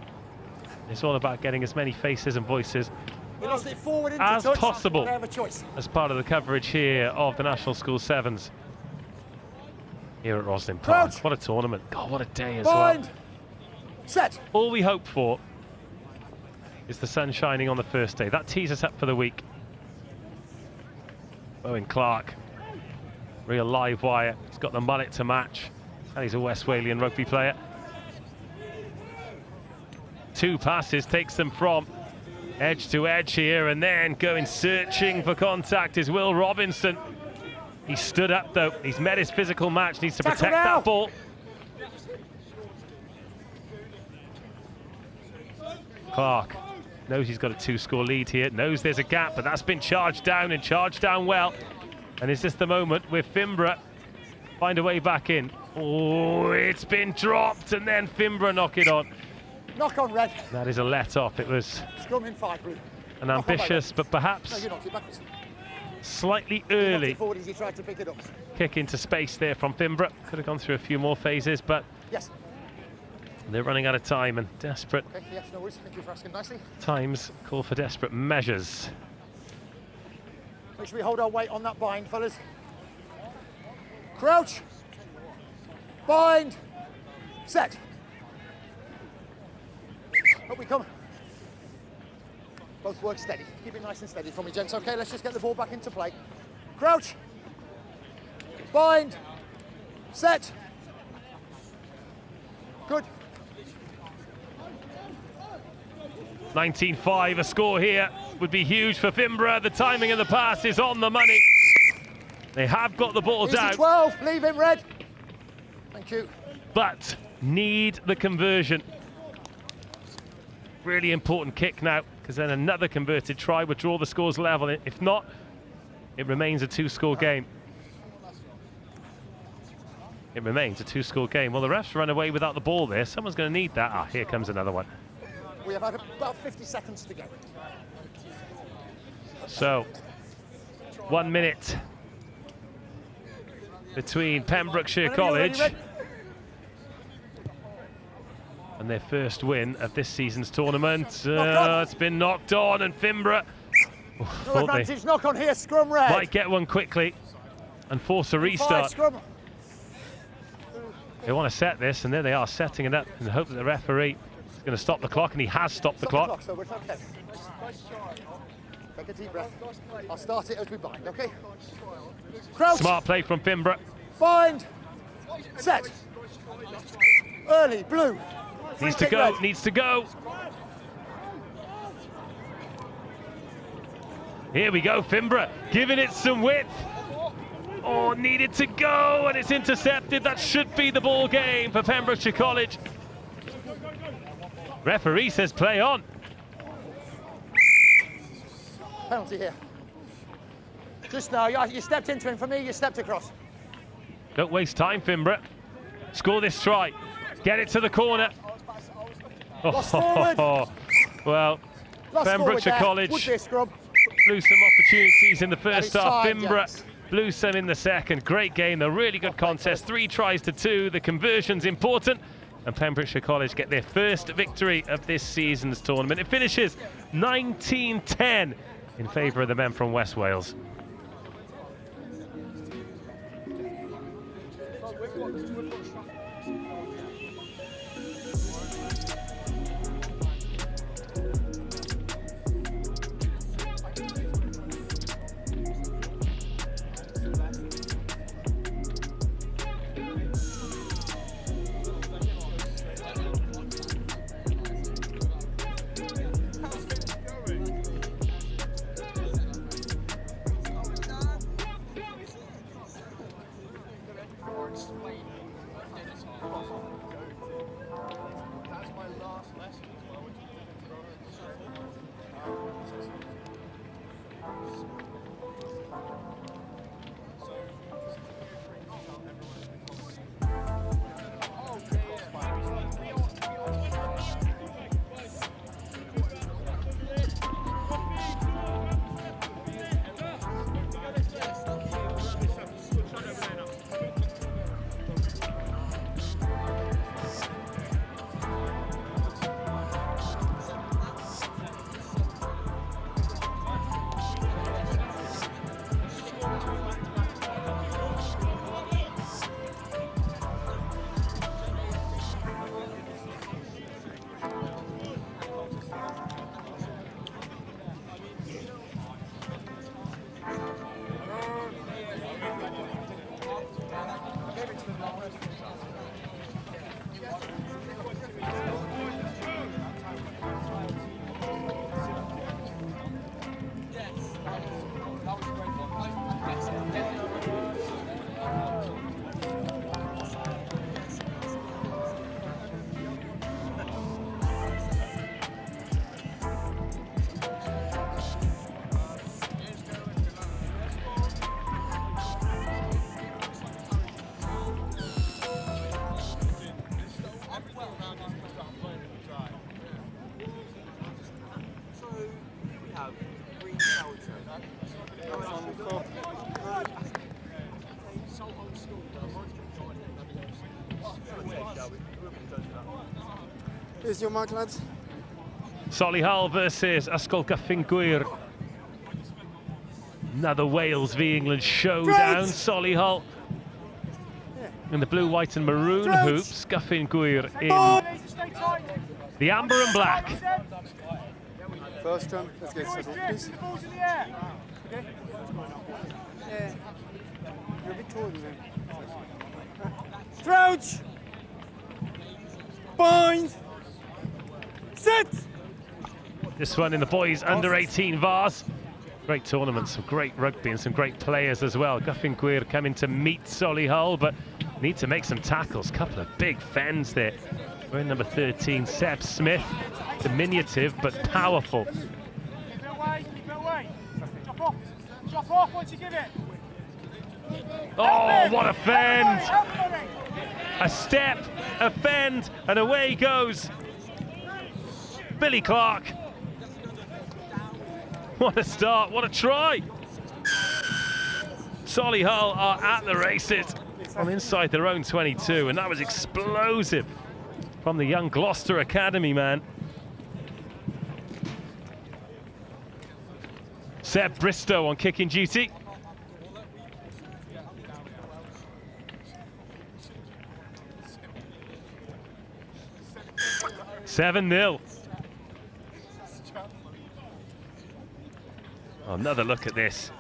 It's all about getting as many faces and voices as possible as part of the coverage here of the National School Sevens here at Roslyn Park. What a tournament. God, what a day as well. Set. All we hope for is the sun shining on the first day. That tees us up for the week. Owen Clark, real live wire. He's got the mullet to match, and he's a West Walian rugby player. 2 passes takes them from edge to edge here, and then going searching for contact is Will Robinson. He stood up though. He's met his physical match, needs to protect that ball. Clark knows he's got a 2-score lead here, knows there's a gap, but that's been charged down, and charged down well. And is this the moment where Finborough find a way back in? Oh, it's been dropped, and then Finborough knock it on. Knock on, Red. That is a let-off. It was Scrum in 5, Blue. An ambitious, but perhaps slightly early kick into space there from Finborough. Could have gone through a few more phases, but they're running out of time, and desperate no worries. Thank you for asking nicely. times call for desperate measures. Make sure we hold our weight on that bind, fellas. Crouch. Bind. Set. Up we come. Both work steady. Keep it nice and steady for me, gents. Okay, let's just get the ball back into play. Crouch. Bind. Set. Good. 19-5, a score here would be huge for Finborough. The timing of the pass is on the money. They have got the ball down. 12, leave him, Red. Thank you. But need the conversion. Really important kick now, because then another converted try would draw the scores level. If not, it remains a 2-score game. It remains a 2-score game. Well, the refs run away without the ball there. Someone's going to need that. Ah, here comes another one. We have had about 50 seconds to go. So, 1 minute between Pembrokeshire College and their first win of this season's tournament. It's been knocked on, and Finborough no advantage, knock on here, scrum, Red. Might get one quickly and force a restart. They want to set this, and there they are, setting it up in the hope that the referee is going to stop the clock, and he has stopped the clock. So we're okay. Take a deep breath. I'll start it as we bind, okay? Crouch. Smart play from Finborough. Bind. Set. Early, Blue. Needs to go, needs to go. Here we go, Finborough giving it some width. Oh, needed to go, and it's intercepted. That should be the ball game for Pembrokeshire College. Referee says play on. Penalty here. Just now, you stepped into him. For me, you stepped across. Don't waste time, Finborough. Score this try. Get it to the corner. Lost forward. Well, Pembrokeshire College Would be a scrub. blew some opportunities in the first half. time, Finborough yes. blew some in the second. Great game, a really good contest. 3 tries to 2. The conversion's important. And Pembrokeshire College get their first victory of this season's tournament. It finishes 19-10 in favour of the men from West Wales. Here's your mark, lads. Solihull versus Ysgol Gywr. Another Wales v England showdown. Solihull in the blue, white and maroon hoops. Gywr in the amber and black. First jump, let's get settled, please. Okay. Yeah. You're a bit taller than him. Crouch! Bind! Sit! This one in the boys under 18 Vase. Great tournament, some great rugby and some great players as well. Gywr coming to meet Solihull, but need to make some tackles. Couple of big fens there. We're in number 13, Seb Smith. Diminutive but powerful. Keep it away, keep it away. Chop off. Chop off once you give it. Oh, what a fend! A step, a fend, and away goes Billy Clark. What a start, what a try! Solihull are at the races from inside their own 22, and that was explosive from the young Gloucester Academy man. Seb Bristow on kicking duty. (7-0). Another look at this.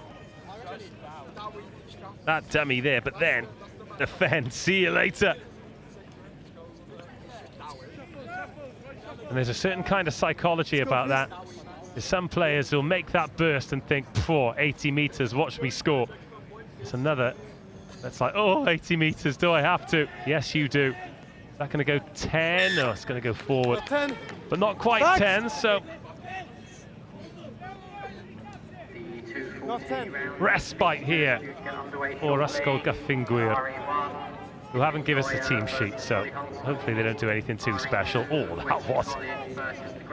That dummy there, but then the fend. See you later. And there's a certain kind of psychology about that. There's some players who'll make that burst and think, 80 metres, watch me score. It's another that's like, oh, 80 metres, do I have to? Yes, you do. Is that going to go 10? No, it's going to go forward. 10. But not quite Back. 10, so Not 10. respite here for Gywr, who haven't given us a team sheet, so hopefully they don't do anything too special. Oh, that was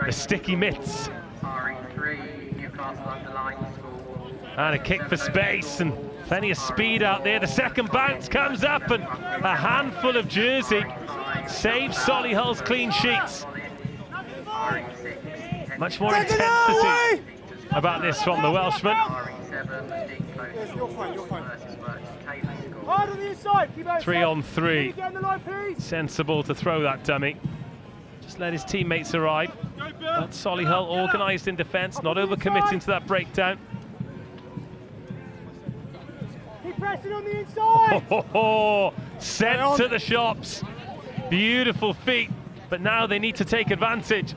the sticky mitts. RE3, Newcastle-under-Lyme school. And a kick for space and plenty of speed out there. The second bounce comes up and a handful of jersey saves Solihull's clean sheets. Much more intensity about this from the Welshman. Yes, you're fine, you're fine. Hard on the inside. Keep out. 3 on 3. Get in the line, please. Sensible to throw that dummy. Just let his teammates arrive. But Solihull organised in defence, not overcommitting to that breakdown. Keep pressing on the inside. Sent to the shops. Beautiful feet, but now they need to take advantage.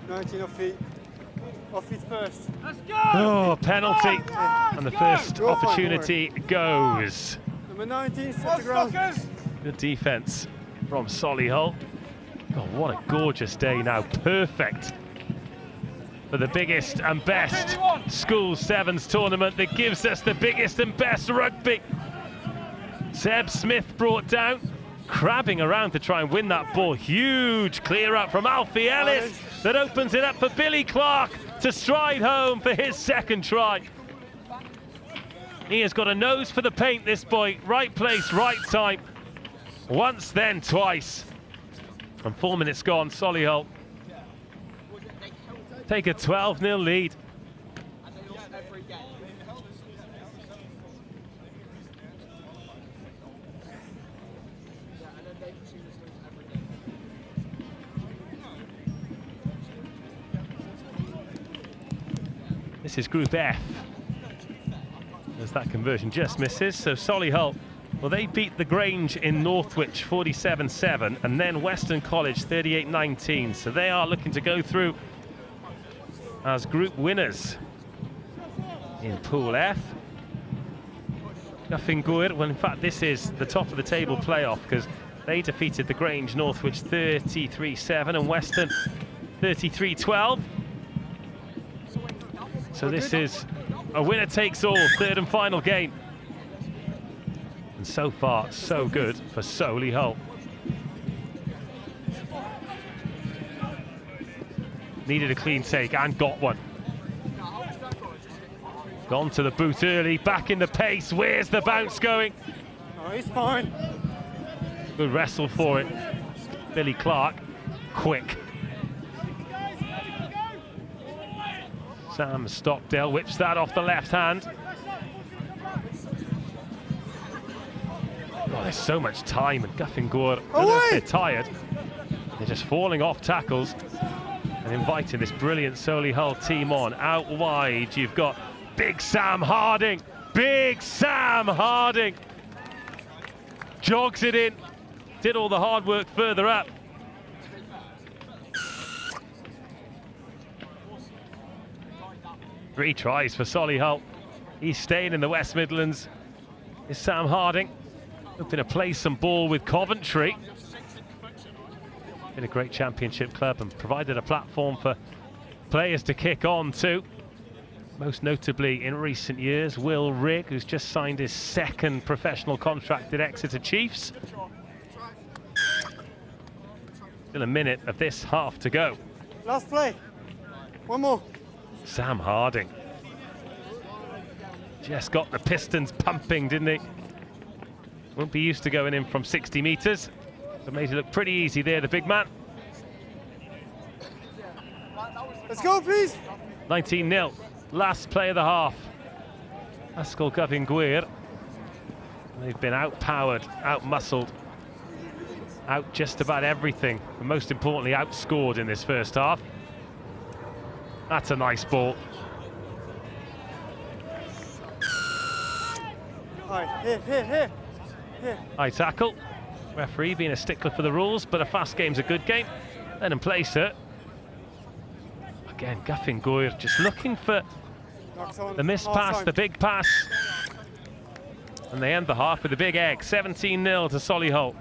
Off feet. Off feet first. Let's go. Oh, penalty. And the first opportunity goes. Number 19, set the ground. Good defence from Solihull. God, what a gorgeous day now. Perfect for the biggest and best School Sevens tournament that gives us the biggest and best rugby. Seb Smith brought down, crabbing around to try and win that ball. Huge clear up from Alfie Ellis that opens it up for Billy Clark to stride home for his second try. He has got a nose for the paint, this boy. Right place, right time. Once, then twice. And 4 minutes gone, Solihull take a 12-0 lead. This is Group F. As that conversion just misses, so Solihull, well, they beat the Grange in Northwich 47-7, and then Western College 38-19. So they are looking to go through as group winners in Pool F. Gywr, well, in fact, this is the top of the table playoff because they defeated the Grange Northwich 33-7 and Western 33-12. So this is a winner takes all, third and final game. And so far, so good for Solihull. Needed a clean take and got one. Gone to the boot early, back in the pace. Where's the bounce going? Oh, he's fine. Good wrestle for it. Billy Clark, quick. Sam Stockdale whips that off the left hand. Oh, there's so much time, and Gywr, they're tired. They're just falling off tackles and inviting this brilliant Solihull team on. Out wide, you've got Big Sam Harding. Big Sam Harding jogs it in. Did all the hard work further up. Three tries for Solihull. He's staying in the West Midlands. Is Sam Harding hoping to play some ball with Coventry. Been a great championship club and provided a platform for players to kick on to. Most notably in recent years, Will Rigg, who's just signed his second professional contract at Exeter Chiefs. Still a minute of this half to go. Last play. One more. Sam Harding. Just got the pistons pumping, didn't he? Won't be used to going in from 60 metres, but made it look pretty easy there, the big man. Let's go, please. 19-0. Last play of the half. Gywr. They've been outpowered, outmuscled, out just about everything, and most importantly, outscored in this first half. That's a nice ball. All right, here. High tackle. Referee being a stickler for the rules, but a fast game's a good game. Then in place it. Again, Gywr just looking for the missed pass, the big pass. And they end the half with a big egg, 17-0 to Solihull.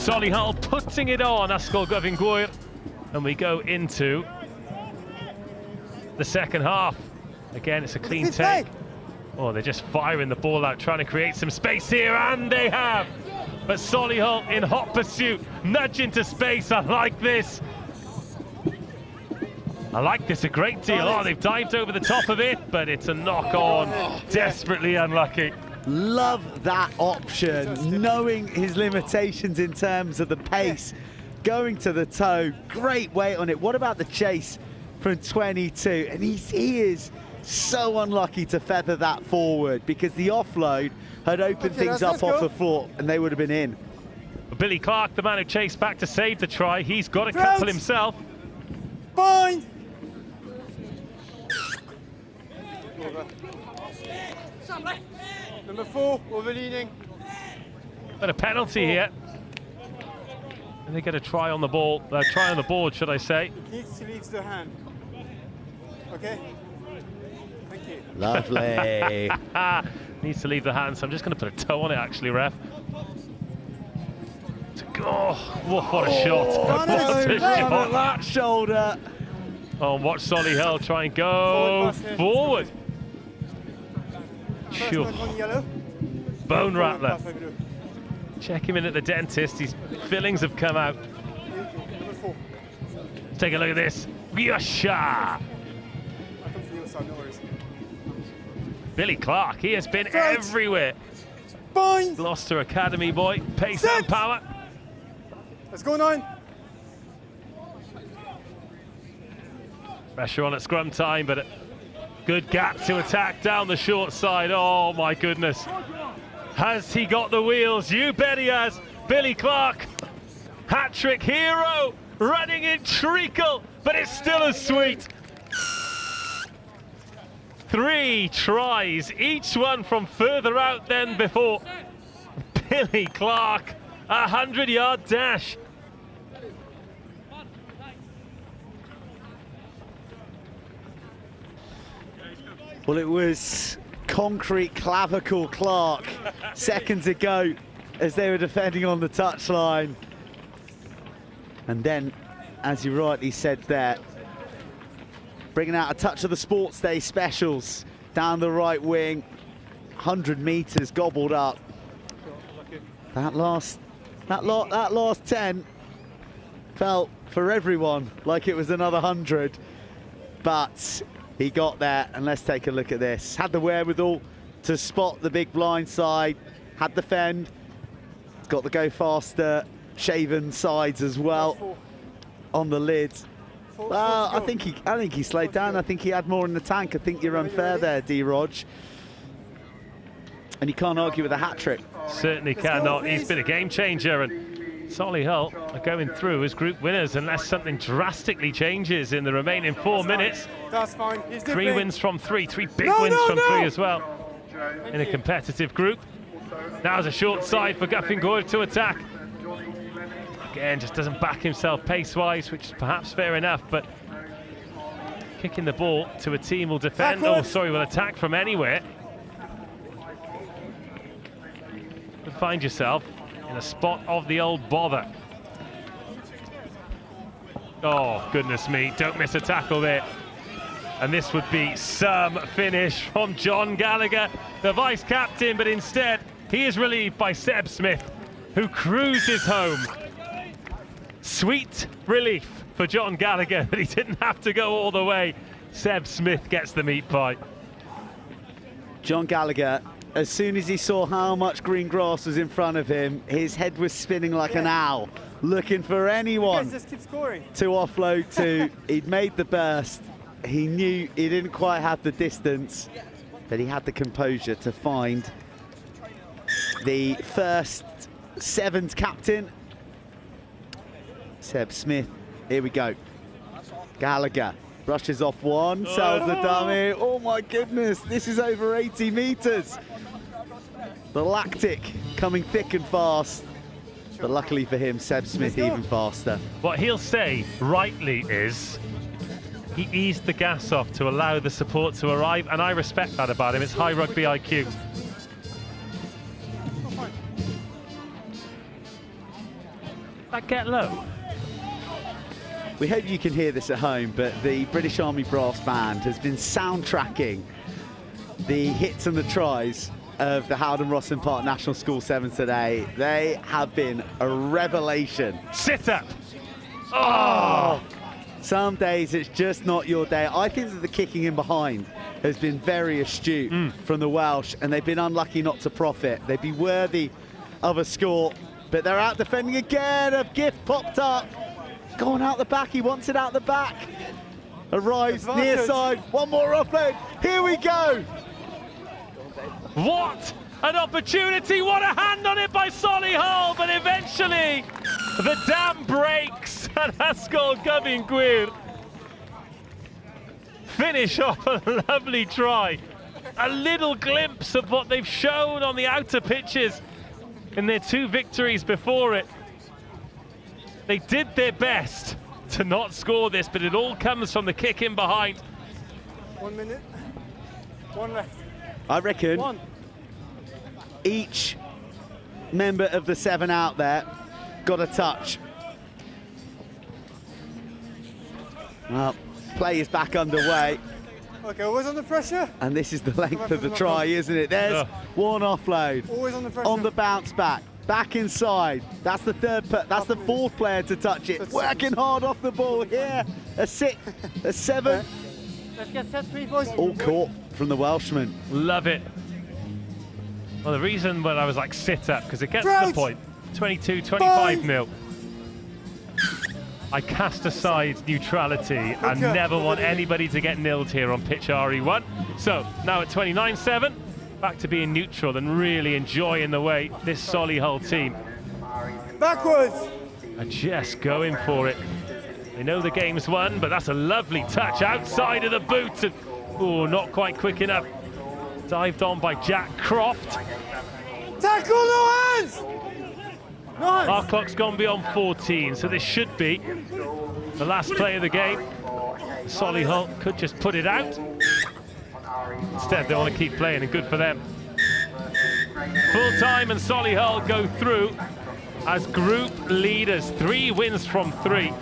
Solihull putting it on Ysgol Gywr, and we go into the second half. Again, it's a clean take. Oh, they're just firing the ball out, trying to create some space here, and they have. But Solihull in hot pursuit, nudge into space. I like this. I like this a great deal. Oh, they've dived over the top of it, but it's a knock on. Desperately unlucky. Love that option, knowing his limitations in terms of the pace, going to the toe, great weight on it. What about the chase from 22? And he is so unlucky to feather that forward, because the offload had opened things up off the floor and they would have been in. Billy Clark, the man who chased back to save the try, he's got a couple himself. Bind! Number 4, overleaning. But a penalty here. And they get a try on the ball, try on the board, should I say. Needs to leave the hand. Okay? Thank you. Lovely. Needs to leave the hand, so I'm just going to put a toe on it, actually, ref. Oh, what a shot. What a shot. That shoulder. Oh, watch Solihull try and go forward. Bone rattler. Check him in at the dentist. His fillings have come out. Let's take a look at this. Yasha! Billy Clark, he has been everywhere. Gloucester Academy boy, pace and power. Let's go 9. Pressure on at scrum time, but a good gap to attack down the short side. Oh my goodness. Has he got the wheels? You bet he has. Billy Clark, hat-trick hero, running in treacle, but it's still as sweet. 3 tries, each one from further out than before. Billy Clark, 100-yard dash. Well, it was concrete clavicle Clark seconds ago as they were defending on the touchline. And then, as you rightly said there, bringing out a touch of the Sports Day specials down the right wing. 100 metres gobbled up. That last 10 felt for everyone like it was another 100, but he got there. And let's take a look at this. Had the wherewithal to spot the big blind side, had the fend, got the go faster shaven sides as well on the lid. Well, I think he slowed down. I think he had more in the tank. I think you're unfair there, D-Rog. And you can't argue with a hat-trick. Certainly cannot. He's been a game changer, and Solihull are going through as group winners unless something drastically changes in the remaining 4 minutes. That's fine. 3 wins from 3, 3 big wins from 3 as well in a competitive group. Now's a short side for Uppingham to attack. Again, just doesn't back himself pace-wise, which is perhaps fair enough, but kicking the ball to a team will defend, will attack from anywhere. You find yourself in a spot of the old bother. Oh, goodness me, don't miss a tackle there. And this would be some finish from John Gallagher, the vice-captain, but instead he is relieved by Seb Smith, who cruises home. Sweet relief for John Gallagher that he didn't have to go all the way. Seb Smith gets the meat pie. John Gallagher, as soon as he saw how much green grass was in front of him, his head was spinning like an owl, looking for anyone to offload to. He'd made the burst. He knew he didn't quite have the distance, but he had the composure to find the first Sevens captain, Seb Smith. Here we go. Gallagher brushes off one, sells the dummy. Oh my goodness, this is over 80 metres. The lactic coming thick and fast, but luckily for him, Seb Smith even faster. What he'll say rightly is he eased the gas off to allow the support to arrive, and I respect that about him. It's high rugby IQ. That get low. We hope you can hear this at home, but the British Army Brass Band has been soundtracking the hits and the tries of the HOWDEN ROSSLYN Park National School Sevens today. They have been a revelation. Sit up! Oh! Some days it's just not your day. I think that the kicking in behind has been very astute from the Welsh, and they've been unlucky not to profit. They'd be worthy of a score, but they're out defending again. A gift popped up. Going out the back, he wants it out the back. Arrives near side, one more offload. Here we go. What an opportunity, what a hand on it by Solihull, but eventually the dam breaks and Ascol Gywr finish off a lovely try. A little glimpse of what they've shown on the outer pitches in their 2 victories before it. They did their best to not score this, but it all comes from the kick in behind. 1 minute, 1 left. I reckon each member of the 7 out there got a touch. Well, play is back underway. Okay, always under pressure. And this is the length of the try, isn't it? There's one offload. Always under pressure. On the bounce back. Back inside. That's the that's the 4th player to touch it. Working hard off the ball here. A 6, a 7. Let's get set, please, boys. All caught from the Welshman. Love it. Well, the reason when I was like sit up, because it gets to the point. 22, 25 mil. I cast aside neutrality and never want anybody to get nilled here on pitch RE1. So now at 29-7, back to being neutral and really enjoying the way this Solihull team backwards are just going for it. They know the game's won, but that's a lovely touch outside of the boot, and oh, not quite quick enough. Dived on by Jack Croft. Tackle, no hands! No hands! Our clock's gone beyond 14, so this should be the last play of the game. Solihull could just put it out. Instead, they want to keep playing, and good for them. Full time, and Solihull go through as group leaders. 3 wins from 3.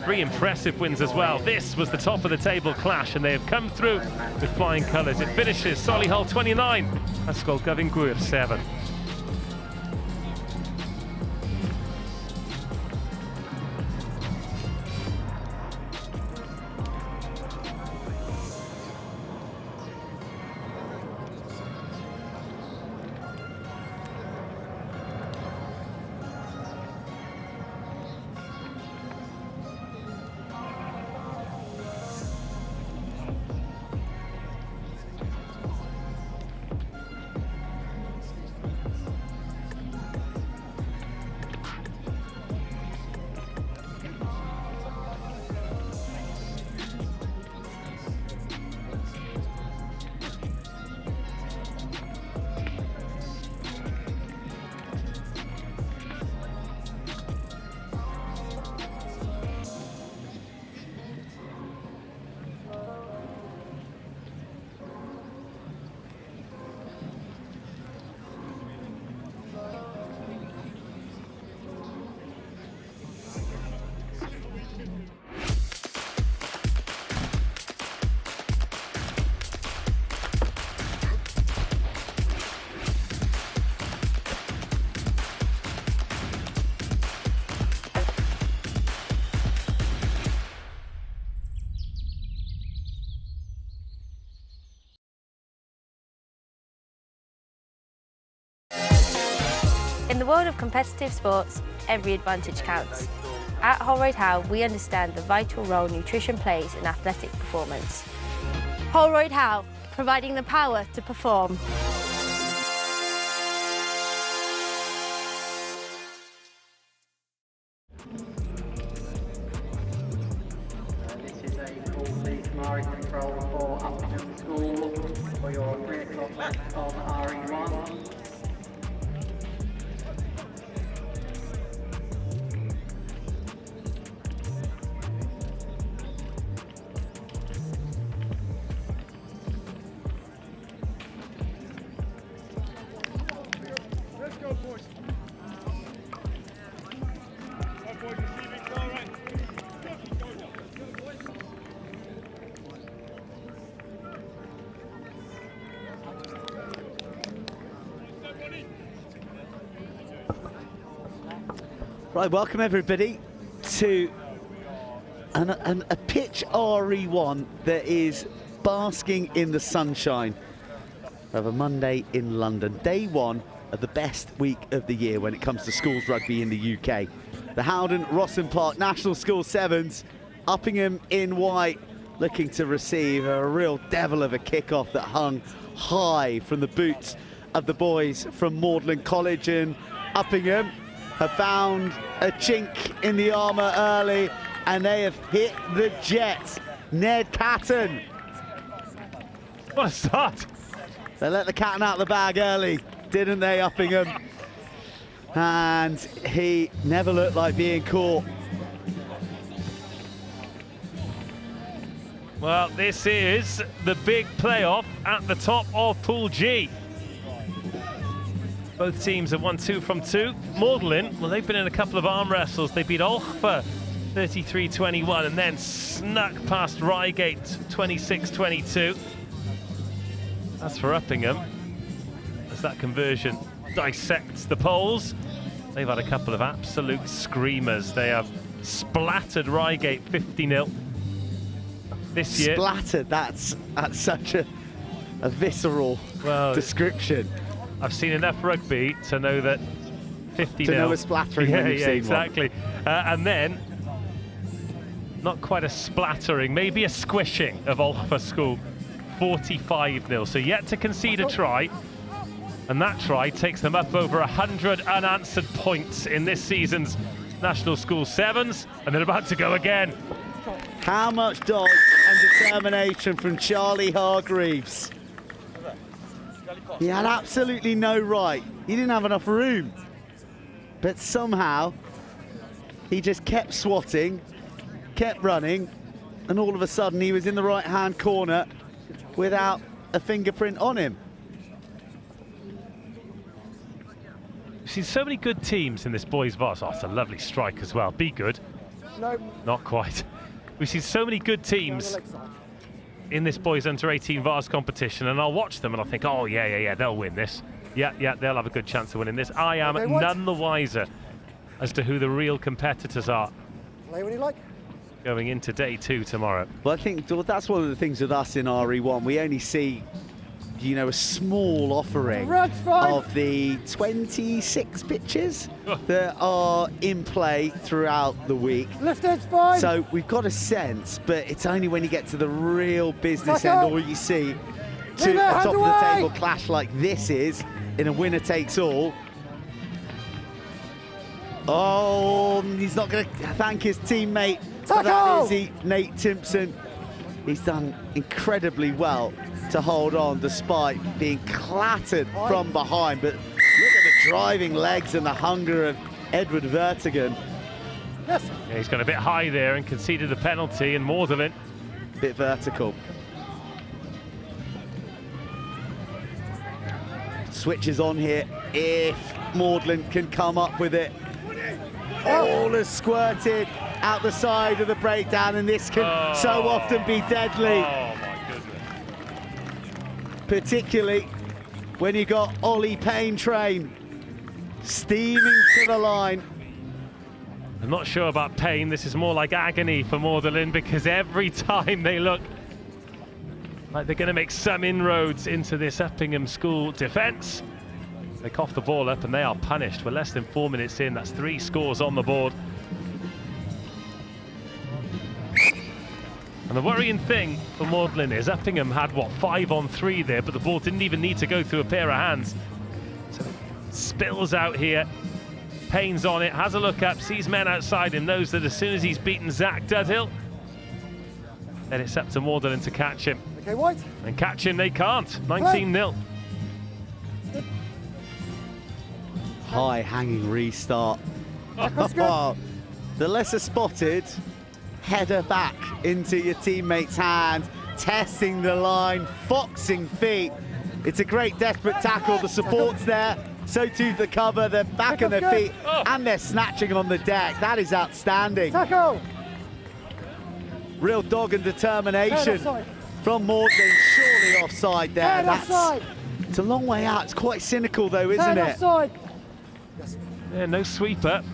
3 impressive wins as well. This was the top of the table clash, and they have come through with flying colours. It finishes Solihull 29, Ysgol Gywr 7. In the world of competitive sports, every advantage counts. At Holroyd Howe, we understand the vital role nutrition plays in athletic performance. Holroyd Howe, providing the power to perform. This is a full lead Mari control for Uppingham School for your 3 o'clock match on RE1. Right, welcome everybody to a pitch RE1 that is basking in the sunshine of a Monday in London. Day 1 of the best week of the year when it comes to schools rugby in the UK. The HOWDEN ROSSLYN Park National School Sevens, Uppingham in white, looking to receive a real devil of a kickoff that hung high from the boots of the boys from Magdalen College, and Uppingham have found a chink in the armour early, and they have hit the jet. Ned Catton. What a start. They let the cat out of the bag early, didn't they, Uppingham? And he never looked like being caught. Well, this is the big playoff at the top of Pool G. Both teams have won 2 from 2. Magdalen, well, they've been in a couple of arm wrestles. They beat Olchfa 33-21 and then snuck past Reigate 26-22. As for Uppingham, as that conversion dissects the polls, they've had a couple of absolute screamers. They have splattered Reigate 50-0 this year. Splattered, that's such a visceral description. I've seen enough rugby to know that 50-0. To know a splattering when you've seen exactly. And then, not quite a splattering, maybe a squishing of Olchfa School, 45-0. So yet to concede a try, and that try takes them up over 100 unanswered points in this season's National School Sevens, and they're about to go again. How much dog and determination from Charlie Hargreaves. He had absolutely no right. He didn't have enough room. But somehow, he just kept swatting, kept running, and all of a sudden he was in the right-hand corner without a fingerprint on him. We've seen so many good teams in this boys' Vase. Oh, it's a lovely strike as well. Be good. No. Not quite. We've seen so many good teams in this boys under-18 Vase competition, and I'll watch them and I'll think, oh yeah, they'll win this. Yeah, they'll have a good chance of winning this. I am none the wiser as to who the real competitors are. Play when you like. Going into day 2 tomorrow. Well, I think that's one of the things with us in RE1. We only see, you know, a small offering of the 26 pitches that are in play throughout the week. Left edge fine. So we've got a sense, but it's only when you get to the real business end, or you see a top of the table clash like this is in a winner takes all. Oh, he's not going to thank his teammate for that, is he? Nate Timpson. He's done incredibly well to hold on despite being clattered from behind. But look at the driving legs and the hunger of Edward Vertigan. Yeah, he's gone a bit high there and conceded a penalty, and Magdalen. Bit vertical. Switches on here if Magdalen can come up with it. All is squirted out the side of the breakdown, and this can so often be deadly. Oh my goodness. Particularly when you got Ollie Payne train steaming to the line. I'm not sure about pain. This is more like agony for Magdalen, because every time they look like they're going to make some inroads into this Uppingham school defence, they cough the ball up and they are punished. We're less than 4 minutes in. That's 3 scores on the board. And the worrying thing for Magdalen is Uppingham had, what, 5 on 3 there, but the ball didn't even need to go through a pair of hands. So it spills out here. Payne's on it, has a look up, sees men outside him, knows that as soon as he's beaten Zach Dudhill, then it's up to Magdalen to catch him. Okay, White. And catch him they can't. 19-0. High hanging restart. The lesser spotted header back into your teammate's hand, testing the line, foxing feet. It's a great desperate tackle. The support's there, so too the cover. They're back on their feet and they're snatching on the deck. That is outstanding. Tackle. Real dog and determination from Magdalen. Surely offside there. It's a long way out. It's quite cynical though, isn't it? Offside. Yeah, no sweeper.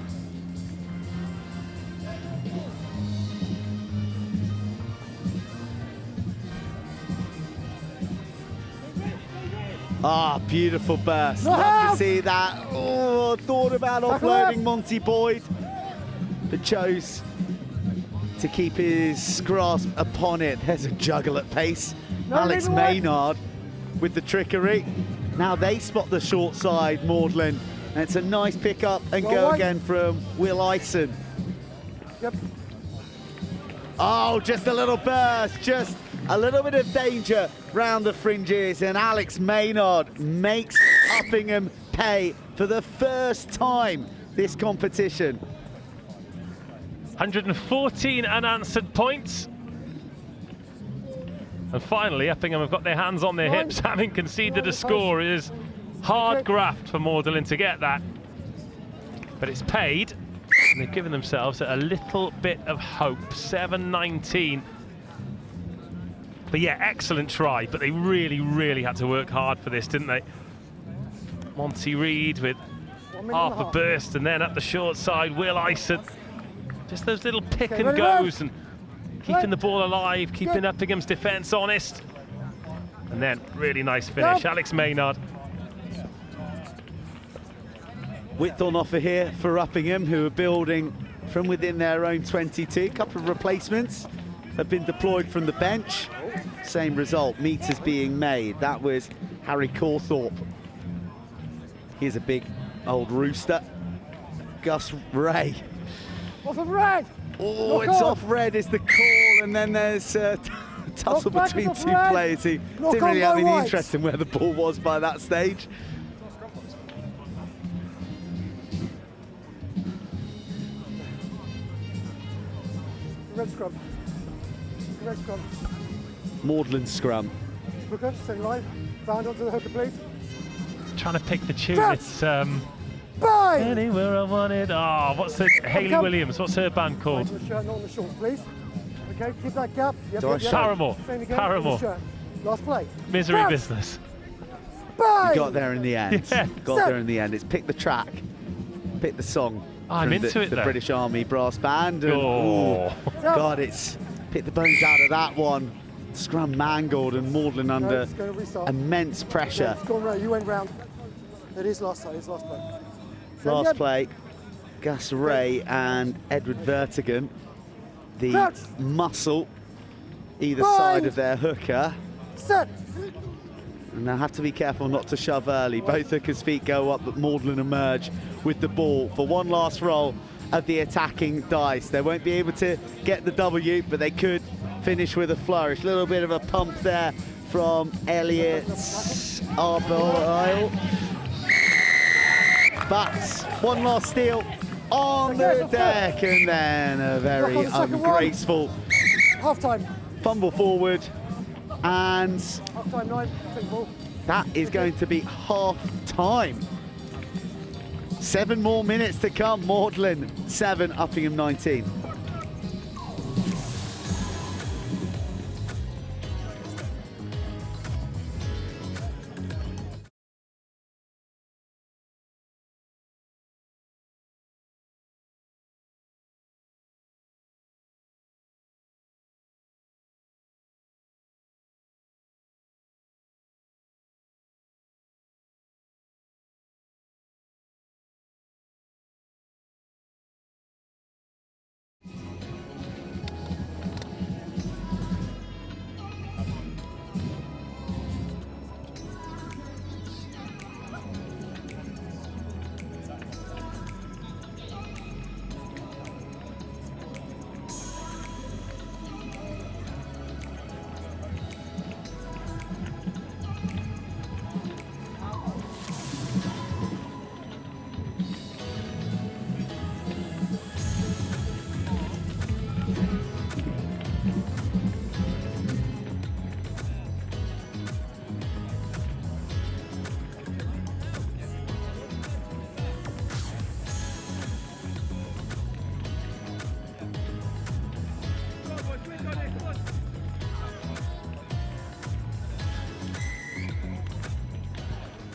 Ah, beautiful burst. Love to see that. Oh, thought about offloading Monty Boyd, but chose to keep his grasp upon it. There's a juggle at pace. Alex Maynard with the trickery. Now they spot the short side, Magdalen. And it's a nice pick up and go again from Will Ison. Oh, just a little burst, just a little bit of danger round the fringes, and Alex Maynard makes Uppingham pay for the first time this competition. 114 unanswered points. And finally, Uppingham have got their hands on their hips, having conceded a score. It is hard graft for Magdalen to get that. But it's paid, and they've given themselves a little bit of hope. 7-19. But yeah, excellent try, but they really, really had to work hard for this, didn't they? Monty Reed with half a burst, and then up the short side, Will Ison. Just those little pick and goes and keeping the ball alive, keeping Uppingham's defence honest. And then really nice finish, Alex Maynard. Width on offer here for Uppingham, who are building from within their own 22. A couple of replacements have been deployed from the bench. Same result, meters being made. That was Harry Cawthorpe. Here's a big old rooster. Gus Ray. Off of red. Oh, it's off red is the call, and then there's a tussle between two players who didn't really have any interest in where the ball was by that stage. Red scrum. Red scrum. Magdalen scrum. Hooker, stay live. Bound onto the hooker, please. Trying to pick the tune. It's Bind! Anywhere I wanted. Oh, what's the Hayley Williams? What's her band called? Mind your shirt, not on the shorts, please. Okay, keep that gap. Yep, Do I yep, Paramore. Same again, Paramore. on the shirt. Last play. Misery Crouch. business. Bind! You got there in the end. Yeah. Got there in the end. It's pick the track, pick the song. I'm from into it the though. British Army Brass Band. And, Oh. God, it's pick the bones out of that one. Scrum mangled and Magdalen under it's going to restart. immense Yeah, pressure. it's gone round. You went round. It is last time. It's last play. Last yep. play, Gus Ray and Edward Vertigan, the Crouch. muscle either Bind. side of their hooker. Set. And they'll have to be careful not to shove early. Both hookers' feet go up, but Magdalen emerge with the ball for one last roll of the attacking dice. They won't be able to get the W, but they could finish with a flourish. A little bit of a pump there from Elliot Arboyle. But one last steal on the deck, and then a very Knock on the second one. ungraceful Half time. fumble forward, and Half time 9. Take ball. that is going to be half time. 7 more minutes to come. Magdalen 7, Uppingham 19.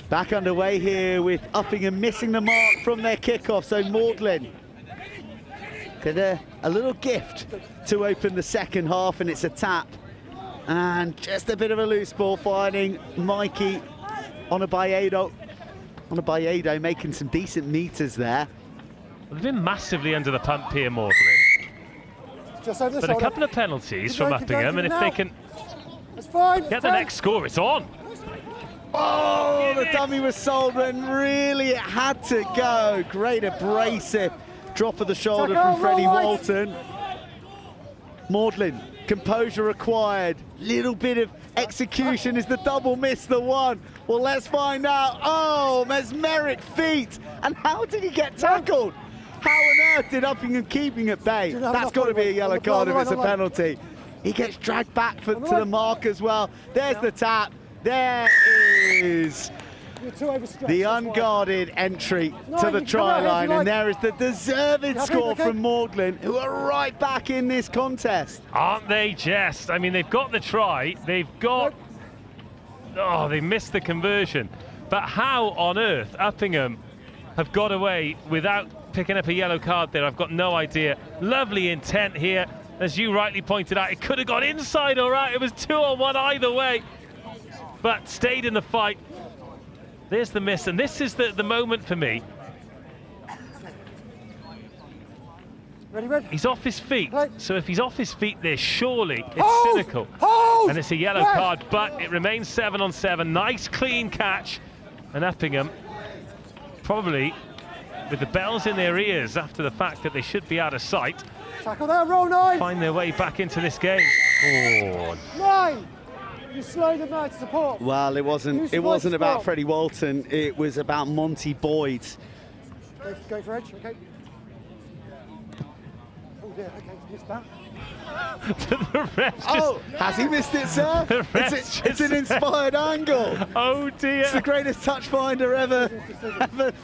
Back underway here with Uppingham missing the mark from their kickoff, so Magdalen get a little gift to open the second half, and it's a tap. And just a bit of a loose ball, finding Mikey on a Bayedo, making some decent meters there. They've been massively under the pump here, Magdalen. Just over the But shoulder. a couple of penalties Keep from going, keep going, Uppingham, and keep if it they now. can It's fine. get the next score, it's on. Oh, the dummy was sold when really it had to go. Great abrasive drop of the shoulder Tackle, from Freddie roll right. Walton. Magdalen, composure required. Little bit of execution. Is the double miss the one? Well, let's find out. Oh, mesmeric feet. And how did he get tackled? How on earth did Uppingham keeping at bay? Didn't have That's enough got to be a body weight. yellow On the card if line, it's a on the line. penalty. He gets dragged back to On the the line. mark as well. There's the tap. There is You're too overstretched. the that's why. unguarded entry No, to you the can try come out line, if you and like. there is the deserved Happy, score okay? from Magdalen, who are right back in this contest. Aren't they just? I mean, they've got the try, they've got... Oh, they missed the conversion. But how on earth Uppingham have got away without picking up a yellow card there, I've got no idea. Lovely intent here. As you rightly pointed out, it could have gone inside or out. It was 2-on-1 either way, but stayed in the fight. There's the miss, and this is the moment for me. Ready, ready. He's off his feet, Play. so if he's off his feet there, surely it's Hold! cynical. Hold! And it's a yellow Ref! card, but it remains 7-on-7. Nice clean catch, and Uppingham probably with the bells in their ears after the fact that they should be out of sight, Tackle there, roll 9. find their way back into this game. Oh, 9. You slow them down to support. Well, it wasn't Who's the voice about as Freddie Walton, it was about Monty Boyd. Go for edge, okay. Oh dear, okay, missed that. The ref just, Oh, has he missed it, sir? The ref It's an inspired angle. Oh dear. It's the greatest touch finder ever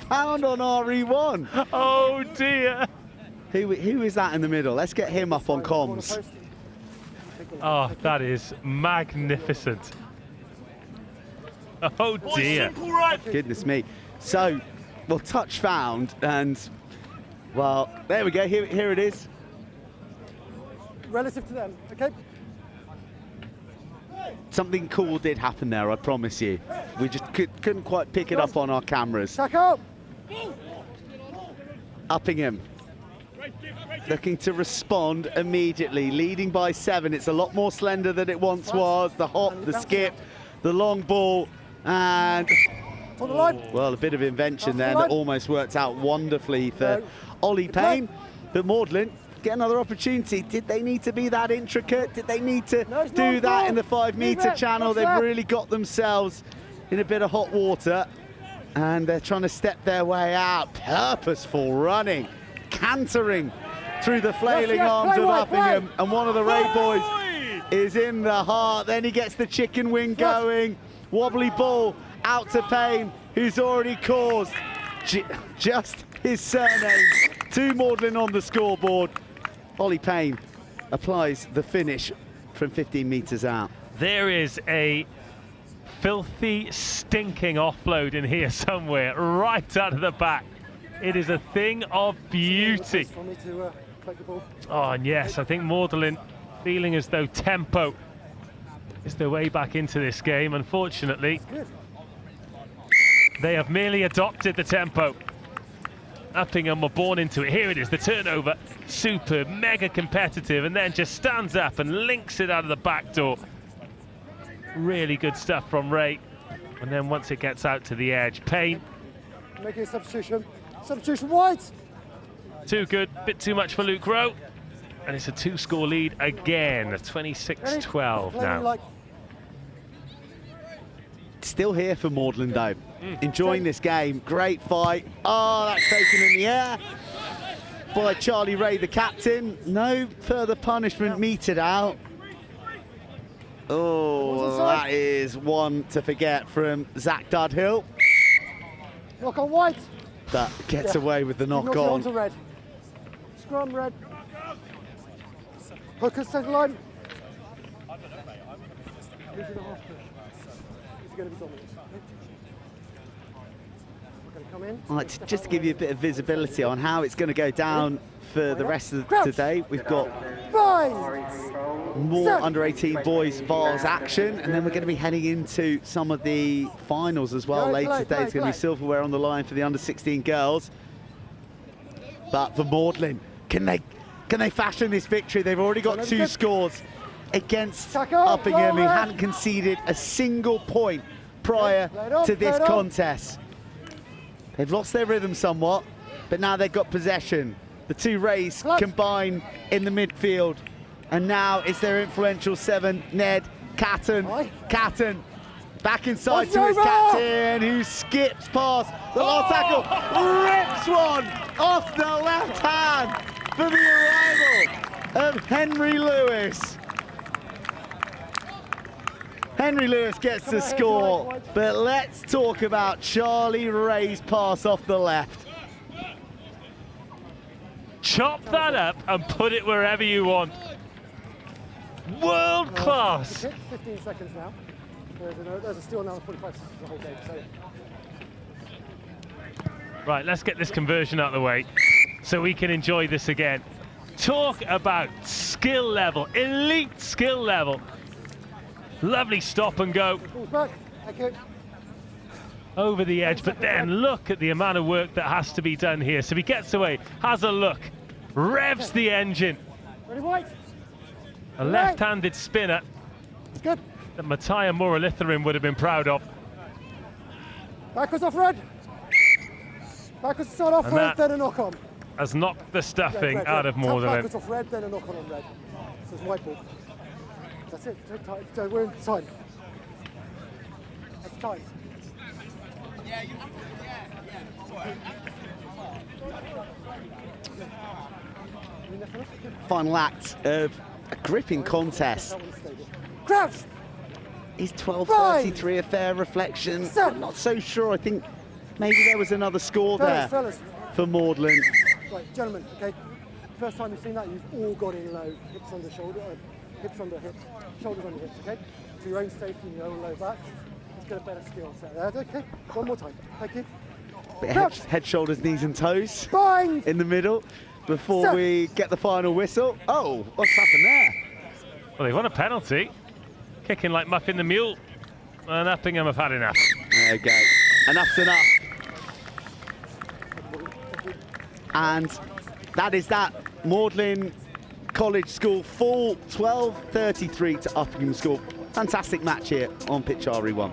found on RE1. Oh dear. Who is that in the middle? Let's get him up on comms. Oh, that is magnificent. Oh dear. Goodness me. So, well, touch found, and well, there we go. Here it is. Relative to them, okay? Something cool did happen there, I promise you. We just couldn't quite pick it up on our cameras. Tack up! Uppingham looking to respond immediately, leading by 7. It's a lot more slender than it once was. The hop, the skip, the long ball, and well, a bit of invention there that almost worked out wonderfully for Ollie Payne. But Magdalen get another opportunity. Did they need to be that intricate? Did they need to do that in the 5-metre channel? They've really got themselves in a bit of hot water, and they're trying to step their way out. Purposeful running, cantering through the flailing arms of Uppingham, and one of the Ray boys is in the heart. Then he gets the chicken wing going. Wobbly ball out to Payne, who's already caused just his surname to Magdalen on the scoreboard. Ollie Payne applies the finish from 15 metres out. There is a filthy, stinking offload in here somewhere, right out of the back. It is a thing of beauty. Oh, and yes, I think Magdalen feeling as though tempo is their way back into this game. Unfortunately, they have merely adopted the tempo. Uppingham were born into it. Here it is, the turnover. Super, mega competitive, and then just stands up and links it out of the back door. Really good stuff from Ray. And then once it gets out to the edge, Payne. Making a substitution. Substitution White. Too good, bit too much for Luke Rowe. And it's a 2-score lead again, 26-12 now. Still here for Magdalen though. Enjoying this game. Great fight. Oh, that's taken in the air by Charlie Ray, the captain. No further punishment meted out. Oh, that is one to forget from Zach Dudhill. Knock on White. That gets away with the knock on. To red. Scrum red. Hooker centre line. Right, just to give you a bit of visibility on how it's going to go down for the rest of today, we've got more under-18 boys Vase action, and then we're going to be heading into some of the finals as well later today. It's going to be silverware on the line for the under-16 girls. But for Magdalen, can they fashion this victory? They've already got 2 scores against Uppingham, who hadn't conceded a single point prior to this contest. They've lost their rhythm somewhat, but now they've got possession. The 2 Rays combine in the midfield, and now it's their influential 7, Ned Catton. Catton back inside to his captain, who skips past the last tackle, rips one off the left hand for the arrival of Henry Lewis. Henry Lewis gets the score, but let's talk about Charlie Ray's pass off the left. Chop that up and put it wherever you want. World class. 15 seconds now. There's a still another 45 seconds the whole game. So. Right, let's get this conversion out of the way so we can enjoy this again. Talk about skill level, elite skill level. Lovely stop and go. Balls back. Thank you. Over the edge, but then look at the amount of work that has to be done here. So he gets away, has a look, revs the engine. Ready, White? A left-handed spinner Good. that Matthias Moralitharin would have been proud of. Backwards off red. Backwards start off red, then a knock on. Has knocked the stuffing out of Magdalen. Backwards off red, then a knock on red. So it's white ball. That's it. So we're in time. That's time. Yeah, you have to. Yeah. Final act of a gripping contest. Crouch! Is 12:33 a fair reflection? I'm not so sure. I think maybe there was another score there for Magdalen. Right, gentlemen, okay. First time you've seen that, you've all got in low, hips under shoulder, hips under hips, shoulders under hips, okay? For your own safety and your own low back. Let's get a better skill set there, okay? One more time, thank you. Head, shoulders, knees and toes Bind. In the middle before we get the final whistle. Oh, what's happened there? Well, they won a penalty. Kicking like Muffin the Mule. And Uppingham have had enough. There you go. Enough's enough. And that is that. Magdalen College School fall 12:33 to Uppingham School. Fantastic match here on pitch RE1.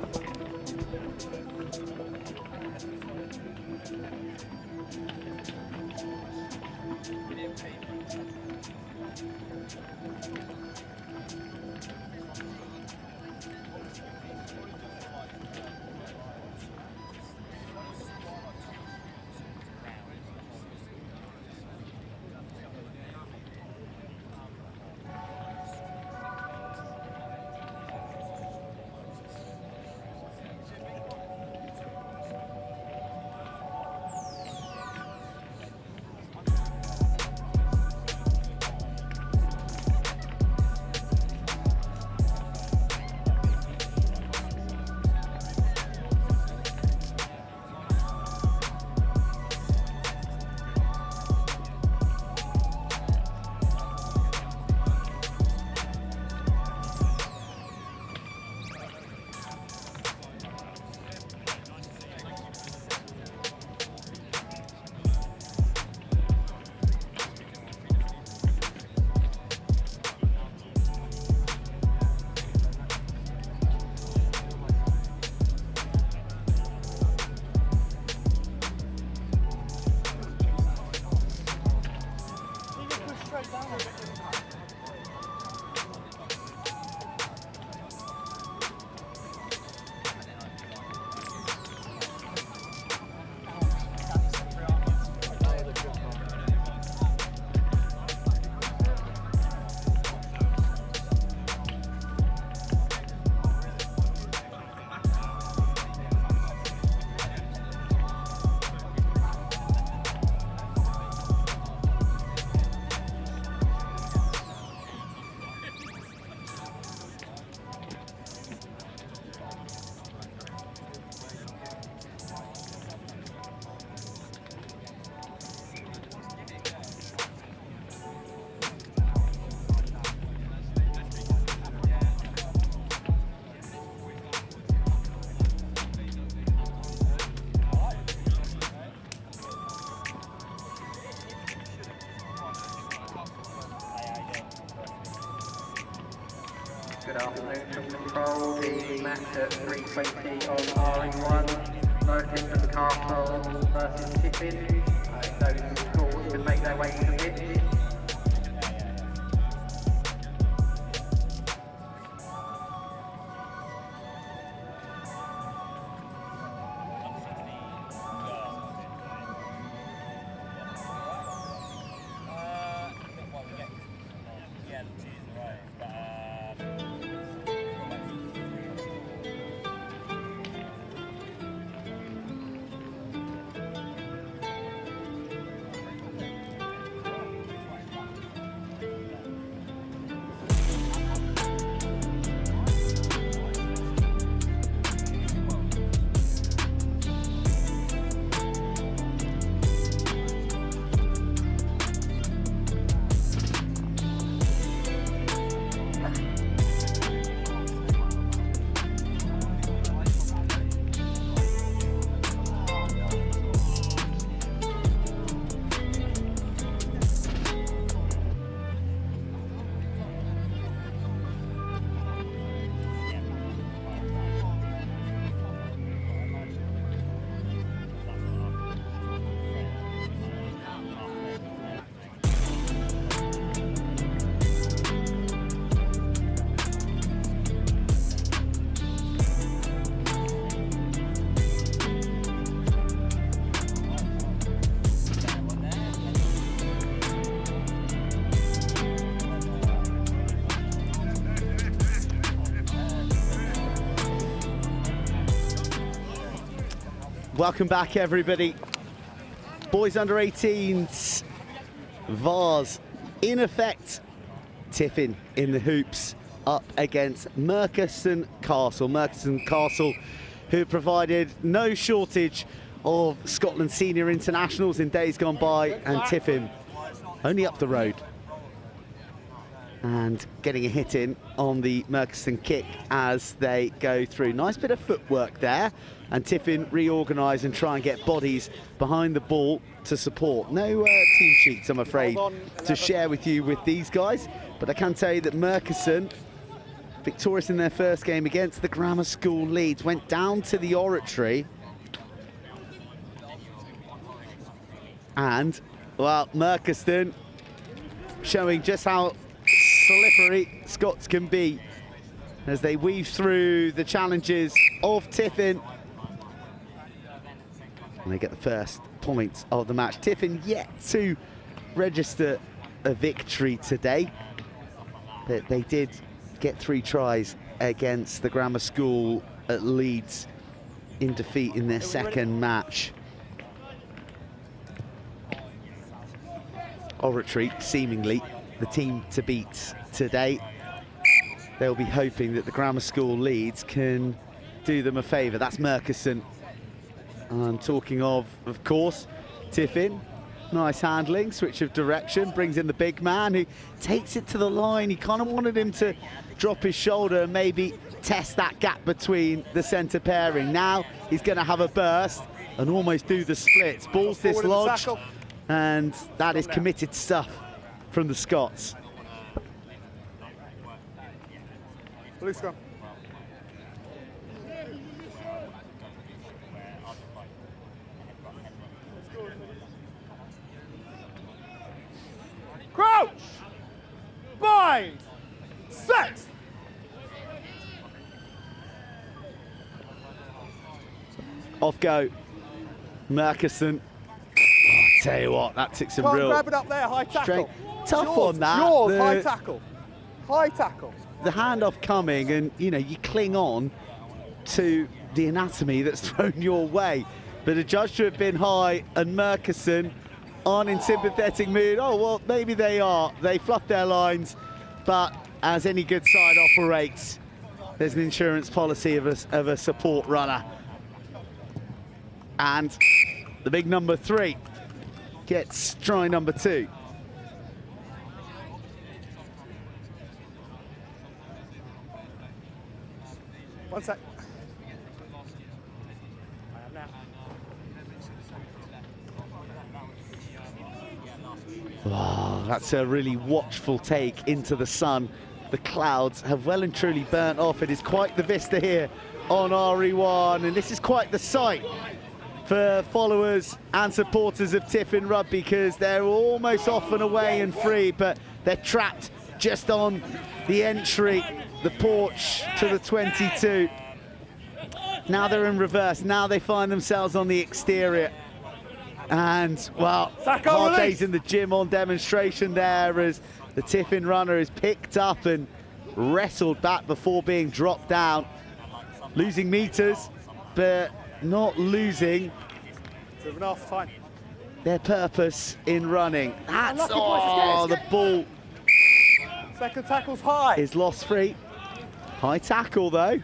Good afternoon from Control. The match at 3:20 on RE1. Lurking from Newcastle versus Tiffin. Those scores can make their way to the pitch. Welcome back, everybody. Boys under 18s, Vase in effect. Tiffin in the hoops up against Merchiston Castle. Merchiston Castle, who provided no shortage of Scotland senior internationals in days gone by, and Tiffin only up the road. And getting a hit in on the Merchiston kick as they go through. Nice bit of footwork there, and Tiffin reorganise and try and get bodies behind the ball to support. No team sheets, I'm afraid, to share with you with these guys, but I can tell you that Merchiston, victorious in their first game against the Grammar School Leeds, went down to the Oratory, and, well, Merchiston showing just how slippery Scots can be as they weave through the challenges of Tiffin. And they get the first points of the match. Tiffin yet to register a victory today, but they did get 3 tries against the Grammar School at Leeds in defeat in their second match. Oratory, seemingly the team to beat today. They'll be hoping that the Grammar School Leeds can do them a favour. That's Merchiston. I'm talking of course, Tiffin. Nice handling, switch of direction, brings in the big man who takes it to the line. He kind of wanted him to drop his shoulder and maybe test that gap between the centre pairing. Now he's going to have a burst and almost do the splits. Ball's dislodged, and that is committed stuff from the Scots. Blue scrum. Crouch! Bind! Set! Off go. Merchiston. Tell you what, that took some real grab it up there, high tackle. strength. Tough yours, on that. Yours, high tackle. High tackle. The handoff coming, and you know, you cling on to the anatomy that's thrown your way. But adjudged to have been high, and Merchiston aren't in sympathetic mood. Oh, well, maybe they are. They fluff their lines, but as any good side operates, there's an insurance policy of a support runner. And the big number 3 gets try number 2. One sec. Wow, that's a really watchful take into the sun. The clouds have well and truly burnt off. It is quite the vista here on RE1, and this is quite the sight for followers and supporters of Tiffin Rugby, because they're almost off and away and free, but they're trapped just on the entry, the porch to the 22. Now they're in reverse. Now they find themselves on the exterior. And, well, hard days in the gym on demonstration there as the Tiffin runner is picked up and wrestled back before being dropped down. Losing meters, but not losing their purpose in running. That's, oh, the ball. Second tackle's high. Is lost free. High tackle, though.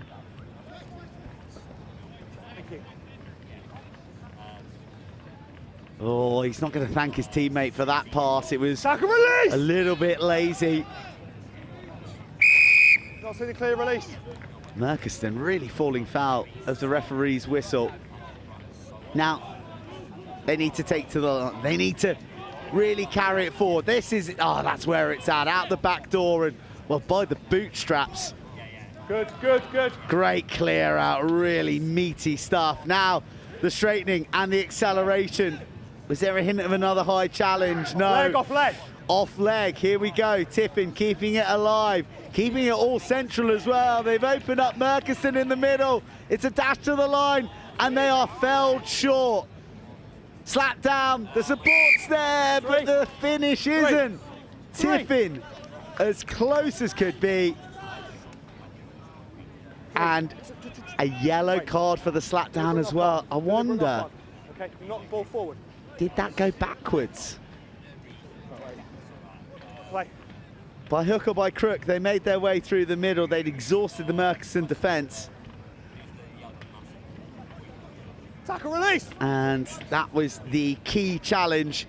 Oh, he's not going to thank his teammate for that pass. It was a little bit lazy. Not seeing a clear release. Merchiston really falling foul of the referee's whistle. Now, they need to take to the... They need to really carry it forward. This is... Oh, that's where it's at. Out the back door and, well, by the bootstraps. Good, good, good. Great clear out. Really meaty stuff. Now, the straightening and the acceleration. Was there a hint of another high challenge? No. Leg off leg. Off leg. Here we go. Tiffin keeping it alive. Keeping it all central as well. They've opened up Merchiston in the middle. It's a dash to the line, and they are felled short. Slap down. The support's there, but the finish isn't. Tiffin, as close as could be. and a yellow card for the slap down as well. I wonder, okay, knock the ball forward. Did that go backwards? Play. By hook or by crook, they made their way through the middle. They'd exhausted the Murchison defence. Tackle release! And that was the key challenge.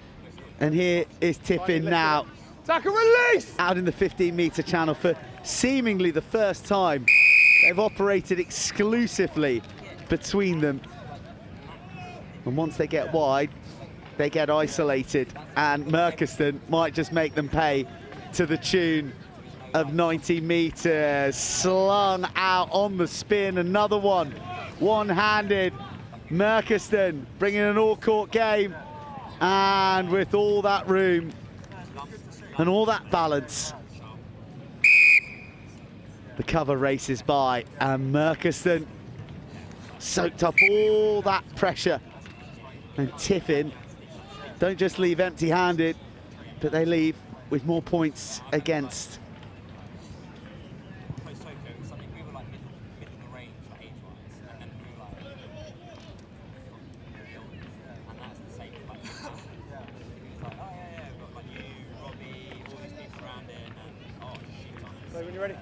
And here is Tiffin now. Tackle release! Out in the 15-metre channel for seemingly the first time. They've operated exclusively between them. And once they get wide, they get isolated. And Murchison might just make them pay to the tune of 90 metres. Slung out on the spin, another one. One-handed. Murchison bringing an all-court game, and with all that room and all that balance, the cover races by, and Murchison soaked up all that pressure. And Tiffin don't just leave empty-handed, but they leave with more points against. When you're ready.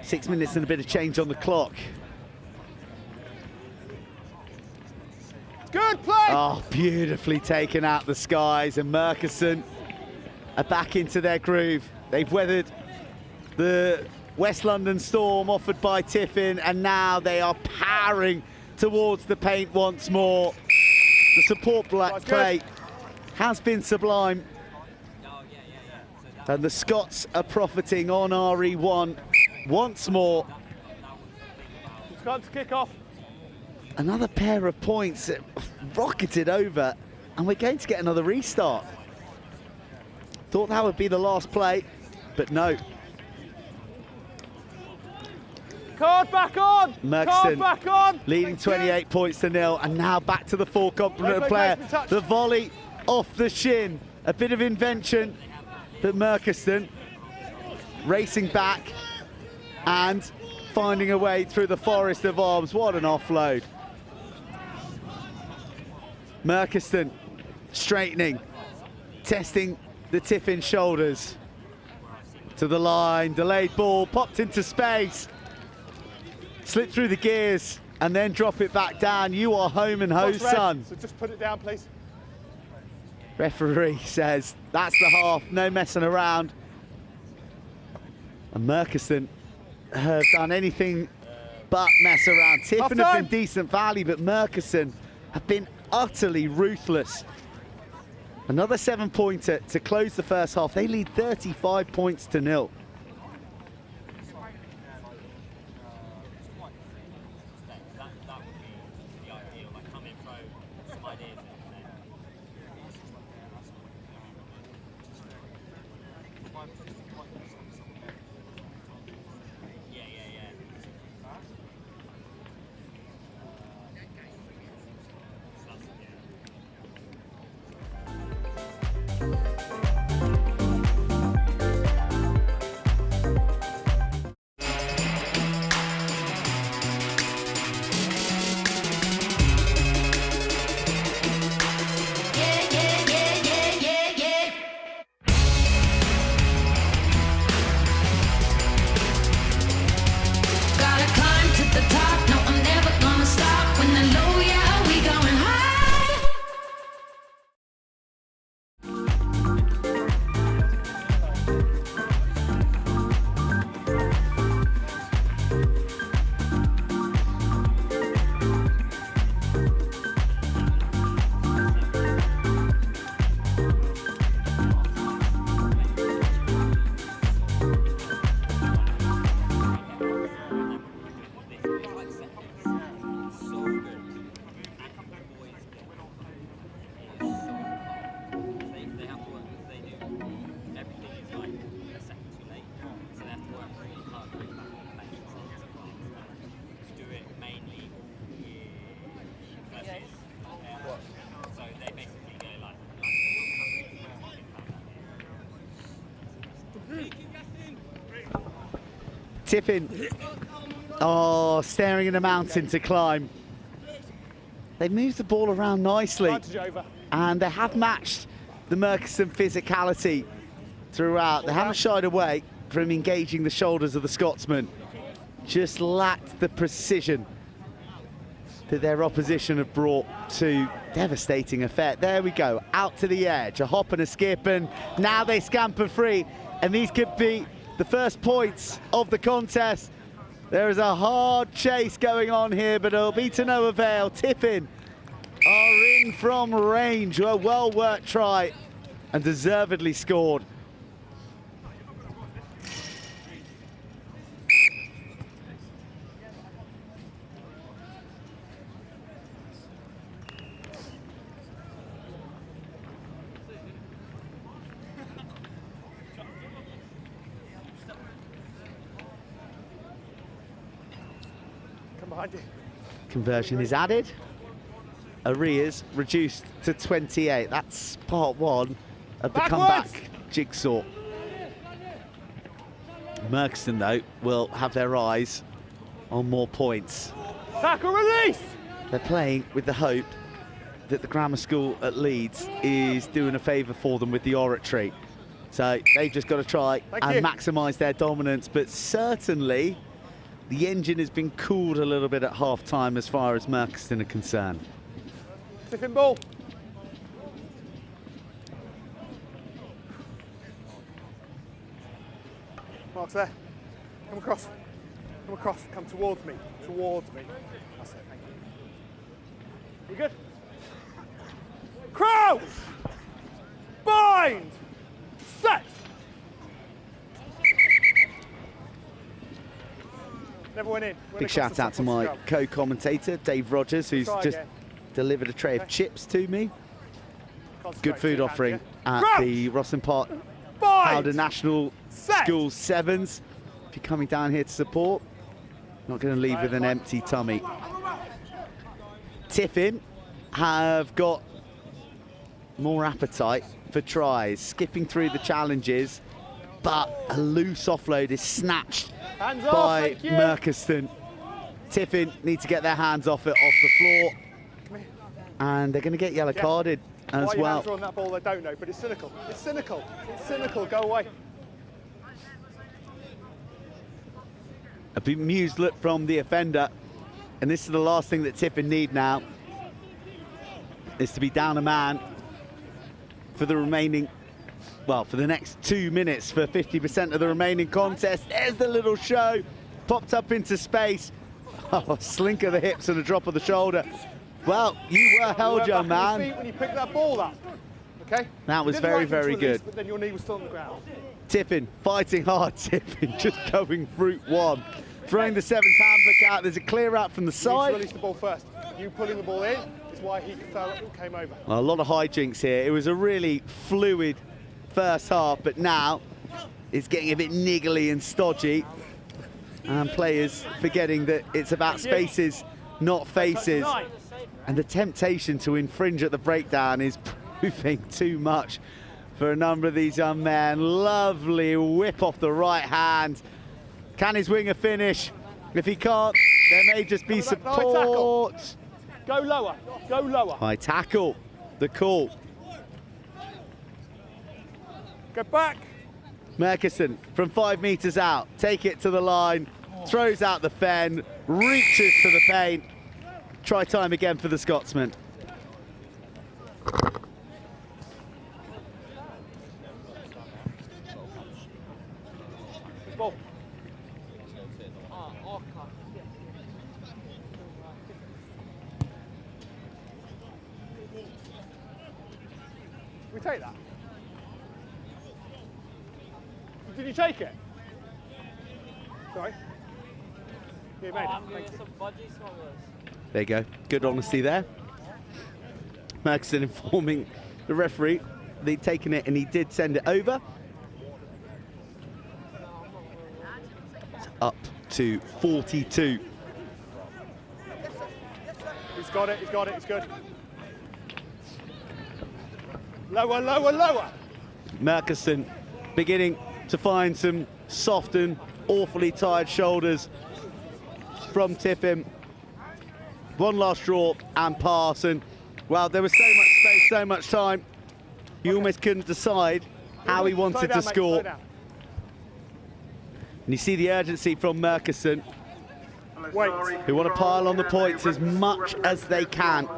6 minutes and a bit of change on the clock. Good play! Oh, beautifully taken out the skies, and Murchison are back into their groove. They've weathered the West London storm offered by Tiffin, and now they are powering towards the paint once more. The support play has been sublime. And the Scots are profiting on RE1 once more. Scots kick off. Another pair of points rocketed over, and we're going to get another restart. Thought that would be the last play, but no. Card back on! Murchison Card back on! leading 28 points to 0, and now back to the full complement of player. The volley off the shin, a bit of invention, but Murchison racing back and finding a way through the forest of arms. What an offload. Murchison straightening, testing the Tiffin shoulders. To the line, delayed ball, popped into space. Slip through the gears and then drop it back down. You are home and ho, son. So just put it down, please. Referee says that's the half, no messing around. And Murchison have done anything but mess around. Tiffin have been decent value, but Murchison have been utterly ruthless. Another 7-pointer to close the first half. They lead 35 points to 0. Tiffin Oh, staring at a mountain to climb. They've moved the ball around nicely. And they have matched the Murchison physicality throughout. They haven't shied away from engaging the shoulders of the Scotsman. Just lacked the precision that their opposition have brought to devastating effect. There we go, out to the edge, a hop and a skip, and now they scamper free. And these could be the first points of the contest. There is a hard chase going on here, but it'll be to no avail. Tiffin are in from range. A well-worked try and deservedly scored. Conversion is added. Arrears reduced to 28. That's part one of the comeback jigsaw. Murchison, though, will have their eyes on more points. Tackle release! They're playing with the hope that the grammar school at Leeds is doing a favour for them with the oratory. So they've just got to try and maximise their dominance, but certainly the engine has been cooled a little bit at half-time as far as Murchison are concerned. Tiffin ball. Mark's there. Come across. Come across. Come towards me. Towards me. That's it. Thank you. We good? Crouch! Bind! Set! Never went in. Big shout out to my co-commentator, Dave Rogers, who's just delivered a tray of chips to me. Good food offering at the Rosslyn Park Howden National School Sevens. If you're coming down here to support, not going to leave with an empty tummy. Tiffin have got more appetite for tries, skipping through the challenges, but a loose offload is snatched by Murchison. Tiffin need to get their hands off it, off the floor, and they're going to get yellow carded as well. Why your hands are on that ball, I don't know, but it's cynical. It's cynical. It's cynical. Go away. A bemused look from the offender, and this is the last thing that Tiffin need now, is to be down a man for the remaining, well, for the next 2 minutes, for 50% of the remaining contest. There's the little show, popped up into space. Oh, a slink of the hips and a drop of the shoulder. Well, you were held, young man. When you picked that ball up, okay? That was very, very good. But then your knee was still on the ground. Tiffin fighting hard. Tiffin just going route one, throwing the seventh handbook out. There's a clear out from the side. You release the ball first. You pulling the ball in is why he came over. Well, a lot of hijinks here. It was a really fluid first half, but now it's getting a bit niggly and stodgy, and players forgetting that it's about spaces, not faces. And the temptation to infringe at the breakdown is proving too much for a number of these young men. Lovely whip off the right hand. Can his winger finish? If he can't, there may just be support. Go lower, go lower. High tackle, the call. Go back. Murchison from 5 metres out, take it to the line, throws out the fen, reaches to the paint. Try time again for the Scotsman. Ball. We take that. Did you take it? Sorry. Yeah, mate. Thank you. There you go. Good honesty there. Murchison informing the referee they'd taken it and he did send it over. It's up to 42. He's got it, he's got it, it's good. Lower, lower, lower. Murchison beginning to find some soft and awfully tired shoulders from Tiffin. One last draw and pass, and well, there was so much space, so much time. You almost couldn't decide how he wanted to score. And you see the urgency from Murkison, who want to pile on the points as much as they can.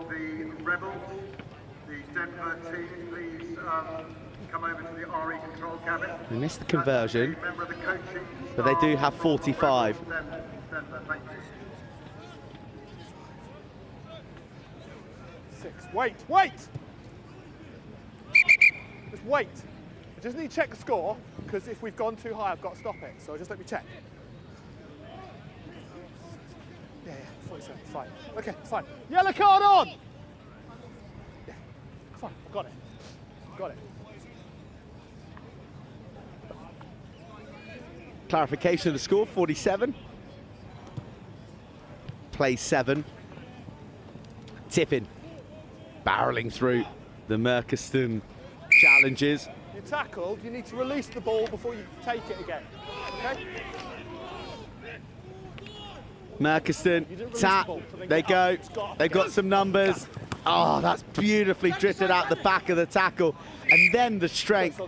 They missed the conversion, but they do have 45. Wait, wait! Just wait. I just need to check the score, because if we've gone too high, I've got to stop it. So just let me check. Yeah, 47, fine. Okay, fine. Yellow card on! Yeah, fine, I've got it. Got it. Clarification of the score, 47. Play 7. Tiffin barreling through the Murkison challenges. You're tackled, you need to release the ball before you take it again, okay? Murkison, tap, they go, they've got some numbers. Oh, that's beautifully drifted out the back of the tackle. And then the strength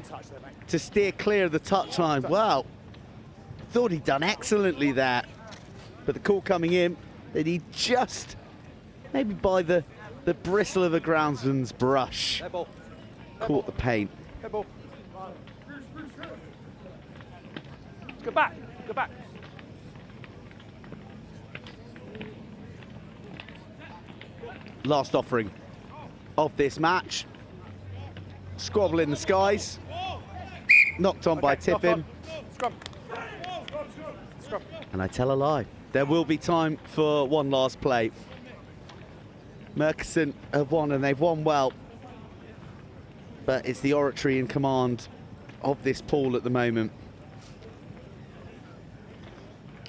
to steer clear of the touchline. Well, thought he'd done excellently there. But the call coming in, that he just, maybe by the bristle of the groundsman's brush, caught the paint. Go back, go back. Last offering of this match. Squabble in the skies. Knocked on by Tiffin. Scrum. Scrum. And I tell a lie. There will be time for one last play. Murkison have won, and they've won well. But it's the Oratory in command of this pool at the moment.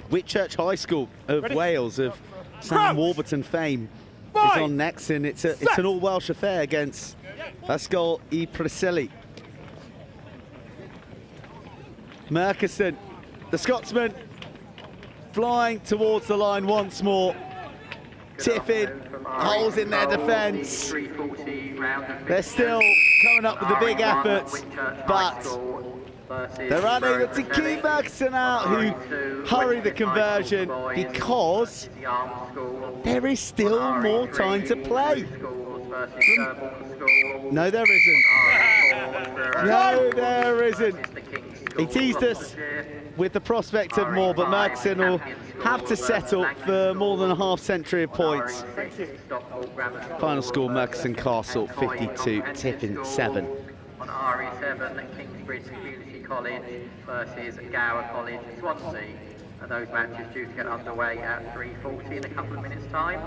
Whitchurch High School of Wales, of Sam Warburton fame, is on next, and it's an all-Welsh affair against Ysgol y Preseli. Murkison, the Scotsman, flying towards the line once more. Tiffin, holes in their defence. They're still coming up with the big efforts, but they're unable to keep Murkison out, who hurry the conversion because there is still more time to play. No, there isn't. No, there isn't. He teased us with the prospect of more, but Murkison will have to settle for more than a half century of points. Final score, Murkison Castle 52, Tiffin 7. On RE7, Kingsbridge Community College versus Gywr College Swansea. And those matches due to get underway at 3:40 in a couple of minutes' time.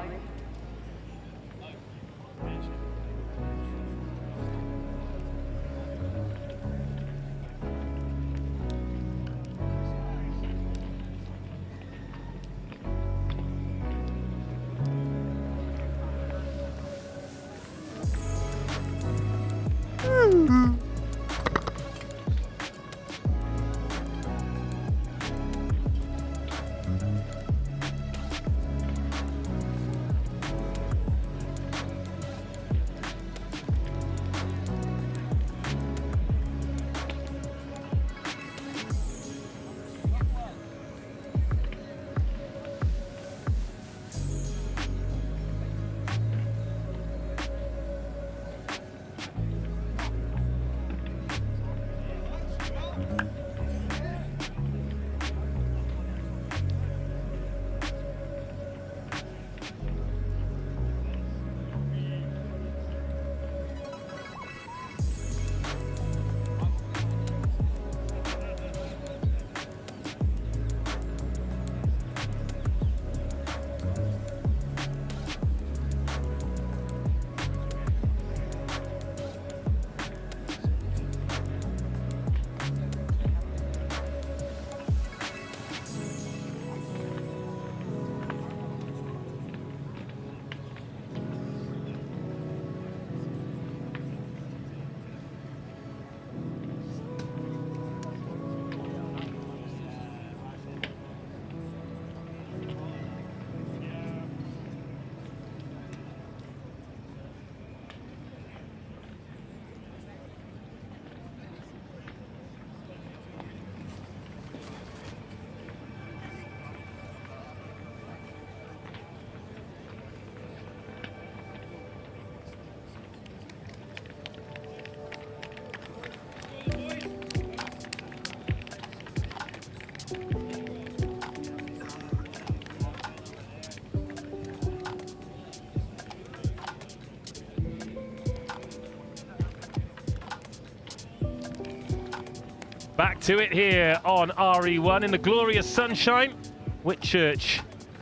Back to it here on RE1 in the glorious sunshine. Whitchurch,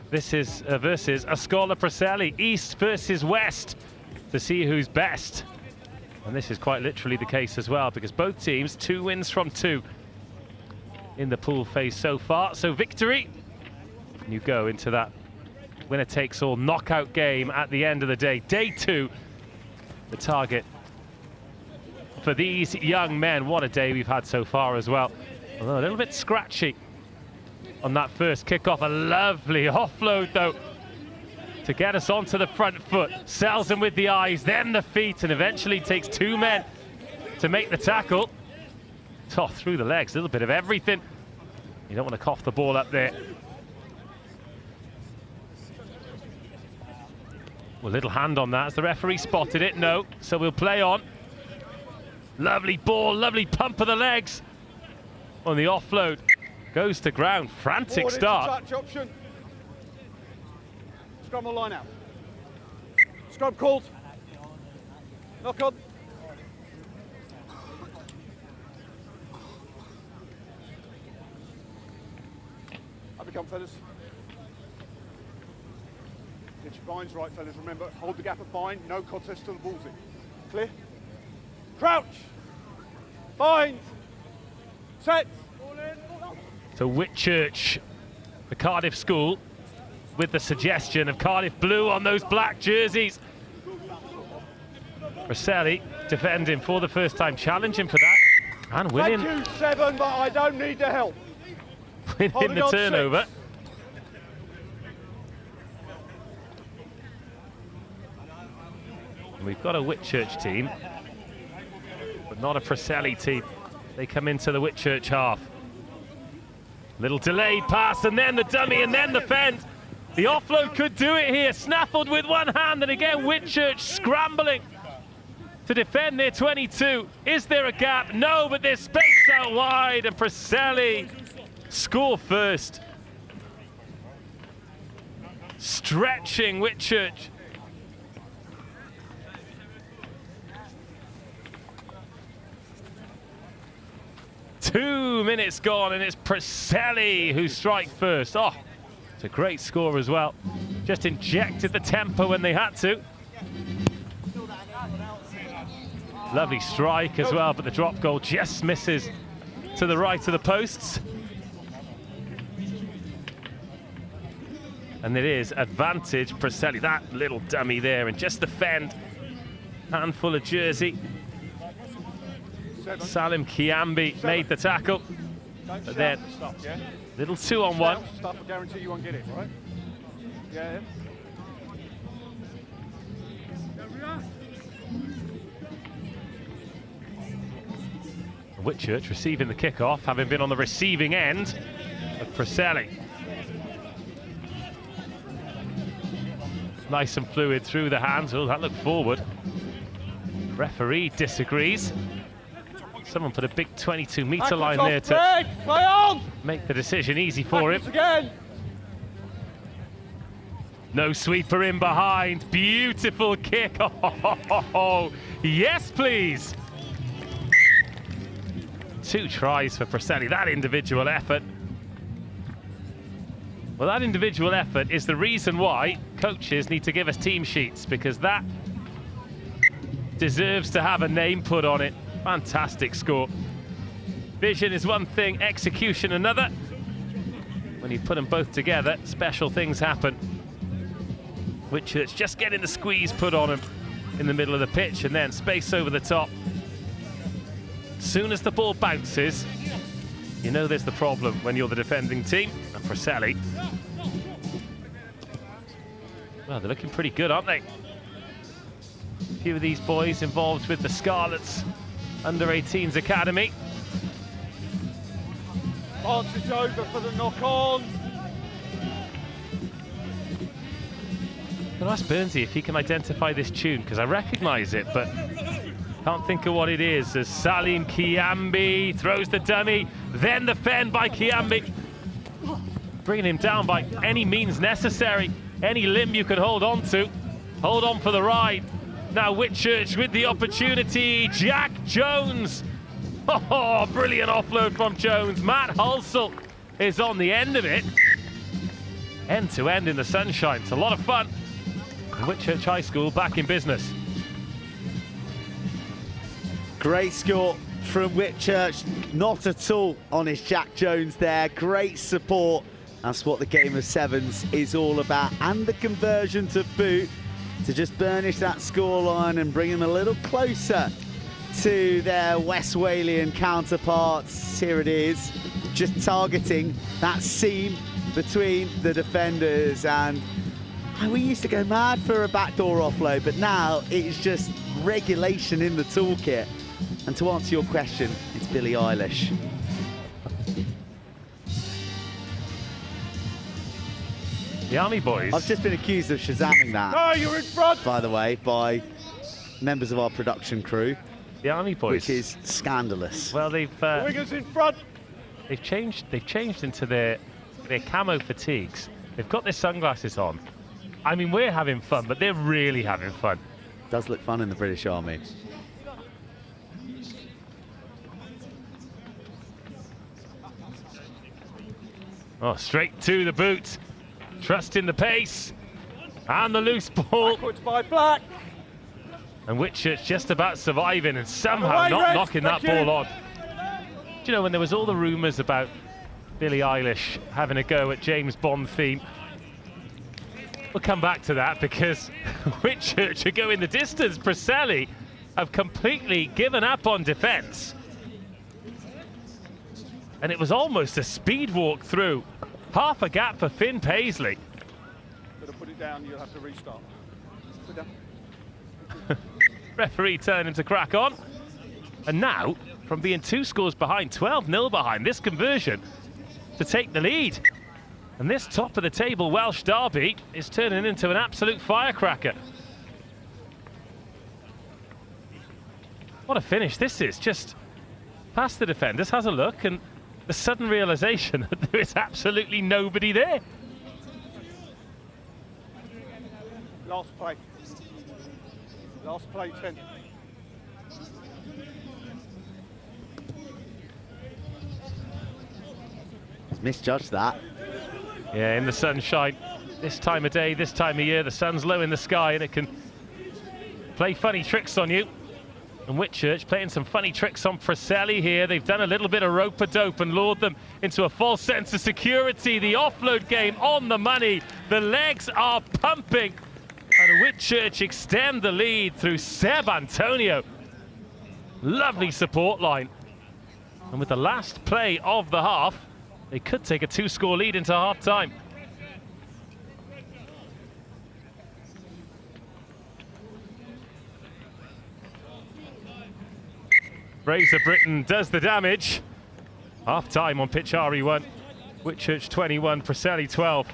this is versus Ascola Preseli, East versus West, to see who's best. And this is quite literally the case as well, because both teams 2 wins from 2 in the pool phase so far. So victory, and you go into that winner-takes-all knockout game at the end of the day. Day 2, the target for these young men. What a day we've had so far as well. Although a little bit scratchy on that first kickoff. A lovely offload though to get us onto the front foot. Sells him with the eyes, then the feet, and eventually takes 2 men to make the tackle. Oh, through the legs, a little bit of everything. You don't want to cough the ball up there. Well, little hand on that as the referee spotted it. No, so we'll play on. Lovely ball, lovely pump of the legs on the offload. Goes to ground, frantic start. Touch option. Scrum on line out. Scrum called. Knock on. Up we come, fellas. Get your binds right, fellas. Remember, hold the gap at bind. No contest till the ball's in. Clear? Crouch. Bind. Set. So Whitchurch, the Cardiff school, with the suggestion of Cardiff blue on those black jerseys. Preseli defending for the first time, challenging for that, and winning. Thank you, 7, but I don't need the help. Winning the turnover. 6. And we've got a Whitchurch team, but not a Preseli team. They come into the Whitchurch half. Little delayed pass, and then the dummy, and then the fend. The offload could do it here. Snaffled with one hand, and again Whitchurch scrambling to defend their 22. Is there a gap? No, but there's space out wide, and Preseli score first. Stretching Whitchurch. Two minutes gone, and it's Preseli who strikes first. Oh, it's a great score as well. Just injected the tempo when they had to. Lovely strike as well, but the drop goal just misses to the right of the posts. And it is advantage Preseli. That little dummy there, and just the fend. Handful of jersey. Salim Kiambi made the tackle, but then little 2-on-1. Stuff, I guarantee you won't get it, right? Yeah. Whitchurch receiving the kickoff, having been on the receiving end of Preseli. Nice and fluid through the hands. Oh, that looked forward. Referee disagrees. Someone put a big 22-metre line there to make the decision easy for him. Again. No sweeper in behind. Beautiful kick. Oh, yes, please. 2 tries for Preseli. That individual effort. Well, that individual effort is the reason why coaches need to give us team sheets, because that deserves to have a name put on it. Fantastic score. Vision is one thing, execution another. When you put them both together, special things happen. Whitchurch just getting the squeeze put on him in the middle of the pitch, and then space over the top. As soon as the ball bounces, you know there's the problem when you're the defending team. And Preseli, well, they're looking pretty good, aren't they? A few of these boys involved with the Scarlets Under-18s Academy. Advantage over for the knock-on. I'm going to ask Burnsy if he can identify this tune, because I recognise it, but can't think of what it is. As Salim Kiambi throws the dummy, then the fend by Kiambi. Bringing him down by any means necessary. Any limb you can hold on to. Hold on for the ride. Now Whitchurch with the opportunity. Jack Jones Oh, brilliant offload from Jones. Matt Hulsell is on the end of it. End to end in the sunshine. It's a lot of fun. Whitchurch High School back in business. Great score from Whitchurch. Not at all honest Jack Jones there. Great support. That's what the game of sevens is all about. And the conversion to boot to just burnish that scoreline and bring them a little closer to their West Walian counterparts. Here it is, just targeting that seam between the defenders. And we used to go mad for a backdoor offload, but now it's just regulation in the toolkit. And to answer your question, it's Billie Eilish. The Army boys. I've just been accused of shazamming that. No, you're in front! By the way, by members of our production crew. The Army boys. Which is scandalous. Well, they've wingers in front. They've changed into their camo fatigues. They've got their sunglasses on. I mean, we're having fun, but they're really having fun. Does look fun in the British Army. Oh, straight to the boot. Trust in the pace. And the loose ball. Backwards by Black. And Whitchurch just about surviving and somehow not knocking that ball on. Do you know, when there was all the rumours about Billie Eilish having a go at James Bond theme, we'll come back to that because Whitchurch are going the distance. Preseli have completely given up on defence. And it was almost a speed walk through. Half a gap for Finn Paisley. Gotta put it down, you'll have to restart. Put it down. Referee telling him to crack on. And now, from being 2 scores behind, 12-0 behind, this conversion to take the lead. And this top of the table Welsh derby is turning into an absolute firecracker. What a finish this is. Just past the defenders, has a look, and the sudden realisation that there is absolutely nobody there. Last play. Last play, 10. He's misjudged that. Yeah, in the sunshine, this time of day, this time of year, the sun's low in the sky and it can play funny tricks on you. And Whitchurch playing some funny tricks on Preseli here. They've done a little bit of rope-a-dope and lured them into a false sense of security. The offload game on the money. The legs are pumping. And Whitchurch extend the lead through Seb Antonio. Lovely support line. And with the last play of the half, they could take a 2-score lead into half-time. Fraser Britton does the damage. Half-time on pitch RE1. Whitchurch 21, Preseli 12.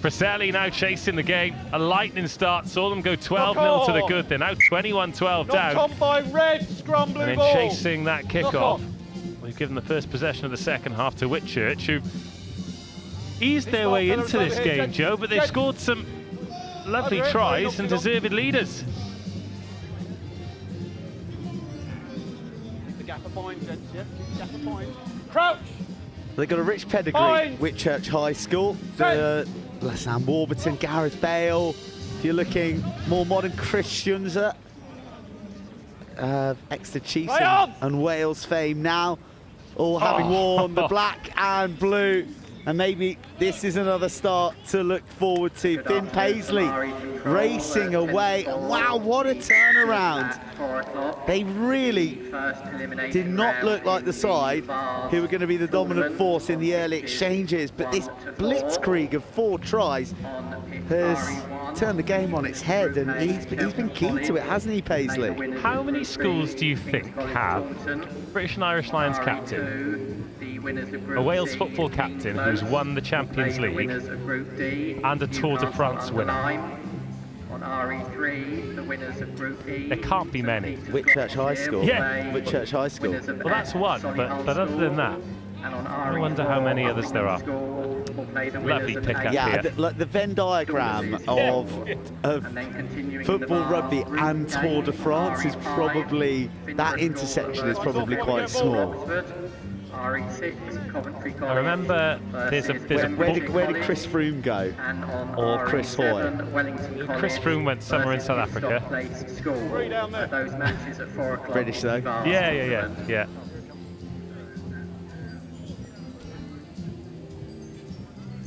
Preselli now chasing the game. A lightning start saw them go 12-0 to the good. They're now 21-12 down. Knocked on by red, scrum blue and then ball. chasing that kickoff. We've given the first possession of the second half to Whitchurch, who eased their way into this game, Joe, but they've scored some lovely tries and deserved leaders. The gap of bind, gents, yeah? Gap of bind. Crouch! They've got a rich pedigree, Whitchurch High School, the Sam Warburton, Gareth Bale. If you're looking more modern, Christians, Exeter Chiefs and Wales fame now, all having worn the black and blue. And maybe this is another start to look forward to. Finn Paisley racing away. Wow, what a turnaround. They really did not look like the side who were going to be the dominant force in the early exchanges. But this blitzkrieg of 4 tries has turned the game on its head, and he's been key to it, hasn't he, Paisley? How many schools do you think have British and Irish Lions captain, a Wales football captain who's won the Champions League, and a Tour de France winner? On RE3, the winners of Group E. There can't be many. Whitchurch High School. Yeah. Whitchurch High School. Well, that's one, but other than that, I wonder how many others there are. Lovely pick-up yeah, here. Like the Venn diagram of football, rugby and Tour de France is probably, that intersection is probably quite small. I remember there's a where did Chris Froome go? Or Chris Hoy? Chris Froome went somewhere in South Africa. British though? Yeah.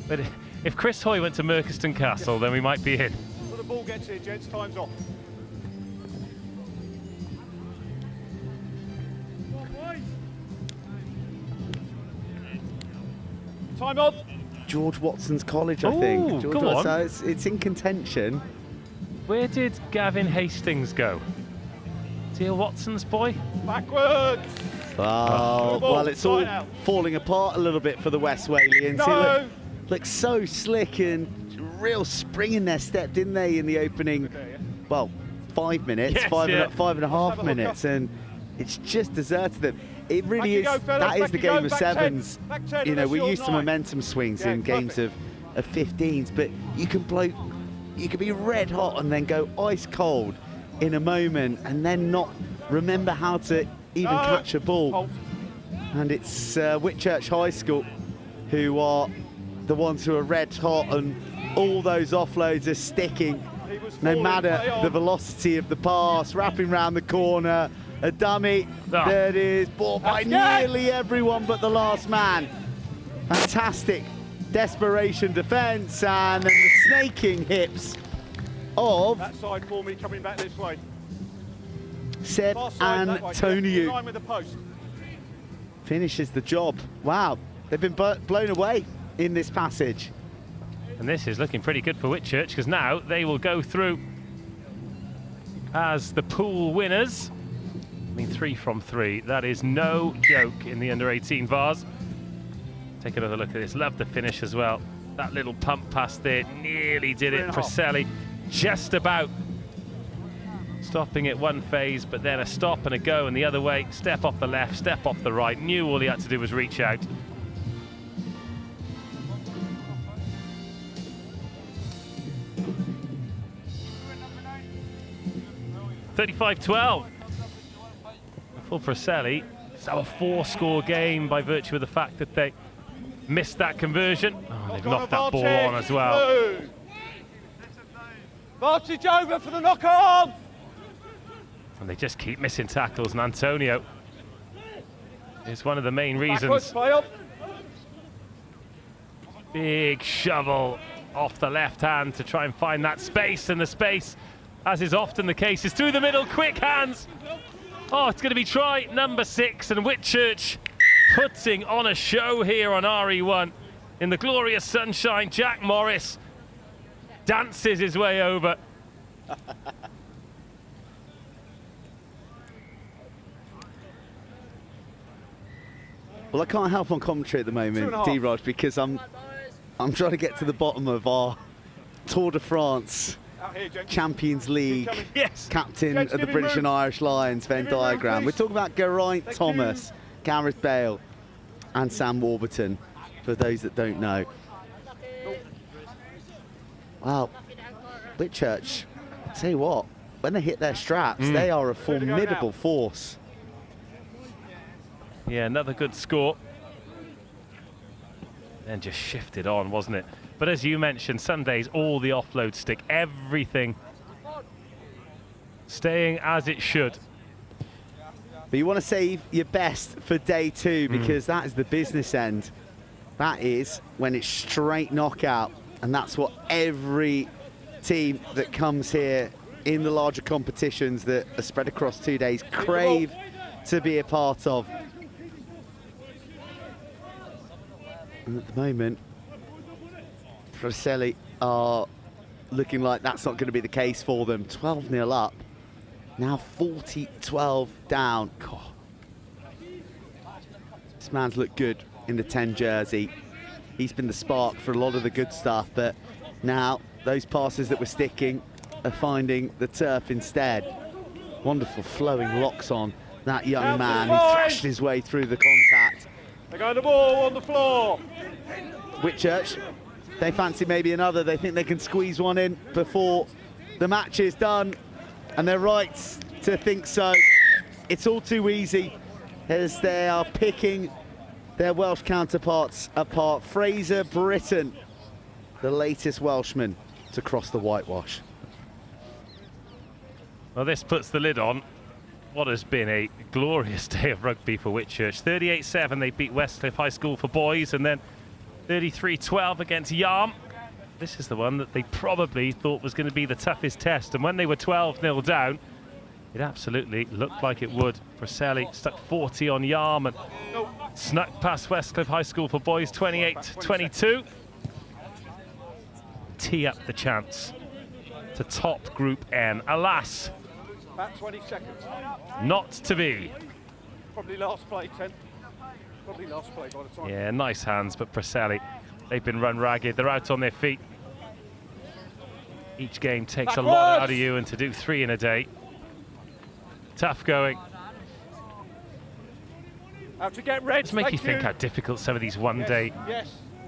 But if Chris Hoy went to Merchiston Castle, then we might be in. So the ball gets here, gents, time's off. Time up. George Watson's College, I think. Go on. So it's in contention. Where did Gavin Hastings go? Is he a Watson's boy? Backwards. Oh, well, it's all falling apart a little bit for the West Walians. No. Look so slick and real spring in their step, didn't they, in the opening, well, 5 minutes, yes, five and a half minutes, and it's just deserted them. It really is, that is the game of sevens. You know, we're used to momentum swings in games of 15s, but you can be red hot and then go ice cold in a moment and then not remember how to even catch a ball. And it's Whitchurch High School who are the ones who are red hot, and all those offloads are sticking no matter the velocity of the pass, wrapping round the corner, a dummy, there it is, ball by nearly everyone but the last man. Fantastic desperation defence, and then the snaking hips of that side for me, coming back this way. Seb Antoniou. In line with the post. Finishes the job. Wow, they've been blown away in this passage. And this is looking pretty good for Whitchurch, because now they will go through as the pool winners. I mean, 3 from 3. That is no joke in the under-18 Vase. Take another look at this. Love the finish as well. That little pump pass there nearly did it. Preselli just about stopping at one phase, but then a stop and a go and the other way. Step off the left, step off the right. Knew all he had to do was reach out. $35-12 for Preselli. It's now a 4-score game by virtue of the fact that they missed that conversion. Oh, they've knocked that ball on as well. Vantage over for the knock on. And they just keep missing tackles, and Antonio is one of the main reasons. Big shovel off the left hand to try and find that space, and the space, as is often the case, is through the middle. Quick hands. Oh, it's going to be try number 6, and Whitchurch putting on a show here on RE1 in the glorious sunshine. Jack Morris dances his way over. Well, I can't help on commentary at the moment, D-Rod, because I'm I'm trying to get to the bottom of our Tour de France Champions League captain of the British and Irish Lions Venn diagram. We're talking about Geraint Thomas, Gareth Bale and Sam Warburton, for those that don't know. Wow, Whitchurch, tell you what, when they hit their straps, they are a formidable force. Yeah, another good score. Then just shifted on, wasn't it? But as you mentioned, Sundays, all the offload stick, everything staying as it should. But you want to save your best for day 2, because that is the business end. That is when it's straight knockout, and that's what every team that comes here in the larger competitions that are spread across 2 days crave to be a part of. And at the moment, Fratelli are looking like that's not going to be the case for them. 12-0 up, now 40-12 down. God. This man's looked good in the 10 jersey. He's been the spark for a lot of the good stuff, but now those passes that were sticking are finding the turf instead. Wonderful flowing locks on that young man. He thrashed his way through the contact. They got the ball on the floor. Whitchurch, they fancy maybe another. They think they can squeeze one in before the match is done, and they're right to think so. It's all too easy as they are picking their Welsh counterparts apart. Fraser Britton, the latest Welshman to cross the whitewash. Well, this puts the lid on what has been a glorious day of rugby for Whitchurch. 38-7, they beat Westcliff High School for boys, and then 33-12 against Yarm. This is the one that they probably thought was going to be the toughest test, and when they were 12-0 down, it absolutely looked like it would. Preseli stuck 40 on Yarm and snuck past Westcliff High School for boys 28-22. Tee up the chance to top Group N. Alas, About 20 seconds. not to be. Probably last play, 10. Probably last play by the time. Yeah, nice hands, but Preseli, they've been run ragged. They're out on their feet. Each game takes a lot out of you, and to do 3 in a day, tough going. How to get red. Let's make you think how difficult some of these one-day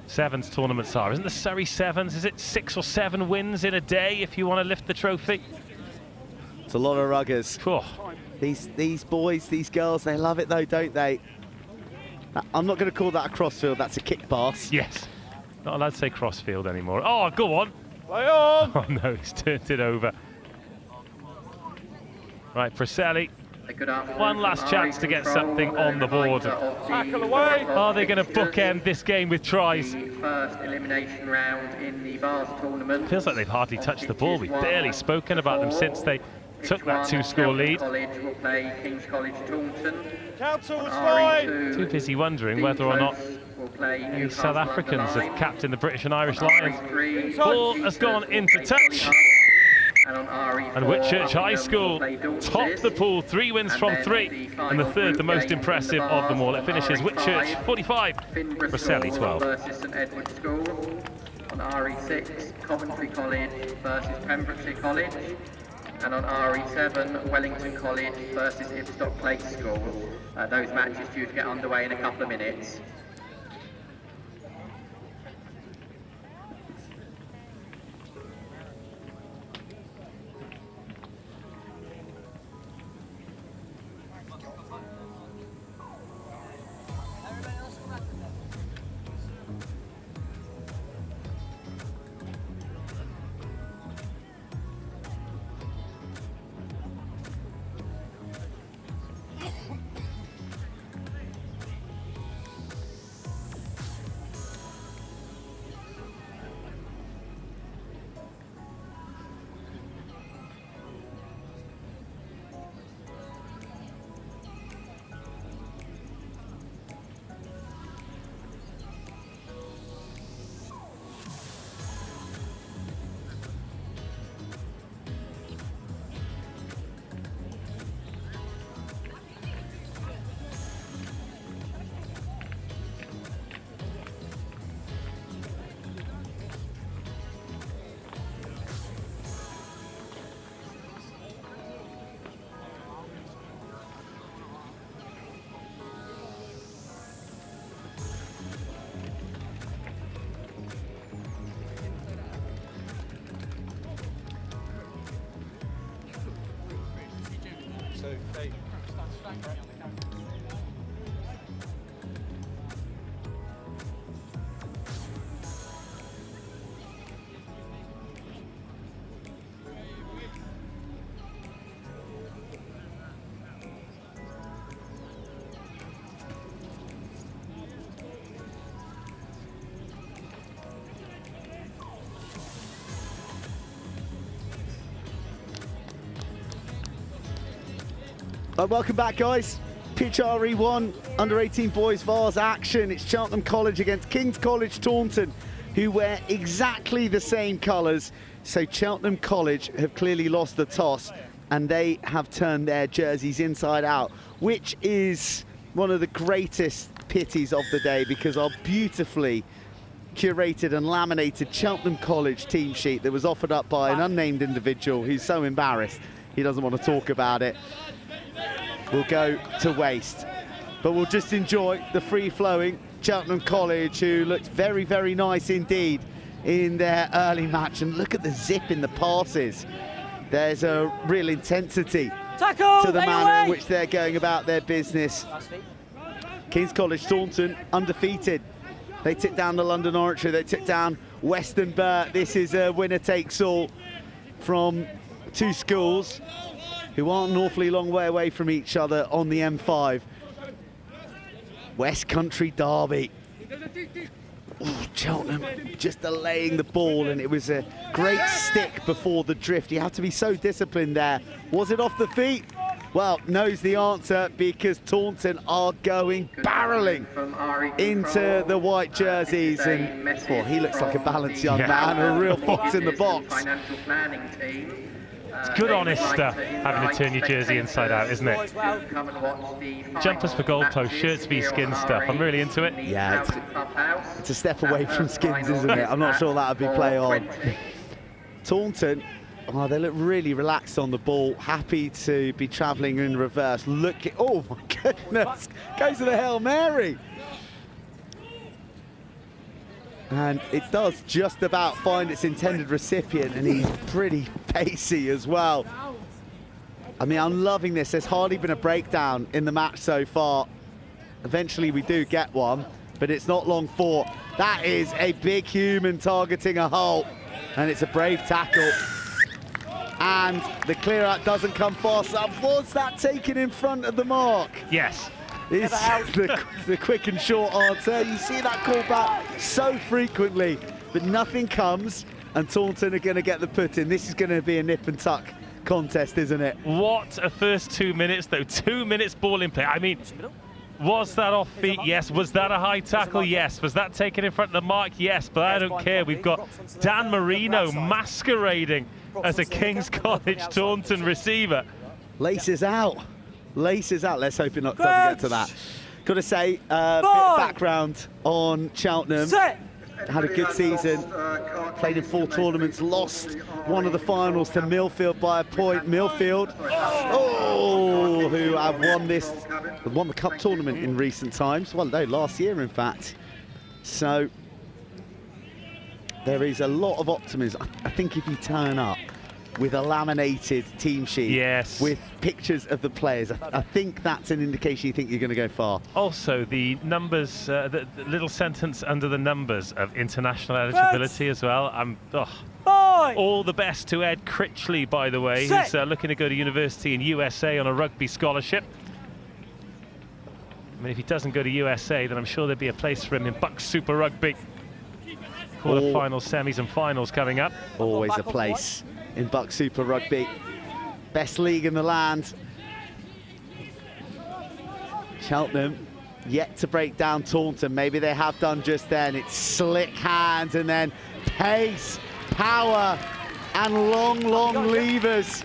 sevens tournaments are. Isn't the Surrey Sevens, is it 6 or 7 wins in a day if you want to lift the trophy? It's a lot of ruggers. These boys, these girls, they love it though, don't they? I'm not going to call that a crossfield, that's a kick pass. Yes. Not allowed to say crossfield anymore. Oh, go on. Play on. Oh no, he's turned it over. Right, Preseli. One last chance to get something on the board. Tackle away. Are they going to bookend this game with tries? First elimination round in the Vase tournament. Feels like they've hardly touched the ball. We've barely spoken about them since they took that 2-score lead. College will play King's College Taunton. Council was fine. Too busy wondering whether or not any South Africans have captained the British and Irish Lions. Ball has gone into touch. And Whitchurch High School top the pool, 3 wins from 3, and the third the most impressive of them all. It finishes Whitchurch 45, Preseli 12. Versus St Edward's School. On RE6, Coventry College versus Pembrokeshire College. And on RE7, Wellington College versus Ibstock Place School. Those matches due to get underway in a couple of minutes. Welcome back, guys. Pitch RE1 under-18 boys Vase action. It's Cheltenham College against King's College Taunton, who wear exactly the same colours. So Cheltenham College have clearly lost the toss, and they have turned their jerseys inside out, which is one of the greatest pities of the day, because our beautifully curated and laminated Cheltenham College team sheet that was offered up by an unnamed individual who's so embarrassed he doesn't want to talk about it will go to waste. But we'll just enjoy the free-flowing Cheltenham College, who looked very, very nice indeed in their early match. And look at the zip in the passes. There's a real intensity to the manner in which they're going about their business. King's College Taunton undefeated. They took down the London Oratory, they took down Western Burt. This is a winner-takes-all from two schools who aren't an awfully long way away from each other on the M5. West Country derby. Oh, Cheltenham just delaying the ball, and it was a great stick before the drift. You have to be so disciplined there. Was it off the feet? Well, knows the answer, because Taunton are going barreling into the white jerseys. And well, he looks like a balanced young man, a real fox in the box. It's good, honest stuff, having to turn your jersey inside out, isn't it? Jumpers for goalposts, shirts v skin stuff. I'm really into it. Yeah, it's a step away from skins, isn't it? I'm not sure that would be play on. Taunton, oh, they look really relaxed on the ball, happy to be travelling in reverse. Look at, oh my goodness, goes to the Hail Mary. And it does just about find its intended recipient, and he's pretty pacey as well. I mean, I'm loving this. There's hardly been a breakdown in the match so far. Eventually we do get one, but it's not long for. That is a big human targeting a hole, and it's a brave tackle. And the clear out doesn't come fast enough. Was that taken in front of the mark? Yes. Is the quick and short answer. You see that call back so frequently, but nothing comes, and Taunton are going to get the put in. This is going to be a nip and tuck contest, isn't it? What a first 2 minutes, though. 2 minutes ball in play. I mean, was that off feet? Yes. Was that a high tackle? Yes. Was that taken in front of the mark? Yes. But I don't care. We've got Dan Marino masquerading as a King's College Taunton receiver. Laces out. Laces out. Let's hope it doesn't get to that. Got to say, bit of background on Cheltenham. Had a good season, played in 4 tournaments, lost one of the finals to Millfield by a point. Millfield, oh, who have won the cup tournament in recent times. Well, no, last year, in fact. So there is a lot of optimism. I think if you turn up with a laminated team sheet, yes, with pictures of the players, I think that's an indication you think you're going to go far. Also, the numbers, the little sentence under the numbers of international eligibility as well. All the best to Ed Critchley, by the way, who's looking to go to university in USA on a rugby scholarship. I mean, if he doesn't go to USA, then I'm sure there'd be a place for him in Bucks Super Rugby. Quarter-finals, semis and finals coming up. Always a place in Bucks Super Rugby. Best league in the land. Cheltenham yet to break down Taunton. Maybe they have done just then. It's slick hands and then pace, power and long levers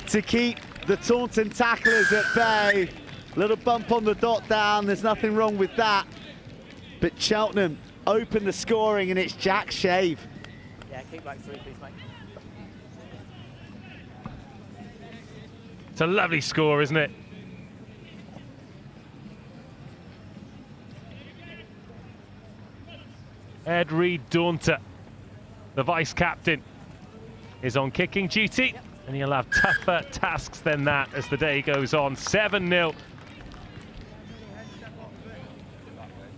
to keep the Taunton tacklers at bay. Little bump on the dot down, there's nothing wrong with that. But Cheltenham open the scoring, and it's Jack Shave. Yeah, kick back 3, please, mate. It's a lovely score, isn't it? Ed Reed Daunter, the vice-captain, is on kicking duty. And he'll have tougher tasks than that as the day goes on. 7-0.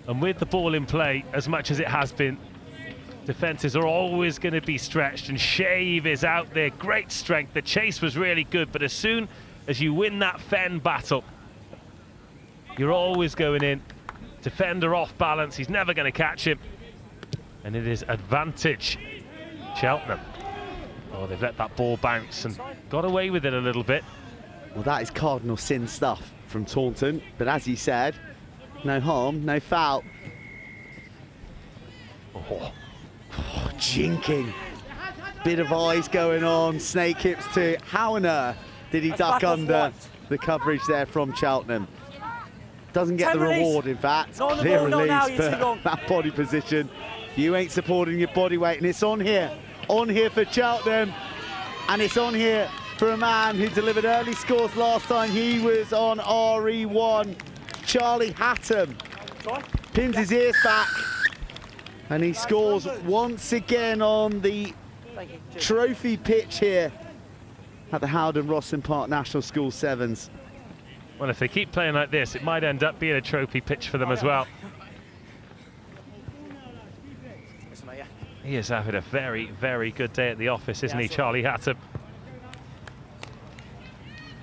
And with the ball in play, as much as it has been, defences are always going to be stretched, and Shave is out there. Great strength. The chase was really good, but as soon as you win that fen battle, you're always going in. Defender off balance. He's never going to catch him. And it is advantage Cheltenham. Oh, they've let that ball bounce and got away with it a little bit. Well, that is cardinal sin stuff from Taunton, but as he said, no harm, no foul. Oh, jinking. Bit of eyes going on, snake hips too. How on earth did he duck under the coverage there from Cheltenham? Doesn't get the reward, in fact. Clear release, but that body position, you ain't supporting your body weight, and it's on here for Cheltenham, and it's on here for a man who delivered early scores last time he was on RE1. Charlie Hatton pins his ears back, and he scores once again on the trophy pitch here at the HOWDEN ROSSLYN Park National School Sevens. Well, if they keep playing like this, it might end up being a trophy pitch for them as well. He is having a very, very good day at the office, isn't he, Charlie Hatton?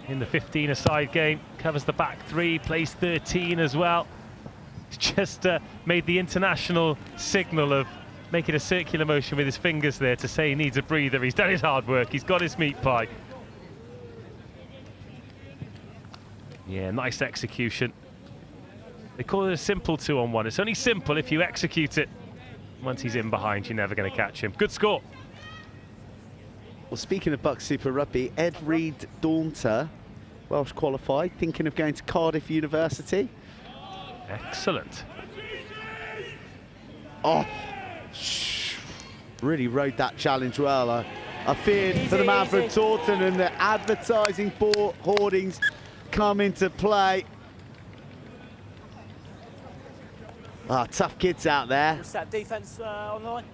In the 15-a-side game, covers the back three, plays 13 as well. He's just made the international signal of making a circular motion with his fingers there to say he needs a breather. He's done his hard work, he's got his meat pie. Yeah, nice execution. They call it a simple 2-on-1. It's only simple if you execute it. Once he's in behind, you're never going to catch him. Good score. Well, speaking of Bucks Super Rugby, Ed Reed Daunter, Welsh qualified, thinking of going to Cardiff University. Excellent. Oh, really rode that challenge well. I feared for the man from Taunton, and the advertising hoardings come into play. Tough kids out there. What's that defence on the line?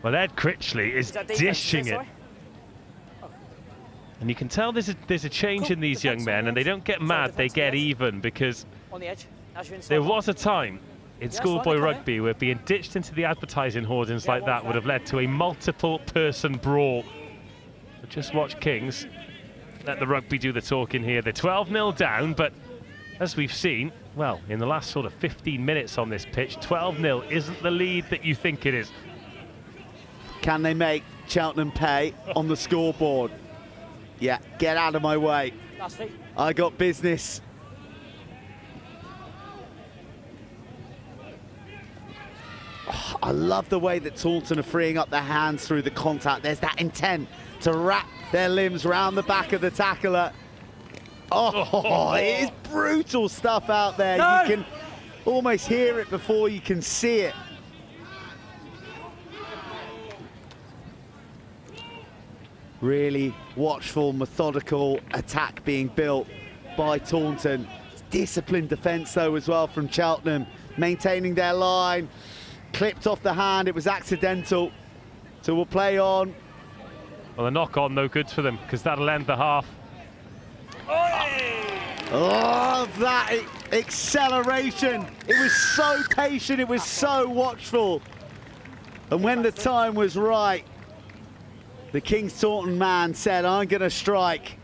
Well, Ed Critchley is dishing it. And you can tell there's a change in these young men, and they don't get mad, they get even, because on the edge. There was a time in schoolboy rugby where being ditched into the advertising hoardings like that would have led to a multiple-person brawl. But just watch Kings let the rugby do the talking here. They're 12-0 down, but as we've seen, well, in the last sort of 15 minutes on this pitch, 12-0 isn't the lead that you think it is. Can they make Cheltenham pay on the scoreboard? Yeah, get out of my way. I got business. Oh, I love the way that Taunton are freeing up their hands through the contact. There's that intent to wrap their limbs round the back of the tackler. Oh, it is brutal stuff out there. No. You can almost hear it before you can see it. Really watchful, methodical attack being built by Taunton. Disciplined defence though as well from Cheltenham, maintaining their line. Clipped off the hand, it was accidental. So we'll play on. Well, the knock-on no good for them, because that'll end the half. Oh, that acceleration. It was so patient, it was so watchful. And when the time was right, the Kings Taunton man said, I'm going to strike,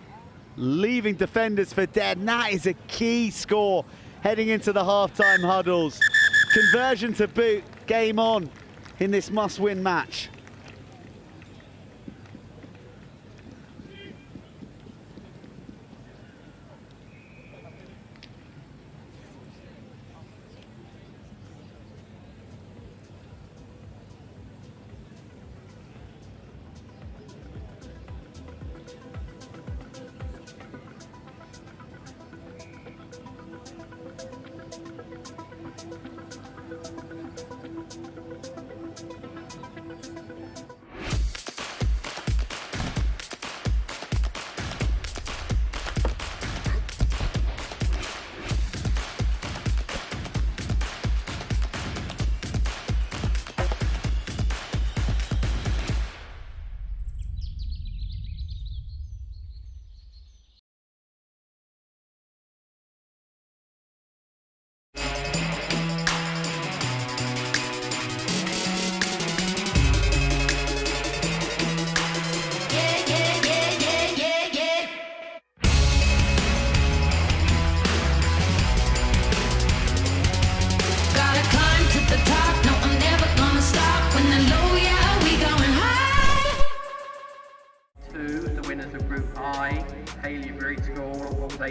leaving defenders for dead. And that is a key score heading into the half-time huddles. Conversion to boot, game on in this must-win match.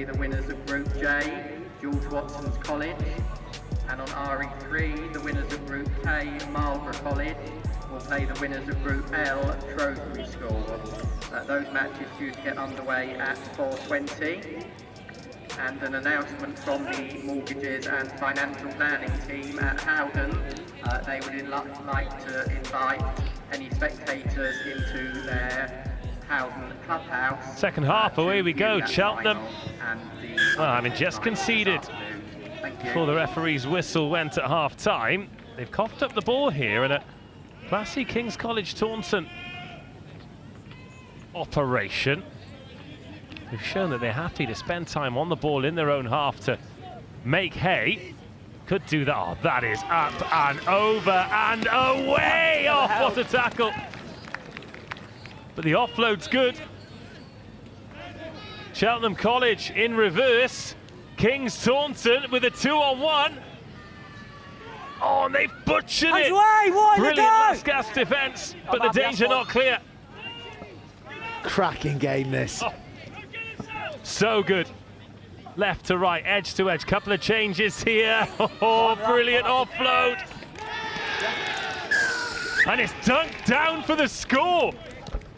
play the winners of Group J, George Watson's College. And on RE3, the winners of Group K, Marlborough College, will play the winners of Group L, Truro School. Those matches due to get underway at 4:20. And an announcement from the Mortgages and Financial Planning team at Howden. They would like to invite any spectators into their Howden clubhouse. Second half, away we go. Cheltenham, just conceded before the referee's whistle went at half-time. They've coughed up the ball here in a classy King's College Taunton operation. They've shown that they're happy to spend time on the ball in their own half to make hay. Could do that. Oh, that is up and over and away! Oh, what a tackle! But the offload's good. Cheltenham College in reverse. King's Taunton with a 2-on-1. Oh, and they've butchered it! Brilliant last gasp defence, but the danger not clear. Cracking game, this. Oh. So good. Left to right, edge to edge. Couple of changes here. Oh, brilliant offload. And it's dunked down for the score.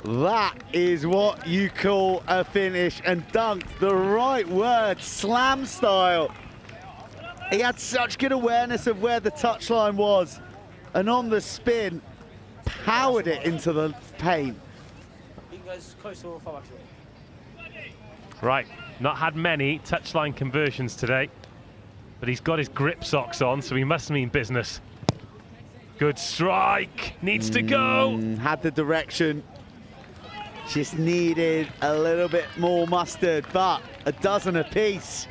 That is what you call a finish, and dunked, the right word, slam style. He had such good awareness of where the touchline was, and on the spin, powered it into the paint. He goes close to far back. Right, not had many touchline conversions today, but he's got his grip socks on, so he must mean business. Good strike, needs to go. Had the direction, just needed a little bit more mustard, but a dozen apiece.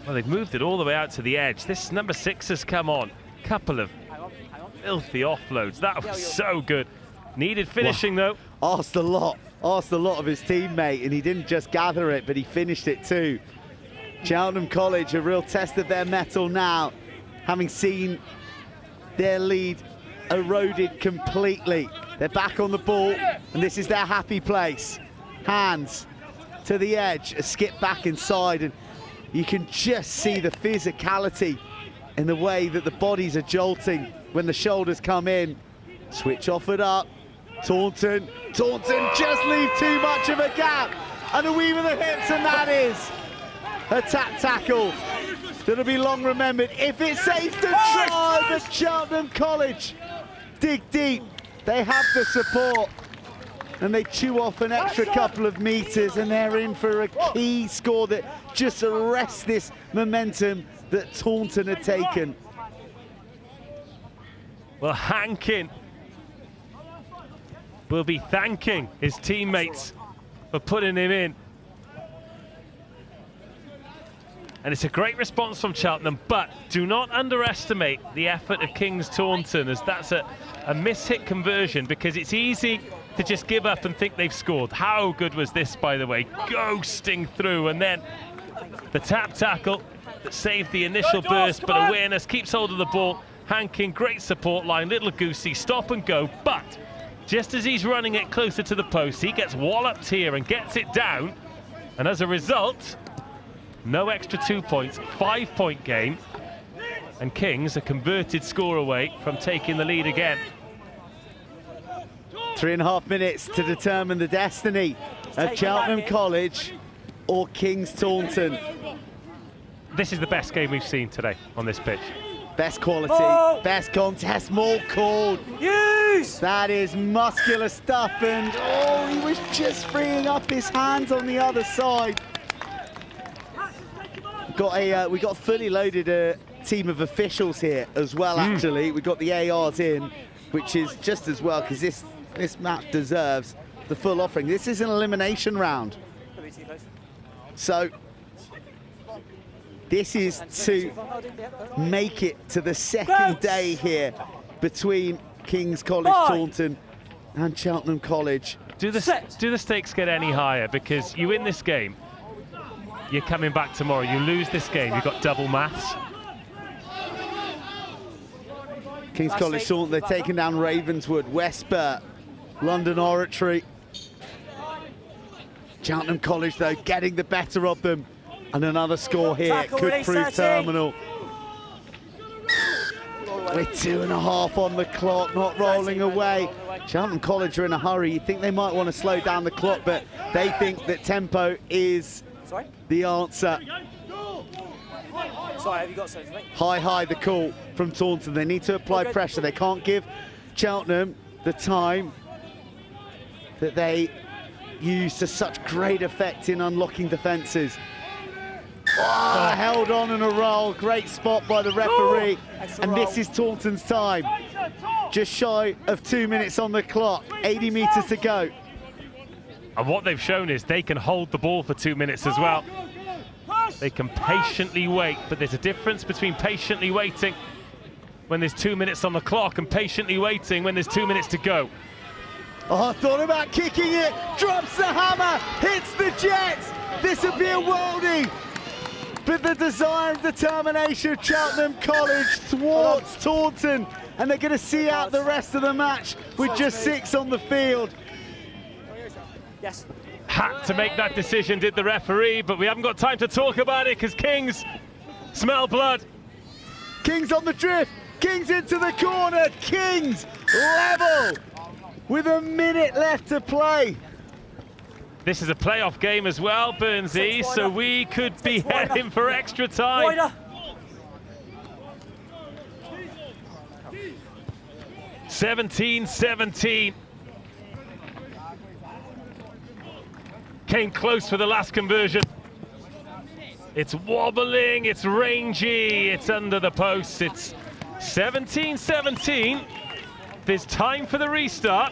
Well, they've moved it all the way out to the edge. This number 6 has come on. Couple of filthy offloads. That was so good. Needed finishing, though. Asked a lot of his teammate, and he didn't just gather it, but he finished it too. Cheltenham College, a real test of their mettle now, having seen their lead eroded completely. They're back on the ball, and this is their happy place. Hands to the edge, a skip back inside, and you can just see the physicality in the way that the bodies are jolting when the shoulders come in. Switch offered up. Taunton just leave too much of a gap, and a weave of the hips, and that is a tap tackle that'll be long remembered. If it's safe to try, but Cheltenham College dig deep. They have the support, and they chew off an extra couple of meters, and they're in for a key score that just arrests this momentum that Taunton had taken. Well, Hankin will be thanking his teammates for putting him in. And it's a great response from Cheltenham, but do not underestimate the effort of King's Taunton, as that's a miss-hit conversion, because it's easy to just give up and think they've scored. How good was this, by the way? Ghosting through, and then the tap tackle that saved the initial burst, but awareness, keeps hold of the ball. Hankin, great support line, little goosey, stop and go, but just as he's running it closer to the post, he gets walloped here and gets it down. And as a result, no extra 2 points, 5-point game. And Kings a converted score away from taking the lead again. 3.5 minutes to determine the destiny of Cheltenham College or King's Taunton. This is the best game we've seen today on this pitch. Best quality, best contest, more called. Use! That is muscular stuff, and oh, he was just freeing up his hands on the other side. We got fully loaded team of officials here as well, actually. We got the ARs in, which is just as well, because this match deserves the full offering. This is an elimination round. So this is to make it to the second day here between King's College Taunton and Cheltenham College. Do the stakes get any higher? Because you win this game, you're coming back tomorrow. You lose this game, you've got double maths. King's College Taunton, they're taking down Ravenswood, Westburt, London Oratory. Cheltenham College, though, getting the better of them. And another score here Tackle, could release, prove 13. terminal. With 2.5 on the clock, not rolling away. Cheltenham College are in a hurry. You think they might want to slow down the clock, but they think that tempo is the answer. Sorry, have you got something? High, the call from Taunton. They need to apply pressure. They can't give Cheltenham the time that they use to such great effect in unlocking defences. Oh, held on in a roll. Great spot by the referee. And this is Taunton's time. Just shy of 2 minutes on the clock. 80 metres to go. And what they've shown is they can hold the ball for 2 minutes as well. They can patiently wait, but there's a difference between patiently waiting when there's 2 minutes on the clock and patiently waiting when there's 2 minutes to go. Oh, thought about kicking it. Drops the hammer. Hits the Jets. This would be a worldie. But the desire and determination of Cheltenham College thwarts Taunton, and they're going to see out the rest of the match with just 6 on the field. Yes. Had to make that decision, did the referee, but we haven't got time to talk about it because Kings smell blood. Kings on the drift. Kings into the corner. Kings level with a minute left to play. This is a playoff game as well, Burnsy, so we could be heading for extra time. 17-17. Came close for the last conversion. It's wobbling, it's rangy, it's under the post. It's 17-17. There's time for the restart.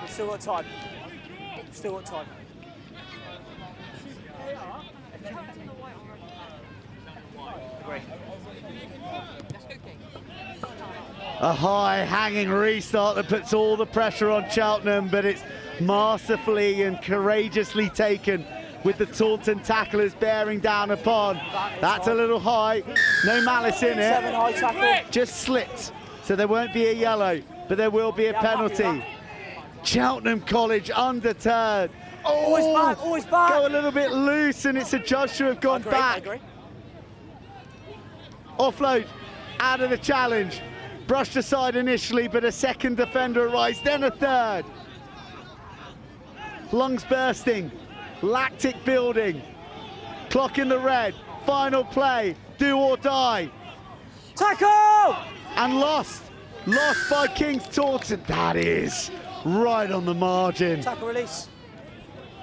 Still got time. Still got time. Agree. A high hanging restart that puts all the pressure on Cheltenham, but it's masterfully and courageously taken with the Taunton tacklers bearing down upon. That's a little high, no malice in it. 7 high tackle. Just slipped, so there won't be a yellow, but there will be a penalty. Cheltenham College undeterred. Oh, always back, always back. Go a little bit loose, and it's adjudged to have gone back. Offload out of the challenge. Brushed aside initially, but a second defender arrives, then a third. Lungs bursting, lactic building. Clock in the red, final play, do or die. Tackle! And lost by Kings Taunton. That is right on the margin. Tackle release.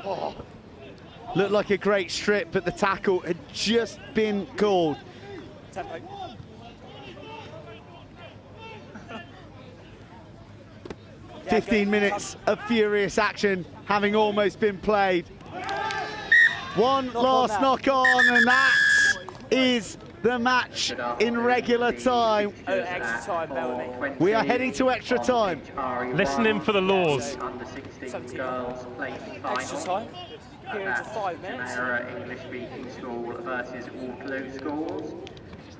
Oh. Looked like a great strip, but the tackle had just been called. Tempo. 15 minutes of furious action having almost been played. One last knock on, and that is the match in regular time. Oh, extra time, Bellamy. We are heading to extra time. Listening for the laws. Extra time. Period of 5 minutes. English-speaking school versus Waterloo schools.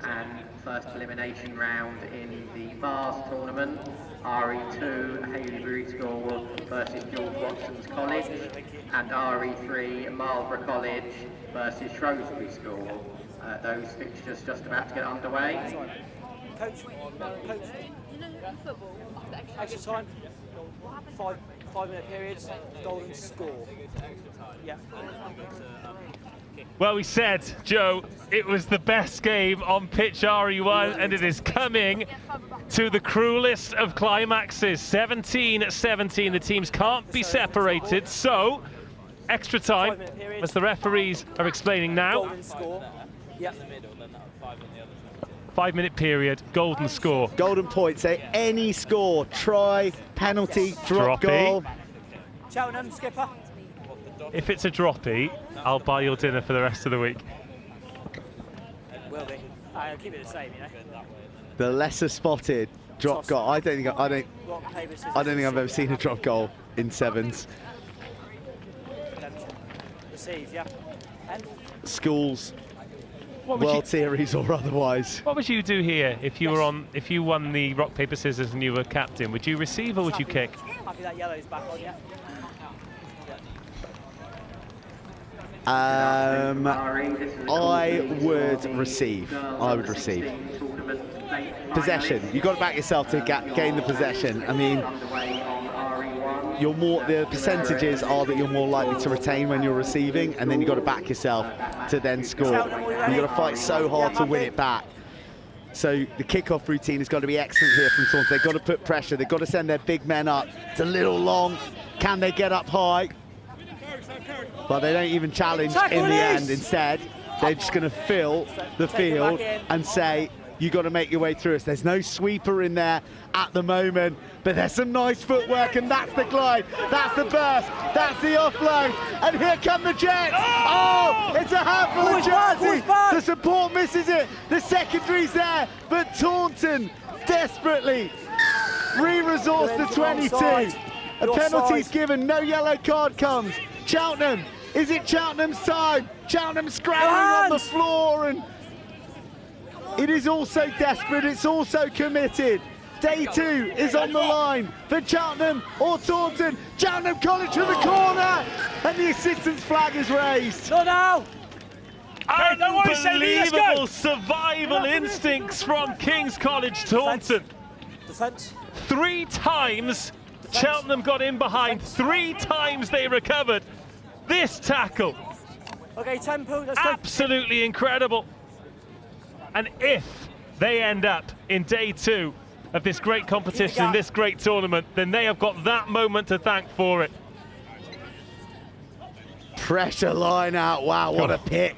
And first elimination round in the Vase tournament. RE2 Haileybury School versus George Watson's College, and RE3 Marlborough College versus Shrewsbury School. Those fixtures just about to get underway. Coach. Extra time. 5-minute periods. Golden score. Yeah. Well, we said, Joe, it was the best game on pitch RE1, and it is coming to the cruelest of climaxes. 17-17, the teams can't be separated, so extra time, as the referees are explaining now. Golden score. Yeah. 5-minute period, golden score. Golden points, any score, try, penalty, drop goal. Cheltenham, skipper. If it's a droppy, I'll buy your dinner for the rest of the week. Will be. I'll keep it the same, you know. The lesser spotted drop goal. I don't think I've ever seen a drop goal in sevens. Receive, yeah. And Schools World Series or otherwise. What would you do here if you were if you won the rock paper scissors and you were captain? Would you receive or would you kick? Happy that yellow's back on, yeah. I would receive. Possession. You've got to back yourself to gain the possession. I mean, the percentages are that you're more likely to retain when you're receiving, and then you've got to back yourself to then score. You've got to fight so hard to win it back. So the kickoff routine has got to be excellent here from Taunton. They've got to put pressure. They've got to send their big men up. It's a little long. Can they get up high? Well, they don't even challenge in the end. Instead, they're just going to fill the field and say, you got to make your way through us. There's no sweeper in there at the moment, but there's some nice footwork, and that's the glide, that's the burst, that's the offload, and here come the Jets. Oh, it's a handful of Jets. The support misses it. The secondary's there, but Taunton desperately re-resource the 22. A penalty's given, no yellow card comes. Cheltenham, is it Cheltenham's time? Cheltenham scrambling on the floor, and it is also desperate, it's also committed. Day 2 is on the line for Cheltenham or Taunton. Cheltenham College to the corner, and the assistant's flag is raised. Not now! Unbelievable survival instincts from King's College Taunton. Defence. 3 times Cheltenham got in behind, 3 times they recovered. This tackle, okay, tempo, let's absolutely incredible. And if they end up in day 2 of this great competition, this great tournament, then they have got that moment to thank for it. Pressure line out, wow, what a pick.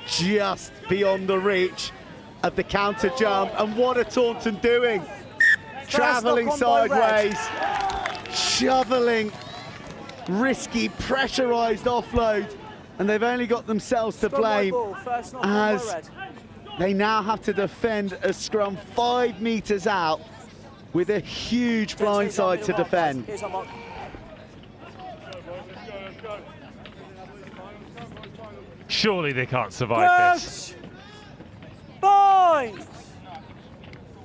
Just beyond the reach of the counter jump, and what are Taunton doing? Travelling sideways, shoveling, risky, pressurised offload, and they've only got themselves to blame as they now have to defend a scrum 5 metres out with a huge blindside to defend. Surely they can't survive this. Bind!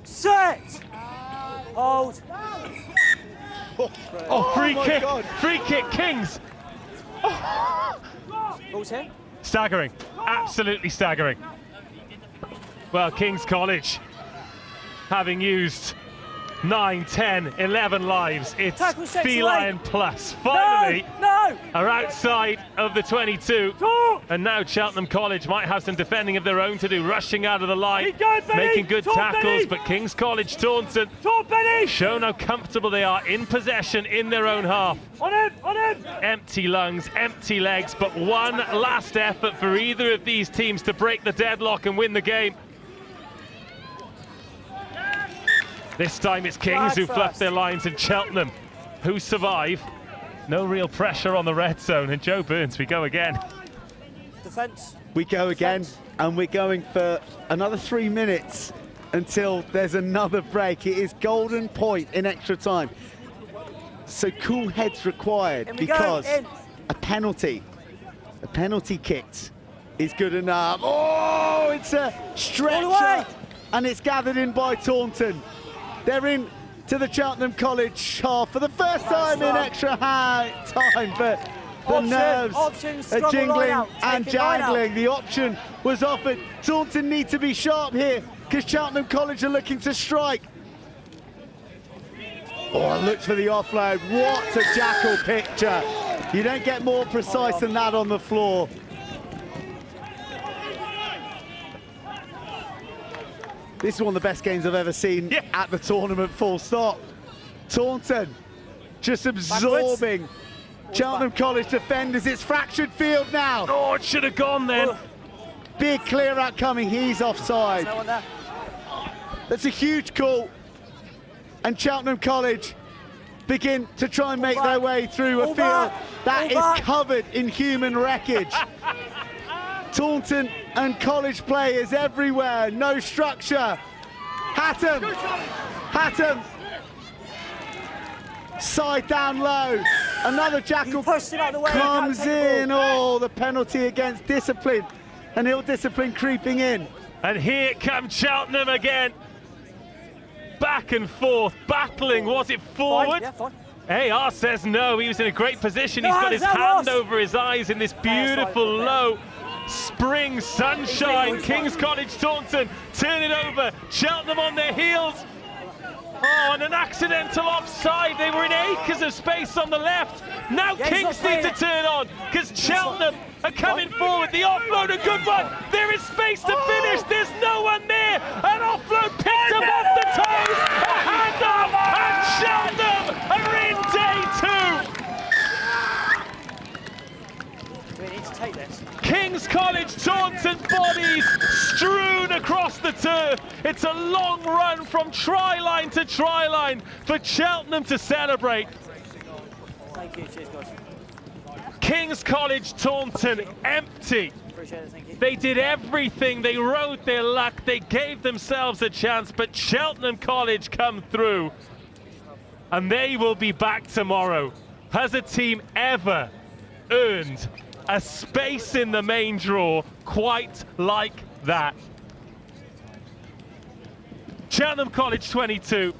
Set! Hold! Oh, free kick, Kings! Ball's in. Staggering, absolutely staggering. Well, King's College, having used 9, 10, 11 lives, it's feline plus. Finally, are outside of the 22. And now Cheltenham College might have some defending of their own to do, rushing out of the line, making good tackles, but King's College Taunton shown how comfortable they are in possession in their own half. On him! Empty lungs, empty legs, but one last effort for either of these teams to break the deadlock and win the game. This time it's Kings who fluff their lines and Cheltenham who survive. No real pressure on the red zone, and Joe Burns, we go again. Defence. We go again, and we're going for another 3 minutes until there's another break. It is golden point in extra time. So cool heads required, because a penalty kicked is good enough. Oh, it's a stretcher, and it's gathered in by Taunton. They're in to the Cheltenham College half for the first time in extra time, but the nerves are jingling and jangling. The option was offered. Taunton need to be sharp here because Cheltenham College are looking to strike. Oh, look for the offload. What a jackal picture. You don't get more precise than that on the floor. This is one of the best games I've ever seen at the tournament, full stop. Taunton just absorbing Cheltenham College defenders. It's fractured field now. Oh, it should have gone then. Big clear out coming, he's offside. That's a huge call. And Cheltenham College begin to try and make their way through a field that is covered in human wreckage. Taunton and College players everywhere, no structure. Hatton, side down low. Another jackal comes in. Oh, the penalty against discipline and ill discipline creeping in. And here comes Cheltenham again. Back and forth, battling. Was it forward? Fine, yeah, fine. AR says no. He was in a great position. He's got his hand over his eyes in this beautiful low spring sunshine. King's College Taunton turn it over. Cheltenham on their heels. Oh, and an accidental offside. They were in acres of space on the left. Now Kings need to turn on because Cheltenham are coming forward. The offload, a good one. There is space to finish. There's no one there. An offload picked up off the toes. A hand off, and Cheltenham are in day 2. We need to take this. King's College Taunton bodies strewn across the turf. It's a long run from try line to try line for Cheltenham to celebrate. Thank you, cheers guys. King's College Taunton empty. Appreciate it, thank you. They did everything, they rode their luck, they gave themselves a chance, but Cheltenham College come through. And they will be back tomorrow. Has a team ever earned a space in the main draw quite like that? Cheltenham College 22,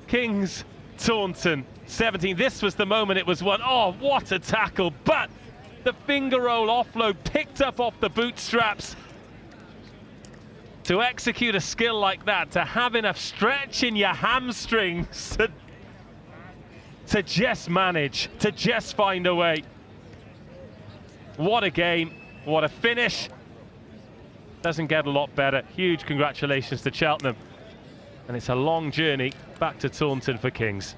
King's Taunton 17. This was the moment it was won. Oh, what a tackle, but the finger roll offload picked up off the bootstraps. To execute a skill like that, to have enough stretch in your hamstrings to just manage, to just find a way. What a game, what a finish. Doesn't get a lot better. Huge congratulations to Cheltenham. And it's a long journey back to Taunton for Kings.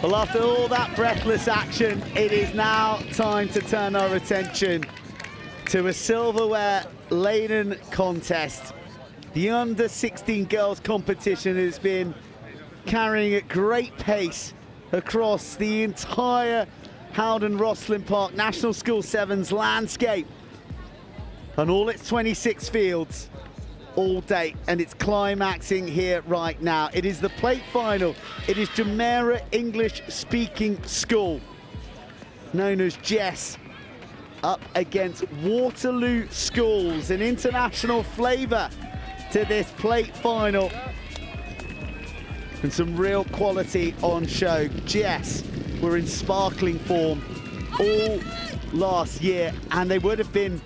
Well, after all that breathless action, it is now time to turn our attention to a silverware-laden contest. The under-16 girls competition has been carrying at great pace across the entire HOWDEN ROSSLYN Park National School Sevens landscape and all its 26 fields all day, and it's climaxing here right now. It is the plate final. It is Jumeirah English Speaking School, known as Jess, up against Waterloo Schools. An international flavour to this plate final, and some real quality on show. Jess were in sparkling form all last year, and they would have been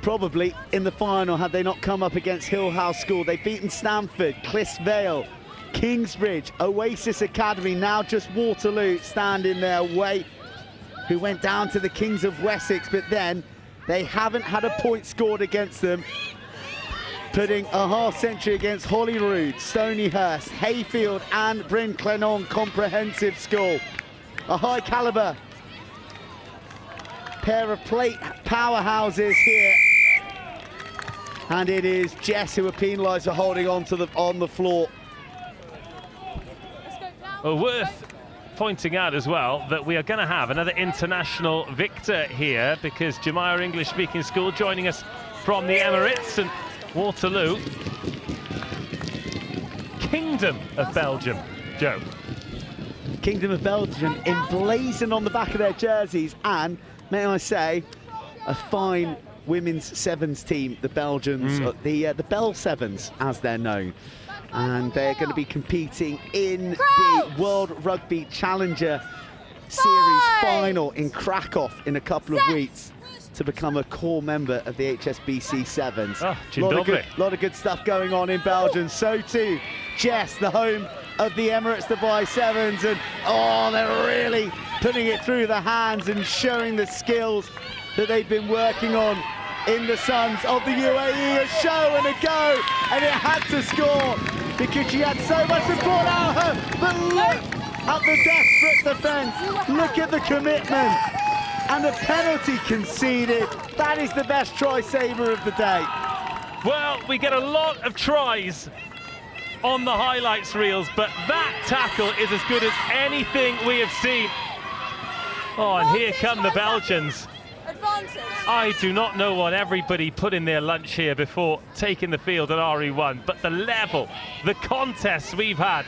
probably in the final had they not come up against Hill House School. They've beaten Stamford, Clisvale, Kingsbridge, Oasis Academy, now just Waterloo stand in their way, who went down to the Kings of Wessex, but then they haven't had a point scored against them, putting a half century against Holyrood, Stonyhurst, Hayfield and Bryn Clenon Comprehensive School. A high caliber pair of plate powerhouses here. And it is Jess who are penalised for holding on to on the floor. Well, worth pointing out as well that we are going to have another international victor here, because Jumeirah English Speaking School joining us from the Emirates, and Waterloo, Kingdom of Belgium. Joe. Kingdom of Belgium emblazoned on the back of their jerseys, and may I say, a fine women's sevens team, the Belgians, the Bell Sevens as they're known, and they're going to be competing in the World Rugby Challenger Series final in Krakow in a couple of weeks to become a core member of the HSBC Sevens. Oh, lot of good stuff going on in Belgium. So too Jess, the home of the Emirates Dubai Sevens, and oh, they're really putting it through the hands and showing the skills that they've been working on in the sons of the UAE. A show and a go, and it had to score because she had so much support out of her. But look at the desperate defence. Look at the commitment. And a penalty conceded. That is the best try saver of the day. Well, we get a lot of tries on the highlights reels, but that tackle is as good as anything we have seen. Oh, and here come the Belgians. Advantage. I do not know what everybody put in their lunch here before taking the field at RE1, but the level, the contests we've had,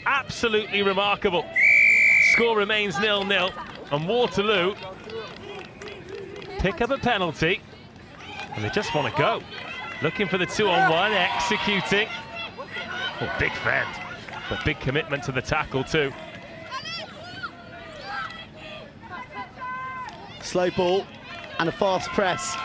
absolutely remarkable. Score remains 0-0, and Waterloo pick up a penalty, and they just want to go. Looking for the 2-on-1, executing. Oh, big fend, but big commitment to the tackle too. Slow ball and a fast press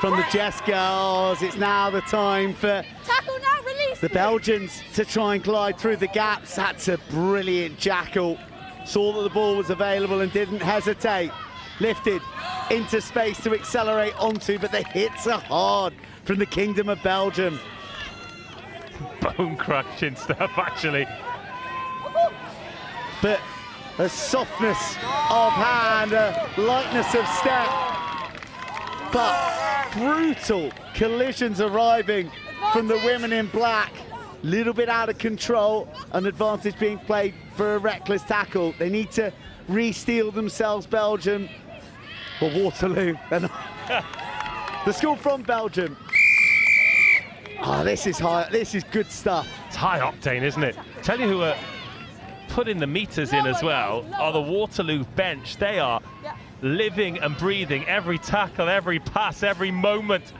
from the Jess girls. It's now the time for Tackle now, release. the Belgians to try and glide through the gaps. That's a brilliant jackal. Saw that the ball was available and didn't hesitate. Lifted into space to accelerate onto, but the hits are hard from the Kingdom of Belgium. Bone-crushing stuff, actually. But a softness of hand, a lightness of step, but brutal collisions arriving from the women in black. Little bit out of control, an advantage being played for a reckless tackle. They need to re-steel themselves, Belgium. Or Waterloo. The school from Belgium. Oh, this is high. This is good stuff. It's high octane, isn't it? Tell you who are putting the meters in as well are the Waterloo bench. They are living and breathing every tackle, every pass, every moment.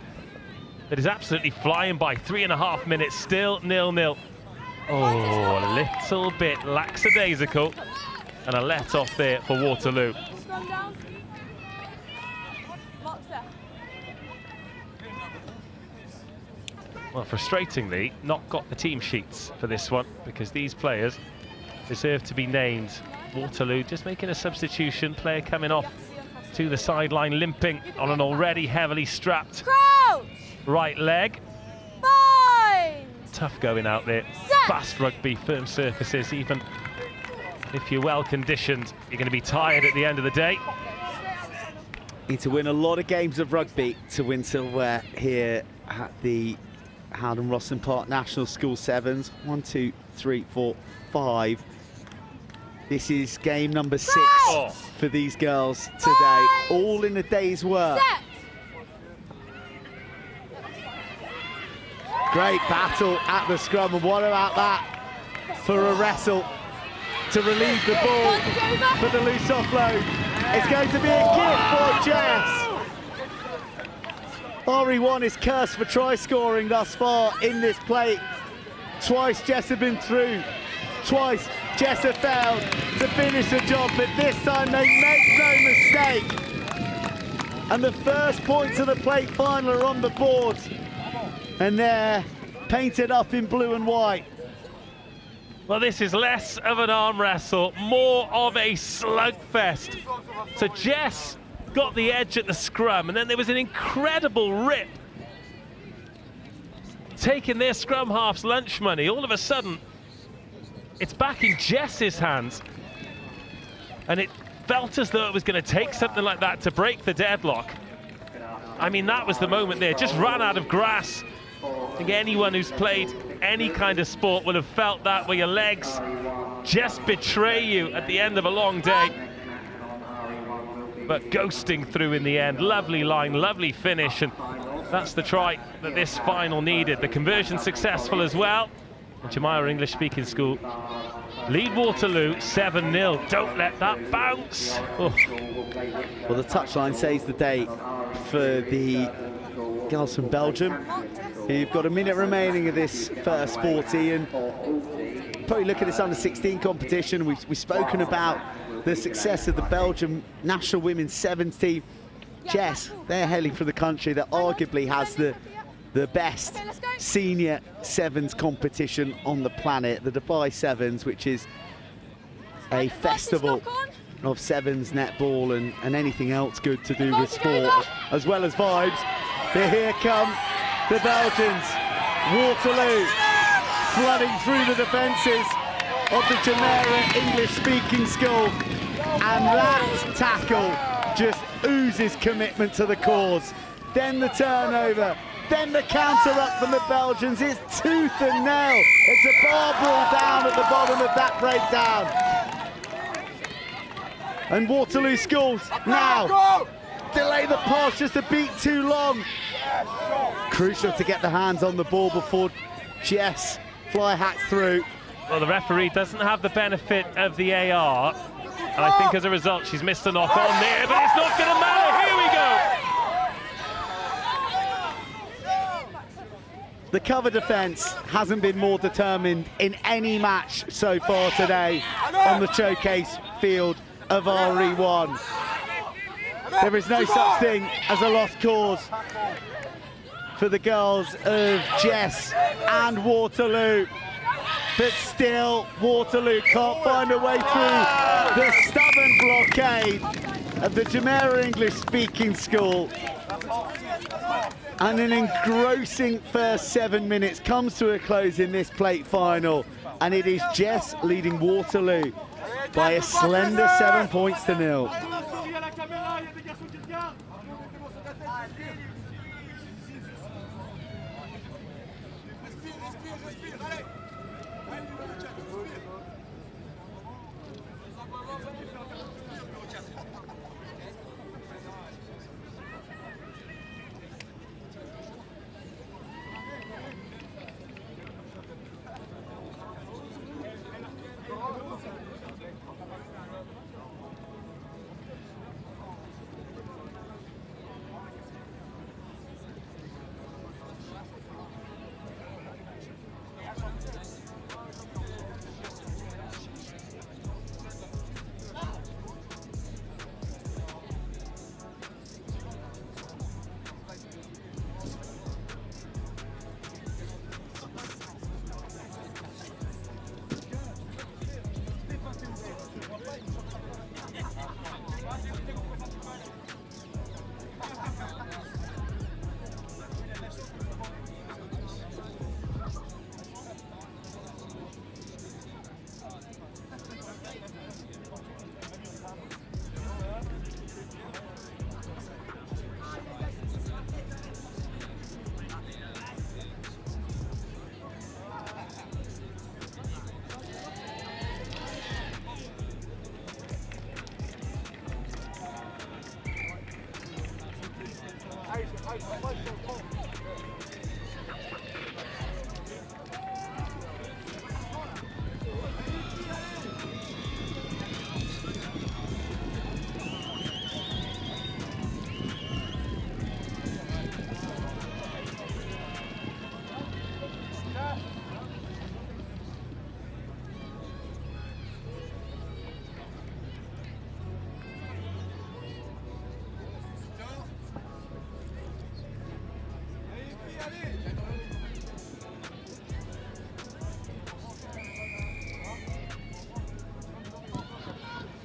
It is absolutely flying by. 3.5 minutes, still 0-0. Oh, a little bit lackadaisical, and a let off there for Waterloo. Well, frustratingly, not got the team sheets for this one, because these players deserve to be named. Waterloo just making a substitution, player coming off to the sideline, limping on an already heavily strapped right leg. Bind. Tough going out there. Fast rugby, firm surfaces, even if you're well conditioned, you're going to be tired at the end of the day. Need to win a lot of games of rugby to win silverware here at the HOWDEN ROSSLYN Park National School Sevens. 1, 2, 3, 4, 5. This is game number 6 for these girls today. All in a day's work. Great battle at the scrum, and what about that for a wrestle to relieve the ball for the loose offload. It's going to be a gift for Jess. RE1 is cursed for try scoring thus far in this play. Twice Jess have been through, twice Jess have failed to finish the job, but this time they make no mistake. And the first points of the plate final are on the board. And they're painted up in blue and white. Well, this is less of an arm wrestle, more of a slugfest. So Jess got the edge at the scrum, and then there was an incredible rip. Taking their scrum half's lunch money, all of a sudden, it's back in Jess's hands. And it felt as though it was going to take something like that to break the deadlock. I mean, that was the moment there. Just ran out of grass. I think anyone who's played any kind of sport will have felt that, where your legs just betray you at the end of a long day. But ghosting through in the end. Lovely line, lovely finish, and that's the try that this final needed. The conversion successful as well. And Gywr English-speaking school lead Waterloo 7-0. Don't let that bounce. Oh. Well, the touchline saves the day for the girls from Belgium. You've got a minute remaining of this first 40, and probably look at this under-16 competition. We've spoken about the success of the Belgium national women's sevens team. Jess, they're hailing from the country that arguably has the best senior sevens competition on the planet, the Dubai Sevens, which is a festival of sevens, netball, and anything else good to do with sport, as well as vibes. But here come the Belgians. Waterloo flooding through the defences of the Gywr English-speaking school. And that tackle just oozes commitment to the cause. Then the turnover, then the counter up from the Belgians. It's tooth and nail. It's a bar brawl down at the bottom of that breakdown. And Waterloo Schools now delay the pass, just a beat too long. Crucial to get the hands on the ball before Jess fly hacks through. Well, the referee doesn't have the benefit of the AR, and I think as a result she's missed a knock on there, but it's not going to matter. Here we go. The cover defence hasn't been more determined in any match so far today on the showcase field of RE1. There is no such thing as a lost cause for the girls of Jess and Waterloo. But still, Waterloo can't find a way through the stubborn blockade of the Gywr English-speaking school. And an engrossing first 7 minutes comes to a close in this plate final. And it is Jess leading Waterloo by a slender 7 points to 0.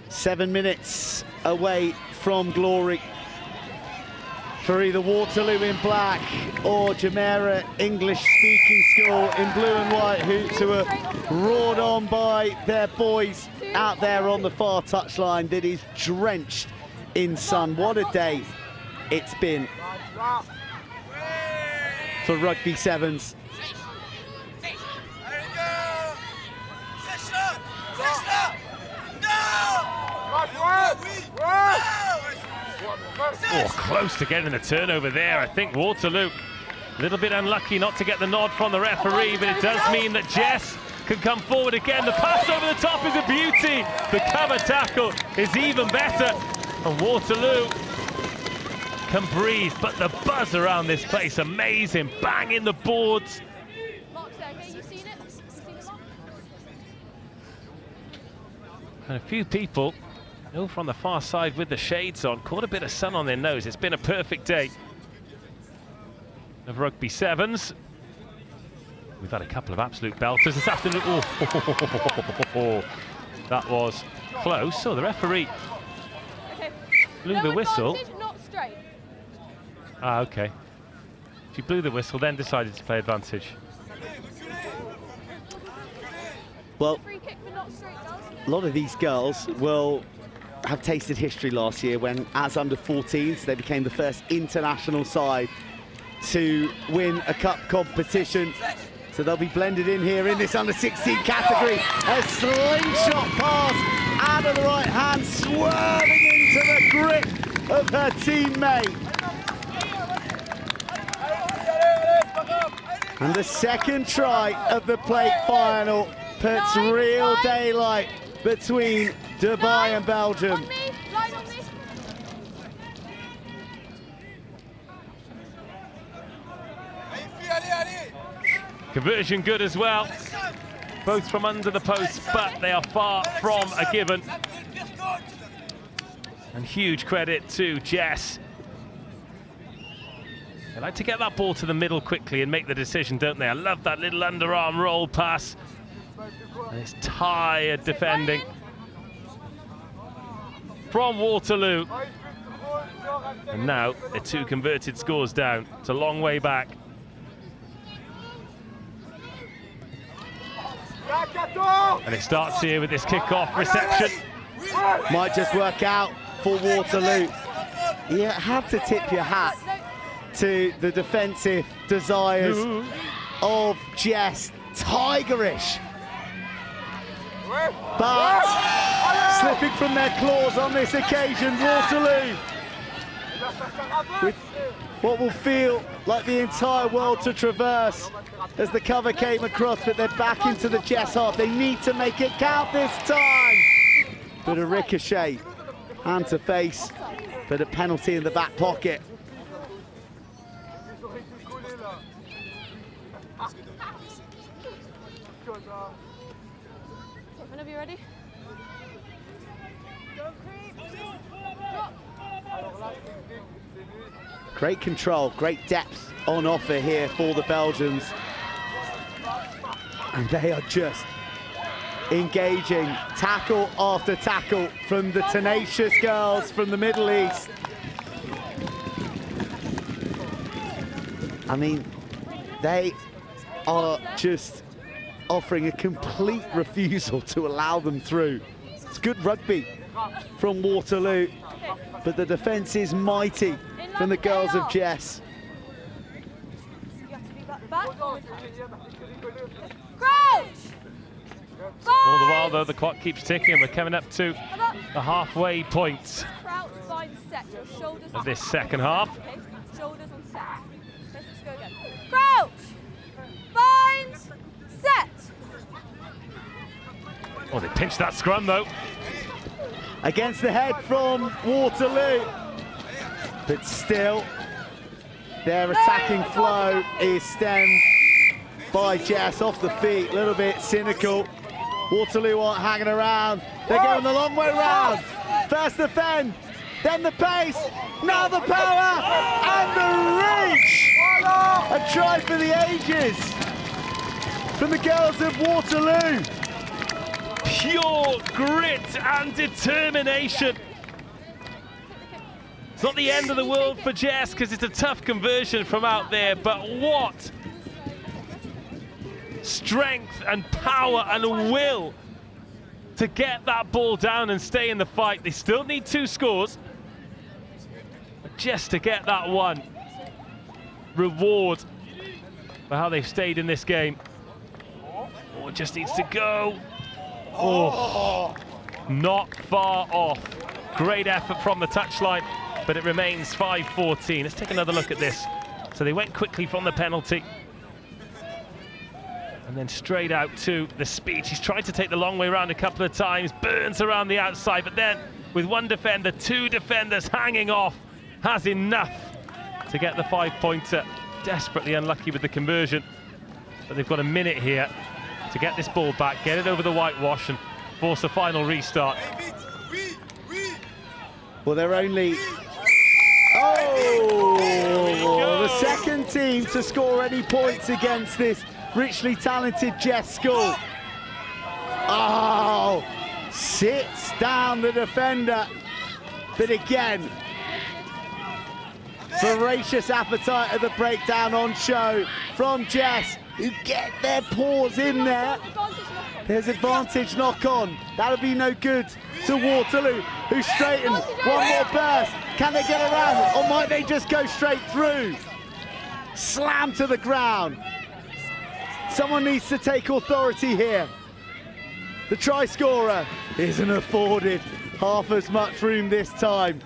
Seven minutes away from glory for either Waterloo in black or Gywr English-speaking school in blue and white hoops, who are roared on by their boys out there on the far touchline that is drenched in sun. What a day it's been for Rugby Sevens. Oh, close to getting the turnover there. I think Waterloo a little bit unlucky not to get the nod from the referee, but it does mean that Jess can come forward again. The pass over the top is a beauty. The cover tackle is even better. And Waterloo can breathe, but the buzz around this place, amazing. Banging the boards. And a few people over on the far side with the shades on, caught a bit of sun on their nose. It's been a perfect day of Rugby Sevens. We've had a couple of absolute belters this afternoon. Oh, that was close. So the referee blew the whistle. Not straight. Ah, okay. She blew the whistle, then decided to play advantage. Well, a lot of these girls will have tasted history last year when, as under-14s, they became the first international side to win a cup competition. So they'll be blended in here in this under-16 category. A slingshot pass out of the right hand, swerving into the grip of her teammate. And the second try of the plate final puts real daylight between Dubai and Belgium. Conversion good as well, both from under the post, but they are far from a given. And huge credit to Jess. They like to get that ball to the middle quickly and make the decision, don't they? I love that little underarm roll pass. And it's tired defending from Waterloo. And now they're 2 converted scores down. It's a long way back. And it starts here with this kick-off reception. Might just work out for Waterloo. You have to tip your hat to the defensive desires of Jess. Tigerish. But slipping from their claws on this occasion, Waterloo, with what will feel like the entire world to traverse as the cover came across, but they're back into the Jess half. They need to make it count this time. But a ricochet, hand to face, but a penalty in the back pocket. Whenever you're ready. Great control, great depth on offer here for the Belgians. And they are just engaging tackle after tackle from the tenacious girls from the Middle East. I mean, they are just offering a complete refusal to allow them through. It's good rugby from Waterloo, but the defence is mighty from the girls of Jess. All the while, though, the clock keeps ticking and we're coming up to the halfway point of this second half. Shoulders on set. Let's go again. Crouch! Bind! Set! Oh, they pinched that scrum, though. Against the head from Waterloo. But still, their attacking flow is stemmed by Jess off the feet. A little bit cynical. Waterloo aren't hanging around. They're going the long way round. First the fend, then the pace, now the power, and the reach. A try for the ages from the girls of Waterloo. Pure grit and determination. It's not the end of the world for Jess because it's a tough conversion from out there, but what strength and power and will to get that ball down and stay in the fight. They still need 2 scores, but just to get that one reward for how they've stayed in this game. Oh, it just needs to go. Oh, not far off. Great effort from the touchline, but it remains 5-14. Let's take another look at this. So they went quickly from the penalty and then straight out to the speed. She's tried to take the long way around a couple of times, burns around the outside, but then with 1 defender, 2 defenders hanging off, has enough to get the 5-pointer. Desperately unlucky with the conversion, but they've got a minute here to get this ball back, get it over the whitewash and force a final restart. Well, they're only... Oh! The second team to score any points against this richly talented Jess school. Oh! Sits down the defender. But again, Voracious appetite at the breakdown on show from Jess, who get their paws in there. There's advantage knock on. That'll be no good to Waterloo, who straighten. One more burst. Can they get around, or might they just go straight through? Slam to the ground. Someone needs to take authority here. The try scorer isn't afforded half as much room this time.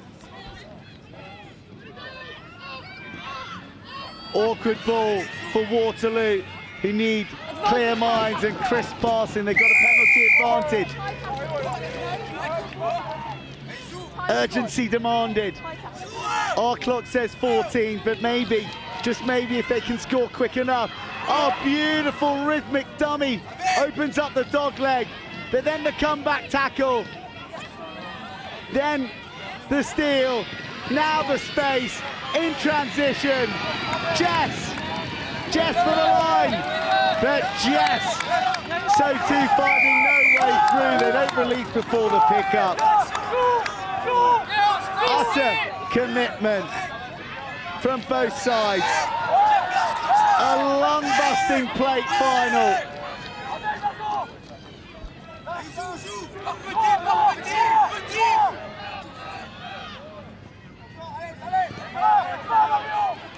Awkward ball for Waterloo, who need clear minds and crisp passing. They've got a penalty advantage. Urgency demanded. Our clock says 14, but maybe, just maybe, if they can score quick enough. Oh, beautiful rhythmic dummy. Opens up the dog leg, but then the comeback tackle. Then the steal, now the space, in transition. Jess for the line, but Jess, so too finding no way through. They don't release before the pickup. Utter commitment from both sides. A lung-busting plate final.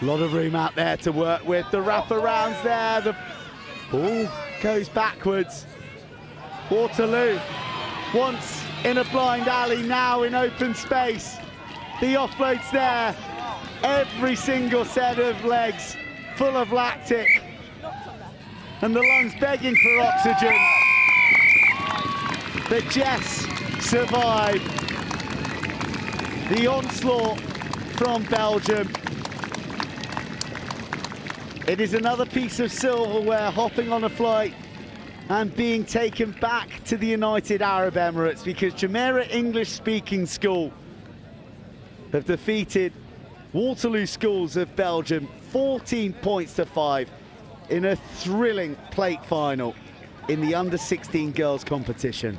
A lot of room out there to work with. The wraparounds there. The ball goes backwards. Waterloo once in a blind alley, now in open space. The offload's there. Every single set of legs full of lactic. And the lungs begging for oxygen. But Jess survived the onslaught from Belgium. It is another piece of silverware hopping on a flight and being taken back to the United Arab Emirates, because Jumeirah English Speaking School have defeated Waterloo Schools of Belgium 14 points to 5 in a thrilling plate final in the under-16 girls competition.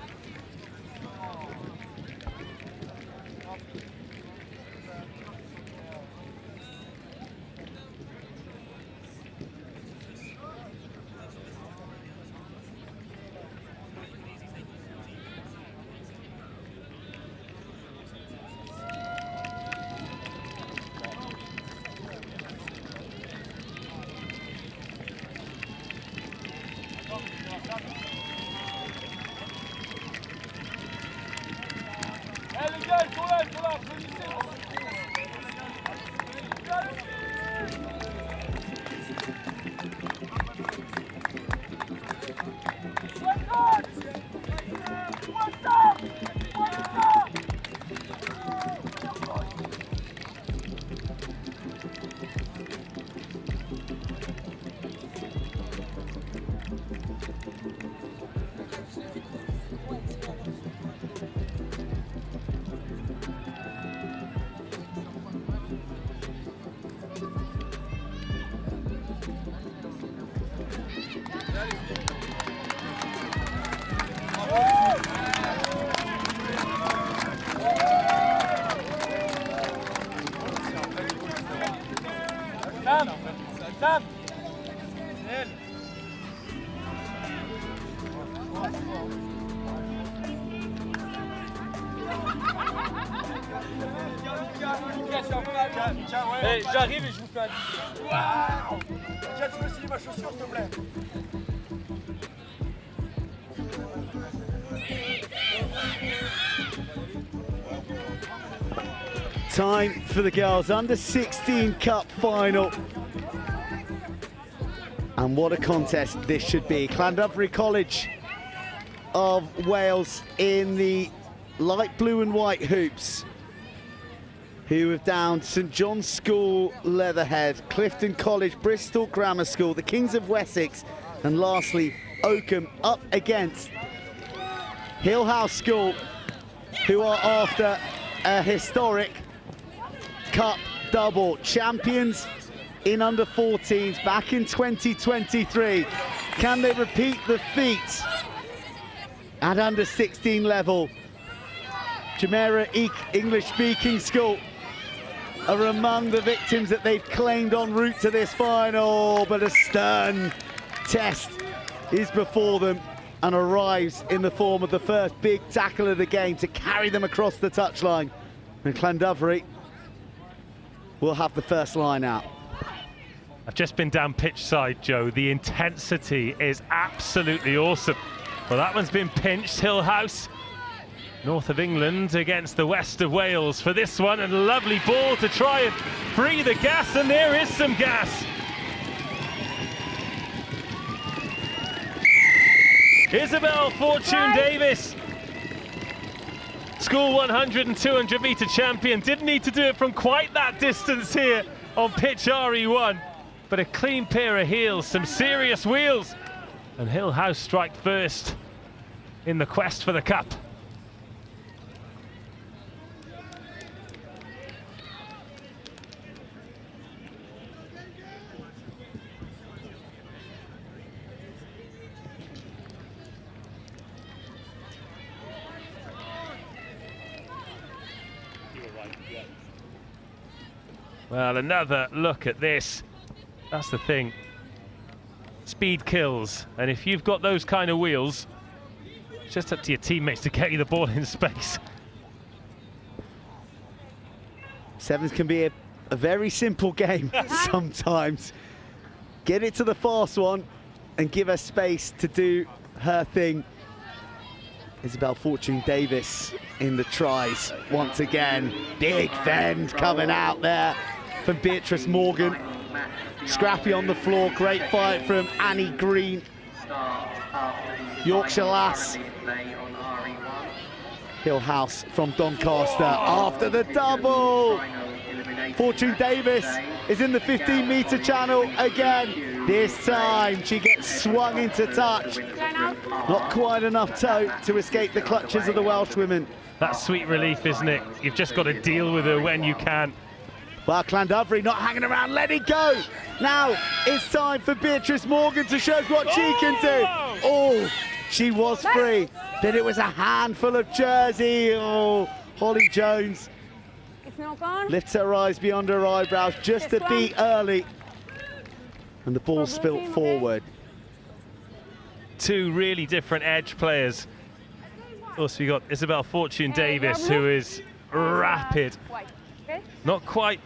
J'arrive et je vous fais un bisou. Waouh! Tiens, tu peux styler ma chaussure, s'il te plaît. Time for the girls under-16 Cup Final. And what a contest this should be. Llandovery College of Wales in the light blue and white hoops, who have downed St John's School, Leatherhead, Clifton College, Bristol Grammar School, the Kings of Wessex, and lastly, Oakham up against Hill House School, who are after a historic Cup double. Champions in under-14s back in 2023. Can they repeat the feat at under-16 level? Jumeirah English Speaking School are among the victims that they've claimed en route to this final, but a stern test is before them and arrives in the form of the first big tackle of the game to carry them across the touchline. And Llandovery will have the first line out. I've just been down pitch side, Joe. The intensity is absolutely awesome. Well, that one's been pinched. Hillhouse, north of England against the west of Wales for this one, and a lovely ball to try and free the gas, and there is some gas. Isabel Fortune-Davis, school 100 and 200 metre champion, didn't need to do it from quite that distance here on pitch RE1, but a clean pair of heels, some serious wheels, and Hillhouse strike first in the quest for the cup. Well, another look at this. That's the thing. Speed kills, and if you've got those kind of wheels, it's just up to your teammates to get you the ball in space. Sevens can be a very simple game sometimes. Get it to the fast one and give her space to do her thing. Isabel Fortune-Davis in the tries once again. Big fend coming out there from Beatrice Morgan. Scrappy on the floor, great fight from Annie Green. Yorkshire lass. Hillhouse from Doncaster after the double. Fortune-Davis is in the 15-metre channel again. This time she gets swung into touch. Not quite enough toe to escape the clutches of the Welsh women. That's sweet relief, isn't it? You've just got to deal with her when you can. Well, Llandovery not hanging around, let it go. Now it's time for Beatrice Morgan to show what she can do. Oh, she was free, but it was a handful of jersey. Oh, Holly Jones It's not gone. lifts her eyes beyond her eyebrows just a beat early. And the ball spilt forward. Two really different edge players. Also, we got Isabel Fortune-Davis, who is rapid. Not quite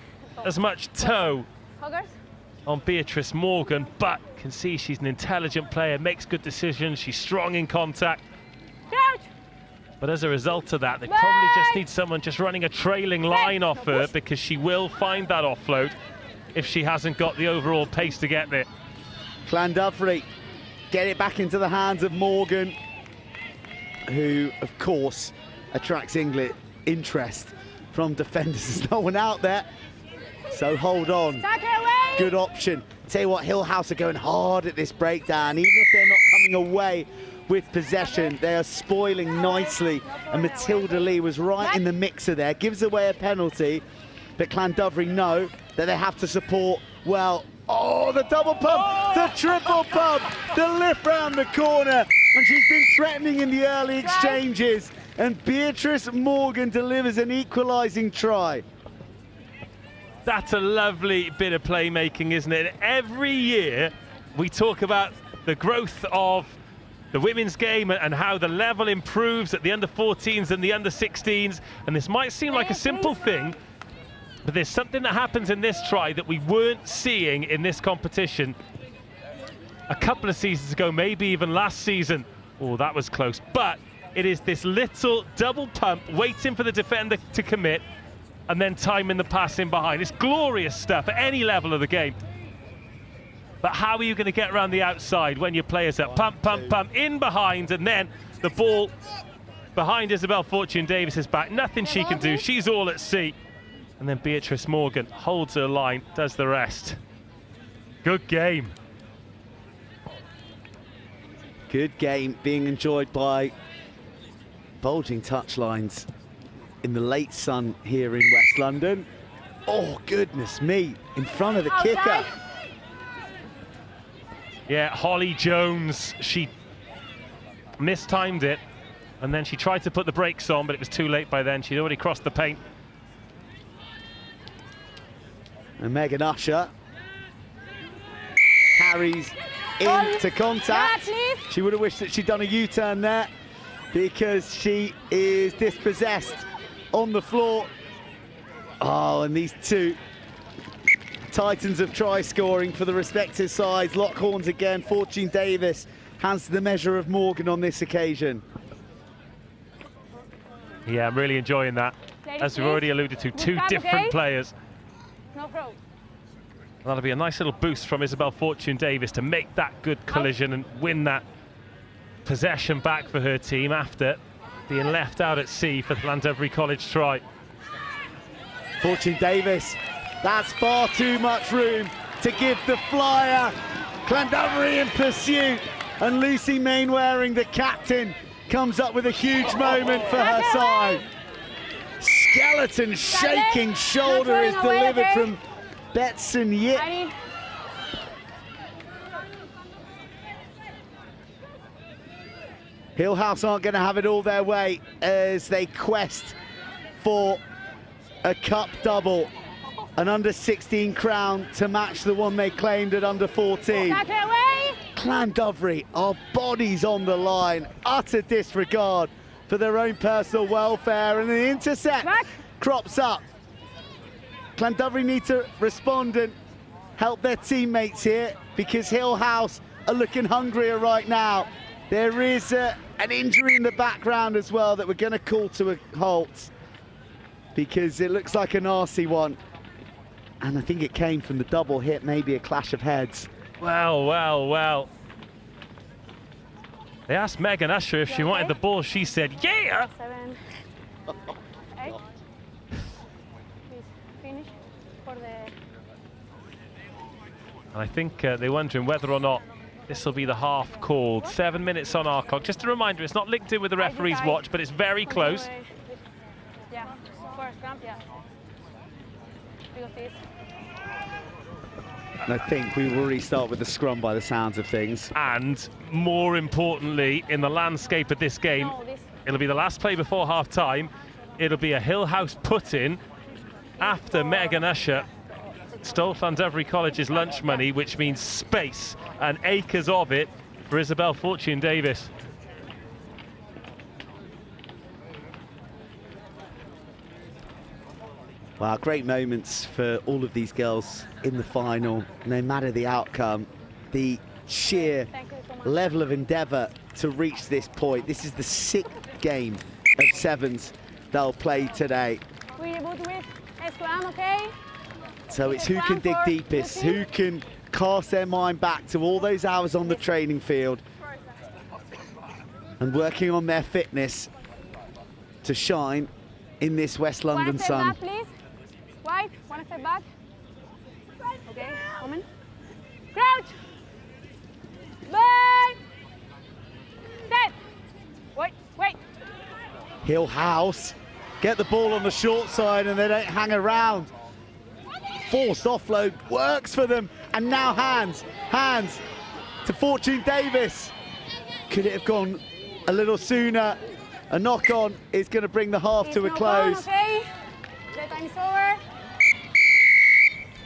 as much toe on Beatrice Morgan, but can see she's an intelligent player, makes good decisions, she's strong in contact. But as a result of that, they probably just need someone just running a trailing line off her, because she will find that offload if she hasn't got the overall pace to get there. Llandovery get it back into the hands of Morgan, who of course attracts interest from defenders. There's no one out there, so hold on. Good option. Tell you what, Hillhouse are going hard at this breakdown. Even if they're not coming away with possession, they are spoiling nicely, and Matilda Lee was right in the mixer there, gives away a penalty, but Llandovery know that they have to support well. Oh, the double pump, the triple pump, the lift round the corner, and she's been threatening in the early exchanges, and Beatrice Morgan delivers an equalising try. That's a lovely bit of playmaking, isn't it? Every year we talk about the growth of the women's game and how the level improves at the under-14s and the under-16s, and this might seem like a simple thing, but there's something that happens in this try that we weren't seeing in this competition a couple of seasons ago, maybe even last season. Oh, that was close. But it is this little double pump, waiting for the defender to commit, and then timing the pass in behind. It's glorious stuff at any level of the game. But how are you going to get around the outside when your players are pump, pump, pump, in behind, and then the ball behind Isabel Fortune-Davis's back? Nothing she can do. She's all at sea. And then Beatrice Morgan holds her line, does the rest. Good game. Good game being enjoyed by bulging touchlines in the late sun here in West London. Oh, goodness me, in front of the kicker. Yeah, Holly Jones, she mistimed it, and then she tried to put the brakes on, but it was too late by then. She'd already crossed the paint. And Megan Usher carries into contact. She would have wished that she'd done a U-turn there because she is dispossessed on the floor. Oh, and these two titans of try scoring for the respective sides. Lock horns again. Fortune Davis has the measure of Morgan on this occasion. Yeah, I'm really enjoying that. As we've already alluded to, two different players. That'll be a nice little boost from Isabel Fortune Davis to make that good collision and win that possession back for her team after being left out at sea for the Llandovery College try. Fortune Davis, that's far too much room to give the flyer. Llandovery in pursuit, and Lucy Mainwaring, the captain, comes up with a huge moment for her side. Skeleton shaking shoulder is delivered from Betson Yip. Hill House aren't going to have it all their way as they quest for a cup double, an under-16 crown to match the one they claimed at under-14. Llandovery are bodies on the line, utter disregard for their own personal welfare, and the intercept crops up. Llandovery need to respond and help their teammates here because Hill House are looking hungrier right now. There is an injury in the background as well that we're going to call to a halt because it looks like a nasty one. And I think it came from the double hit, maybe a clash of heads. Well, well, well. They asked Megan Usher if she wanted the ball. She said, yeah! 7, 8. Please finish for the... And I think they're wondering whether or not this will be the half called. 7 minutes on our clock. Just a reminder, it's not linked in with the referee's watch, but it's very close. Yeah, first camp, yeah. Because it's... And I think we will restart with the scrum by the sounds of things. And more importantly, in the landscape of this game, it'll be the last play before half-time. It'll be a Hill House put-in after Megan Usher stole Llandovery College's lunch money, which means space and acres of it for Isabel Fortune Davis. Wow, great moments for all of these girls in the final, no matter the outcome. The sheer level of endeavour to reach this point. This is the 6th game of sevens they'll play today. So it's who can dig deepest, who can cast their mind back to all those hours on the training field and working on their fitness to shine in this West London sun. Wide, one step back. Okay, woman. Crouch. Bye. Set. Wait. Hill House get the ball on the short side and they don't hang around. Forced offload works for them, and now hands to Fortune Davis. Could it have gone a little sooner? A knock on is going to bring the half to a close. Okay. The time's over.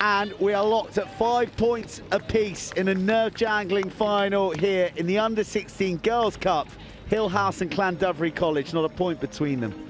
And we are locked at 5 points apiece in a nerve-jangling final here in the Under-16 Girls' Cup. Hill House and Llandovery College, not a point between them.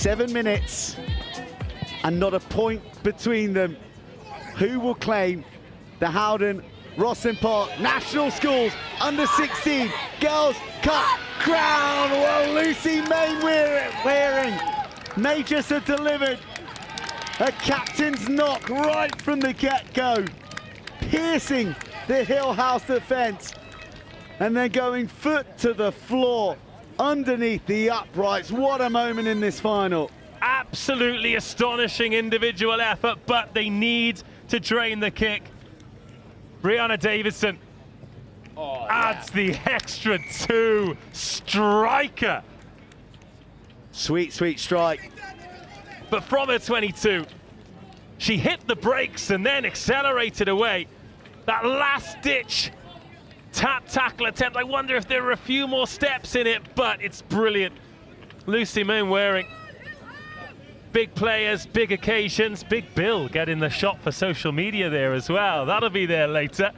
7 minutes and not a point between them. Who will claim the Howden Rosslyn Park National Schools Under 16 Girls Cup crown? Well, Lucy Mainwaring may just have delivered a captain's knock right from the get-go, piercing the Hill House defence and then going foot to the floor underneath the uprights. What a moment in this final. Absolutely astonishing individual effort, but they need to drain the kick. Brianna Davidson adds the extra 2. Striker. Sweet, sweet strike. But from her 22, she hit the brakes and then accelerated away. That last-ditch tap tackle attempt, I wonder if there are a few more steps in it, but it's brilliant. Lucy Mainwaring. Big players, big occasions. Big Bill getting the shot for social media there as well. That'll be there later.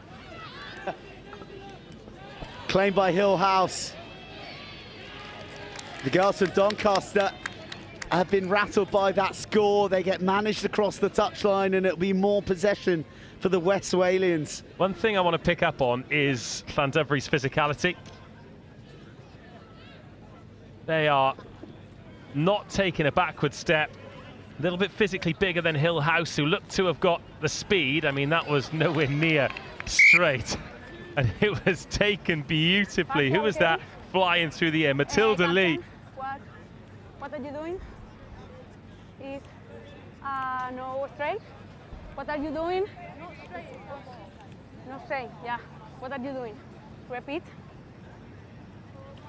Claimed by Hill House. The girls from Doncaster have been rattled by that score. They get managed across the touchline and it'll be more possession for the West Walians. One thing I want to pick up on is Llandovery's physicality. They are not taking a backward step. A little bit physically bigger than Hill House, who look to have got the speed. I mean, that was nowhere near straight. And it was taken beautifully. Who was that flying through the air? Matilda Lee. What are you doing? Is no straight. What are you doing? No straight. No straight, yeah. What are you doing? Repeat.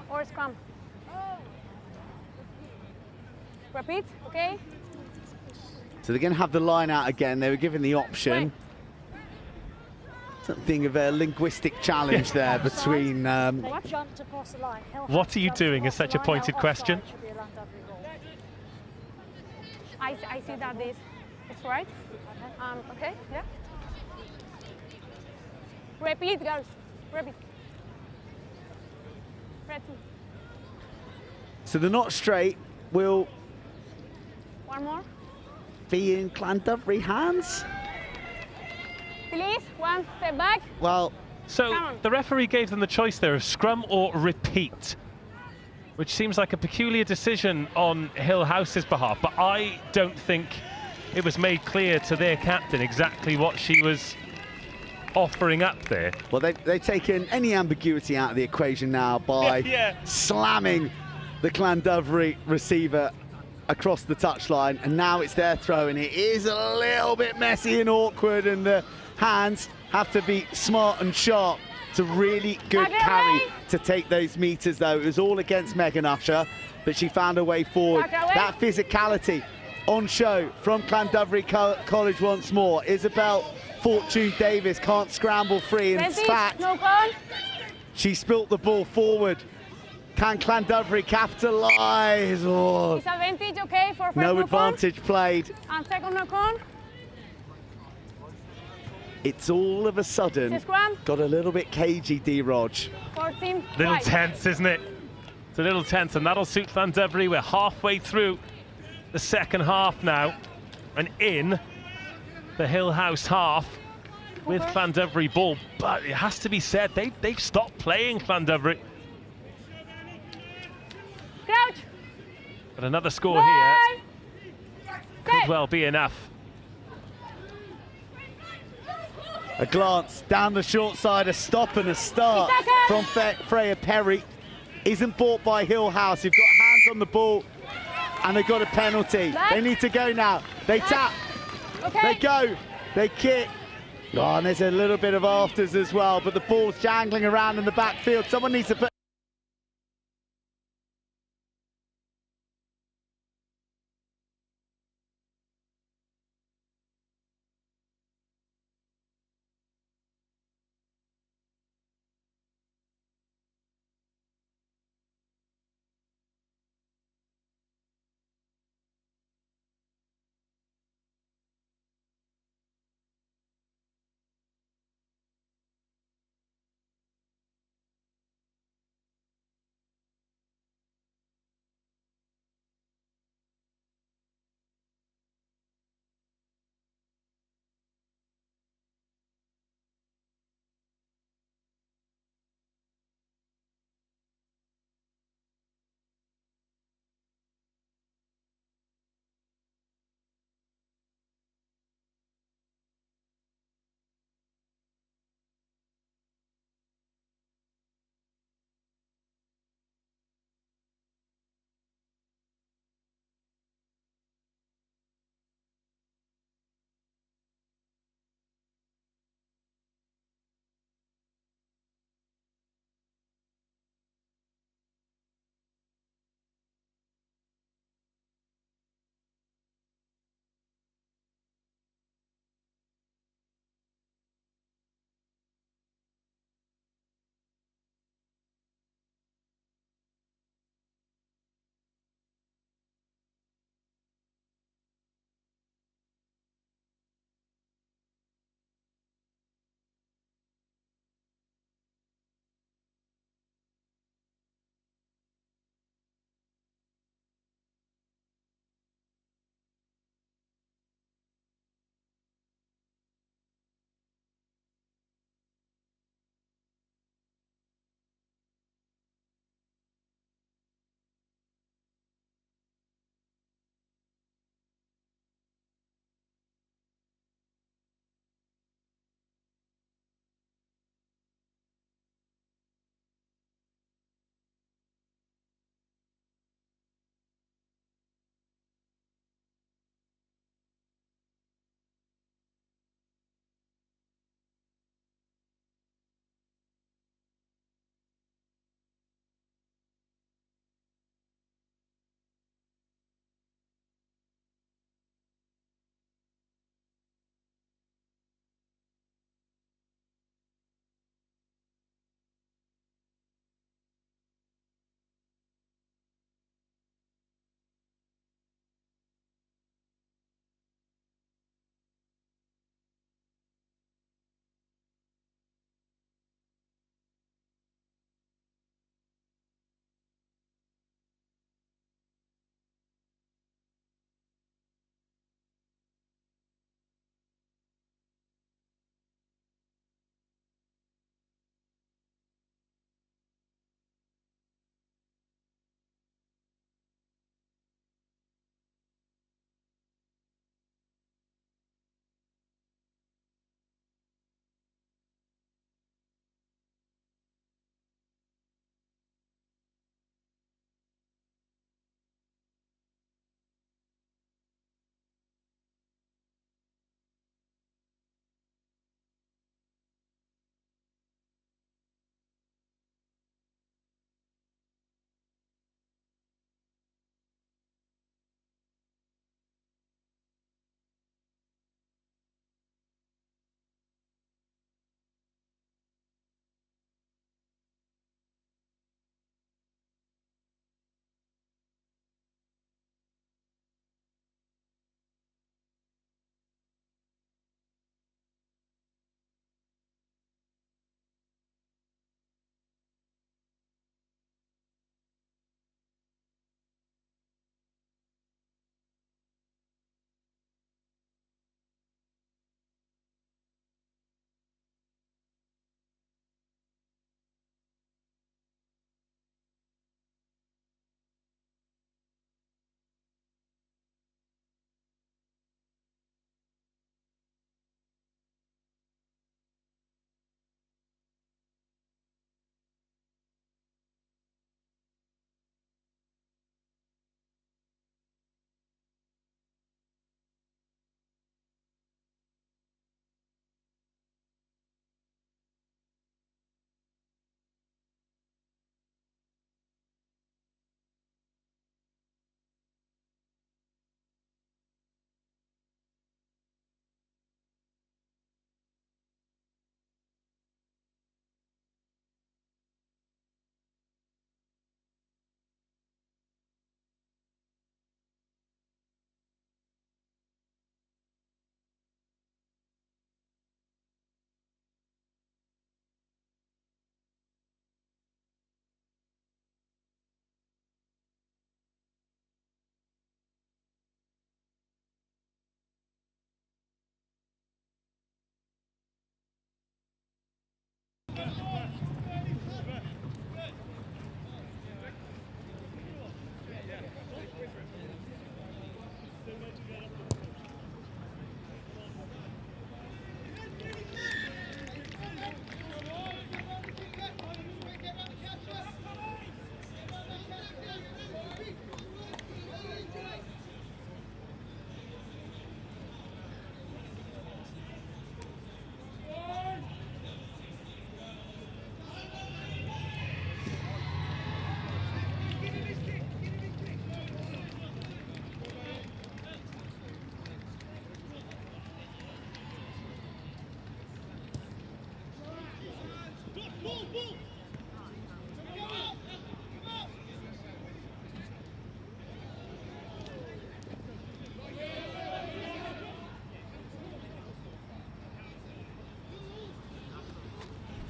Or scrum. Repeat, okay? So they're going to have the line out again. They were given the option. Something of a linguistic challenge there between... What are you doing is such a pointed question. I see that this is right. Okay, yeah. Repeat, girls. Repeat. Repeat. So the not straight will... One more. Be in Llandovery hands. Please, one step back. Well, so the referee gave them the choice there of scrum or repeat, which seems like a peculiar decision on Hill House's behalf, but I don't think it was made clear to their captain exactly what she was offering up there. Well, they've taken any ambiguity out of the equation now by slamming the Llandovery receiver across the touchline, and now it's their throw, and it is a little bit messy and awkward, and the hands have to be smart and sharp to really good carry to take those meters, though. It was all against Megan Usher, but she found her way forward. That physicality on show from Llandovery College once more. Isabel Fortune Davis can't scramble free. In fact, she spilt the ball forward. Can Llandovery capitalise? Oh. Disadvantage, okay, for first no advantage played. And second knock-on. It's all of a sudden got a little bit cagey, D-Rog. 14. Little tense, isn't it? It's a little tense, and that'll suit Llandovery. We're halfway through the second half now, and in the Hill House half with Llandovery ball. But it has to be said, they've stopped playing Llandovery. Crouch. But another score here could well be enough. A glance down the short side, a stop and a start from Freya Perry. Isn't bought by Hill House. You've got hands on the ball and they've got a penalty. They need to go now. They tap, they go, they kick. Oh, and there's a little bit of afters as well, but the ball's jangling around in the backfield. Someone needs to put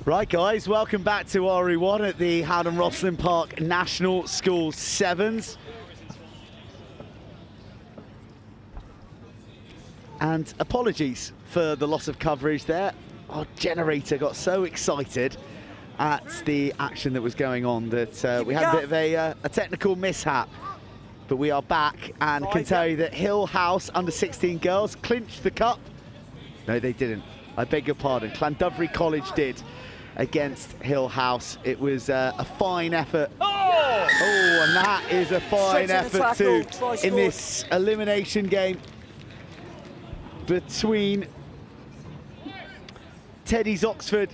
Right, guys, welcome back to RE1 at the HOWDEN ROSSLYN Park National School Sevens. And apologies for the loss of coverage there. Our generator got so excited at the action that was going on that we had a bit of a technical mishap. But we are back and can tell you that Hill House under-16 girls clinched the cup. No, they didn't. I beg your pardon. Llandovery College did against Hill House. It was a fine effort. Oh, and that is a fine effort too in this elimination game between Tereas Oxford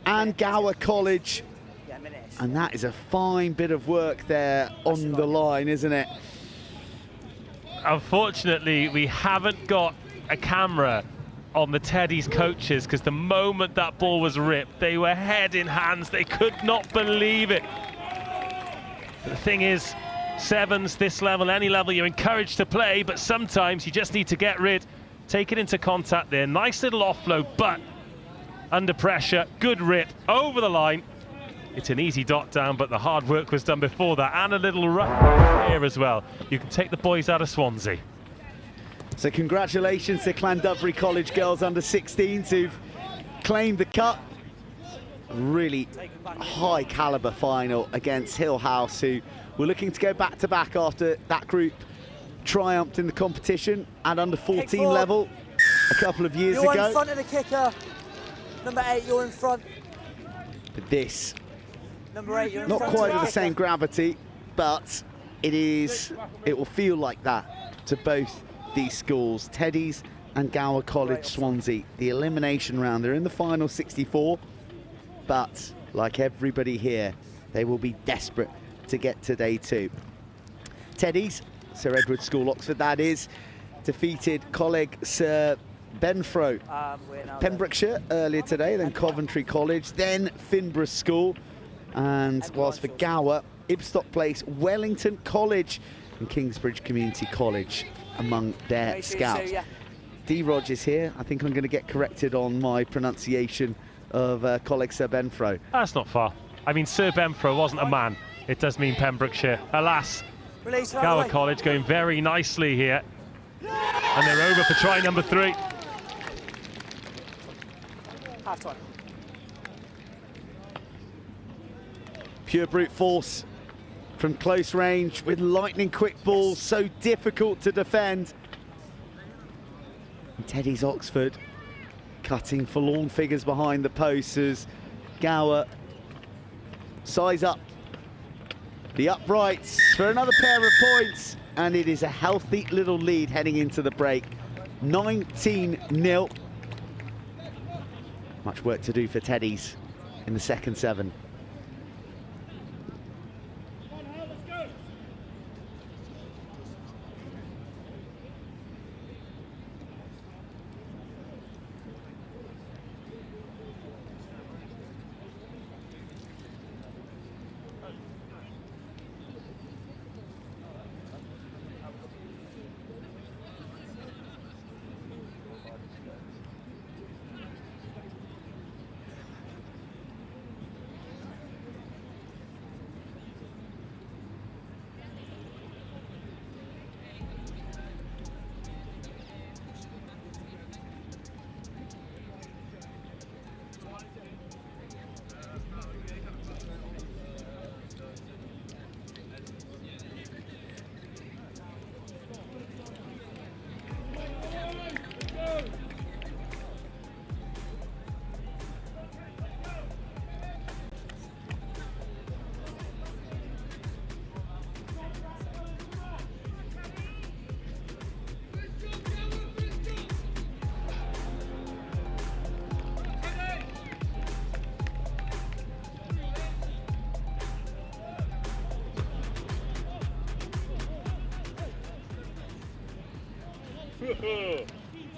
and Gywr College. And that is a fine bit of work there on the line, isn't it? Unfortunately, we haven't got a camera on the Tereas coaches, because the moment that ball was ripped, they were head in hands. They could not believe it. But the thing is, sevens, this level, any level, you're encouraged to play, but sometimes you just need to get rid, take it into contact there. Nice little offload, but under pressure, good rip, over the line. It's an easy dot down, but the hard work was done before that, and a little rough here as well. You can take the boys out of Swansea. So congratulations to Llandovery College girls under-16s who've claimed the cup. Really high caliber final against Hill House, who were looking to go back-to-back after that group triumphed in the competition at under-14 level a couple of years ago. You're in front of the kicker. Number 8, you're in front. But this, Number 8, you're in not front quite of of the the same gravity, but it will feel like that to both these schools, Tereas and Gywr College Swansea. The elimination round, they're in the final 64, but like everybody here, they will be desperate to get to day 2. Tereas, Sir Edward School Oxford that is, defeated Coleg Sir Benfro, Pembrokeshire earlier today, then Coventry College, then Finborough School, and whilst for Gywr, Ibstock Place, Wellington College and Kingsbridge Community College among their scouts. D. Rogers here. I think I'm going to get corrected on my pronunciation of Coleg Sir Benfro. That's not far. I mean, Sir Benfro wasn't a man. It does mean Pembrokeshire. Alas, Gywr College going very nicely here. And they're over for try number 3. Half time. Pure brute force from close range with lightning quick balls, so difficult to defend. And Tereas Oxford cutting forlorn figures behind the posts as Gywr size up the uprights for another pair of points, and it is a healthy little lead heading into the break. 19-0. Much work to do for Tereas in the second 7.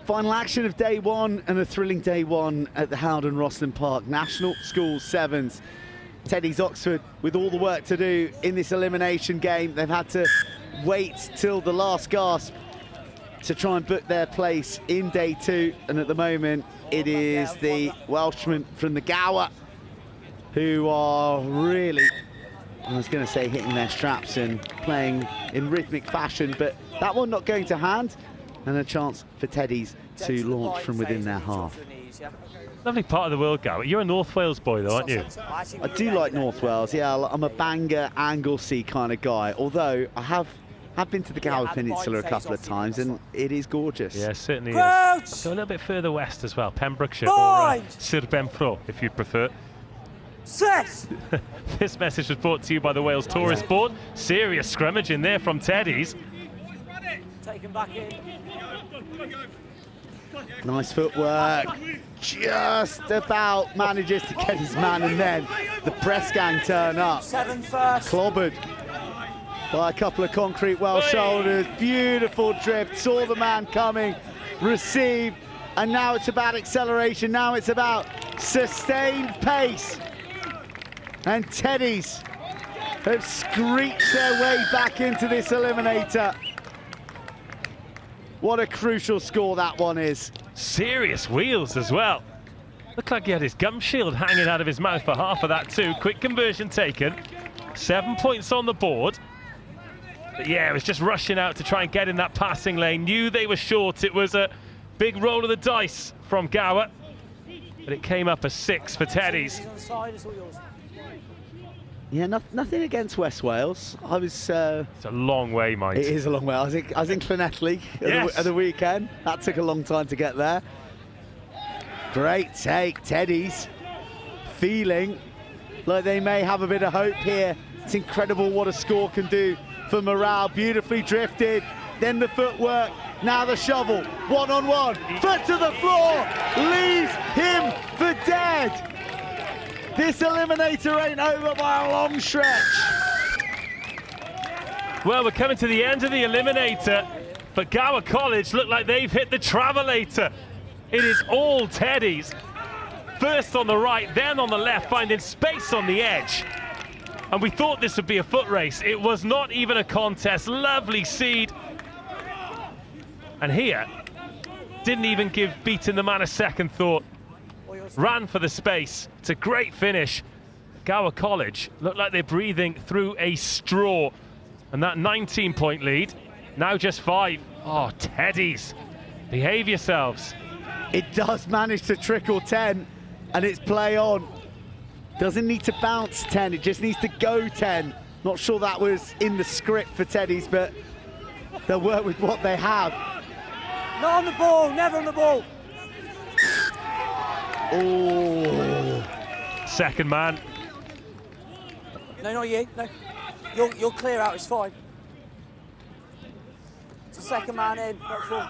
Final action of day 1 and a thrilling day 1 at the HOWDEN ROSSLYN Park National School Sevens. Tereas Oxford with all the work to do in this elimination game. They've had to wait till the last gasp to try and book their place in day 2, and at the moment it is the Welshman from the Gywr who are really, I was going to say hitting their straps and playing in rhythmic fashion, but that one not going to hand, and a chance for Teddies to launch from within their half. Lovely part of the world, Gywr. You're a North Wales boy, though, aren't you? I do like North Wales, yeah. I'm a Bangor, Anglesey kind of guy, although I have been to the Gywr Peninsula a couple of times, and it is gorgeous. Yeah, certainly is. So a little bit further west as well, Pembrokeshire, or Sir Benfro, if you prefer. This message was brought to you by the Wales Tourist Board. Serious scrummage in there from Teddies. Take him back in. Nice footwork. Just about manages to get his man, and then the press gang turn up. 7 first. Clobbered by a couple of concrete Welsh shoulders. Beautiful drift, saw the man coming, received, and now it's about acceleration. Now it's about sustained pace. And Teddies have screeched their way back into this eliminator. What a crucial score that one is. Serious wheels as well. Looked like he had his gum shield hanging out of his mouth for half of that too. Quick conversion taken. 7 points on the board. But yeah, it was just rushing out to try and get in that passing lane. Knew they were short. It was a big roll of the dice from Gywr. But it came up as 6 for Teddies. Yeah, nothing against West Wales. It's a long way, mate. It is a long way. I was in Llanelli at the weekend. That took a long time to get there. Great take, Teddies. Feeling like they may have a bit of hope here. It's incredible what a score can do for morale. Beautifully drifted. Then the footwork. Now the shovel. One-on-one. Foot to the floor. Leaves him for dead. This eliminator ain't over by a long stretch. Well, we're coming to the end of the eliminator, but Gywr College look like they've hit the travelator. It is all Teddies. First on the right, then on the left, finding space on the edge. And we thought this would be a foot race. It was not even a contest. Lovely seed. And here, didn't even give beating the man a second thought. Ran for the space. It's a great finish. Gywr College look like they're breathing through a straw. And that 19-point lead, now just 5. Oh, Teddies, behave yourselves. It does manage to trickle 10, and it's play on. Doesn't need to bounce 10, it just needs to go 10. Not sure that was in the script for Teddies, but they'll work with what they have. Not on the ball, never on the ball. Oh. Second man. No, not you. No. You'll clear out, it's fine. It's a second man in, not full.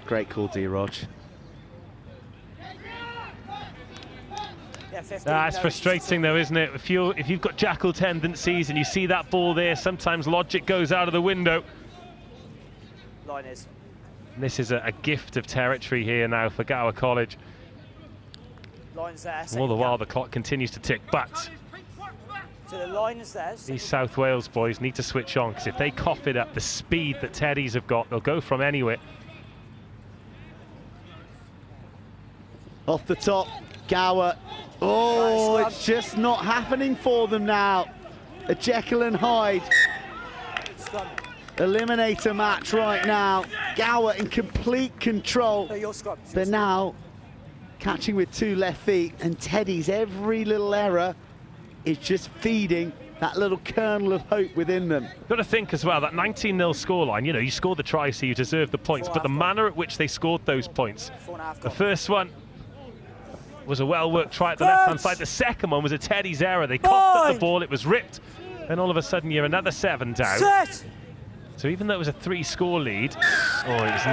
Great call, D-Rog. Yeah, 15, That's frustrating though, isn't it? If you've got jackal tendencies and you see that ball there, sometimes logic goes out of the window. Line is. This is a gift of territory here now for Gywr College. Line's there. All the while the clock continues to tick, but so the line is there. These South Wales boys need to switch on, because if they cough it up, the speed that Teddies have got, they'll go from anywhere. Off the top, Gywr. Oh, nice, it's just not happening for them now. A Jekyll and Hyde eliminator match right now. Gywr in complete control. They're now catching with 2 left feet, and Teddy's every little error is just feeding that little kernel of hope within them. Got to think as well, that 19-0 scoreline, you know, you scored the try, so you deserve the points, but the manner at which they scored those points. The first one was a well-worked try at the left-hand side. The second one was a Teddy's error. They coughed at the ball, it was ripped, and all of a sudden you're another 7 down. So even though it was a 3-score lead, it was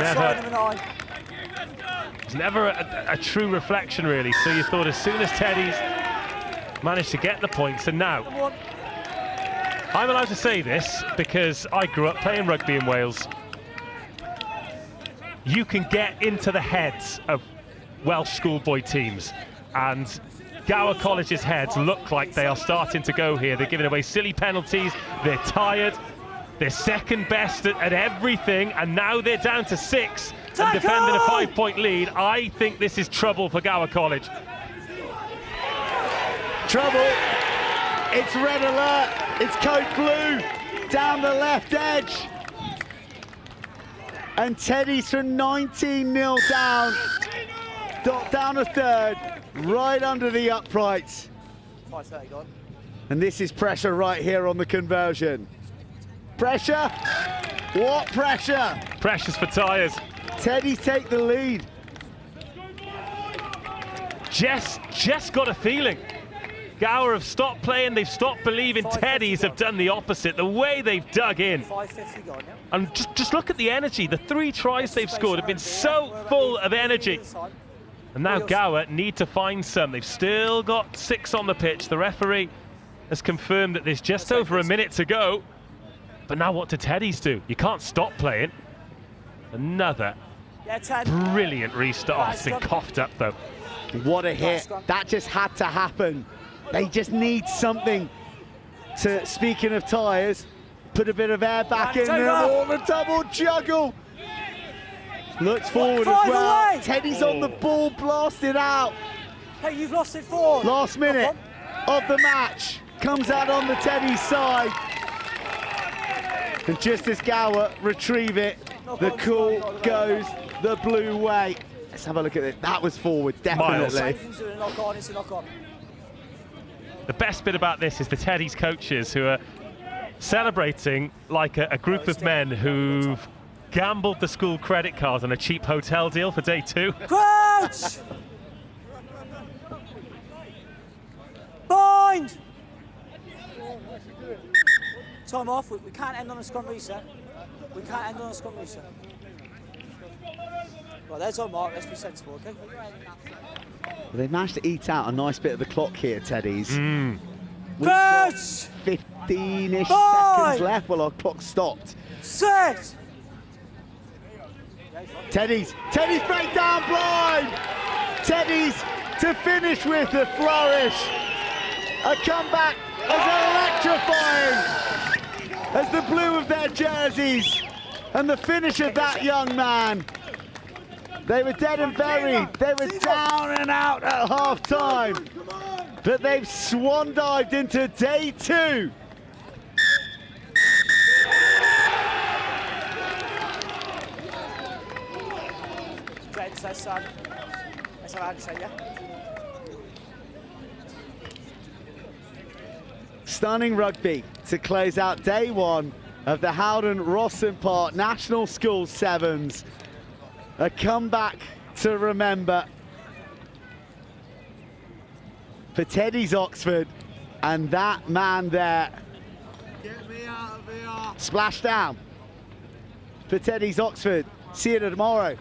never a true reflection, really. So you thought as soon as Teddy's managed to get the points, and now I'm allowed to say this because I grew up playing rugby in Wales. You can get into the heads of Welsh schoolboy teams, and Gywr College's heads look like they are starting to go here. They're giving away silly penalties, they're tired, they're second best at everything, and now they're down to 6 and defending a 5-point lead. I think this is trouble for Gywr College. Trouble. It's red alert. It's code blue down the left edge. And Teddy's from 19-0 down. Down a third, right under the uprights. 5:30 gone. And this is pressure right here on the conversion. Pressure. What pressure? Pressure's for tyres. Teddy's take the lead. Just got a feeling. Gywr have stopped playing, they've stopped believing. Teddy's have done the opposite, the way they've dug in. 5:50 gone, yeah. And just look at the energy. The 3 tries they've scored have been so full of energy. And now Gywr need to find some. They've still got 6 on the pitch. The referee has confirmed that there's just over a minute to go. But now what do Teddy's do? You can't stop playing. Another brilliant restart. Oh, it's been coughed up though. What a hit. That just had to happen. They just need something to, speaking of tyres, put a bit of air back in there. Oh, the double juggle. Looks forward as well. Teddy's on the ball, blasted out. Hey, you've lost it 4. Last minute of the match. Comes out on the Teddy side. And just as Gywr retrieve it, the call goes the blue way. Let's have a look at it. That was forward, definitely. The best bit about this is the Teddy's coaches who are celebrating like a group of men who've gambled the school credit card on a cheap hotel deal for day 2. Crouch! Bind! Time off. We can't end on a scrum reset. We can't end on a scrum reset. Right, there's our mark. Let's be sensible, okay? Well, they've managed to eat out a nice bit of the clock here, Teddy's. Crouch! 15-ish seconds left. Well, our clock stopped. Set! Teddy's break down blind. Teddy's to finish with a flourish. A comeback as electrifying as the blue of their jerseys and the finish of that young man. They were dead and buried. They were down and out at half time, but they've swan dived into day 2. Let's have a handshake, yeah? Stunning rugby to close out day 1 of the HOWDEN ROSSLYN Park National School Sevens. A comeback to remember for Teddy's Oxford, and that man there. Get me out of here. Splash down for Teddy's Oxford. See you tomorrow.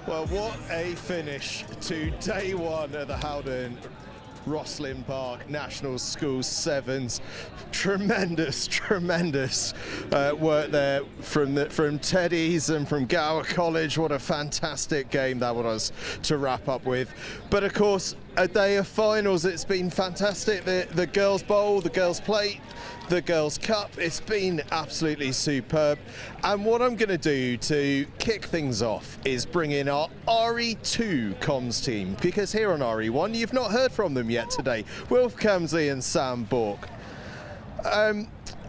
Well, what a finish to day 1 of the HOWDEN Rosslyn Park, National School Sevens. Tremendous work there from Tereas and from Gywr College. What a fantastic game that was to wrap up with. But of course, a day of finals. It's been fantastic. The girls' bowl, the girls' plate, the girls' cup. It's been absolutely superb. And what I'm going to do to kick things off is bring in our RE2 comms team, because here on RE1 you've not heard from them yet today. Wilf Camsley and Sam Bork.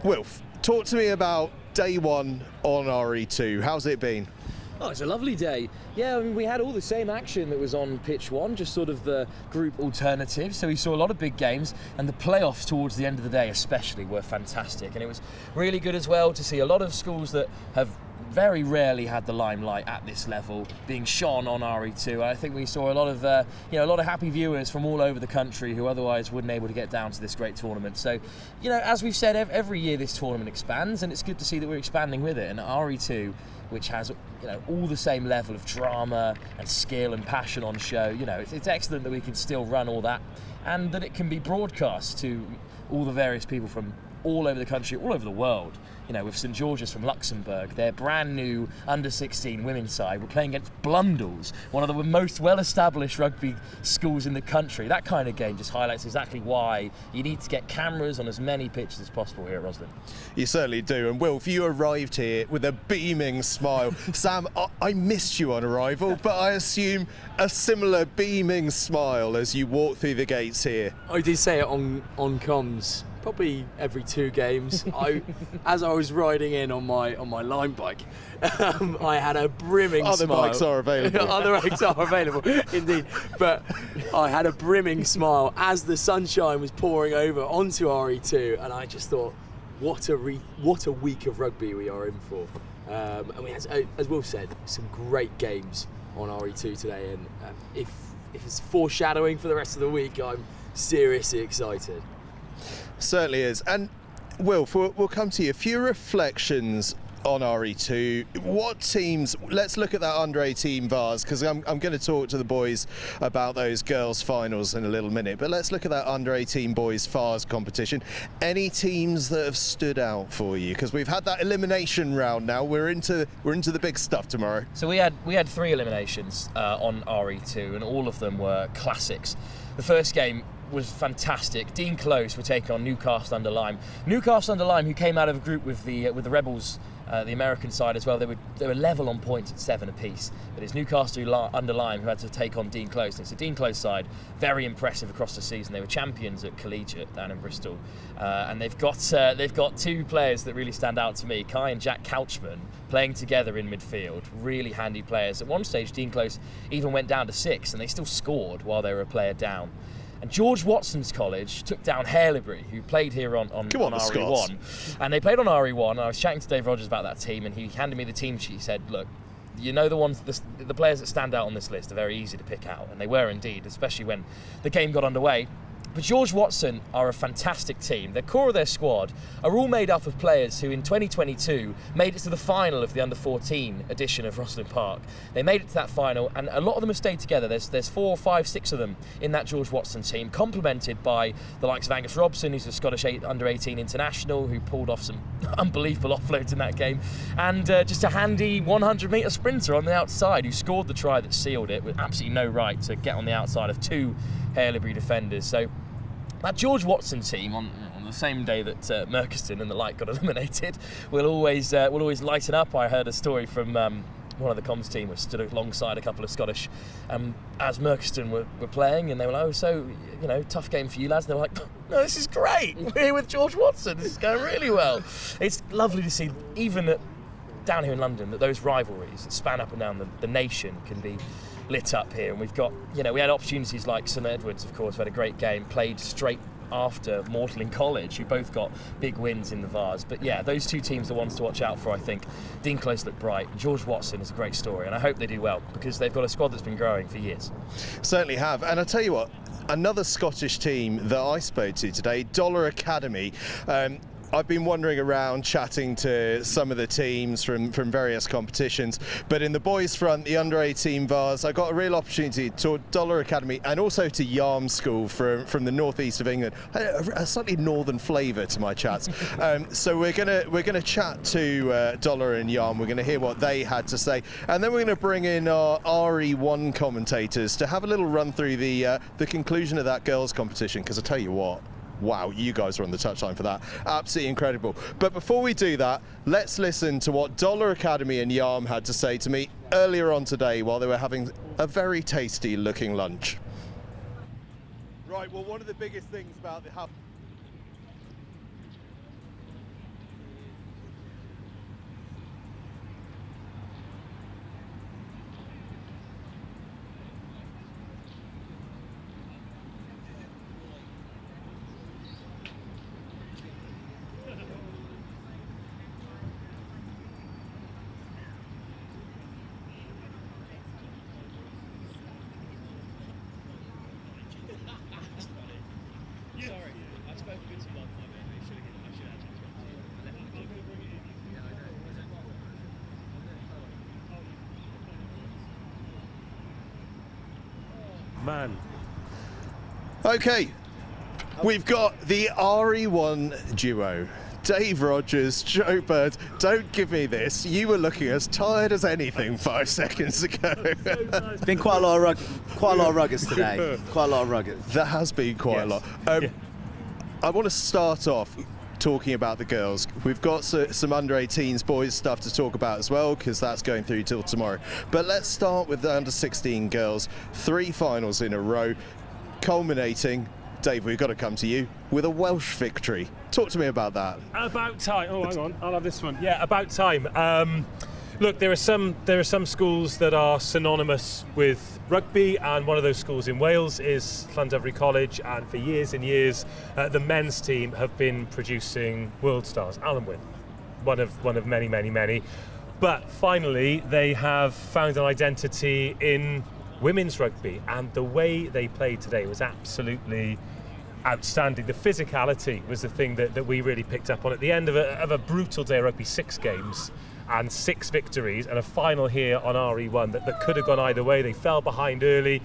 Wilf, talk to me about day one on RE2. How's it been? Oh, it's a lovely day. Yeah, I mean, we had all the same action that was on pitch one, just sort of the group alternative. So we saw a lot of big games, and the playoffs towards the end of the day especially were fantastic. And it was really good as well to see a lot of schools that have very rarely had the limelight at this level being shone on RE2. And I think we saw a lot of a lot of happy viewers from all over the country who otherwise wouldn't able to get down to this great tournament. So, as we've said, every year this tournament expands, and it's good to see that we're expanding with it. And RE2, which has all the same level of drama and skill and passion on show, it's excellent that we can still run all that, and that it can be broadcast to all the various people from all over the country, all over the world. With St George's from Luxembourg, their brand new under-16 women's side, we're playing against Blundell's, one of the most well-established rugby schools in the country. That kind of game just highlights exactly why you need to get cameras on as many pitches as possible here at Rosslyn. You certainly do. And Wilf, you arrived here with a beaming smile. Sam, I missed you on arrival, but I assume a similar beaming smile as you walk through the gates here. I did say it on comms probably every 2 games. As I was riding in on my Lyme bike, I had a brimming smile. Other bikes are available. Other bikes are available, indeed. But I had a brimming smile as the sunshine was pouring over onto RE2, and I just thought, what a week of rugby we are in for. And we had, as Will said, some great games on RE2 today, and if it's foreshadowing for the rest of the week, I'm seriously excited. Certainly is. And Wilf, we'll come to you. A few reflections on RE2. What teams, let's look at that under-18 Vase, because I'm going to talk to the boys about those girls finals in a little minute, but let's look at that under-18 boys Vase competition. Any teams that have stood out for you? Because we've had that elimination round now. We're into the big stuff tomorrow. So we had 3 eliminations on RE2, and all of them were classics. The first game was fantastic. Dean Close were taking on Newcastle-under-Lyme. Newcastle-under-Lyme, who came out of a group with the Rebels, the American side as well. They were level on points at 7 apiece. But it's Newcastle-under-Lyme who had to take on Dean Close. And it's a Dean Close side, very impressive across the season. They were champions at Collegiate down in Bristol, and they've got 2 players that really stand out to me: Kai and Jack Couchman, playing together in midfield. Really handy players. At one stage, Dean Close even went down to 6, and they still scored while they were a player down. And George Watson's college took down Haileybury, who played here on RE1. And they played on RE1. And I was chatting to Dave Rogers about that team, and he handed me the team sheet. He said, look, the ones, the players that stand out on this list are very easy to pick out. And they were indeed, especially when the game got underway. But George Watson are a fantastic team. The core of their squad are all made up of players who in 2022 made it to the final of the under-14 edition of Rosslyn Park. They made it to that final, and a lot of them have stayed together. There's 4, 5, 6 of them in that George Watson team, complemented by the likes of Angus Robson, who's a Scottish under-18 international who pulled off some unbelievable offloads in that game, and just a handy 100-metre sprinter on the outside who scored the try that sealed it with absolutely no right to get on the outside of 2 Haileybury defenders. So that George Watson team on the same day that Merchiston and the like got eliminated will always lighten up. I heard a story from one of the comms team, which stood alongside a couple of Scottish as Merchiston were playing, and they were like, oh, so tough game for you lads. And they were like, no, this is great. We're here with George Watson. This is going really well. It's lovely to see, even down here in London, that those rivalries that span up and down the nation can be lit up here. And we've got, we had opportunities like St Edwards, of course, who had a great game, played straight after Magdalen College, who both got big wins in the Vase. But yeah, those 2 teams are ones to watch out for, I think. Dean Close looked bright. George Watson is a great story, and I hope they do well, because they've got a squad that's been growing for years. Certainly have. And I tell you what, another Scottish team that I spoke to today, Dollar Academy, I've been wandering around chatting to some of the teams from various competitions, but in the boys front, the under-18 Vase, I got a real opportunity to talk Dollar Academy and also to Yarm School from the northeast of England. A slightly northern flavour to my chats. So we're gonna chat to Dollar and Yarm. We're gonna hear what they had to say, and then we're gonna bring in our RE1 commentators to have a little run through the conclusion of that girls' competition. Because I tell you what. Wow, you guys were on the touchline for that. Absolutely incredible. But before we do that, let's listen to what Dollar Academy and Yarm had to say to me earlier on today while they were having a very tasty looking lunch. Right, well, one of the biggest things about the Man. Okay, we've got the RE1 duo. Dave Rogers, Joe Bird, don't give me this. You were looking as tired as anything 5 seconds ago. It's been quite a lot of ruggers today. Quite a lot of ruggers. There has been quite a lot. I want to start off talking about the girls. We've got some under-18s boys stuff to talk about as well, because that's going through till tomorrow. But let's start with the under-16 girls. 3 finals in a row, culminating, Dave, we've got to come to you, with a Welsh victory. Talk to me about that. About time. Oh, hang on, I'll have this one. Yeah, about time. Look, there are some schools that are synonymous with rugby, and one of those schools in Wales is Llandovery College, and for years and years the men's team have been producing world stars. Alan Wynne, one of many, but finally they have found an identity in women's rugby, and the way they played today was absolutely outstanding. The physicality was the thing that we really picked up on at the end of a brutal day of rugby. 6 games and 6 victories, and a final here on RE1 that could have gone either way. They fell behind early.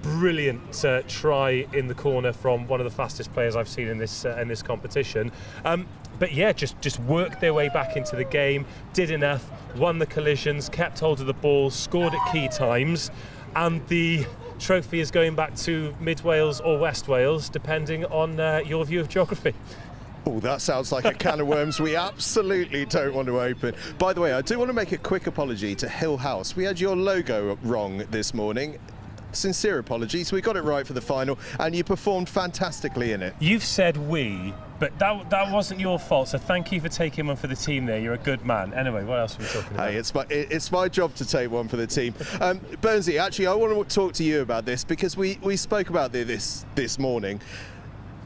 Brilliant try in the corner from one of the fastest players I've seen in this competition. But yeah, just worked their way back into the game, did enough, won the collisions, kept hold of the ball, scored at key times, and the trophy is going back to Mid Wales or West Wales, depending on your view of geography. Oh, that sounds like a can of worms we absolutely don't want to open. By the way, I do want to make a quick apology to Hill House. We had your logo wrong this morning. Sincere apologies. We got it right for the final, and you performed fantastically in it. You've said we, but that wasn't your fault, so thank you for taking one for the team there. You're a good man. Anyway, what else are we talking about? Hey, it's my job to take one for the team. Burnsy, actually, I want to talk to you about this, because we spoke about this morning.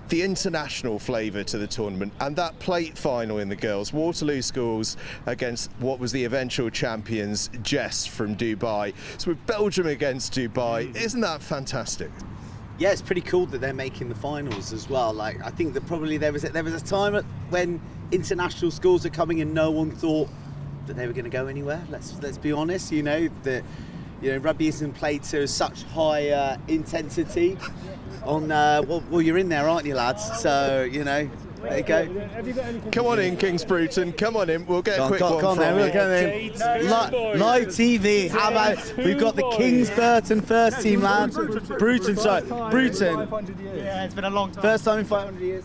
The international flavour to the tournament, and that plate final in the girls, Waterloo schools against what was the eventual champions, Jess from Dubai. So with Belgium against Dubai, isn't that fantastic? Yeah, it's pretty cool that they're making the finals as well. Like, I think that probably there was a time when international schools are coming and no one thought that they were going to go anywhere. Let's be honest. Rugby isn't played to such high intensity. Well, you're in there, aren't you, lads? So, there you go. Come on in, Kings Bruton. Come on in. We'll get a quick one from you. Live TV. How about we've got the Kings Burton first team, lads. Bruton. Yeah, it's been a long time. First time in 500 years.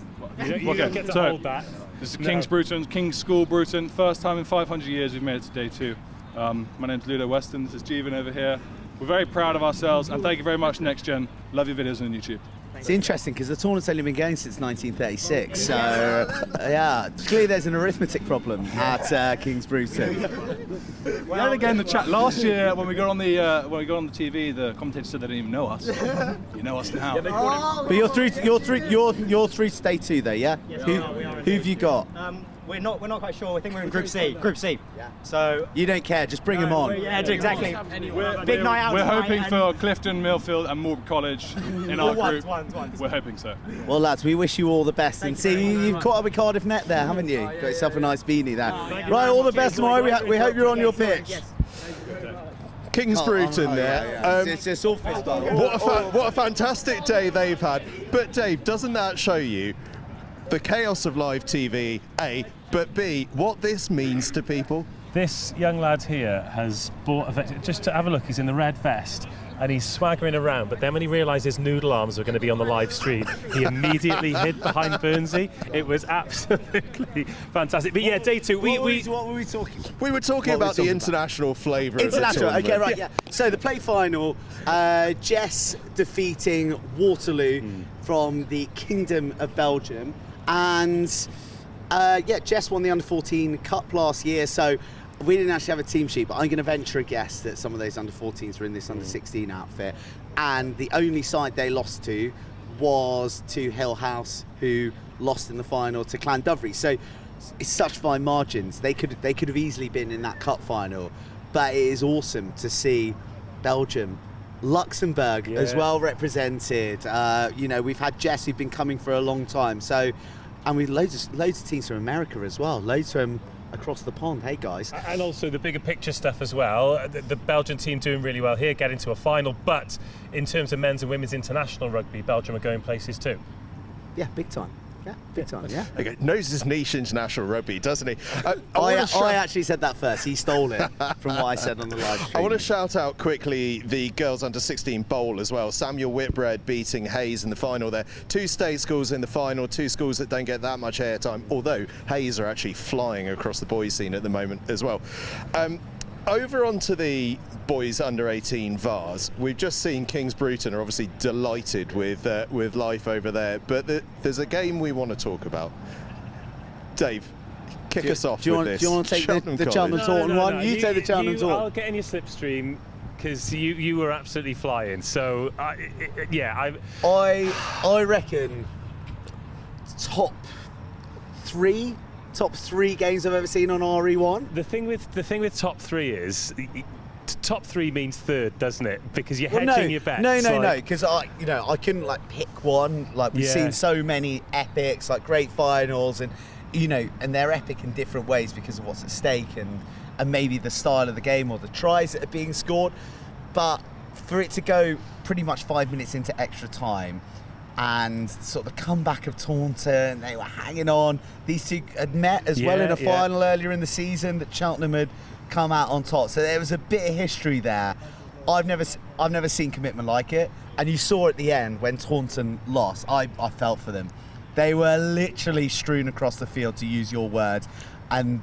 Hold that. This is Kings Bruton, Kings School Bruton. First time in 500 years we've made it to day 2. My name's Ludo Weston. This is Jeevan over here. We're very proud of ourselves, and thank you very much, Next Gen. Love your videos on YouTube. It's interesting because the tournament's only been going since 1936, so yeah, clearly there's an arithmetic problem at Kings Bruton. Well, then again, the chat last year when we got on the TV, the commentators said they didn't even know us. You know us now. But you're through to day 2, though, yeah? Yes, who have you got? We're not quite sure. I think we're in Group C. Group C. Yeah. So you don't care. Just bring them on. Yeah, exactly. Big night out. We're hoping for Clifton, Millfield, and Marlborough College in our group. We're hoping so. Well, lads, we wish you all the best. And see, you've caught up with Cardiff Net there, haven't you? Got yourself a nice beanie there. Right, all the best tomorrow. We hope you're on your pitch. Kings Bruton there. It's all fist bump. What a fantastic day they've had. But Dave, doesn't that show you the chaos of live TV, A, but B, what this means to people? This young lad here has bought, just to have a look, he's in the red vest and he's swaggering around, but then when he realised his noodle arms were going to be on the live stream, he immediately hid behind Burnsy. It was absolutely fantastic. But yeah, day two, what were we talking? We were talking about the international flavour of the tournament. Okay, right, yeah. So the play final, Jess defeating Waterloo from the Kingdom of Belgium, and Jess won the Under-14 Cup last year, so we didn't actually have a team sheet, but I'm going to venture a guess that some of those Under-14s were in this Under-16 outfit, and the only side they lost to was to Hill House, who lost in the final to Llandovery. So it's such fine margins. They could have easily been in that cup final, but it is awesome to see Belgium, Luxembourg as well represented. We've had Jess, who've been coming for a long time. So, and with loads of teams from America as well. Loads from across the pond. Hey guys. And also the bigger picture stuff as well. The Belgian team doing really well here, getting to a final. But in terms of men's and women's international rugby, Belgium are going places too. Yeah, big time. Yeah, big time, yeah. Okay, knows his niche international rugby, doesn't he? I actually said that first. He stole it from what I said on the live stream. I want to shout out quickly the girls under-16 bowl as well. Samuel Whitbread beating Hayes in the final there. 2 state schools in the final, 2 schools that don't get that much airtime, although Hayes are actually flying across the boys scene at the moment as well. Over onto the boys under-18 Vase. We've just seen Kings Bruton are obviously delighted with life over there, but there's a game we want to talk about. Dave, kick us off with this. Do you want to take the Cheltenham Taunton one? You take the Cheltenham Taunton. I'll get in your slipstream because you were absolutely flying. So I reckon top three games I've ever seen on RE1. The thing with top 3 is top 3 means third, doesn't it? Because you're hedging your bets. No, because I couldn't pick one. We've seen so many epics, great finals, and and they're epic in different ways because of what's at stake and maybe the style of the game or the tries that are being scored. But for it to go pretty much 5 minutes into extra time, and sort of the comeback of Taunton, they were hanging on. These two had met as well in a final earlier in the season that Cheltenham had come out on top. So there was a bit of history there. I've never seen commitment like it. And you saw at the end when Taunton lost, I felt for them. They were literally strewn across the field, to use your words. And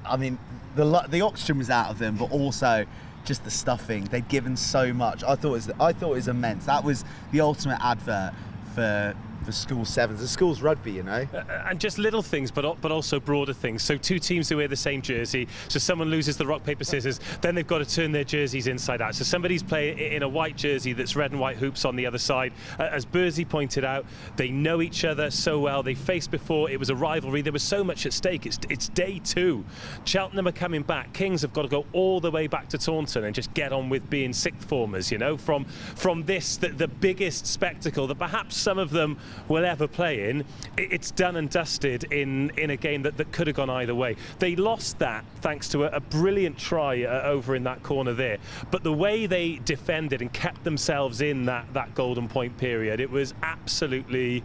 I mean, the oxygen was out of them, but also just the stuffing. They'd given so much. I thought it was immense. That was the ultimate advert for school sevens, the school's rugby, and just little things, but also broader things. So 2 teams who wear the same jersey, so someone loses the rock paper scissors, then they've got to turn their jerseys inside out. So somebody's playing in a white jersey that's red and white hoops on the other side. As Bursey pointed out, they know each other so well. They faced before. It was a rivalry. There was so much at stake. It's day 2. Cheltenham are coming back. Kings have got to go all the way back to Taunton and just get on with being sixth formers. From this the biggest spectacle that perhaps some of them will ever play in. It's done and dusted in a game that could have gone either way. They lost that thanks to a brilliant try over in that corner there, but the way they defended and kept themselves in that golden point period, it was absolutely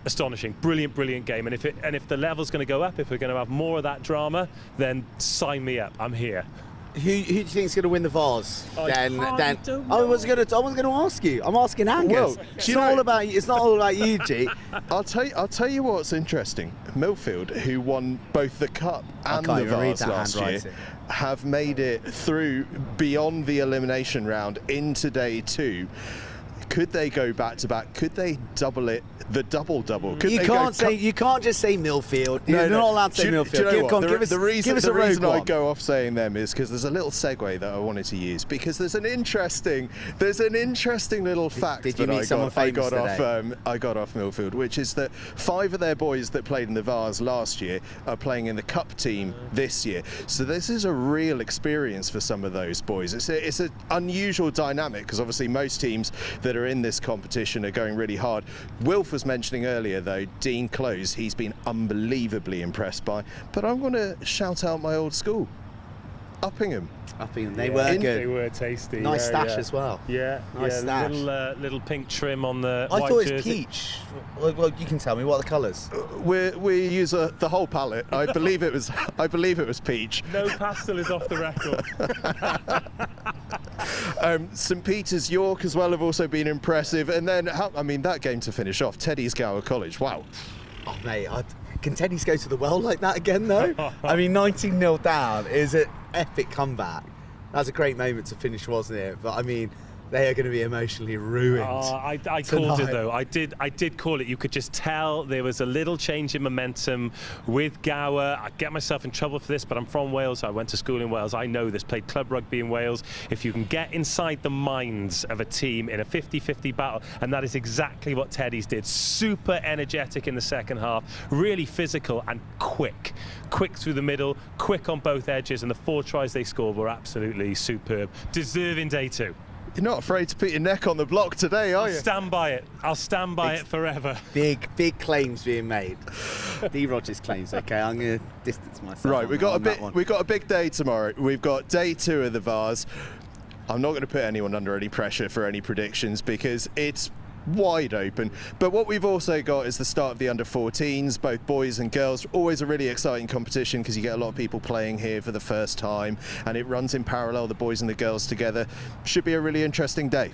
astonishing. Brilliant game. And if the level's going to go up, if we're going to have more of that drama, then sign me up. I'm here. Who do you think is going to win the Vase? I was going to ask you. I'm asking Angus. Well, it's not all about you, G. I'll tell you what's interesting. Millfield, who won both the Cup and the Vase last year, have made it through beyond the elimination round into day 2. Could they go back to back? Could they double it? The double. Could You they can't go say. You can't just say Millfield. You're No. not allowed to say Do you Millfield. know what? Give us the reason a rogue I one. go off saying them is because there's a little segue that I wanted to use, because there's an interesting little fact Did you that meet someone I famous got off today? I got off Millfield, which is that 5 of their boys that played in the Vase last year are playing in the Cup team this year. So this is a real experience for some of those boys. It's an unusual dynamic, because obviously most teams that are in this competition are going really hard. Wilf was mentioning earlier though, Dean Close, he's been unbelievably impressed by, but I'm going to shout out my old school, Uppingham. They were good. They were tasty. Nice stash as well. Yeah, Nice stash. Little pink trim on the I white thought it was jersey. peach. Well, you can tell me what are the colours. We use the whole palette. I believe it was peach. No pastel is off the record. St Peter's, York as well have also been impressive, and then that game to finish off, Teddy's Gywr College. Wow. Oh mate, can Teddy's go to the well like that again though? I mean, 19-0 down is an epic comeback. That was a great moment to finish, wasn't it? But I mean, they are going to be emotionally ruined. I called it though. I did call it. You could just tell there was a little change in momentum with Gywr. I get myself in trouble for this, but I'm from Wales. I went to school in Wales. I know this. Played club rugby in Wales. If you can get inside the minds of a team in a 50-50 battle, and that is exactly what Teddy's did. Super energetic in the second half, really physical and quick through the middle, quick on both edges, and the 4 tries they scored were absolutely superb. Deserving day 2. You're not afraid to put your neck on the block today, are you? Stand by it. I'll stand by it forever. Big claims being made. D. Rogers claims. Okay, I'm going to distance myself. Right, we've got a big day tomorrow. We've got day 2 of the Vase. I'm not going to put anyone under any pressure for any predictions because it's wide open, but what we've also got is the start of the under-14s, both boys and girls. Always a really exciting competition because you get a lot of people playing here for the first time, and it runs in parallel, the boys and the girls together. Should be a really interesting day.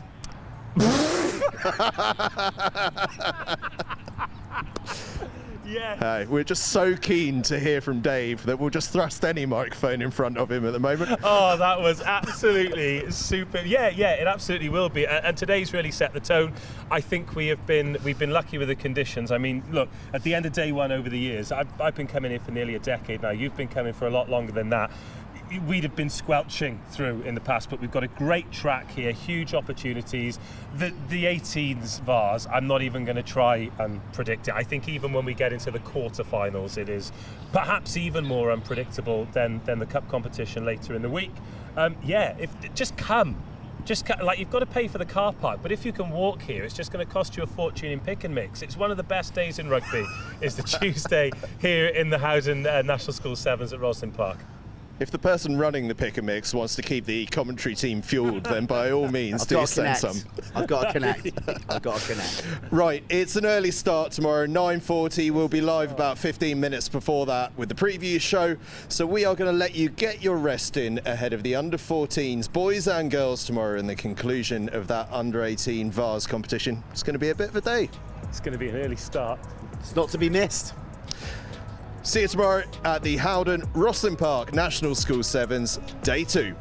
Yeah. Hey, we're just so keen to hear from Dave that we'll just thrust any microphone in front of him at the moment. Oh, that was absolutely super. Yeah, it absolutely will be. And today's really set the tone. I think we've been lucky with the conditions. I mean, look, at the end of day 1 over the years, I've been coming here for nearly a decade now. You've been coming for a lot longer than that. We'd have been squelching through in the past, but we've got a great track here, huge opportunities. The 18s Vase, I'm not even going to try and predict it. I think even when we get into the quarterfinals, it is perhaps even more unpredictable than the cup competition later in the week. Just come. Like, you've got to pay for the car park, but if you can walk here, it's just going to cost you a fortune in pick and mix. It's one of the best days in rugby. Is the Tuesday here in the Howden National School Sevens at Rosslyn Park. If the person running the pick and mix wants to keep the commentary team fueled, then by all means do send some. I've got to connect. Right, it's an early start tomorrow, 9:40. We'll be live about 15 minutes before that with the preview show. So we are going to let you get your rest in ahead of the under-14s, boys and girls, tomorrow in the conclusion of that under-18 Vase competition. It's going to be a bit of a day. It's going to be an early start. It's not to be missed. See you tomorrow at the HOWDEN ROSSLYN Park National School Sevens, day 2.